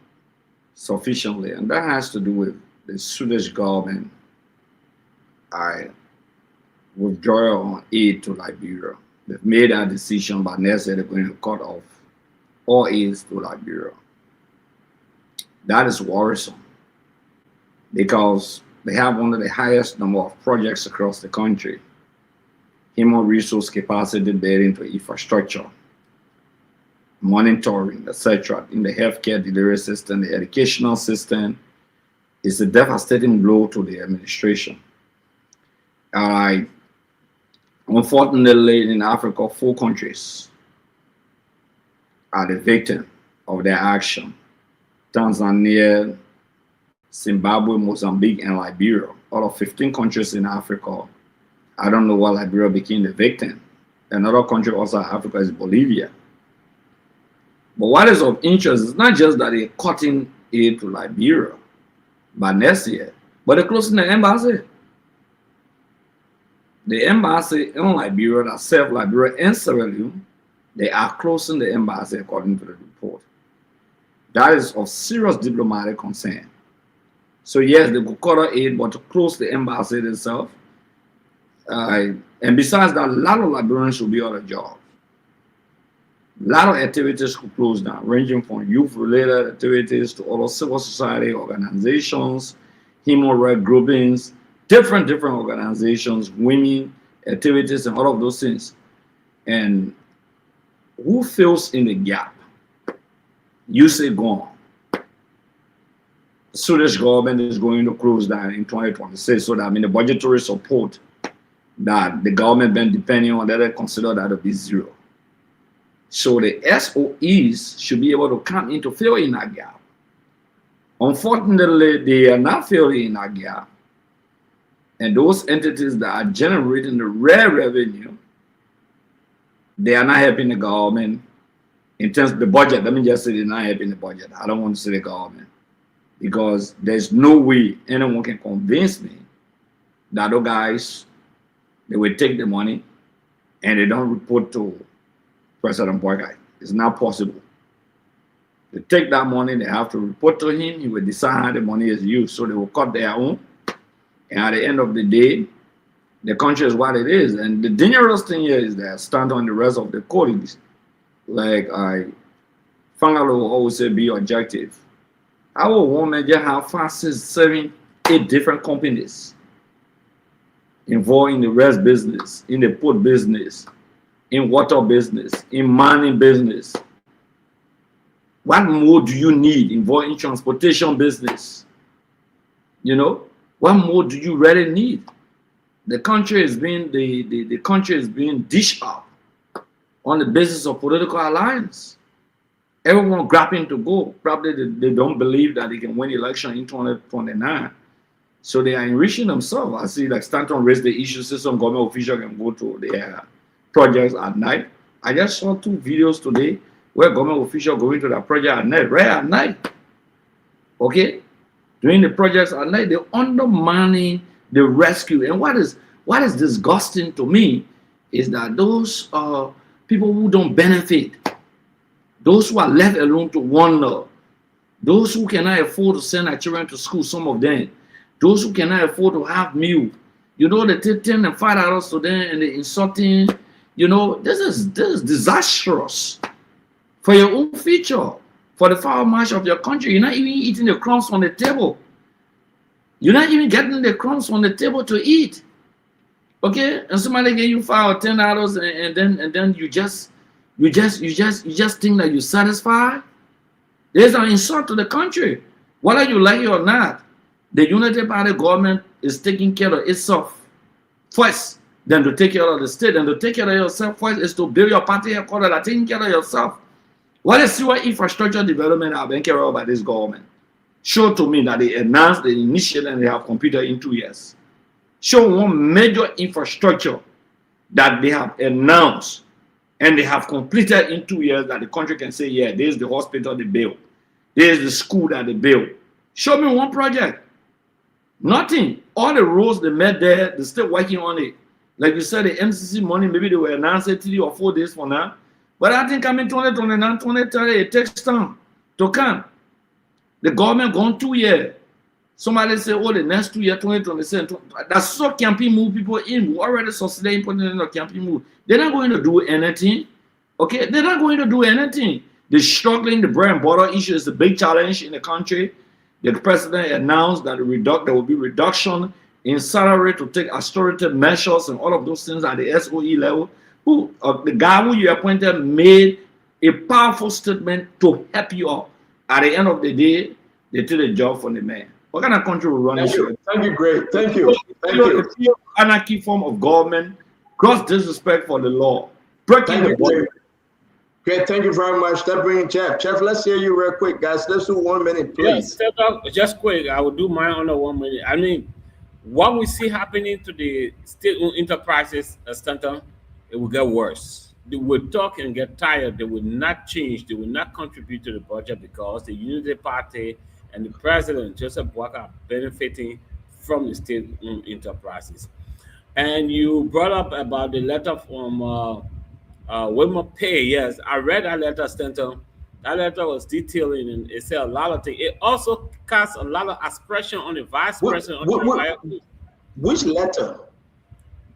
sufficiently, and that has to do with the Swedish government withdrawal on aid to Liberia. They've made that decision, but next year they're going to cut off all aids to Liberia. That is worrisome because they have one of the highest number of projects across the country. Human resource capacity building to infrastructure, monitoring, etc. in the healthcare delivery system, the educational system. Is a devastating blow to the administration. Unfortunately, in Africa, 4 countries are the victim of their action. Tanzania, Zimbabwe, Mozambique, and Liberia. Out of 15 countries in Africa, I don't know why Liberia became the victim. Another country also in Africa is Bolivia. But what is of interest is not just that they're cutting aid to Liberia by next year, but they're closing the embassy. The embassy in Liberia that serve Liberia and Sierra Leone, they are closing the embassy according to the report. That is of serious diplomatic concern. So yes, they could cut aid, but to close the embassy itself. And besides that, a lot of Liberians should be out of job. A lot of activities could close down, ranging from youth-related activities to other civil society organizations, human rights groupings, different organizations, women activities, and all of those things. And who fills in the gap? You say gone. The Swedish government is going to close down in 2026, so that the budgetary support that the government been depending on, that they consider that to be zero. So the SOEs should be able to come in to fill in that gap. Unfortunately, they are not filling in that gap. And those entities that are generating the rare revenue, they are not helping the government in terms of the budget. Let me just say they're not helping the budget. I don't want to say the government, because there's no way anyone can convince me that those guys, they will take the money and they don't report to President Boygai. It's not possible. They take that money, they have to report to him. He will decide how the money is used. So they will cut their own. And at the end of the day, the country is what it is. And the dangerous thing here is that stand on the rest of the colleagues. Like Fangalo will always say, be objective. Our woman just have 5, 6, 7, 8 different companies involved in the rest business, in the port business, in water business, in mining business. What more do you need involved in transportation business? You know, what more do you really need? The country is being the country is being dished up on the basis of political alliance. Everyone grappling to go. Probably they don't believe that they can win election in 2029. So they are enriching themselves. I see like Stanton raised the issue, so some government official can go to their projects at night. I just saw 2 videos today where government officials going to that project at night, right at night. Okay? Doing the projects at night, they're undermining the rescue. And what is disgusting to me is that those people who don't benefit, Those who are left alone to wander. Those who cannot afford to send their children to school, some of them. Those who cannot afford to have meal. You know, they take $10 and $5 to them and they're insulting. You know, this is disastrous for your own future, for the forward march of your country. You're not even eating the crumbs on the table. You're not even getting the crumbs on the table to eat. Okay? And somebody give you $5 or $10 and then you just think that you're satisfied. There's an insult to the country. Whether you like it or not, the Unity Party government is taking care of itself first, than to take care of the state. And to take care of yourself first is to build your party headquarters that taking care of yourself. What is your infrastructure development have been carried out by this government? Show to me that they announced the initial and they have completed in 2 years. Show one major infrastructure that they have announced and they have completed in 2 years that the country can say, yeah, this is the hospital they built. This is the school that they built. Show me one project. Nothing. All the roads they made there, they're still working on it. Like you said, the MCC money, maybe they will announce it 3 or 4 days from now. But I think coming 2029, 2030, it takes time to come. The government gone 2 years. Somebody say, oh, the next 2 years, 2027. That's so campaign move people in. We already succeeded in putting in the campaign move. They're not going to do anything. Okay? They're not going to do anything. They're struggling. The bread and butter issue is a big challenge in the country. The president announced that there will be reduction in salary to take austerity measures and all of those things at the SOE level. The guy who you appointed made a powerful statement to help you out. At the end of the day, they took the job from the man. What kind of country will run this? Thank you, great. Thank you. Thank you. It's an anarchy form of government, gross disrespect for the law, breaking the law. Great, thank you very much. That brings Jeff. Jeff, let's hear you real quick, guys. Let's do 1 minute, please. Yes, just quick. I will do mine under 1 minute. I mean, what we see happening to the state-owned enterprises, Stanton, it will get worse. They will talk and get tired. They will not change. They will not contribute to the budget because the Unity Party and the president, Joseph Boakai, are benefiting from the state-owned enterprises. And you brought up about the letter from Wilmer Pay. Yes, I read that letter, Stanton. That letter was detailing and it said a lot of things. It also casts a lot of aspersion on the vice president. Which letter?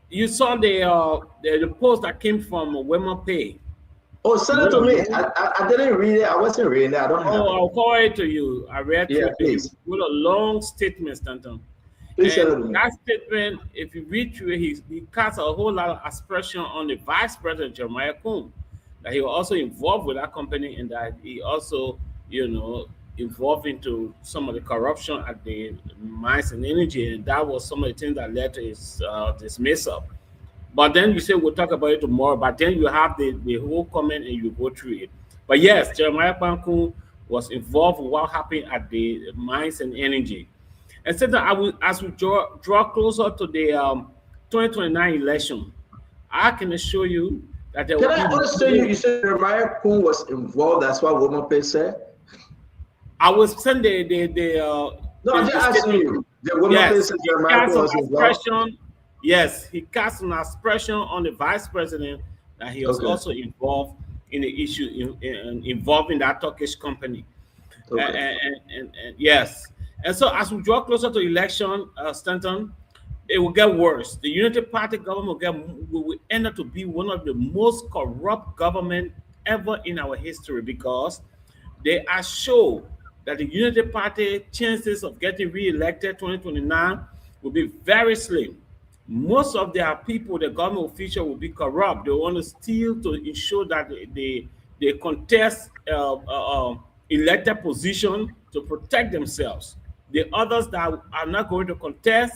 You saw the post that came from Wilmer Pay. Oh, send it to me. I didn't read it. I wasn't reading it. I don't have it. I'll forward it to you. I read it. Please. With a long statement, Stanton. And that statement, if you read through it, he casts a whole lot of aspersion on the vice president, Jeremiah Kuhn, that he was also involved with that company and that he also, involved into some of the corruption at the Mines and Energy. And that was some of the things that led to his dismissal. But then you say we'll talk about it tomorrow, but then you have the whole comment and you go through it. But yes, Jeremiah Kuhn was involved with what happened at the Mines and Energy. And so that as we draw closer to the 2029 election, I can assure you that there will be... Can I understand you? You said Jeremiah Kuhn was involved. That's what Wilmer Pay said? I was saying No, I'm just asking you. Yes, yes, he cast an aspersion on the vice president that he was also involved in the issue involving that Turkish company. Okay. And yes. And so as we draw closer to election, Stanton, it will get worse. The Unity Party government will end up to be one of the most corrupt government ever in our history because they are sure that the Unity Party chances of getting re-elected 2029 will be very slim. Most of their people, the government official, will be corrupt. They want to steal to ensure that they contest elected position to protect themselves. The others that are not going to contest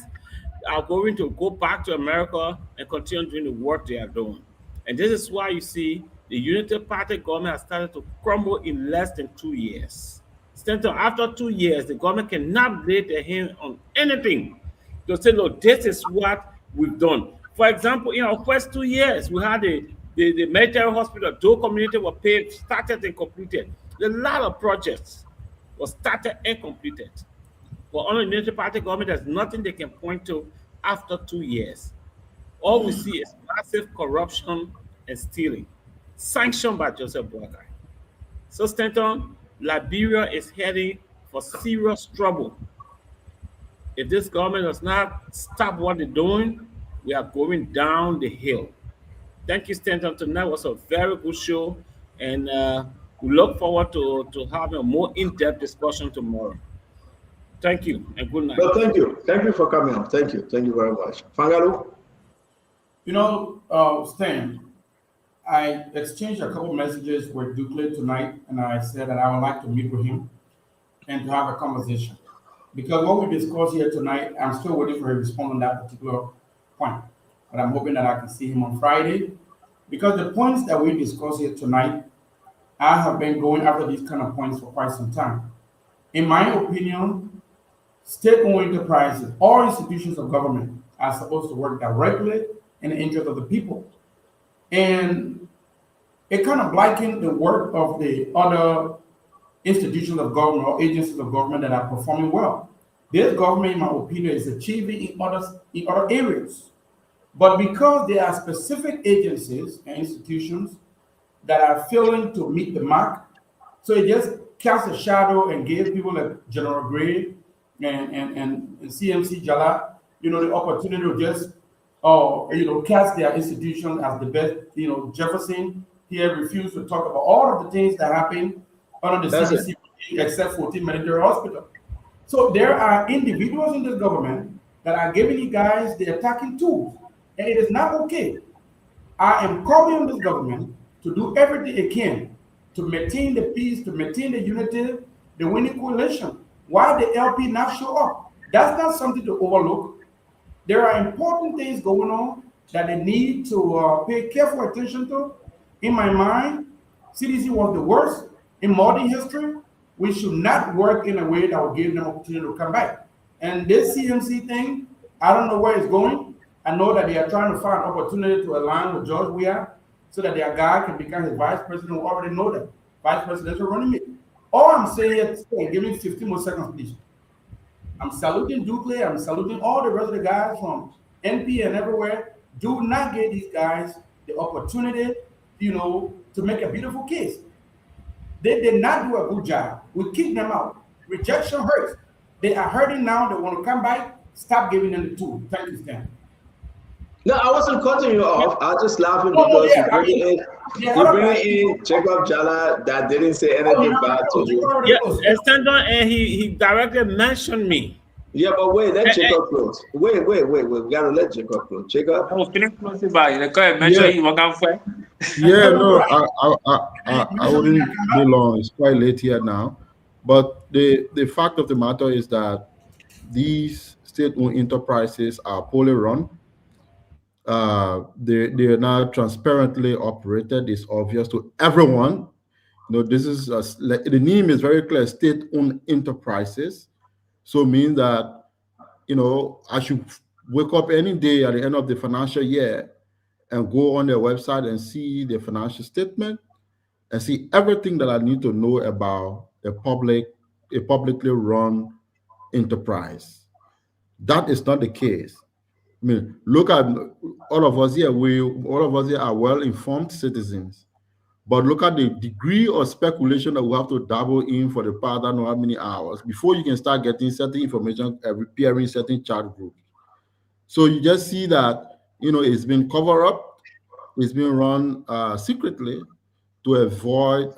are going to go back to America and continue doing the work they are doing. And this is why you see the Unity Party government has started to crumble in less than 2 years. After 2 years, the government cannot lay their hand on anything to say, look, this is what we've done. For example, in our first 2 years, we had the military hospital, Doe community were paid, started and completed. A lot of projects were started and completed. But under the Unity Party government, there's nothing they can point to after 2 years. All we see is massive corruption and stealing, sanctioned by Joseph Boakai. So, Stanton, Liberia is heading for serious trouble. If this government does not stop what they're doing, we are going down the hill. Thank you, Stanton. Tonight was a very good show, and we look forward to having a more in-depth discussion tomorrow. Thank you, and good night. Well, thank you. Thank you for coming on. Thank you. Thank you very much. Fangalo? You know, Stan, I exchanged a couple messages with Dukley tonight, and I said that I would like to meet with him and to have a conversation. Because what we discussed here tonight, I'm still waiting for him to respond on that particular point. But I'm hoping that I can see him on Friday. Because the points that we discussed here tonight, I have been going after these kind of points for quite some time. In my opinion, state-owned enterprises or institutions of government are supposed to work directly in the interest of the people. And it kind of likened the work of the other institutions of government or agencies of government that are performing well. This government, in my opinion, is achieving in other areas. But because there are specific agencies and institutions that are failing to meet the mark, so it just casts a shadow and gave people like General Gray and CMC Jala, the opportunity to just, cast their institution as the best. Jefferson here refused to talk about all of the things that happened under the CMC except 14 Military Hospital. So there are individuals in this government that are giving you guys the attacking tools, and it is not okay. I am calling on this government to do everything it can to maintain the peace, to maintain the unity, the winning coalition. Why the LP not show up? That's not something to overlook. There are important things going on that they need to pay careful attention to. In my mind, CDC was the worst in modern history. We should not work in a way that will give them opportunity to come back. And this CMC thing, I don't know where it's going. I know that they are trying to find opportunity to align with George Weah so that their guy can become his vice president. We already know that. Vice presidential running mate. All I'm saying is, give me 15 more seconds, please. I'm saluting Dukley. I'm saluting all the rest of the guys from NP and everywhere. Do not give these guys the opportunity, to make a beautiful case. They did not do a good job. We kicked them out. Rejection hurts. They are hurting now. They want to come back. Stop giving them the tool. Thank you, Stan. No, I wasn't cutting you off. I was just laughing because you bring in Jacob Jala that didn't say anything bad to you. Yeah, Stanton, and he directly mentioned me. Yeah, but wait, let Jacob close. Wait. We gotta let Jacob close. Jacob. Yeah, no, I wouldn't be long. It's quite late here now. But the fact of the matter is that these state-owned enterprises are poorly run. They are not transparently operated. It's obvious to everyone. This is the name is very clear: state-owned enterprises. So it means that I should wake up any day at the end of the financial year and go on their website and see the financial statement and see everything that I need to know about a publicly run enterprise. That is not the case. I mean, look at all of us here. All of us here are well-informed citizens, but look at the degree of speculation that we have to dabble in for the past I don't know how many hours before you can start getting certain information appearing in certain chat groups. So you just see that it's been covered up, it's been run secretly to avoid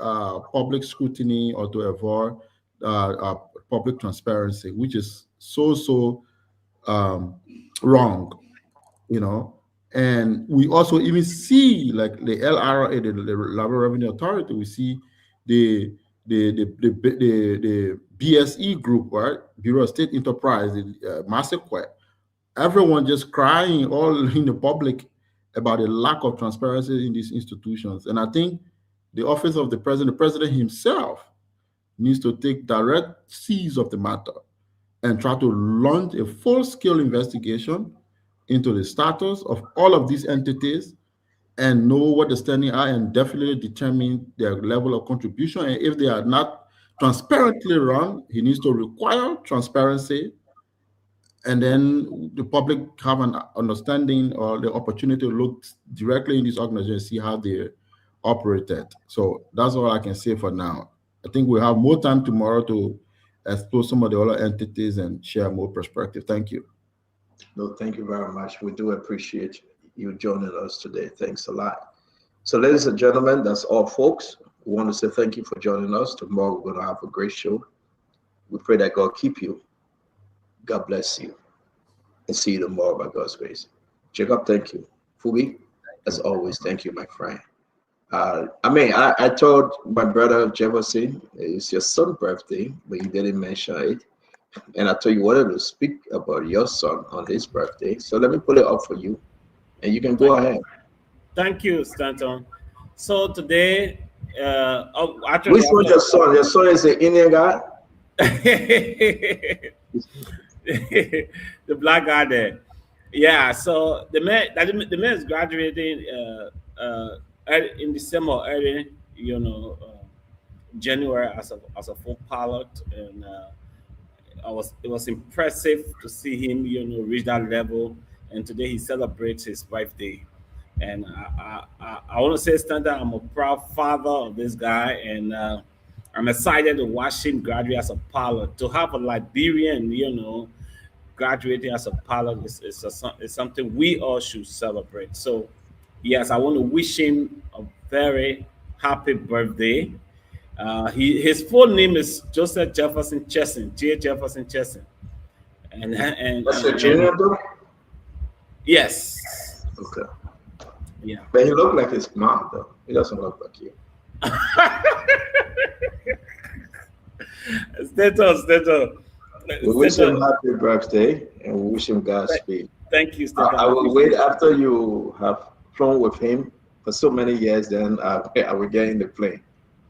public scrutiny or to avoid public transparency, which is so wrong, and we also even see like the LRA, the Labor Revenue Authority. We see the BSE group, right? Bureau of State Enterprise, the Massaquoi. Everyone just crying all in the public about the lack of transparency in these institutions. And I think the office of the president himself needs to take direct seize of the matter and try to launch a full-scale investigation into the status of all of these entities and know what the standing are and definitely determine their level of contribution. And if they are not transparently run, he needs to require transparency, and then the public have an understanding or the opportunity to look directly in this organization and see how they operated. So that's all I can say for now. I think we have more time tomorrow to explore some of the other entities and share more perspective. Thank you. No, thank you very much. We do appreciate you joining us today. Thanks a lot. So, ladies and gentlemen, that's all, folks. We want to say thank you for joining us. Tomorrow we're going to have a great show. We pray that God keep you. God bless you. And see you tomorrow by God's grace. Jacob, thank you. Fubi, as always, thank you, my friend. I told my brother Jefferson, it's your son's birthday, but you didn't mention it. And I told you wanted to speak about your son on his birthday. So let me put it up for you. And you can go ahead. Thank you, Stanton. So today, actually, which one's your son? Your son is an Indian guy? The black guy there. Yeah, so the man is graduating in December, early, January as a full pilot, and it was impressive to see him, reach that level. And today he celebrates his birthday. And I want to say, Standard, I'm a proud father of this guy, and I'm excited to watch him graduate as a pilot. To have a Liberian, graduating as a pilot is something we all should celebrate. So, yes, I want to wish him a very happy birthday. His full name is Joseph Jefferson Chesson, J. Jefferson Chesson. And that's a junior, though? Yes. Okay. Yeah. But he looked like his mom, though. He doesn't look like you. Stato. We wish him happy birthday and we wish him Godspeed. Thank you, I will wait after you have flown with him for so many years, then I will get in the plane.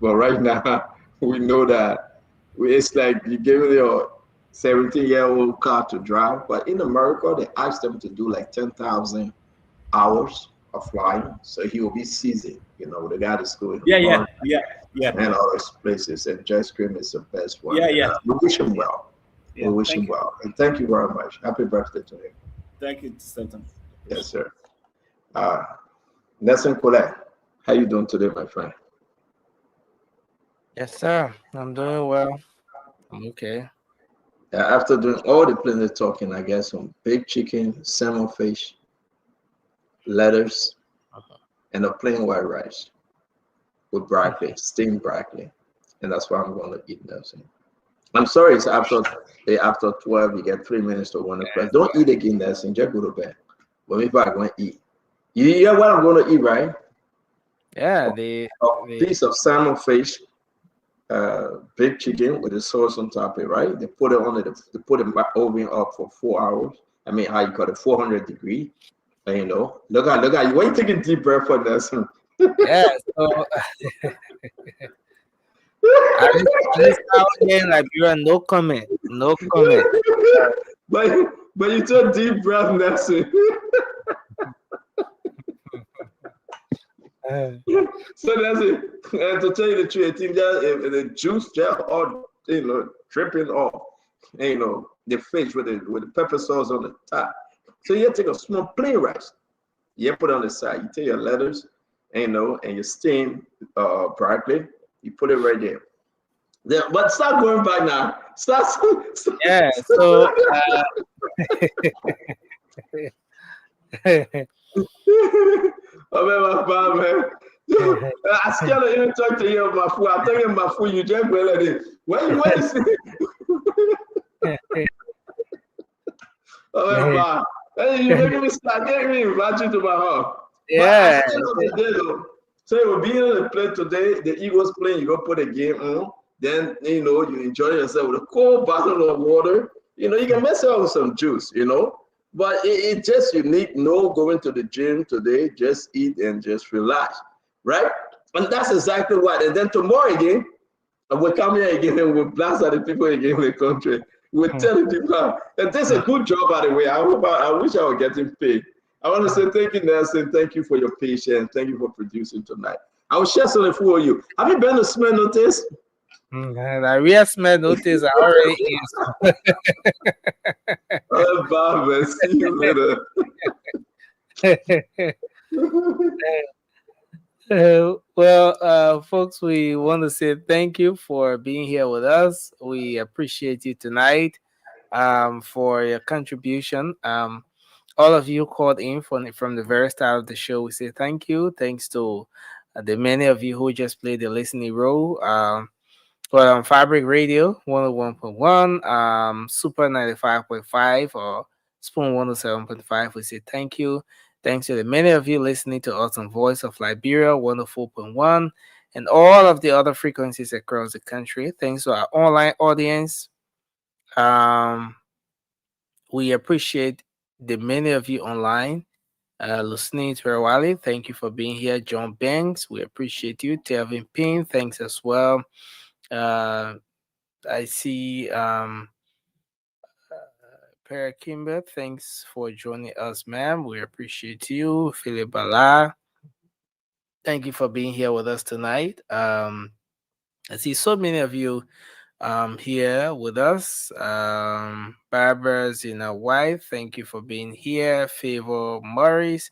But right now, we know that it's like you give your 17-year-old car to drive. But in America, they ask them to do like 10,000 hours of flying. So he will be seasoned, the guy that's going. Yeah. And all those places. And Jet Scream is the best one. Yeah. We wish him well. We wish him well. And thank you very much. Happy birthday to him. Thank you, Stanton. Yes, sir. Nelson Colette, how you doing today, my friend? Yes, sir. I'm doing well. I'm okay. After doing all the plenty talking, I guess some big chicken, salmon fish, lettuce, and a plain white rice with broccoli, steamed broccoli. And that's what I'm going to eat, Nelson. I'm sorry, it's after 12. You get 3 minutes to 1 o'clock. Don't eat again, Nelson. Just go to bed. But maybe I'm going to eat. You hear what I'm going to eat, right? Yeah, a piece of salmon fish, big chicken with the sauce on top of it, right? They put it on they put it oven up for 4 hours. I mean, how you call it, 400 degrees. And, look at you. Why are you taking deep breath for Nelson? Yeah, so this out here in Liberia, no comment. But you took deep breath, Nelson. So that's it. And to tell you the truth, I think that the juice just all dripping off, the fish with the pepper sauce on the top. So you take a small plain rice, you put it on the side. You take your lettuce, and you steam broccoli. You put it right there. But start going back now. Start. Yeah. So. Oh man. I scared to even talk to you about food. I tell you about food. You just go like this. What is it? Oh man. Hey, you making me start getting me invite you to my house. Yeah. So we'll be in the play today. The Eagles playing. You go put a game on. Then you enjoy yourself with a cold bottle of water. You can mess it up with some juice. But it's just unique. No going to the gym today. Just eat and just relax, right? And that's exactly what. And then tomorrow again, we'll come here again and we'll blast at the people again in the country. We'll tell the people. And this is a good job, by the way. I wish I was getting paid. I want to say thank you, Nelson. Thank you for your patience. Thank you for producing tonight. I will share something for you. Have you been to Smell Notice? I really Smell Notice. I already is. Oh, Bob, see you later. Folks, we want to say thank you for being here with us. We appreciate you tonight for your contribution. All of you called in from the very start of the show. We say thank you. Thanks to the many of you who just played the listening role. On Fabric Radio 101.1, Super 95.5, or Spoon 107.5, we say thank you. Thanks to the many of you listening to us on Voice of Liberia 104.1 and all of the other frequencies across the country. Thanks to our online audience. We appreciate the many of you online listening to Rawali. Thank you for being here. John Banks, we appreciate you. Telvin Payne, thanks as well. I see Per Kimber, thanks for joining us, ma'am. We appreciate you. Philip Bala, thank you for being here with us tonight. I see so many of you here with us. Barbara Zina White, thank you for being here. Favor Morris,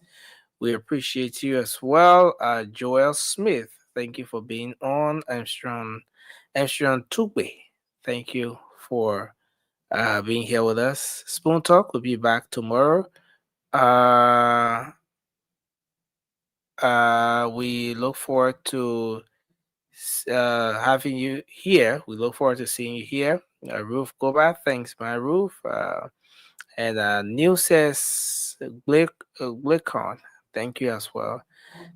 we appreciate you as well. Joel Smith, thank you for being on. Armstrong Tugbe, thank you for being here with us. Spoon Talk will be back tomorrow. We look forward to having you here. We look forward to seeing you here. Ruth Goba, thanks, my Ruth. And Neil says, Blickon, thank you as well.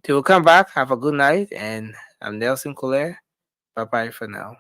Till we come back, have a good night. And I'm Nelson Collier. Bye bye for now.